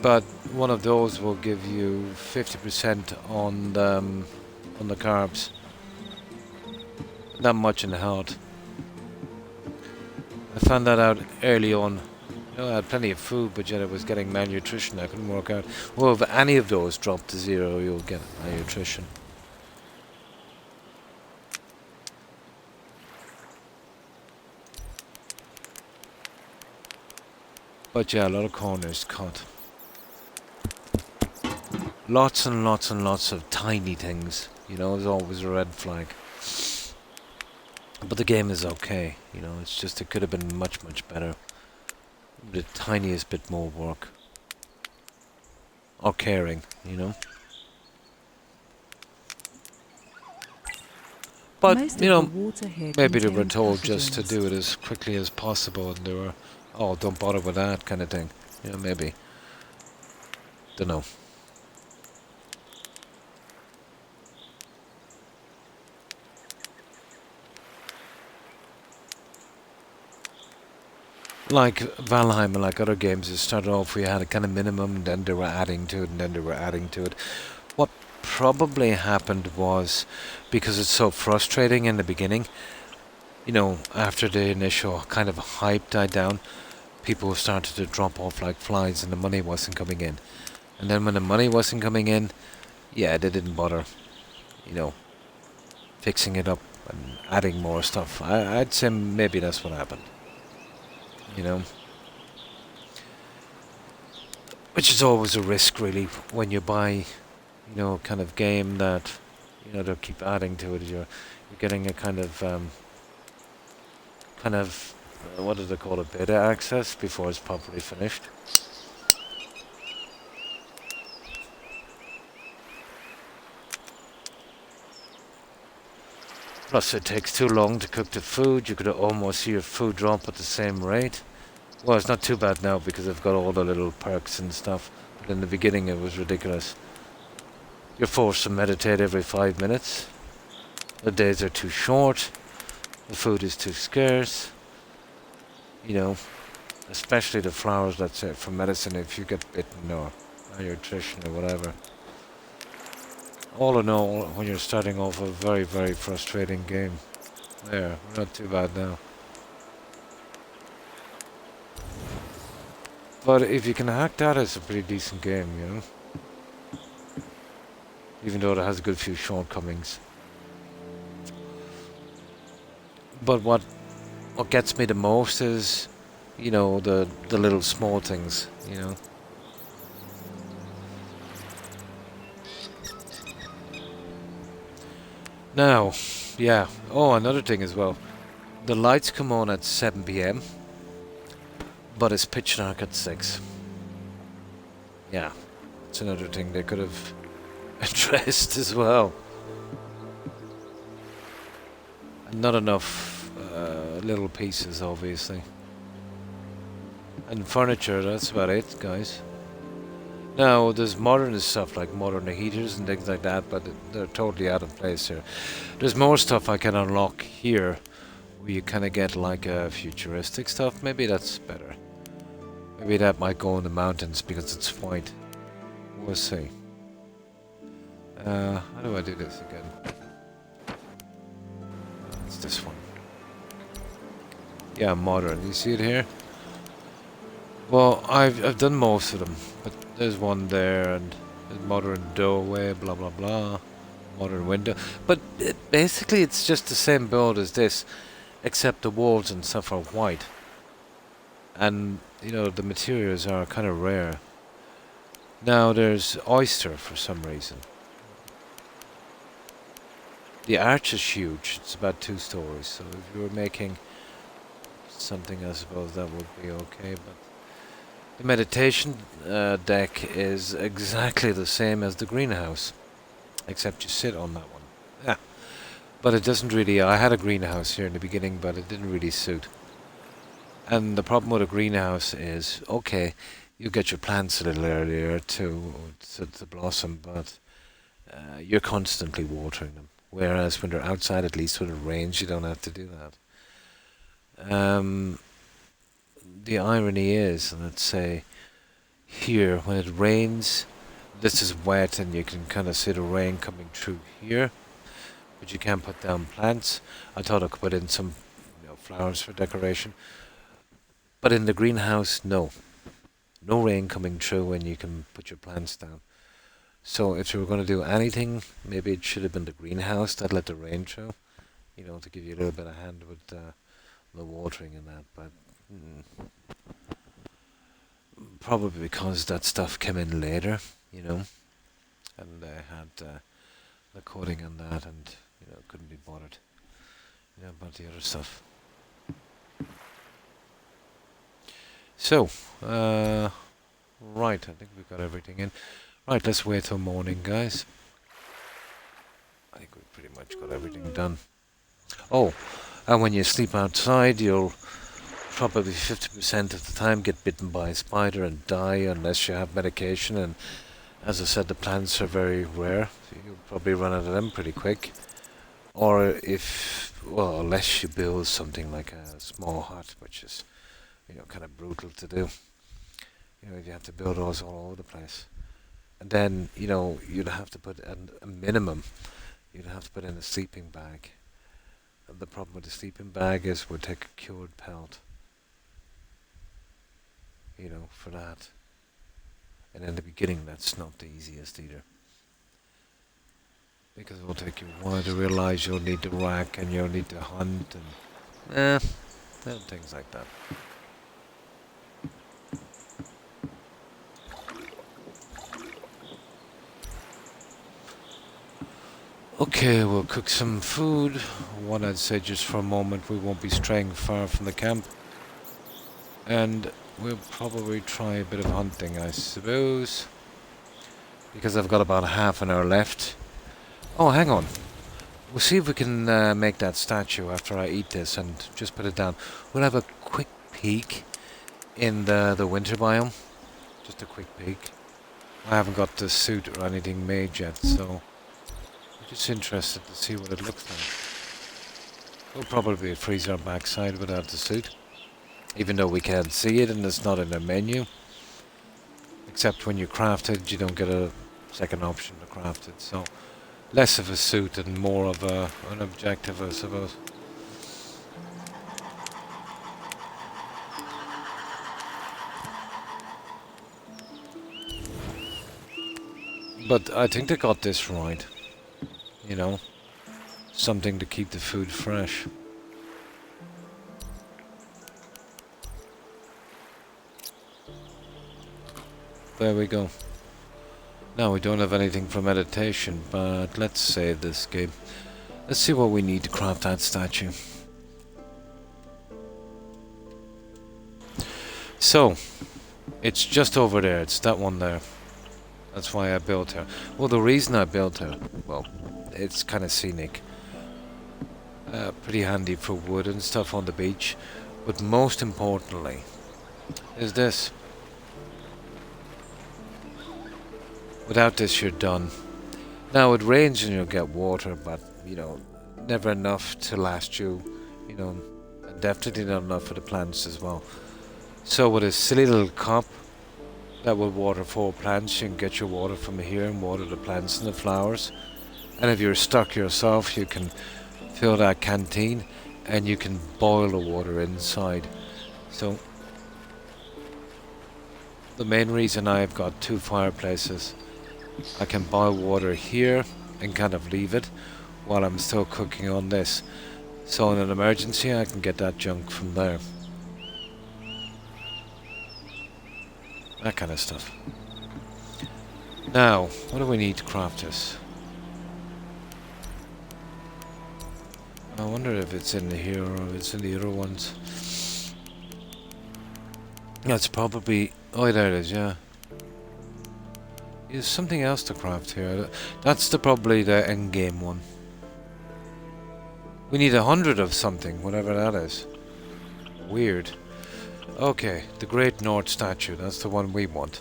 But one of those will give you 50% on the carbs. Not much in health. I found that out early on. You know, I had plenty of food, but yet I was getting malnutrition. I couldn't work out. Well, if any of those drop to 0, you'll get malnutrition. But yeah, a lot of corners cut. Lots and lots and lots of tiny things. You know, there's always a red flag. But the game is okay. You know, it's just it could have been much, much better. The tiniest bit more work. Or caring, you know. But, Most you know, of the water here maybe they were contains told just to pathogens. do it as quickly as possible, and they were, oh, don't bother with that kind of thing. You know, maybe. Don't know. Like Valheim and like other games, it started off we had a kind of minimum, and then they were adding to it, and then they were adding to it. What probably happened was, because it's so frustrating in the beginning, you know, after the initial kind of hype died down, people started to drop off like flies and the money wasn't coming in. And then when the money wasn't coming in, yeah, they didn't bother, you know, fixing it up and adding more stuff. I'd say maybe that's what happened. You know, which is always a risk really when you buy, you know, kind of game that, you know, they'll keep adding to it. You're getting a kind of what do they call it, beta access before it's properly finished. Plus it takes too long to cook the food. You could almost see your food drop at the same rate. Well, it's not too bad now because I've got all the little perks and stuff. But in the beginning it was ridiculous. You're forced to meditate every 5 minutes. The days are too short. The food is too scarce. You know, especially the flowers, let's say, for medicine if you get bitten or malnutrition or whatever. All in all, when you're starting off a very, very frustrating game. There, we're not too bad now. But if you can hack that, it's a pretty decent game, you know? Even though it has a good few shortcomings. But what gets me the most is, you know, the little small things, you know? Now, yeah. Oh, another thing as well. The lights come on at 7 PM, but it's pitch dark at 6. Yeah, it's another thing they could have addressed as well. And not enough little pieces, obviously. And furniture, that's about it, guys. Now, there's modern stuff like modern heaters and things like that, but they're totally out of place here. There's more stuff I can unlock here, where you kind of get like futuristic stuff. Maybe that's better. Maybe that might go in the mountains because it's white. We'll see. How do I do this again? It's this one. Yeah, modern. You see it here? Well, I've done most of them, but there's one there, and there's modern doorway, blah blah blah, modern window. But basically, it's just the same build as this, except the walls and stuff are white. And you know the materials are kind of rare. Now there's oyster for some reason. The arch is huge. It's about 2 stories. So if you were making something, I suppose that would be okay, but. The meditation deck is exactly the same as the greenhouse, except you sit on that one. Yeah, but it doesn't really. I had a greenhouse here in the beginning, but it didn't really suit. And the problem with a greenhouse is, okay, you get your plants a little earlier to blossom, but you're constantly watering them. Whereas when they're outside, at least when it rains, you don't have to do that. The irony is, let's say, here, when it rains, this is wet and you can kind of see the rain coming through here, but you can't put down plants. I thought I could put in some flowers for decoration, but in the greenhouse, no. No rain coming through and you can put your plants down. So if you were going to do anything, maybe it should have been the greenhouse that let the rain through, you know, to give you a little bit of hand with the watering and that, but probably because that stuff came in later, you know, and they had the coating on that, and you know couldn't be bothered, you know, about the other stuff. So, right, I think we've got everything in. Right, let's wait till morning, guys. I think we've pretty much got everything done. Oh, and when you sleep outside, you'll probably 50% of the time get bitten by a spider and die unless you have medication, and as I said, the plants are very rare, so you'll probably run out of them pretty quick. Or if, well, unless you build something like a small hut, which is, you know, kind of brutal to do. You know, if you have to build those all over the place. And then, you know, you'd have to put a minimum, you'd have to put in a sleeping bag. And the problem with the sleeping bag is we'll take a cured pelt, you know, for that. And in the beginning, that's not the easiest either. Because it will take you a while to realize you'll need to rack and you'll need to hunt and things like that. Okay, we'll cook some food. What I'd say just for a moment, we won't be straying far from the camp. And we'll probably try a bit of hunting, I suppose. Because I've got about half an hour left. Oh, hang on. We'll see if we can make that statue after I eat this and just put it down. We'll have a quick peek in the winter biome. Just a quick peek. I haven't got the suit or anything made yet, so I'm just interested to see what it looks like. We'll probably freeze our backside without the suit. Even though we can't see it and it's not in the menu. Except when you craft it, you don't get a second option to craft it, so less of a suit and more of an objective, I suppose. But I think they got this right. You know, something to keep the food fresh. There we go. Now we don't have anything for meditation, but let's save this game. Let's see what we need to craft that statue. So, it's just over there. It's that one there. That's why I built her. Well, the reason I built her, well, it's kind of scenic. Pretty handy for wood and stuff on the beach. But most importantly, is this. Without this, you're done. Now, it rains and you'll get water, but, you know, never enough to last you, you know, and definitely not enough for the plants as well. So with a silly little cup that will water 4 plants, you can get your water from here and water the plants and the flowers. And if you're stuck yourself, you can fill that canteen and you can boil the water inside. So the main reason I've got 2 fireplaces, I can boil water here and kind of leave it while I'm still cooking on this. So in an emergency I can get that junk from there. That kind of stuff. Now, what do we need to craft this? I wonder if it's in here or if it's in the other ones. That's probably... Oh, there it is, yeah. There's something else to craft here. That's probably the end game one. We need 100 of something, whatever that is. Weird. Okay, the Great North Statue, that's the one we want.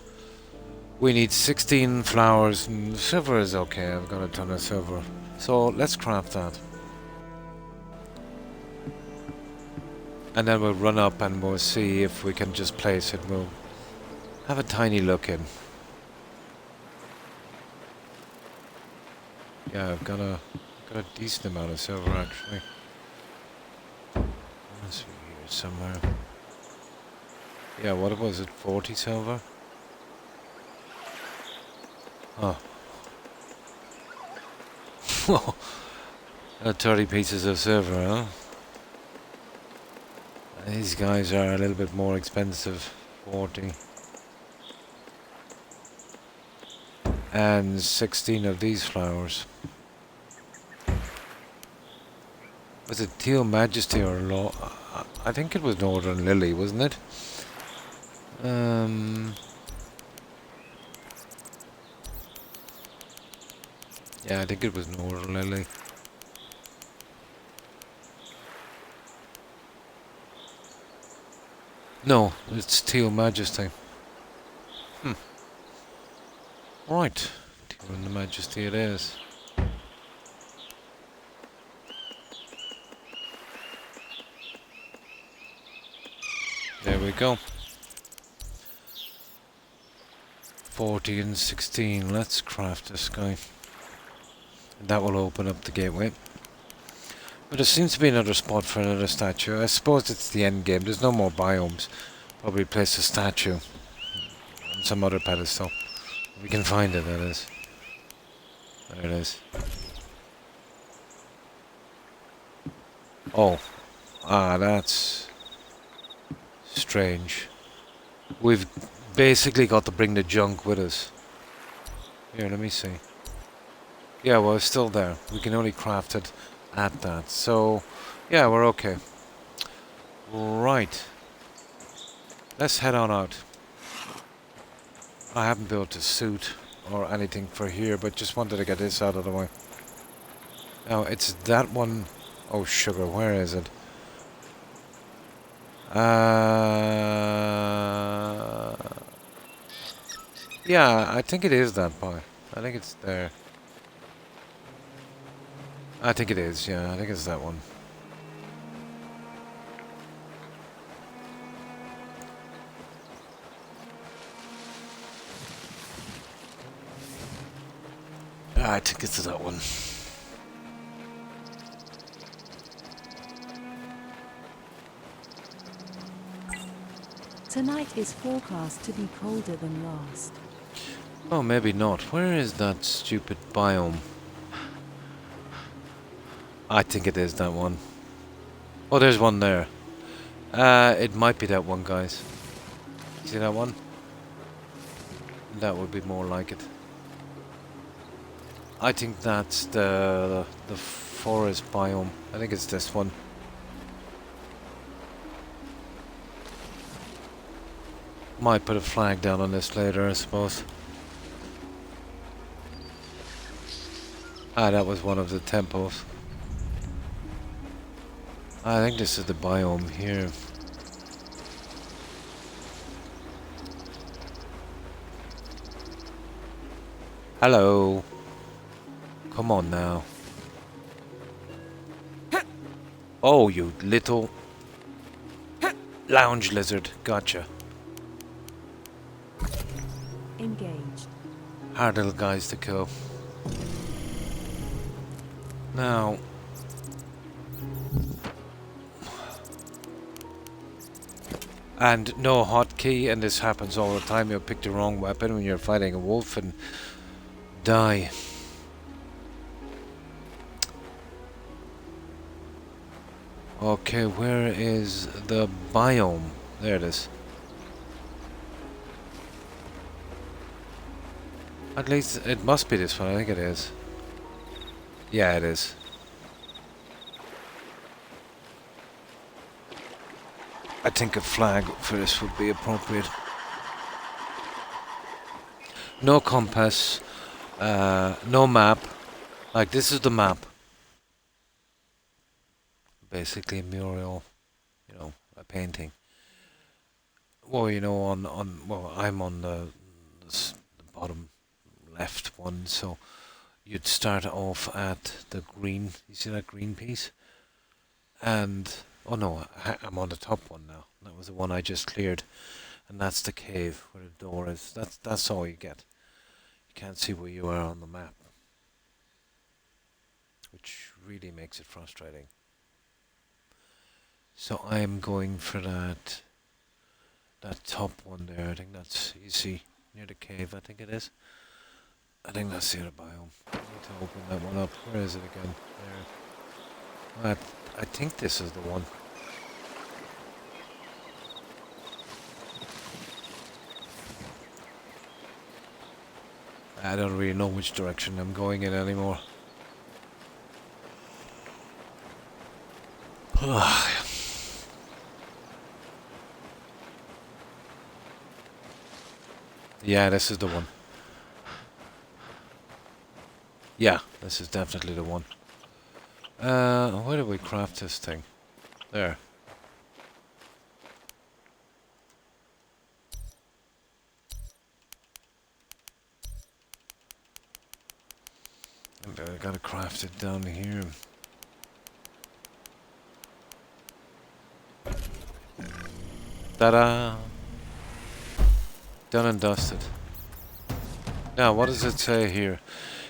We need 16 flowers, and silver is okay, I've got a ton of silver. So let's craft that. And then we'll run up and we'll see if we can just place it. We'll have a tiny look in. Yeah, I've got a decent amount of silver actually. Must be here somewhere. Yeah, what was it? 40 silver? Oh. 30 pieces of silver, huh? These guys are a little bit more expensive. 40. And 16 of these flowers. Was it Teal Majesty or Law? I think it was Northern Lily, wasn't it? Yeah, I think it was Northern Lily. No, it's Teal Majesty. Right, Teal and the Majesty it is. There we go. 40 and 16. Let's craft this guy. That will open up the gateway. But there seems to be another spot for another statue. I suppose it's the end game. There's no more biomes. Probably place a statue on some other pedestal. We can find it, that is. There it is. Oh. Ah, that's strange. We've basically got to bring the junk with us. Here, let me see. Yeah, well, it's still there. We can only craft it at that. So, yeah, we're okay. Right. Let's head on out. I haven't built a suit or anything for here, but just wanted to get this out of the way. Now, it's that one. Oh, sugar, where is it? Yeah, I think it is that boy. I think it's there. I think it is, yeah, I think it's that one. I think it's that one. Tonight is forecast to be colder than last. Oh, maybe not. Where is that stupid biome? I think it is that one. Oh, there's one there. It might be that one, guys. See that one? That would be more like it. I think that's the forest biome. I think it's this one. Might put a flag down on this later, I suppose. Ah, that was one of the temples. I think this is the biome here. Hello. Come on now. Oh, you little lounge lizard. Gotcha. Engaged. Hard little guys to kill. Now, and no hotkey, and this happens all the time. You'll pick the wrong weapon when you're fighting a wolf and die. Okay, where is the biome? There it is. At least it must be this one. I think it is. Yeah, it is. I think a flag for this would be appropriate. No compass, no map. Like, this is the map. Basically a mural, you know, a painting. Well, you know, well, I'm on the bottom left one, so you'd start off at the green. You see that green piece? And oh no, I'm on the top one now. That was the one I just cleared, and that's the cave where the door is. That's all you get. You can't see where you are on the map, which really makes it frustrating. So I'm going for that top one there. I think that's, you see, near the cave. I think it is. I think that's the other biome. I need to open that one up. Where is it again? There. I think this is the one. I don't really know which direction I'm going in anymore. Yeah, this is the one. Yeah, this is definitely the one. Where do we craft this thing? There. And I gotta craft it down here. Ta-da! Done and dusted. Now, what does it say here?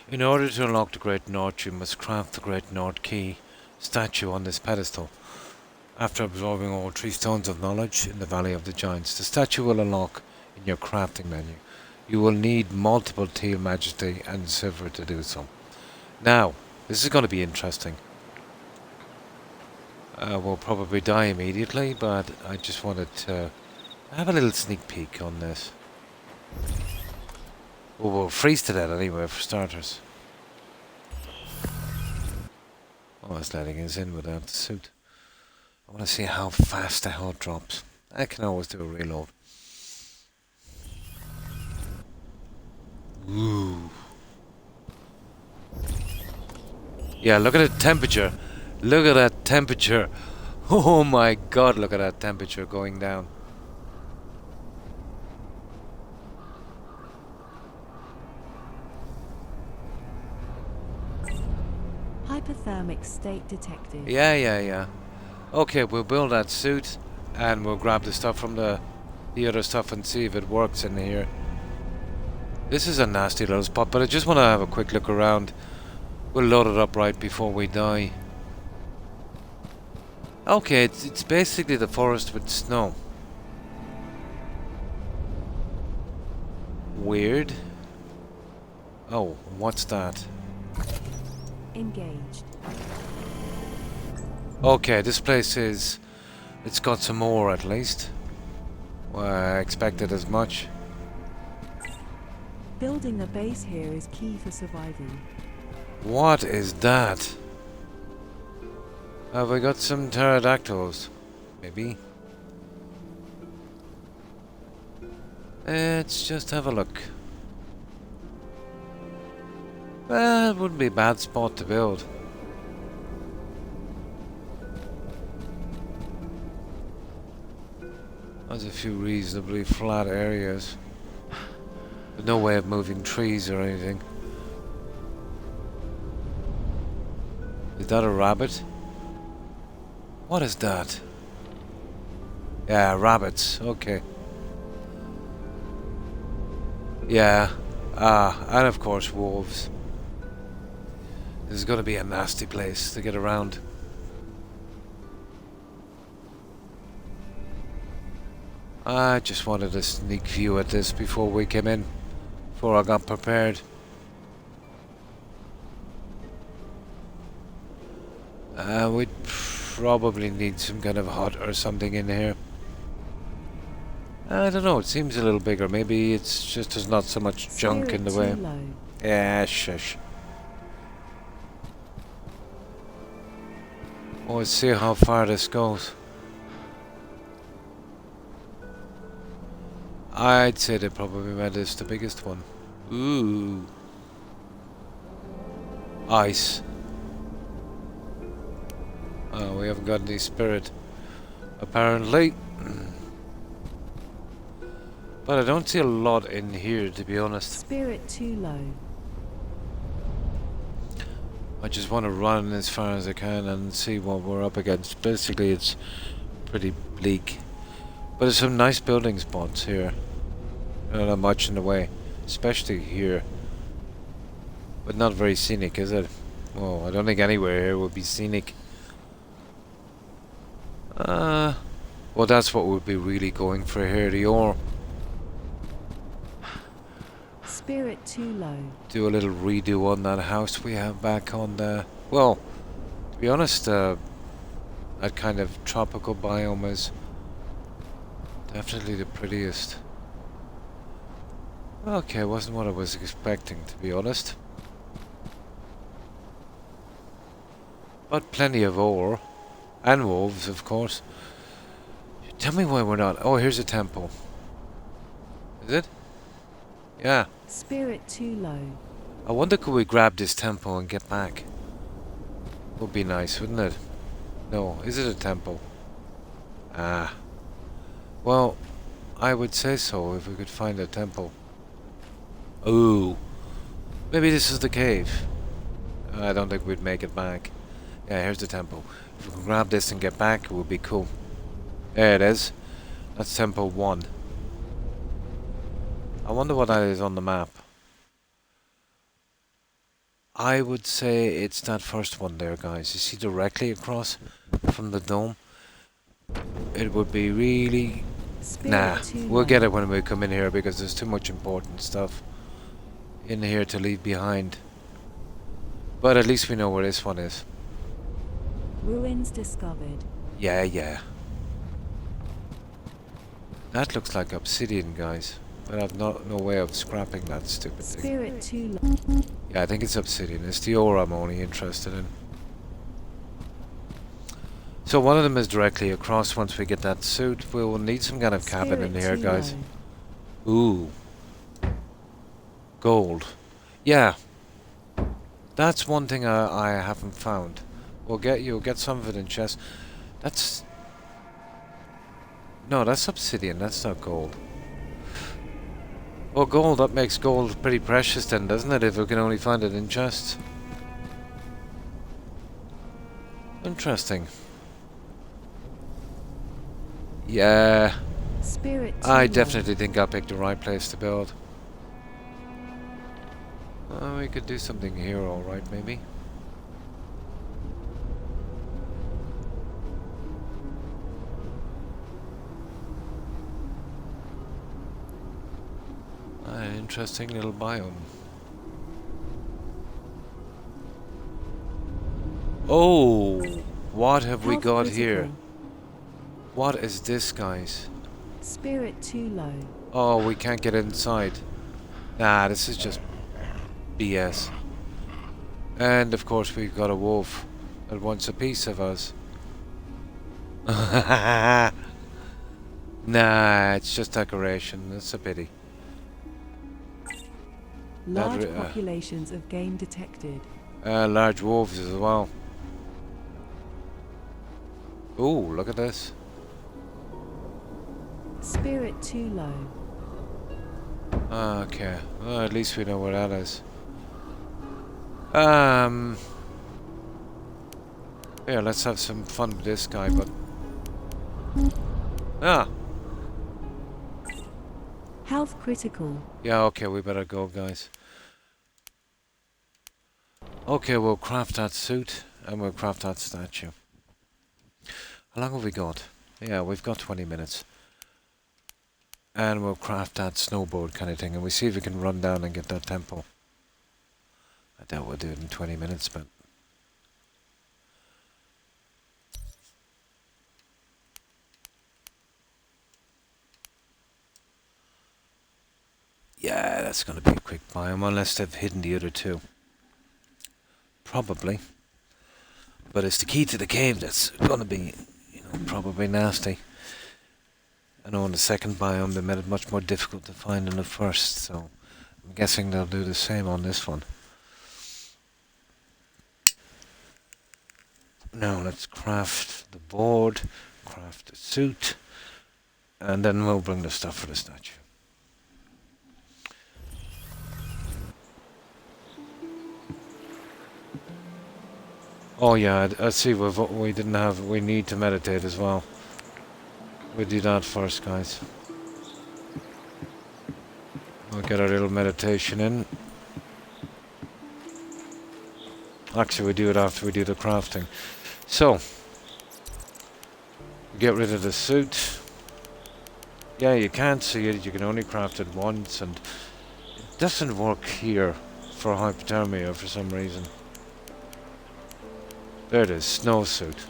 In order to unlock the Great North, you must craft the Great North Key statue on this pedestal. After absorbing all 3 stones of knowledge in the Valley of the Giants, the statue will unlock in your crafting menu. You will need multiple teal, majesty, and silver to do so. Now, this is going to be interesting. We'll probably die immediately, but I just wanted to have a little sneak peek on this. Well, we'll freeze to death anyway, for starters. Oh, it's letting us in without the suit. I want to see how fast the hell drops. I can always do a reload. Ooh. Yeah, look at the temperature. Look at that temperature. Oh my god, look at that temperature going down. Hypothermic state detected. Yeah. Okay, we'll build that suit and we'll grab the stuff from the other stuff and see if it works in here. This is a nasty little spot, but I just want to have a quick look around. We'll load it up right before we die. Okay, it's basically the forest with snow. Weird. Oh, what's that? Engaged. Okay, this place is... It's got some more at least. Well, I expected as much. Building a base here is key for survival. What is that? Have we got some pterodactyls? Maybe. Let's just have a look. Well, it wouldn't be a bad spot to build. There's a few reasonably flat areas. But no way of moving trees or anything. Is that a rabbit? What is that? Yeah, rabbits. Okay. Yeah. And of course wolves. This is going to be a nasty place to get around. I just wanted a sneak view at this before we came in. Before I got prepared. We'd probably need some kind of hut or something in here. I don't know, it seems a little bigger. Maybe it's just there's not so much junk in the way. Low. Yeah, shush. Oh, let's see how far this goes. I'd say they probably made this the biggest one. Ooh. Ice. Oh, we haven't got any spirit, apparently. But I don't see a lot in here, to be honest. Spirit too low. I just want to run as far as I can and see what we're up against. Basically, it's pretty bleak. But there's some nice building spots here. Not much in the way. Especially here. But not very scenic, is it? Well, I don't think anywhere here would be scenic. Well, that's what we'd be really going for here, the ore. Spirit too low. Do a little redo on that house we have back on the... Well, to be honest, that kind of tropical biome is definitely the prettiest. Okay, wasn't what I was expecting, to be honest. But plenty of ore. And wolves, of course. Tell me why we're not... Oh, here's a temple. Is it? Yeah. Spirit too low. I wonder could we grab this temple and get back? Would be nice, wouldn't it? No, is it a temple? Ah. Well, I would say so if we could find a temple. Ooh. Maybe this is the cave. I don't think we'd make it back. Yeah, here's the temple. If we can grab this and get back, it would be cool. There it is. That's temple 1. I wonder what that is on the map. I would say it's that first one there, guys. You see directly across from the dome? It would be really... Nah, we'll get it when we come in here because there's too much important stuff in here to leave behind. But at least we know where this one is. Ruins discovered. Yeah. That looks like obsidian, guys. But I've no way of scrapping that stupid thing. Spirit too low. Yeah, I think it's obsidian. It's the ore I'm only interested in. So one of them is directly across. Once we get that suit, we will need some kind of cabin in here, guys. Ooh. Gold. Yeah, that's one thing I haven't found. You'll get some of it in chests. That's... No, that's obsidian, that's not gold. Well, gold, that makes gold pretty precious then, doesn't it, if we can only find it in chests? Interesting. Yeah, Spirit too I low. definitely think I picked the right place to build. We could do something here, alright, maybe. An interesting little biome. Oh, what have we Health got critical. here? What is this, guys? Spirit too low. Oh, we can't get inside. Nah, this is just BS. And of course we've got a wolf that wants a piece of us. Nah, it's just decoration. That's a pity. Large populations of game detected. Large wolves as well. Ooh, look at this. Spirit too low. Okay, well, at least we know where that is. Yeah, let's have some fun with this guy, but... Ah! Health critical. Yeah, okay, we better go, guys. Okay, we'll craft that suit, and we'll craft that statue. How long have we got? Yeah, we've got 20 minutes. And we'll craft that snowboard kind of thing, and we see if we can run down and get that temple. I doubt we'll do it in 20 minutes, but... Yeah, that's going to be a quick biome, unless they've hidden the other two. Probably. But it's the key to the cave that's going to be, you know, probably nasty. I know in the second biome they made it much more difficult to find than the first, so I'm guessing they'll do the same on this one. Now let's craft the board, craft the suit, and then we'll bring the stuff for the statue. Oh yeah, I see. We didn't have. We need to meditate as well. We'll do that first, guys. We'll get our little meditation in. Actually, we do it after we do the crafting. So, get rid of the suit. Yeah, you can't see it. You can only craft it once, and it doesn't work here for hypothermia for some reason. There it is, snowsuit.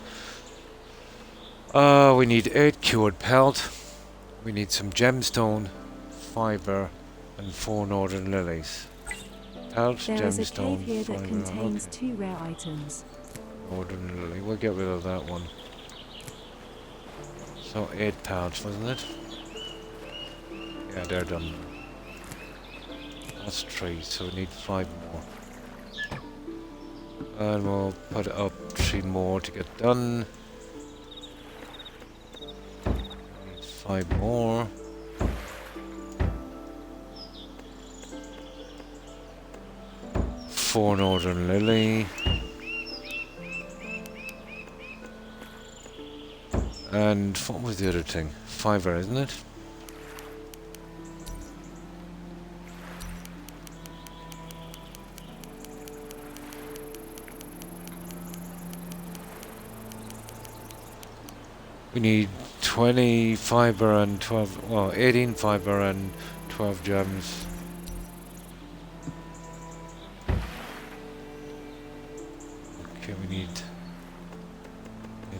We need 8 cured pelt. We need some gemstone, fiber, and 4 northern lilies. Pelt, There is a gemstone, cave here that fiber. contains 2 rare items. Northern lily. We'll get rid of that one. So 8 pelts, wasn't it? Yeah, they're done. That's 3, so we need 5 more. And we'll put up 3 more to get done. Need 5 more. Four northern lily. And what was the other thing? Fiber, isn't it? We need 20 fiber and 12, well, 18 fiber and 12 gems. Okay, we need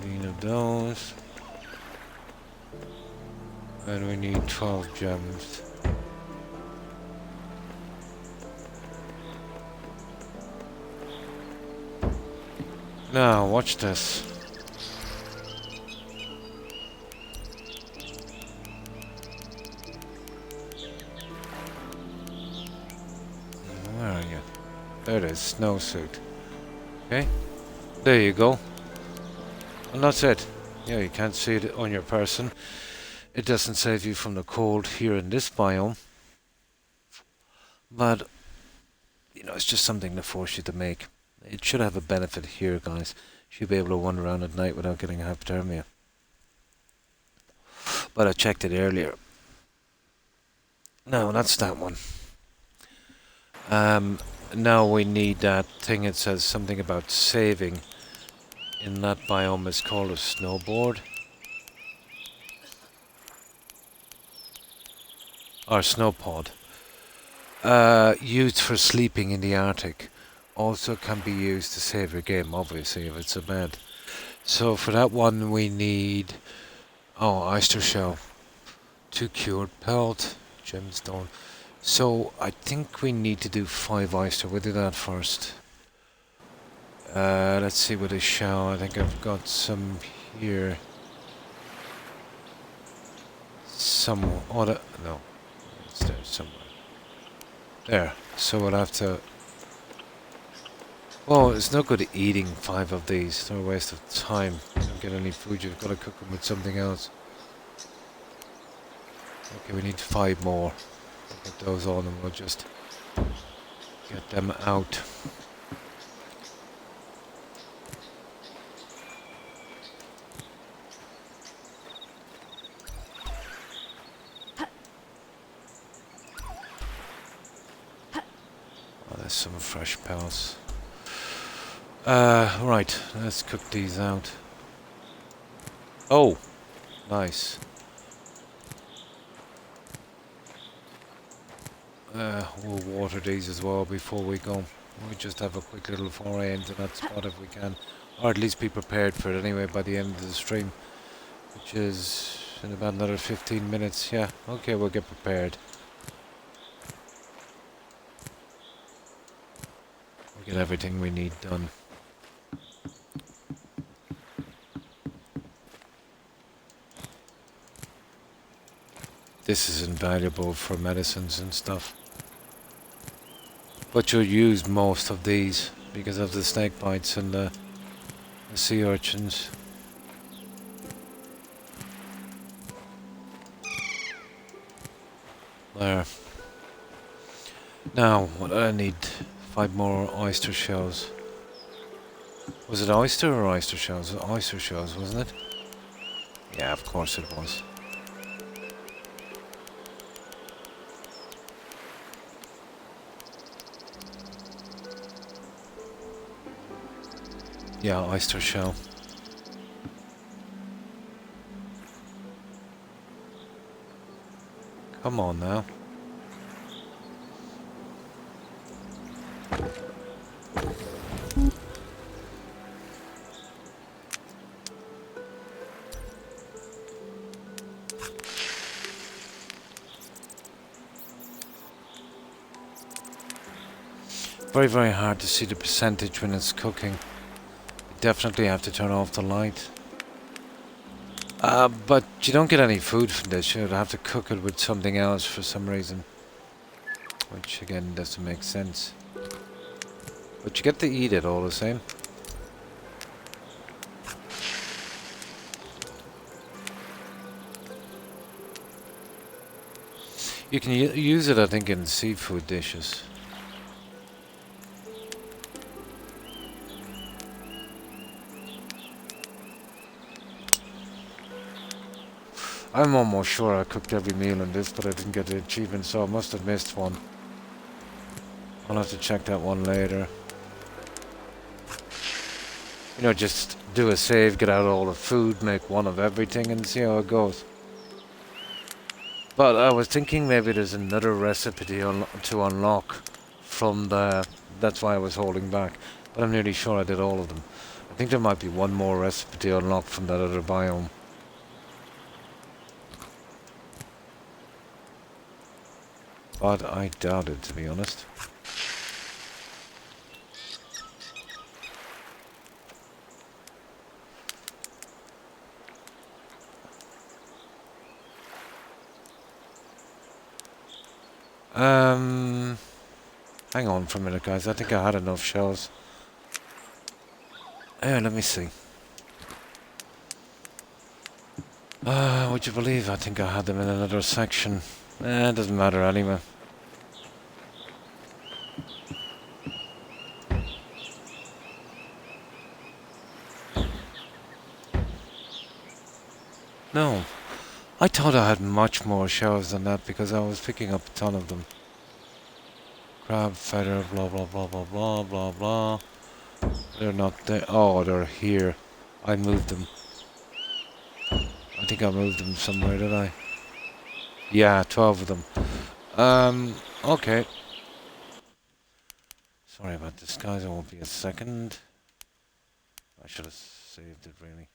18 of those. And we need 12 gems. Now, watch this. There it is, snowsuit. Okay, there you go. And that's it. Yeah, you can't see it on your person. It doesn't save you from the cold here in this biome. But, you know, it's just something to force you to make. It should have a benefit here, guys. You should be able to wander around at night without getting hypothermia. But I checked it earlier. No, that's that one. Now we need that thing that says something about saving. In that biome is called a snowboard. Or snowpod. Used for sleeping in the Arctic. Also can be used to save your game, obviously, if it's a bed. So for that one we need... Oh, oyster shell. 2 cured pelt. Gemstone. So I think we need to do 5 oyster. We'll do that first. Let's see with a shell. I think I've got some here. Some... Oh, no. It's there somewhere. There. So we'll have to... Well, it's no good eating 5 of these. They're a waste of time. You don't get any food. You've got to cook them with something else. Okay, we need 5 more. We'll get those on and we'll just get them out. Oh, there's some fresh pellets. Right, let's cook these out. Oh, nice. We'll water these as well before we go. We'll just have a quick little foray into that spot if we can. Or at least be prepared for it anyway by the end of the stream. Which is in about another 15 minutes. Yeah, okay, we'll get prepared. We'll get everything we need done. This is invaluable for medicines and stuff. But you'll use most of these because of the snake bites and the sea urchins. There. Now, what I need 5 more oyster shells. Was it oyster or oyster shells? Oyster shells, wasn't it? Yeah, of course it was. Yeah, oyster shell. Come on now. Very, very hard to see the percentage when it's cooking. You definitely have to turn off the light. But you don't get any food from this. You'd have to cook it with something else for some reason. Which again doesn't make sense. But you get to eat it all the same. You can use it, I think, in seafood dishes. I'm almost sure I cooked every meal in this, but I didn't get the achievement, so I must have missed one. I'll have to check that one later. You know, just do a save, get out all the food, make one of everything, and see how it goes. But I was thinking maybe there's another recipe to unlock from the... That's why I was holding back. But I'm nearly sure I did all of them. I think there might be one more recipe to unlock from that other biome. But I doubt it, to be honest. Hang on for a minute, guys. I think I had enough shells. Here, let me see. Would you believe I think I had them in another section? It doesn't matter anyway. No. I thought I had much more shells than that because I was picking up a ton of them. Crab feather, blah blah blah blah blah blah blah. They're not there. Oh, they're here. I moved them. I think I moved them somewhere, did I? Yeah, 12 of them. Okay. Sorry about this, guys. It won't be a second. I should have saved it, really.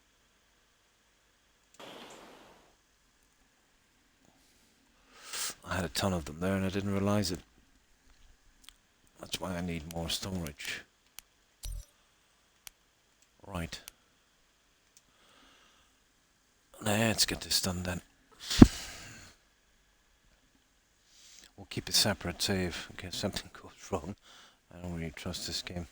I had a ton of them there and I didn't realize it. That's why I need more storage. Right. Let's get this done then. We'll keep a separate save in case something goes wrong. I don't really trust this game.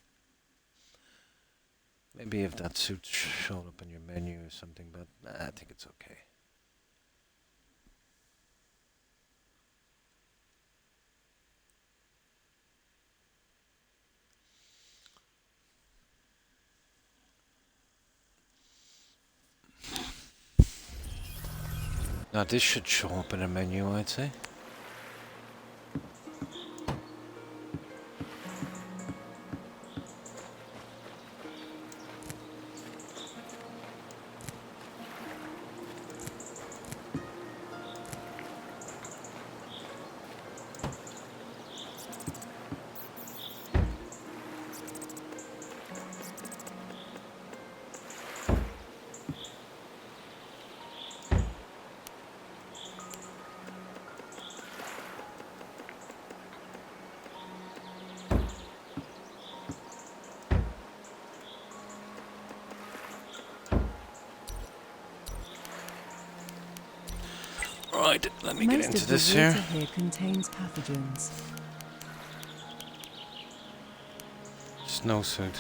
Maybe if that suit showed up in your menu or something, but I think it's okay. Now this should show up in a menu, I'd say. Right, let me get into this here. Most of the water here contains pathogens. Snowsuit.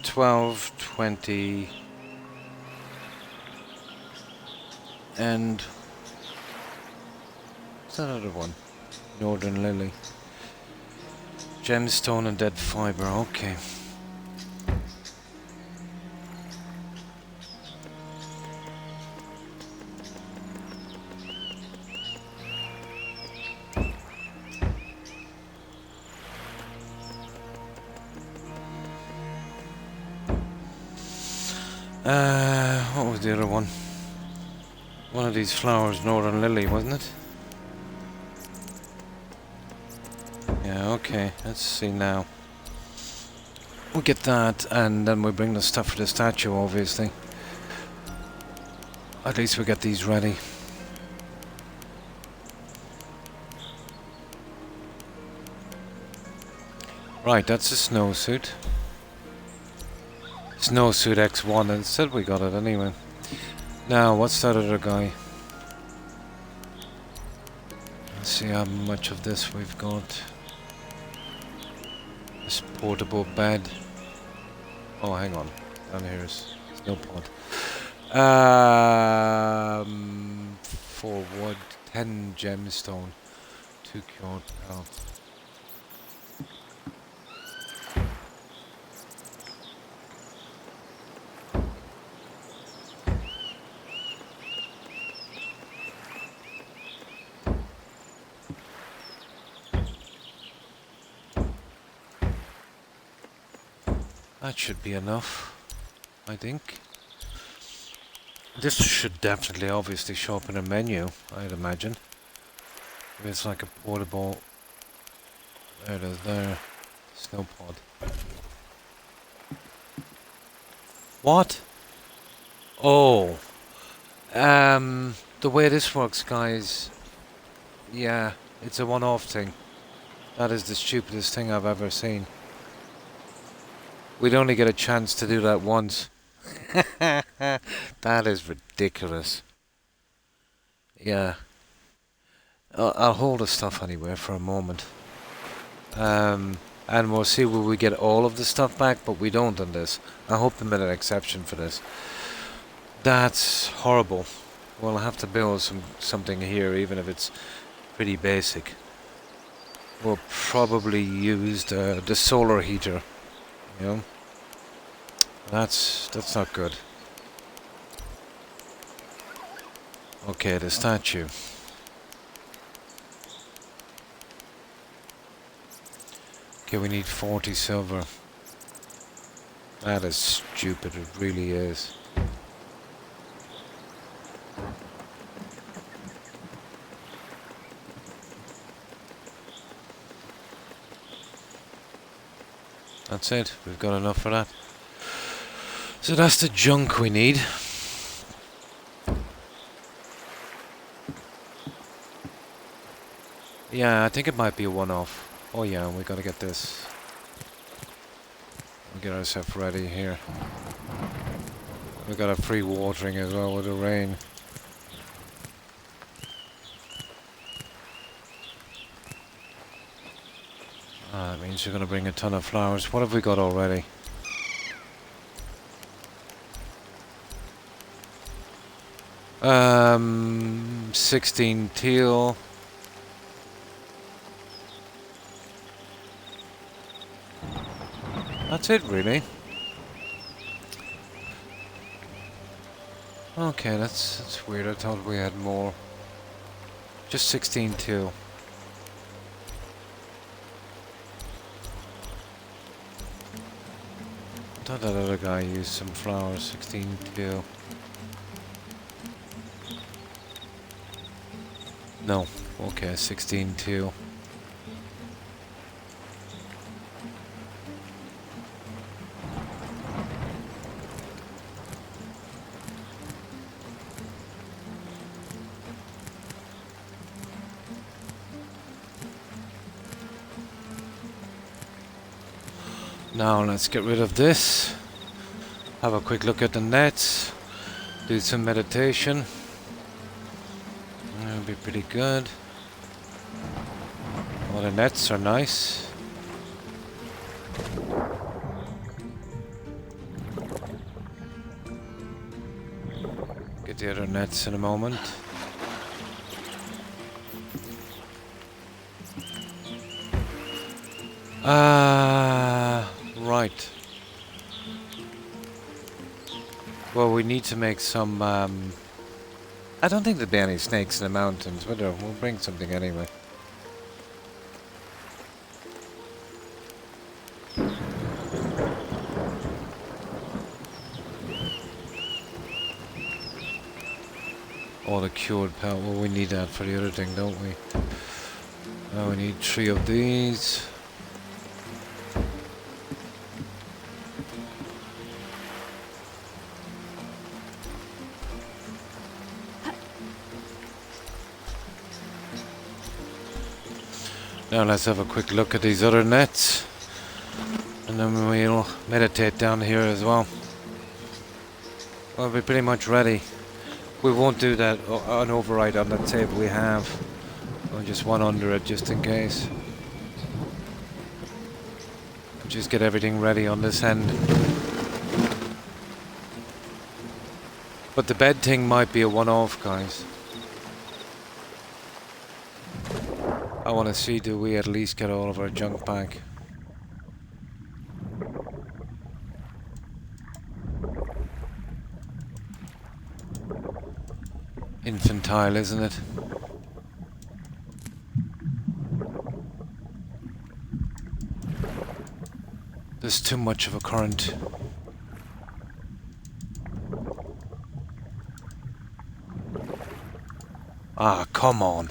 12, 20, and what's that other one? Northern Lily. Gemstone and dead fiber, okay. What was the other one? One of these flowers, Northern Lily, wasn't it? Yeah, okay, let's see now. We'll get that, and then we'll bring the stuff for the statue, obviously. At least we get these ready. Right, that's a snowsuit. Snowsuit X1, and it said we got it anyway. Now, what's that other guy? Let's see how much of this we've got. This portable bed. Oh, hang on. Down here is snow pod. 4 wood, 10 gemstone, 2 cured pellets. That should be enough, I think. This should definitely obviously show up in a menu, I'd imagine. If it's like a portable... There it is, there. Snow pod. What? Oh. The way this works, guys... Yeah, it's a one-off thing. That is the stupidest thing I've ever seen. We'd only get a chance to do that once. That is ridiculous. Yeah. I'll hold the stuff anyway for a moment. And we'll see will we get all of the stuff back, but we don't on this. I hope they made an exception for this. That's horrible. We'll have to build something here, even if it's pretty basic. We'll probably use the solar heater, you know. That's not good. Okay, the statue. Okay, we need 40 silver. That is stupid, it really is. That's it, we've got enough for that. So that's the junk we need. Yeah, I think it might be a one-off. Oh yeah, we gotta get this. We'll get ourselves ready here. We got a free watering as well with the rain. That means you're gonna bring a ton of flowers. What have we got already? Um, 16 teal. That's it, really. Okay, that's weird. I thought we had more. Just 16 teal. I thought that other guy used some flowers. 16 teal. No. Okay, 16 teal. Now let's get rid of this. Have a quick look at the nets. Do some meditation. That'll be pretty good. All the nets are nice. Get the other nets in a moment. Right. Well, we need to make some, I don't think there'll be any snakes in the mountains, but we'll bring something anyway. Oh, the cured pelt. Well, we need that for the other thing, don't we? We need 3 of these. Now let's have a quick look at these other nets. And then we'll meditate down here as well. We'll be pretty much ready. We won't do that an override on that table we have. We'll just one under it just in case. Just get everything ready on this end. But the bed thing might be a one-off, guys. I want to see, do we at least get all of our junk back? Infantile, isn't it? There's too much of a current. Ah, come on.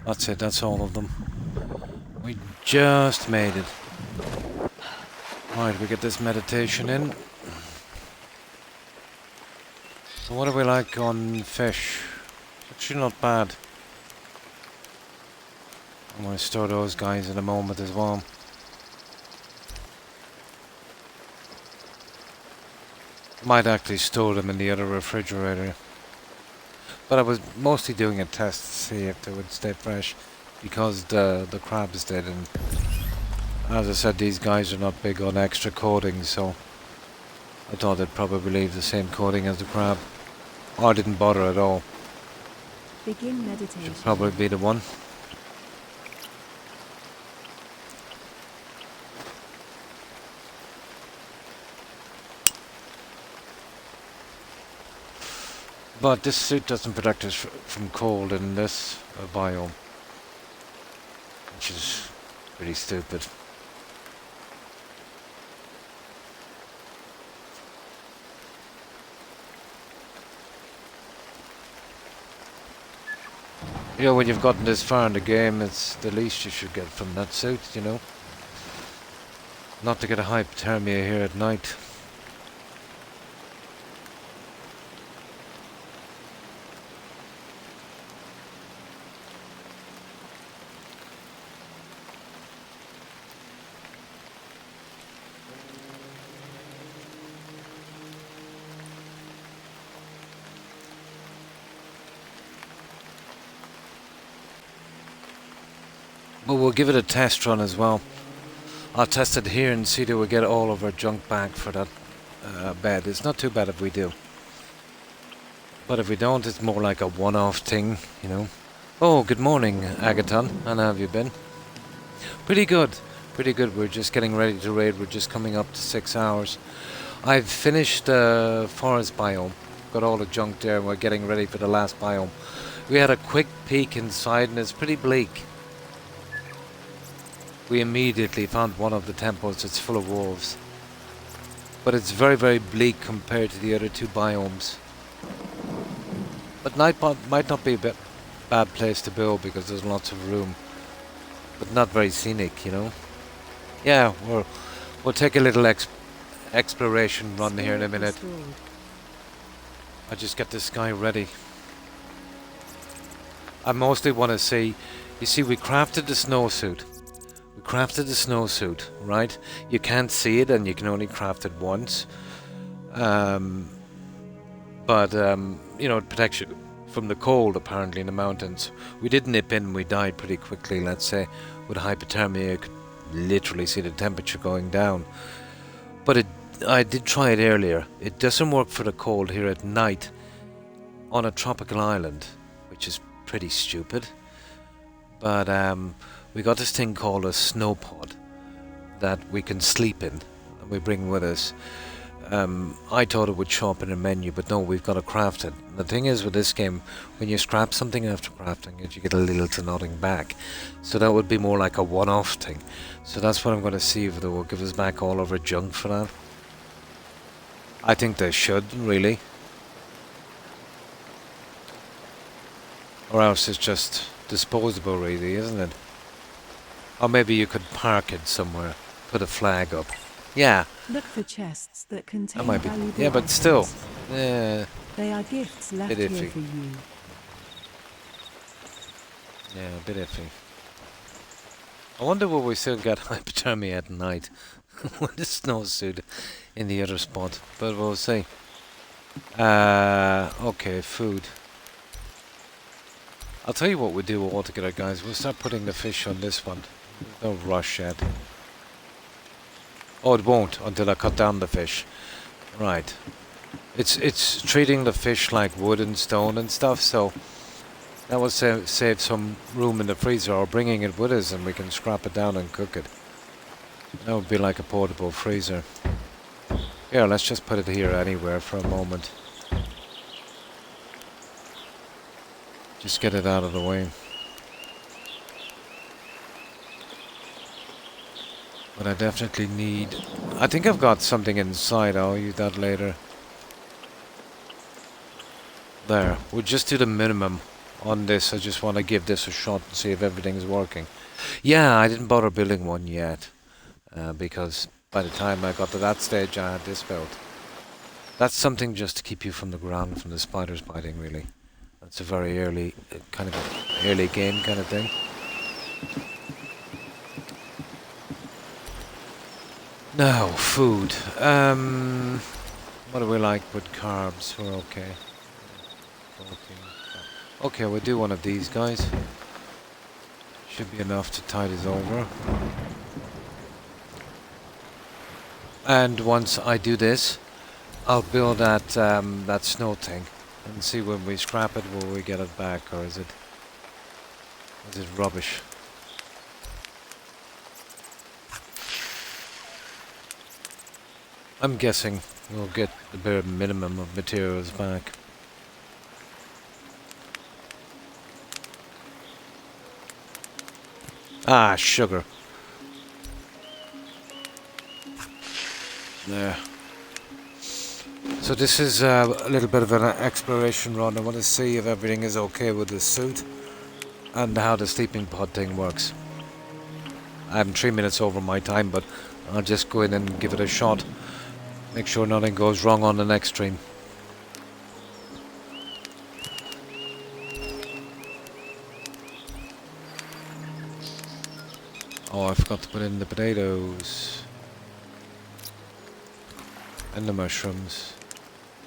That's it, that's all of them. We just made it. Right, we get this meditation in. So what do we like on fish? Actually not bad. I'm going to store those guys in a moment as well. Might actually store them in the other refrigerator. But I was mostly doing a test to see if they would stay fresh, because the crab is dead, and as I said, these guys are not big on extra coating, so I thought they'd probably leave the same coating as the crab. Or didn't bother at all. Begin meditation. Should probably be the one. But this suit doesn't protect us from cold in this biome, which is pretty stupid. You know, when you've gotten this far in the game, it's the least you should get from that suit, you know? Not to get a hypothermia here at night. But we'll give it a test run as well. I'll test it here and see that we get all of our junk back for that bed. It's not too bad if we do. But if we don't, it's more like a one-off thing, you know. Oh, good morning, Agathon. And how have you been? Pretty good. Pretty good. We're just getting ready to raid. We're just coming up to 6 hours. I've finished the forest biome. Got all the junk there, and we're getting ready for the last biome. We had a quick peek inside, and it's pretty bleak. We immediately found one of the temples that's full of wolves. But it's very, very bleak compared to the other two biomes. But Nightbot might not be a bad place to build because there's lots of room. But not very scenic, you know. Yeah, we'll take a little exploration run here in a minute. I just get this guy ready. I mostly want to see, you see, we crafted the snowsuit. Right? You can't see it and you can only craft it once. You know, it protects you from the cold, apparently, in the mountains. We did nip in and we died pretty quickly, let's say. With hypothermia, you could literally see the temperature going down. But I did try it earlier. It doesn't work for the cold here at night on a tropical island, which is pretty stupid. But, we got this thing called a snow pod that we can sleep in and we bring with us. I thought it would show up in a menu, but no, we've got to craft it. And the thing is with this game, when you scrap something after crafting it, you get a little to nothing back. So that would be more like a one-off thing. So that's what I'm going to see if they will give us back all of our junk for that. I think they should, really. Or else it's just disposable, really, isn't it? Or maybe you could park it somewhere, put a flag up. Yeah. Look for chests that contain That might be. valuable Yeah, but items. still. Yeah. They are gifts left Bit here iffy. for you. Yeah, a bit iffy. I wonder will we still get hypothermia at night with the snowsuit in the other spot. But we'll see. Okay, food. I'll tell you what we do altogether, guys. We'll start putting the fish on this one. No rush yet. Oh, it won't until I cut down the fish. Right. It's treating the fish like wood and stone and stuff, so that will save some room in the freezer, or bringing it with us and we can scrap it down and cook it. That would be like a portable freezer. Here, let's just put it here anywhere for a moment. Just get it out of the way. But I definitely need... I think I've got something inside. I'll use that later. There. We'll just do the minimum on this. I just want to give this a shot and see if everything's working. Yeah, I didn't bother building one yet. Because by the time I got to that stage, I had this built. That's something just to keep you from the ground, from the spiders biting, really. That's a very early, kind of early game kind of thing. Now, food. What What do we like with carbs? We're okay. Protein. Okay, we'll do one of these guys. Should be enough to tide us over. And once I do this, I'll build that snow thing and see when we scrap it, will we get it back, or is it rubbish? I'm guessing we'll get the bare minimum of materials back. Ah, sugar. There. So this is a little bit of an exploration run. I want to see if everything is okay with the suit and how the sleeping pod thing works. I'm 3 minutes over my time, but I'll just go in and give it a shot. Make sure nothing goes wrong on the next stream. Oh, I forgot to put in the potatoes. And the mushrooms.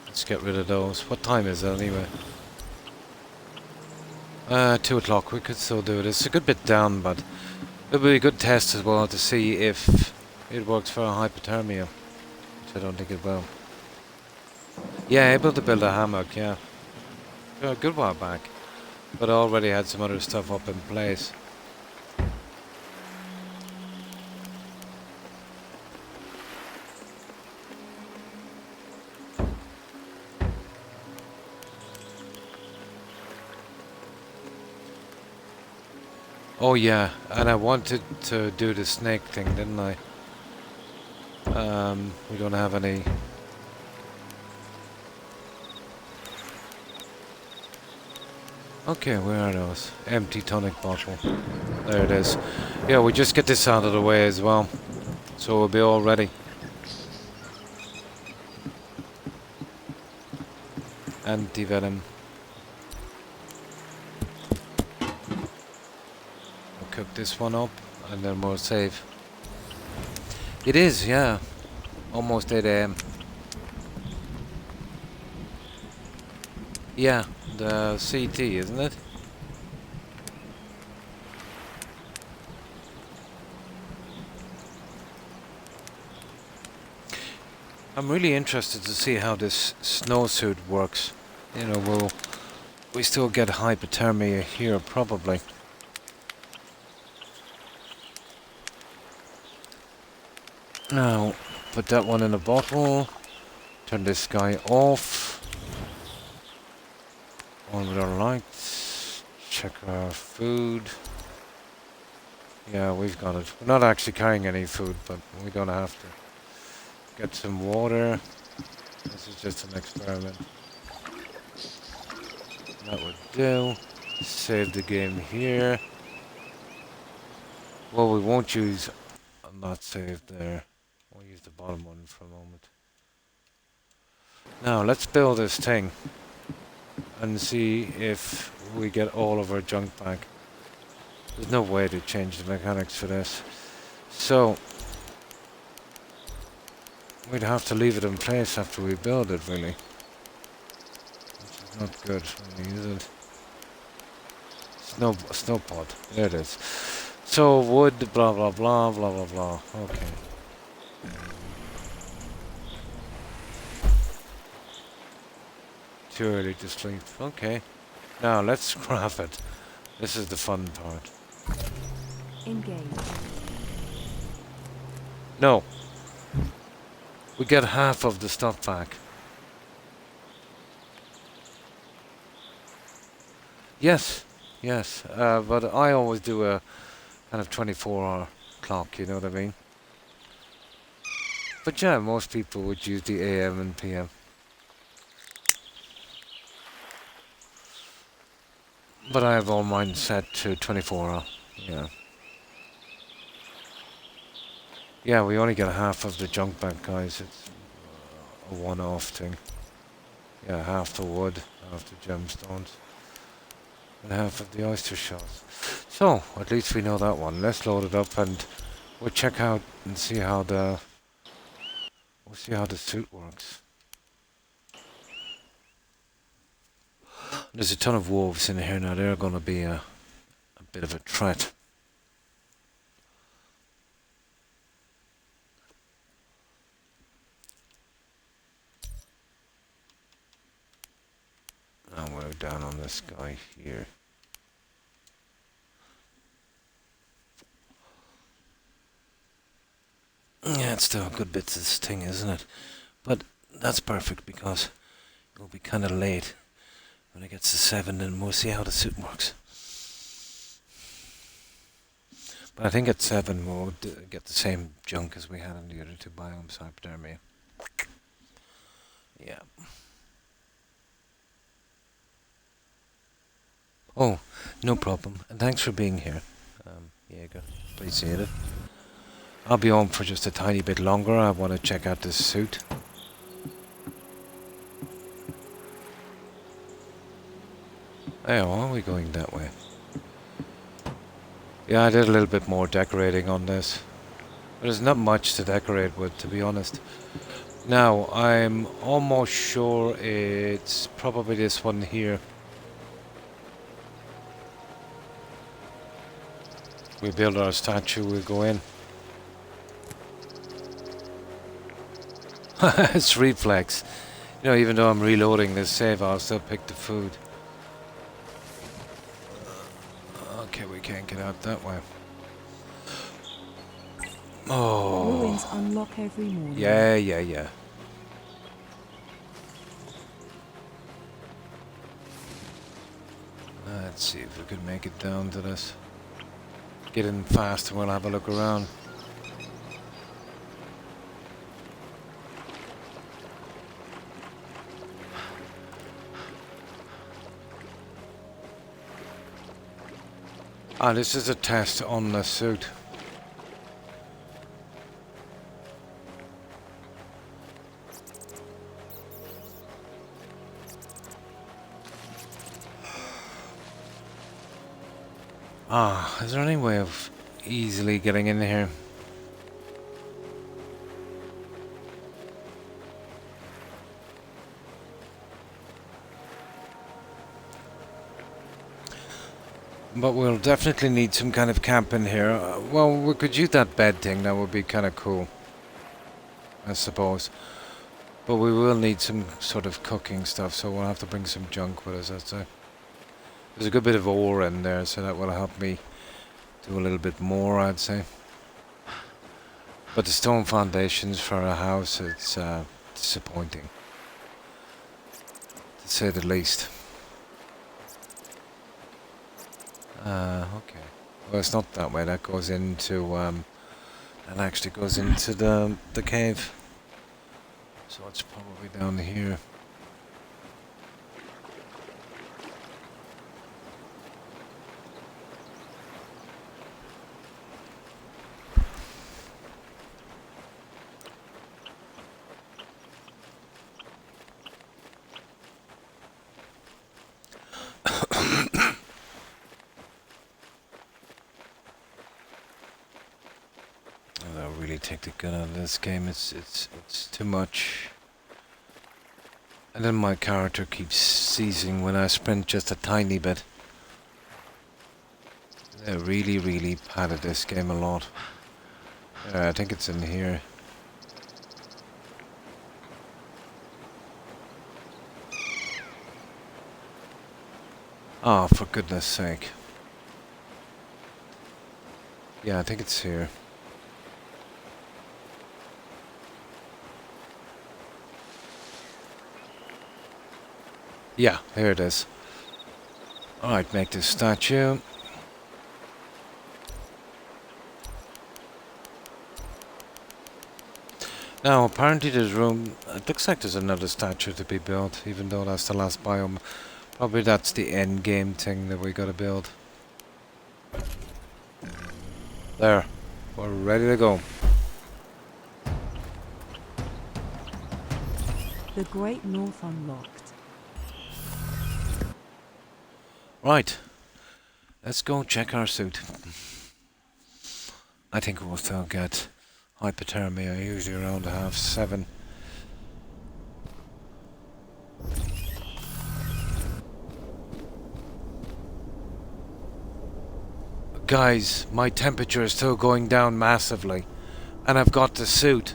Let's get rid of those. What time is it anyway? 2 o'clock. We could still do it. It's a good bit down, but it'll be a good test as well to see if it works for hypothermia. Which I don't think it will. Yeah, able to build a hammock, yeah. A good while back. But I already had some other stuff up in place. Oh yeah, and I wanted to do the snake thing, didn't I? We don't have any. Okay, where are those? Empty tonic bottle. There it is. Yeah, we just get this out of the way as well. So we'll be all ready. Anti-venom. Cook this one up and then we'll save. It is, yeah. Almost 8 AM. Yeah, the CT, isn't it? I'm really interested to see how this snowsuit works. You know, will we still get hypothermia here probably. Now, put that one in a bottle. Turn this guy off. On with our lights. Check our food. Yeah, we've got it. We're not actually carrying any food, but we're gonna have to. Get some water. This is just an experiment. That would do. Save the game here. Well, we won't use... I'm not saved there. We'll use the bottom one for a moment. Now, let's build this thing. And see if we get all of our junk back. There's no way to change the mechanics for this. So... we'd have to leave it in place after we build it, really. Which is not good, really, is it? Snow pod. There it is. So, wood, blah, blah, blah, blah, blah, blah. Okay. Too early to sleep. Okay. Now, let's craft it. This is the fun part. Engage. No. We get half of the stuff back. Yes. Yes. But I always do a kind of 24-hour clock, you know what I mean? But yeah, most people would use the AM and PM. But I have all mine set to 24-hour. Yeah. Yeah, we only get half of the junk back, guys. It's a one-off thing. Yeah, half the wood, half the gemstones, and half of the oyster shells. So, at least we know that one. Let's load it up and we'll check out and see how the... we'll see how the suit works. There's a ton of wolves in here now. They're going to be a bit of a threat. And we're down on this guy here. Yeah, it's still a good bit to this thing, isn't it? But that's perfect because it'll be kind of late. When it gets to 7, and we'll see how the suit works. But I think at 7 we'll get the same junk as we had in the other 2 biomes, hypothermia. Yeah. Oh, no problem. And thanks for being here, Jaeger. Appreciate it. I'll be on for just a tiny bit longer. I want to check out this suit. Oh, are we going that way? Yeah, I did a little bit more decorating on this. But there's not much to decorate with, to be honest. Now, I'm almost sure it's probably this one here. We build our statue, we go in. It's reflex. You know, even though I'm reloading this save, I'll still pick the food. Okay, we can't get out that way. Oh. Ruins unlock every morning. Yeah. Let's see if we can make it down to this. Get in fast and we'll have a look around. Ah, this is a test on the suit. Ah, is there any way of easily getting in here? But we'll definitely need some kind of camp in here. Well, we could use that bed thing. That would be kind of cool, I suppose. But we will need some sort of cooking stuff, so we'll have to bring some junk with us, I'd say. There's a good bit of ore in there, so that will help me do a little bit more, I'd say. But the stone foundations for a house, it's disappointing, to say the least. Okay. Well, it's not that way. That goes into, that actually goes into the cave. So it's probably down here. Take the gun out of this game. It's too much. And then my character keeps seizing when I sprint just a tiny bit. They really padded this game a lot. I think it's in here. Oh, for goodness sake. Yeah, I think it's here. Yeah, here it is. Alright, make this statue. Now, apparently there's room... It looks like there's another statue to be built, even though that's the last biome. Probably that's the end game thing that we gotta build. There. We're ready to go. The Great North unlocked. Right. Let's go check our suit. I think we'll still get hypothermia, usually around 7:30. Guys, my temperature is still going down massively. And I've got the suit.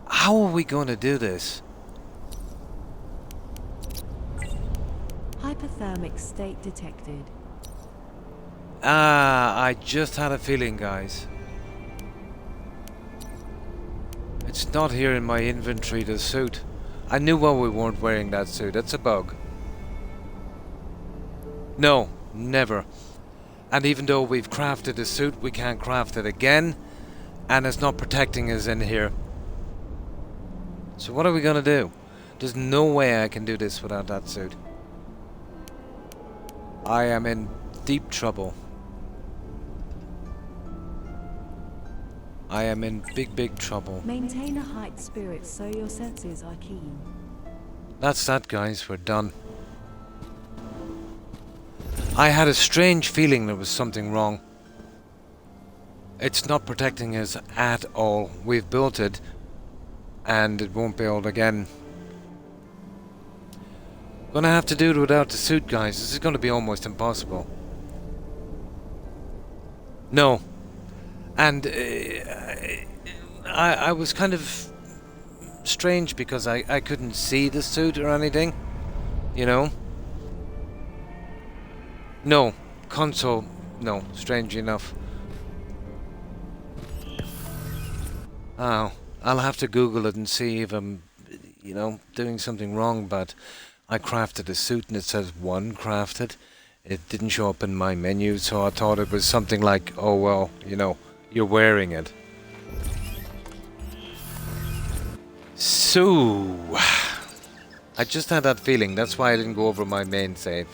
How are we going to do this? Hypothermic state detected. Ah, I just had a feeling, guys. It's not here in my inventory, the suit. I knew why we weren't wearing that suit. It's a bug. No, never. And even though we've crafted a suit, we can't craft it again. And it's not protecting us in here. So what are we gonna do? There's no way I can do this without that suit. I am in deep trouble. I am in big trouble. Maintain a height spirit so your senses are keen. That's that, guys. We're done. I had a strange feeling there was something wrong. It's not protecting us at all. We've built it, and it won't build again. Gonna have to do it without the suit, guys. This is gonna be almost impossible. No. And I was kind of strange because I couldn't see the suit or anything, you know. No, console, no, strange enough. Oh, I'll have to Google it and see if I'm, you know, doing something wrong, but I crafted a suit and it says 1 crafted. It didn't show up in my menu, so I thought it was something like, oh well, you know, you're wearing it. So, I just had that feeling, that's why I didn't go over my main save.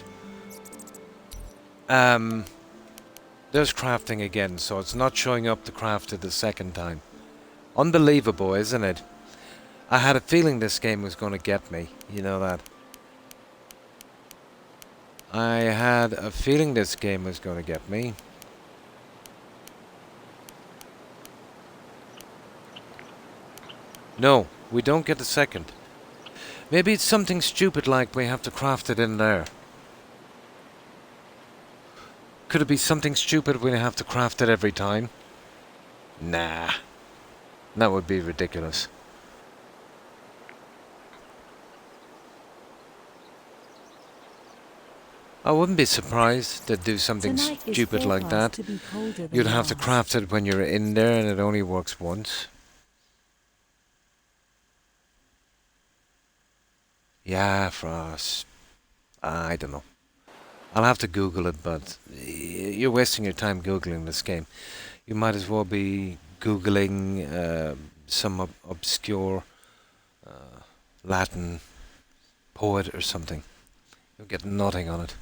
There's crafting again, so it's not showing up to craft it the second time. Unbelievable, isn't it? I had a feeling this game was going to get me, you know that. I had a feeling this game was going to get me. No, we don't get the second. Maybe it's something stupid like we have to craft it in there. Could it be something stupid we have to craft it every time? Nah. That would be ridiculous. I wouldn't be surprised to do something stupid like that. You'd have to craft it when you're in there and it only works once. Yeah, Frost. I don't know. I'll have to Google it, but you're wasting your time Googling this game. You might as well be Googling some obscure Latin poet or something. You'll get nothing on it.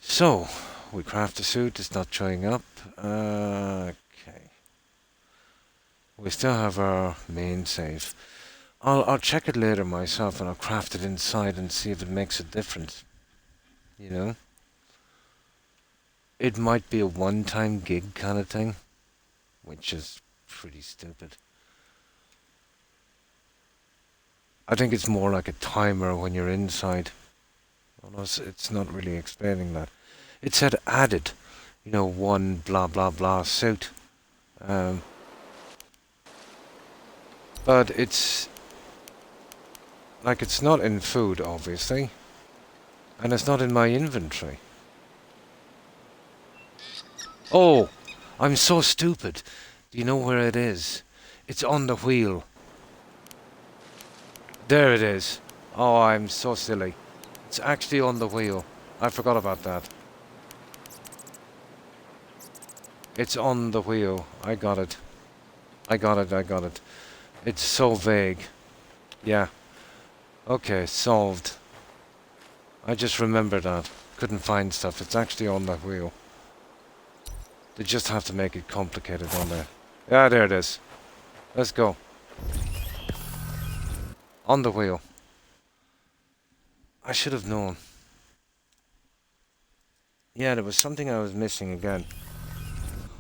So, we craft a suit, it's not showing up. Okay. We still have our main save. I'll check it later myself and I'll craft it inside and see if it makes a difference. You know? It might be a one-time gig kind of thing, which is pretty stupid. I think it's more like a timer when you're inside. Well, it's not really explaining that. It said added, you know, 1 blah blah blah suit. But it's like it's not in food, obviously, and it's not in my inventory. Oh, I'm so stupid. Do you know where it is? It's on the wheel. There it is. Oh, I'm so silly. It's actually on the wheel. I forgot about that. It's on the wheel. I got it. I got it. It's so vague. Yeah. Okay, solved. I just remembered that. Couldn't find stuff. It's actually on that wheel. They just have to make it complicated on there. Yeah, there it is. Let's go. On the wheel. I should have known. Yeah, there was something I was missing again.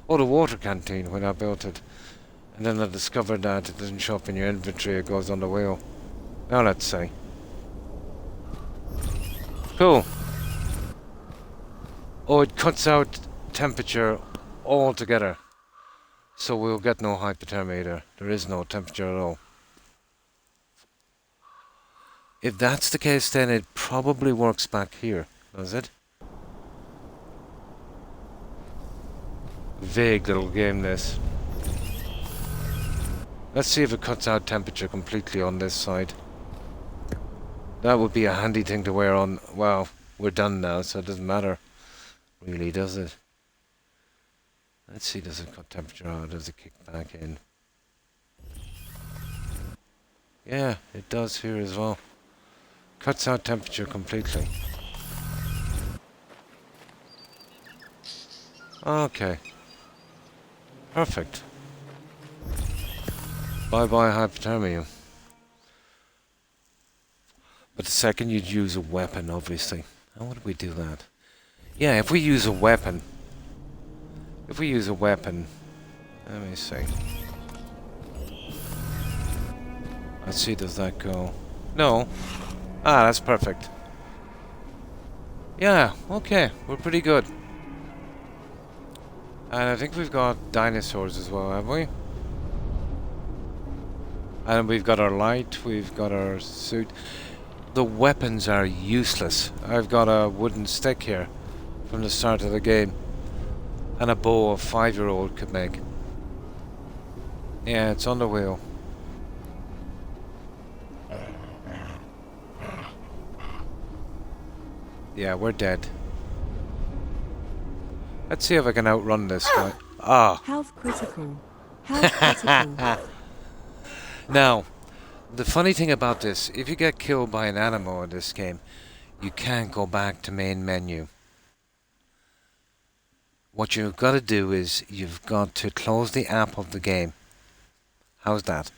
Oh, the water canteen when I built it. And then I discovered that it doesn't show up in your inventory, it goes on the wheel. Now let's see. Cool. Oh, it cuts out temperature altogether. So we'll get no hypothermia either. There is no temperature at all. If that's the case, then it probably works back here, does it? Vague little game, this. Let's see if it cuts out temperature completely on this side. That would be a handy thing to wear on... Well, we're done now, so it doesn't matter. Really, does it? Let's see, does it cut temperature out? Does it kick back in? Yeah, it does here as well. Cuts out temperature completely. Okay. Perfect. Bye-bye hypothermia. But the second you'd use a weapon, obviously. How would we do that? Yeah, if we use a weapon... If we use a weapon... Let me see. Let's see, does that go... No. Ah, that's perfect. Yeah, okay. We're pretty good. And I think we've got dinosaurs as well, have we? And we've got our light, we've got our suit. The weapons are useless. I've got a wooden stick here from the start of the game. And a bow a 5-year-old could make. Yeah, it's on the wheel. Yeah, we're dead. Let's see if I can outrun this guy. Ah! Health critical. Health critical. Now, the funny thing about this, if you get killed by an animal in this game, you can't go back to main menu. What you've got to do is, you've got to close the app of the game. How's that?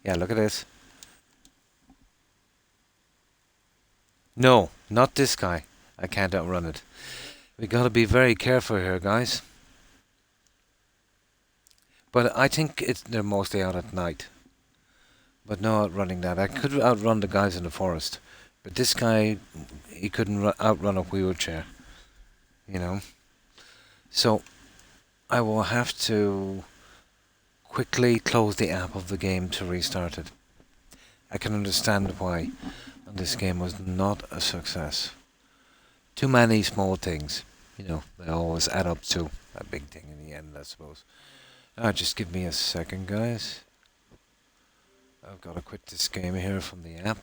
Yeah, look at this. No, not this guy. I can't outrun it. We got to be very careful here, guys. But I think they're mostly out at night. But no outrunning that. I could outrun the guys in the forest. But this guy, he couldn't outrun a wheelchair. You know? So, I will have to quickly close the app of the game to restart it. I can understand why this game was not a success. Too many small things. You know, they always add up to a big thing in the end, I suppose. Just give me a second, guys. I've got to quit this game here from the app.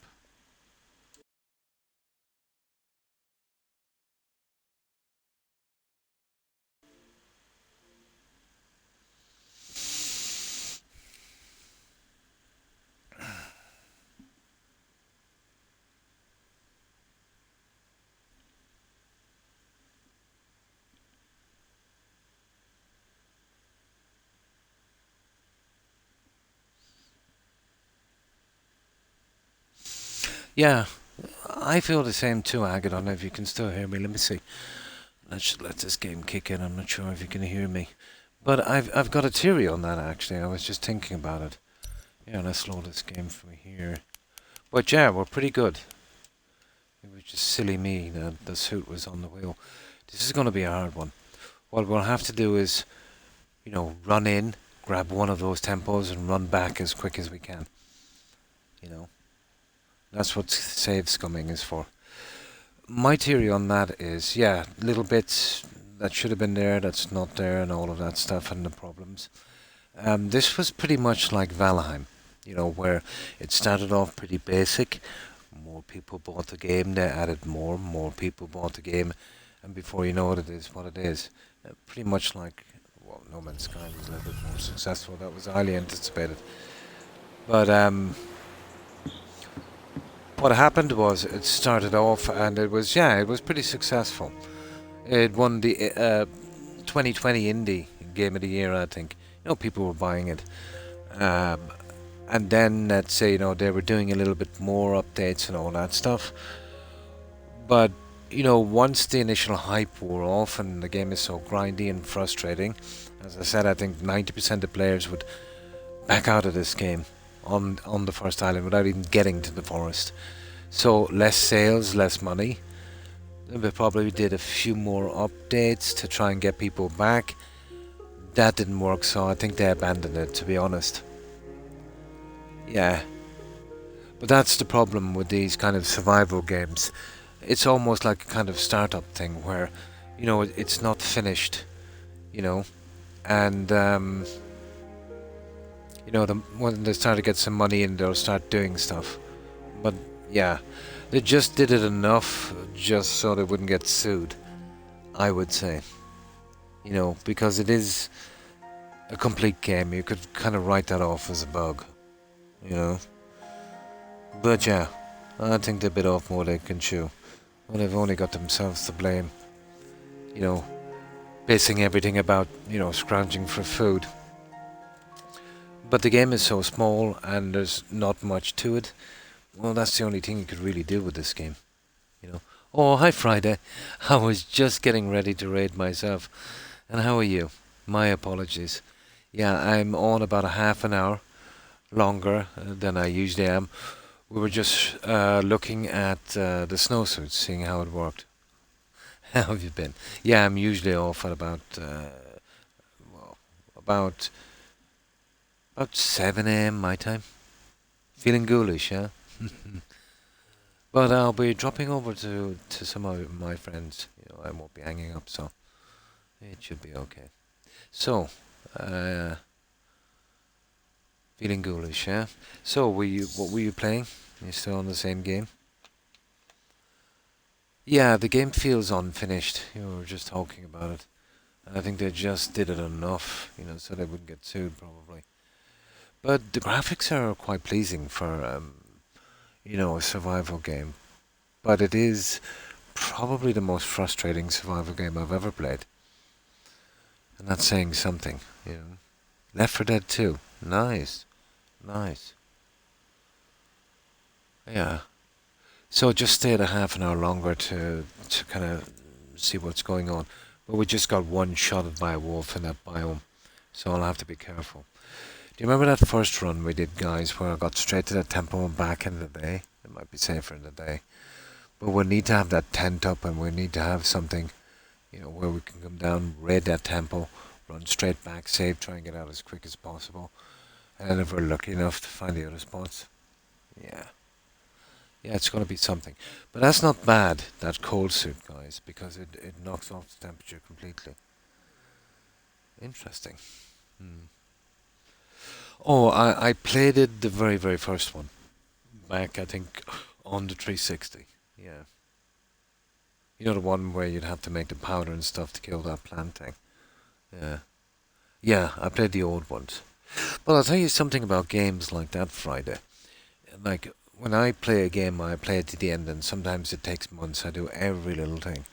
Yeah, I feel the same too, Ag. I don't know if you can still hear me. Let me see. Let's let this game kick in. I'm not sure if you can hear me. But I've got a theory on that, actually. I was just thinking about it. Yeah, let's load this game from here. But yeah, we're pretty good. It was just silly me that the suit was on the wheel. This is going to be a hard one. What we'll have to do is, you know, run in, grab one of those tempos and run back as quick as we can. You know. That's what save scumming is for. My theory on that is, yeah, little bits that should have been there, that's not there, and all of that stuff, and the problems. This was pretty much like Valheim, you know, where it started off pretty basic. More people bought the game, they added more people bought the game, and before you know it, it is what it is. Pretty much like, well, No Man's Sky was a little bit more successful. That was highly anticipated. But, what happened was it started off and it was pretty successful. It won the 2020 Indie Game of the Year, I think. You know, people were buying it. And then, let's say, you know, they were doing a little bit more updates and all that stuff. But, you know, once the initial hype wore off and the game is so grindy and frustrating, as I said, I think 90% of players would back out of this game on the first island without even getting to the forest. So less sales, less money. They probably did a few more updates to try and get people back. That didn't work, so I think they abandoned it, to be honest. Yeah. But that's the problem with these kind of survival games. It's almost like a kind of startup thing where, it's not finished, you know, and, when they start to get some money in, they'll start doing stuff. But, yeah, they just did it enough just so they wouldn't get sued, I would say. Because it is a complete game. You could kind of write that off as a bug, you know. But yeah, I think they bit off more they can chew. Well, they've only got themselves to blame, basing everything about, scrounging for food. But the game is so small and there's not much to it. Well, that's the only thing you could really do with this game, Oh, hi Friday. I was just getting ready to raid myself. And how are you? My apologies. Yeah, I'm on about a half an hour longer than I usually am. We were just looking at the snowsuits, seeing how it worked. How have you been? Yeah, I'm usually off at about 7 a.m. my time. Feeling ghoulish, yeah? But I'll be dropping over to some of my friends. I won't be hanging up, so it should be okay. So, feeling ghoulish, yeah? So, what were you playing? You still on the same game? Yeah, the game feels unfinished. We were just talking about it. And I think they just did it enough, so they wouldn't get sued, probably. But the graphics are quite pleasing for, a survival game. But it is probably the most frustrating survival game I've ever played. And that's saying something. Left 4 Dead 2. Nice. Nice. Yeah. So just stayed a half an hour longer to kind of see what's going on. But we just got one-shotted by a wolf in that biome. So I'll have to be careful. Do you remember that first run we did, guys, where I got straight to the temple and back in the day? It might be safer in the day. But we need to have that tent up and we need to have something, where we can come down, raid that temple, run straight back, save, try and get out as quick as possible. And if we're lucky enough to find the other spots, yeah. Yeah, it's going to be something. But that's not bad, that cold suit, guys, because it knocks off the temperature completely. Interesting. Oh, I played it, the very, very first one. Back, I think, on the 360. Yeah. The one where you'd have to make the powder and stuff to kill that plant thing. Yeah. Yeah, I played the old ones. But I'll tell you something about games like that, Friday. Like, when I play a game, I play it to the end, and sometimes it takes months. I do every little thing.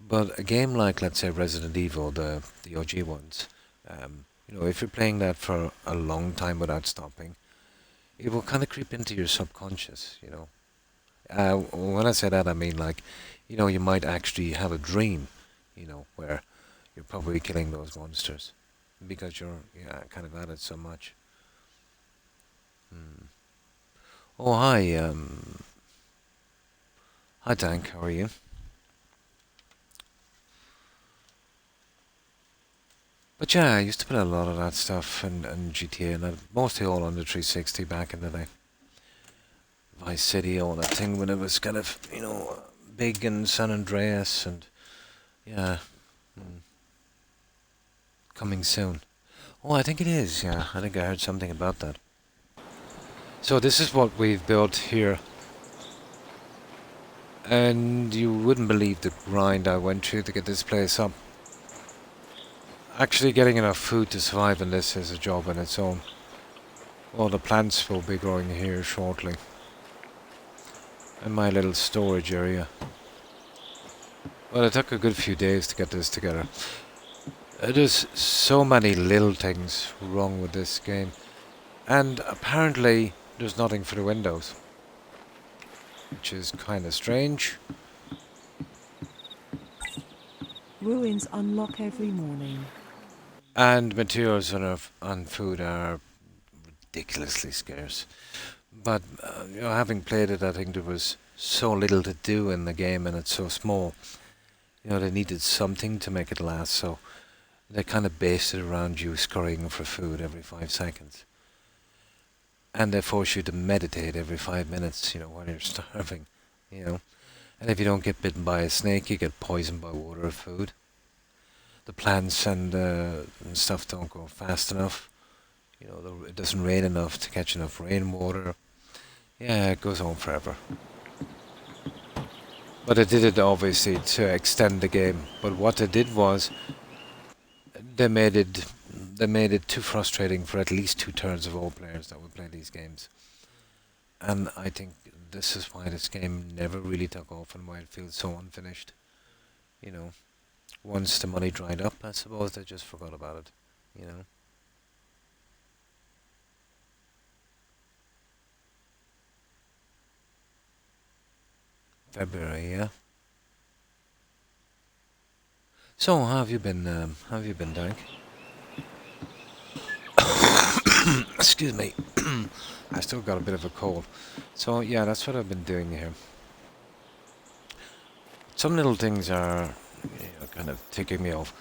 But a game like, let's say, Resident Evil, the OG ones, if you're playing that for a long time without stopping, it will kind of creep into your subconscious. When I say that, I mean like, you might actually have a dream, where you're probably killing those monsters because you're kind of at it so much. Oh, hi, hi, Dank, how are you? But yeah, I used to play a lot of that stuff and GTA, and mostly all on the 360 back in the day. Vice City, all that thing when it was kind of, big in San Andreas, and yeah, coming soon. Oh, I think it is, yeah, I think I heard something about that. So this is what we've built here. And you wouldn't believe the grind I went through to get this place up. Actually getting enough food to survive in this is a job in its own. All the plants will be growing here shortly. And my little storage area. Well, it took a good few days to get this together. There's so many little things wrong with this game. And apparently there's nothing for the windows. Which is kind of strange. Ruins unlock every morning. And materials on food are ridiculously scarce. But having played it, I think there was so little to do in the game, and it's so small. They needed something to make it last, so they kind of based it around you scurrying for food every 5 seconds. And they force you to meditate every 5 minutes, when you're starving, And if you don't get bitten by a snake, you get poisoned by water or food. The plants and stuff don't grow fast enough. It doesn't rain enough to catch enough rainwater. Yeah, it goes on forever. But they did it obviously to extend the game. But what they did was they made it too frustrating for at least 2/3 of all players that would play these games. And I think this is why this game never really took off and why it feels so unfinished. Once the money dried up, I suppose they just forgot about it. February, yeah. So, how have you been? Dank? Excuse me. I still got a bit of a cold. So, yeah, that's what I've been doing here. Some little things are, kind of ticking me off.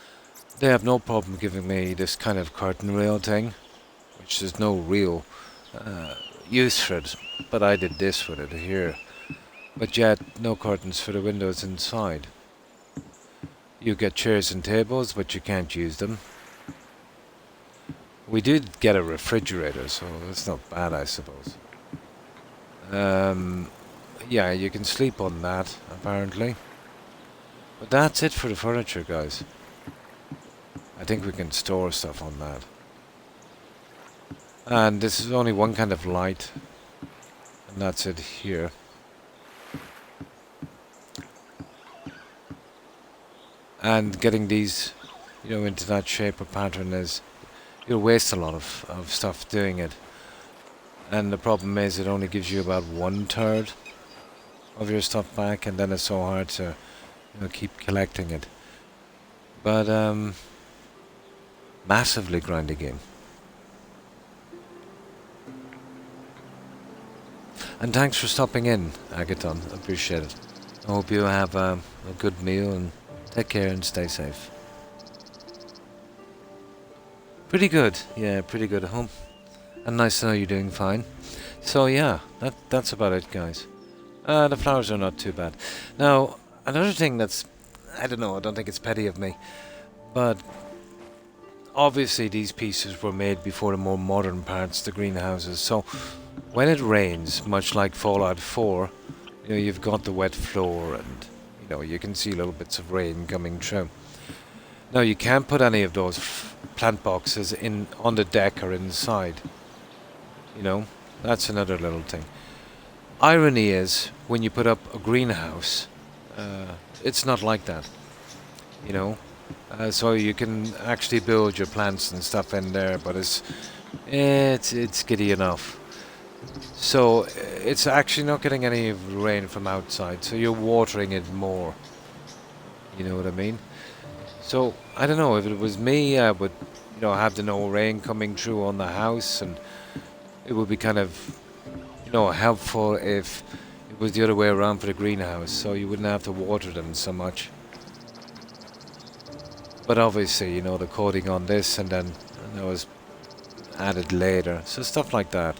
They have no problem giving me this kind of curtain rail thing, which is no real use for it. But I did this with it here. But yet, no curtains for the windows inside. You get chairs and tables, but you can't use them. We did get a refrigerator, so that's not bad, I suppose. Yeah, you can sleep on that, apparently. But that's it for the furniture, guys. I think we can store stuff on that. And this is only one kind of light. And that's it here. And getting these, into that shape or pattern is... You'll waste a lot of stuff doing it. And the problem is it only gives you about 1/3 of your stuff back, and then it's so hard to keep collecting it. But massively grindy game. And thanks for stopping in, Agathon. Appreciate it. I hope you have a good meal and take care and stay safe. Pretty good, yeah, pretty good at home. And nice to know you're doing fine. So yeah, that's about it, guys. The flowers are not too bad. Now, another thing that's... I don't know, I don't think it's petty of me. But obviously these pieces were made before the more modern parts, the greenhouses. So when it rains, much like Fallout 4, you've got the wet floor and, you can see little bits of rain coming through. Now, you can't put any of those plant boxes on the deck or inside. That's another little thing. Irony is, when you put up a greenhouse, it's not like that. So you can actually build your plants and stuff in there, but it's giddy enough. So it's actually not getting any rain from outside, so you're watering it more. You know what I mean? So, I don't know, if it was me, I would, have the no rain coming through on the house, and it would be kind of, helpful if it was the other way around for the greenhouse, so you wouldn't have to water them so much. But obviously, the coating on this, and then that was added later, so stuff like that.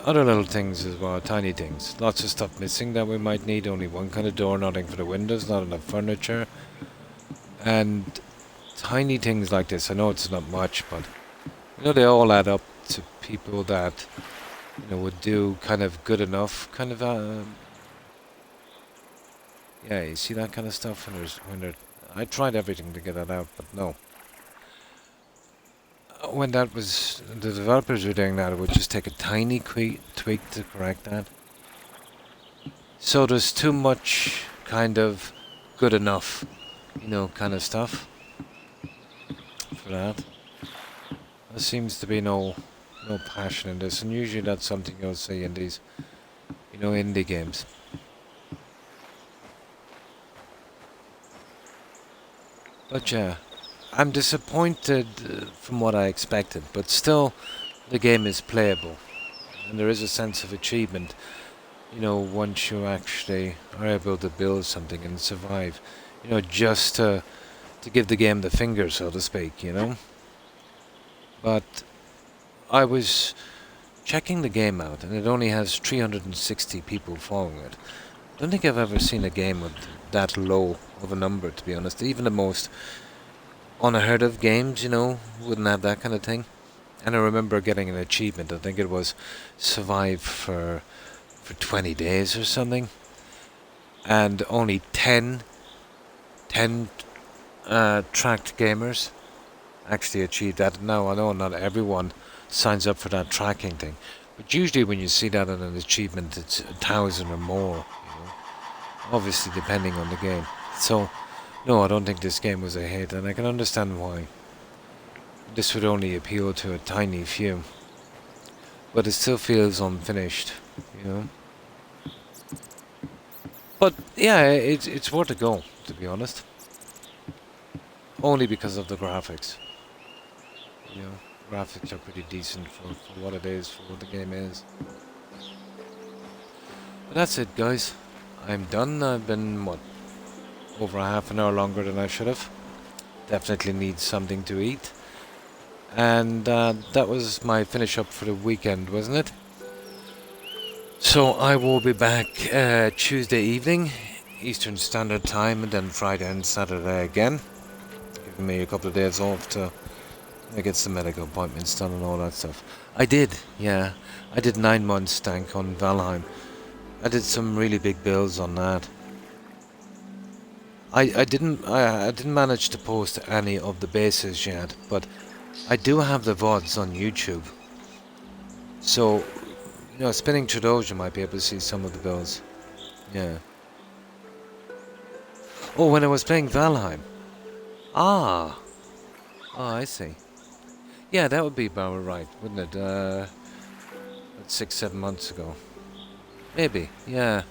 Other little things as well, tiny things. Lots of stuff missing that we might need, only one kind of door, nothing for the windows, not enough furniture. And tiny things like this, I know it's not much, but they all add up to people that would do kind of good enough, kind of yeah, you see that kind of stuff when I tried everything to get that out, but no. When the developers were doing that, it would just take a tiny tweak to correct that. So there's too much kind of good enough, kind of stuff for that. There seems to be no passion in this, and usually that's something you'll see in these, indie games. But yeah, I'm disappointed from what I expected, but still, the game is playable, and there is a sense of achievement. You know, once you actually are able to build something and survive. You know, just to give the game the finger, so to speak. You know, but I was checking the game out, and it only has 360 people following it. I don't think I've ever seen a game with that low of a number, to be honest. Even the most unheard of games, you know, wouldn't have that kind of thing. And I remember getting an achievement. I think it was survive for 20 days or something. And only 10 tracked gamers actually achieved that. Now, I know not everyone signs up for that tracking thing. But usually when you see that in an achievement, it's 1,000 or more, you know. Obviously depending on the game. So, no, I don't think this game was a hit, and I can understand why. This would only appeal to a tiny few. But it still feels unfinished, you know. But, yeah, it's worth a go, to be honest. Only because of the graphics. You know, graphics are pretty decent for what it is, for what the game is. But that's it, guys. I'm done. I've been, what, over a half an hour longer than I should have. Definitely need something to eat. And that was my finish up for the weekend, wasn't it? So I will be back Tuesday evening, Eastern Standard Time, and then Friday and Saturday again. Giving me a couple of days off to get some medical appointments done and all that stuff. I did, yeah. I did 9 months tank on Valheim. I did some really big builds on that. I didn't manage to post any of the bases yet, but I do have the VODs on YouTube. So, you know, spinning through those, you might be able to see some of the builds. Yeah. Oh, when I was playing Valheim. Ah. Oh, I see. Yeah, that would be about right, wouldn't it? 6-7 months ago. Maybe, yeah.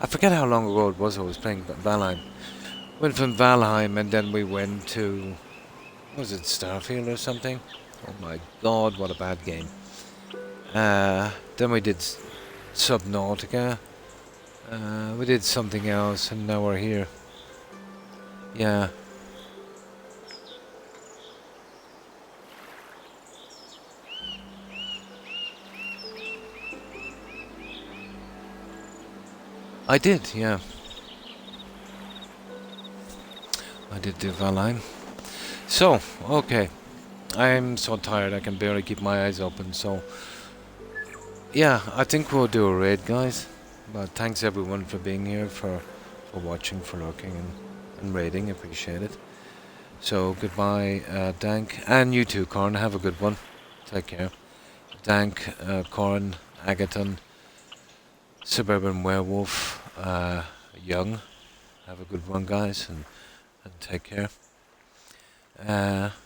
I forget how long ago it was I was playing Valheim. Went from Valheim and then we went to... was it Starfield or something? Oh my god, what a bad game. Then we did Subnautica. We did something else and now we're here. Yeah. I did, yeah. I did do Valheim. So, okay. I'm so tired I can barely keep my eyes open, so... yeah, I think we'll do a raid, guys. But thanks everyone for being here, for watching, for lurking and raiding. Appreciate it. So, goodbye, Dank. And you too, Corn. Have a good one. Take care. Dank, Corn, Agaton, Suburban Werewolf, Young. Have a good one, guys, and take care.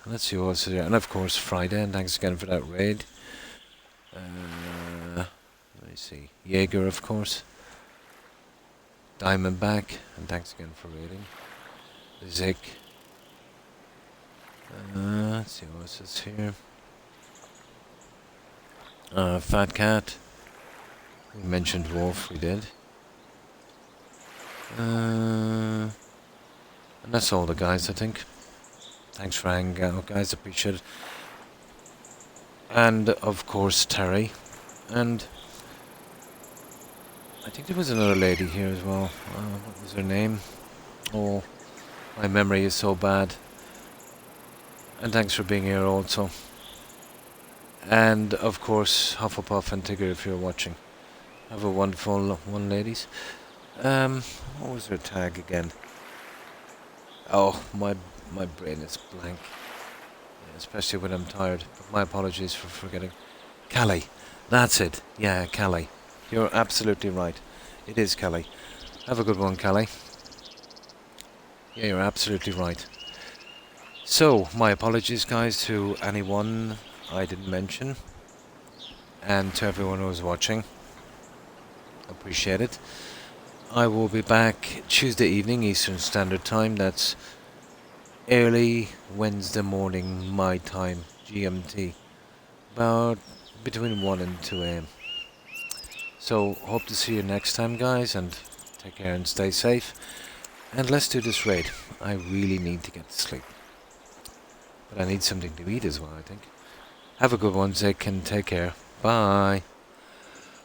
Let's see what's there. And of course, Friday, and thanks again for that raid. Let me see. Jaeger, of course. Diamondback, and thanks again for raiding. Zik. Let's see what else is here. Fat Cat. We mentioned Wolf, we did. And that's all the guys, I think. Thanks for hanging out, guys. Appreciate it. And, of course, Terry. And I think there was another lady here as well. What was her name? Oh, my memory is so bad. And thanks for being here also. And, of course, Hufflepuff and Tigger if you're watching. Have a wonderful one, ladies. What was her tag again? Oh, my brain is blank. Yeah, especially when I'm tired. But my apologies for forgetting. Callie. That's it. Yeah, Callie. You're absolutely right. It is Callie. Have a good one, Callie. Yeah, you're absolutely right. So, my apologies, guys, to anyone I didn't mention. And to everyone who was watching. Appreciate it. I will be back Tuesday evening, Eastern Standard Time. That's early Wednesday morning, my time, GMT. about between 1 and 2 a.m. So, hope to see you next time, guys, and take care and stay safe. And let's do this raid. I really need to get to sleep. But I need something to eat as well, I think. Have a good one, Zick, and take care. Bye.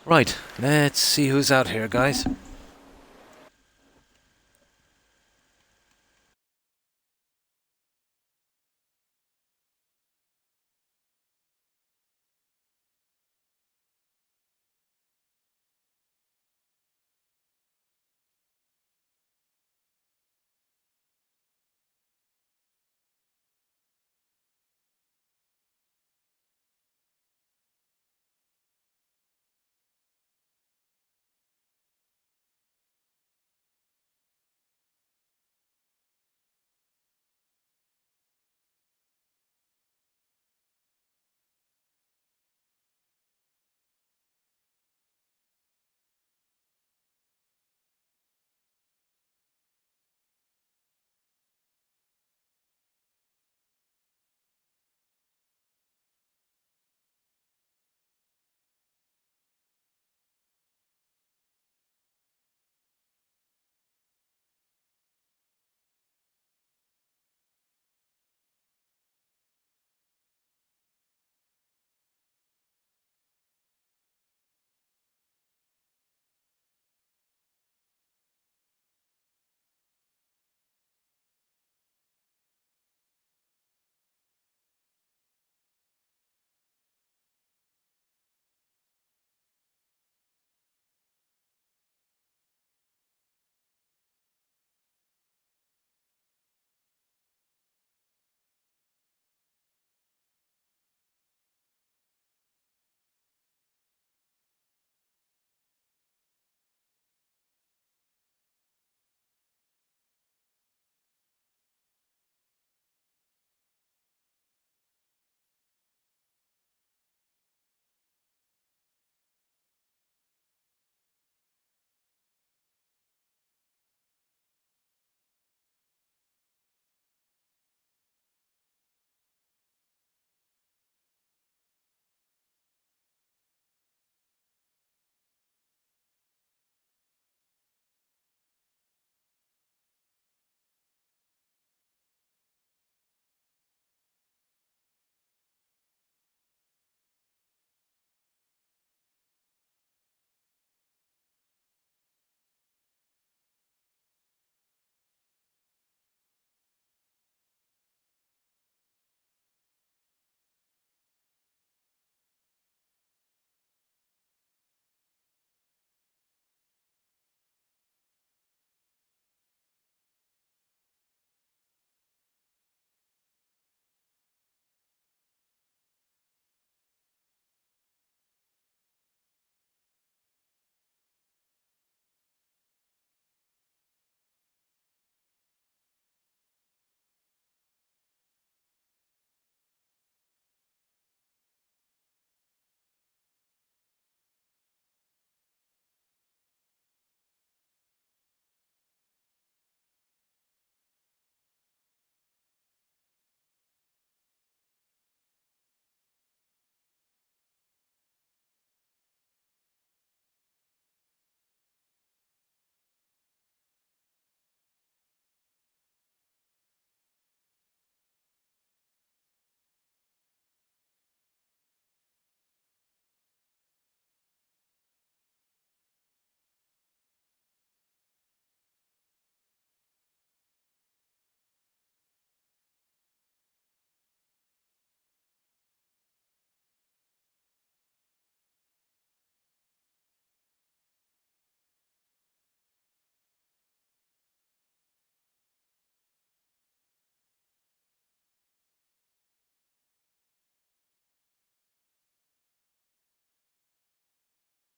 Right, let's see who's out here, guys.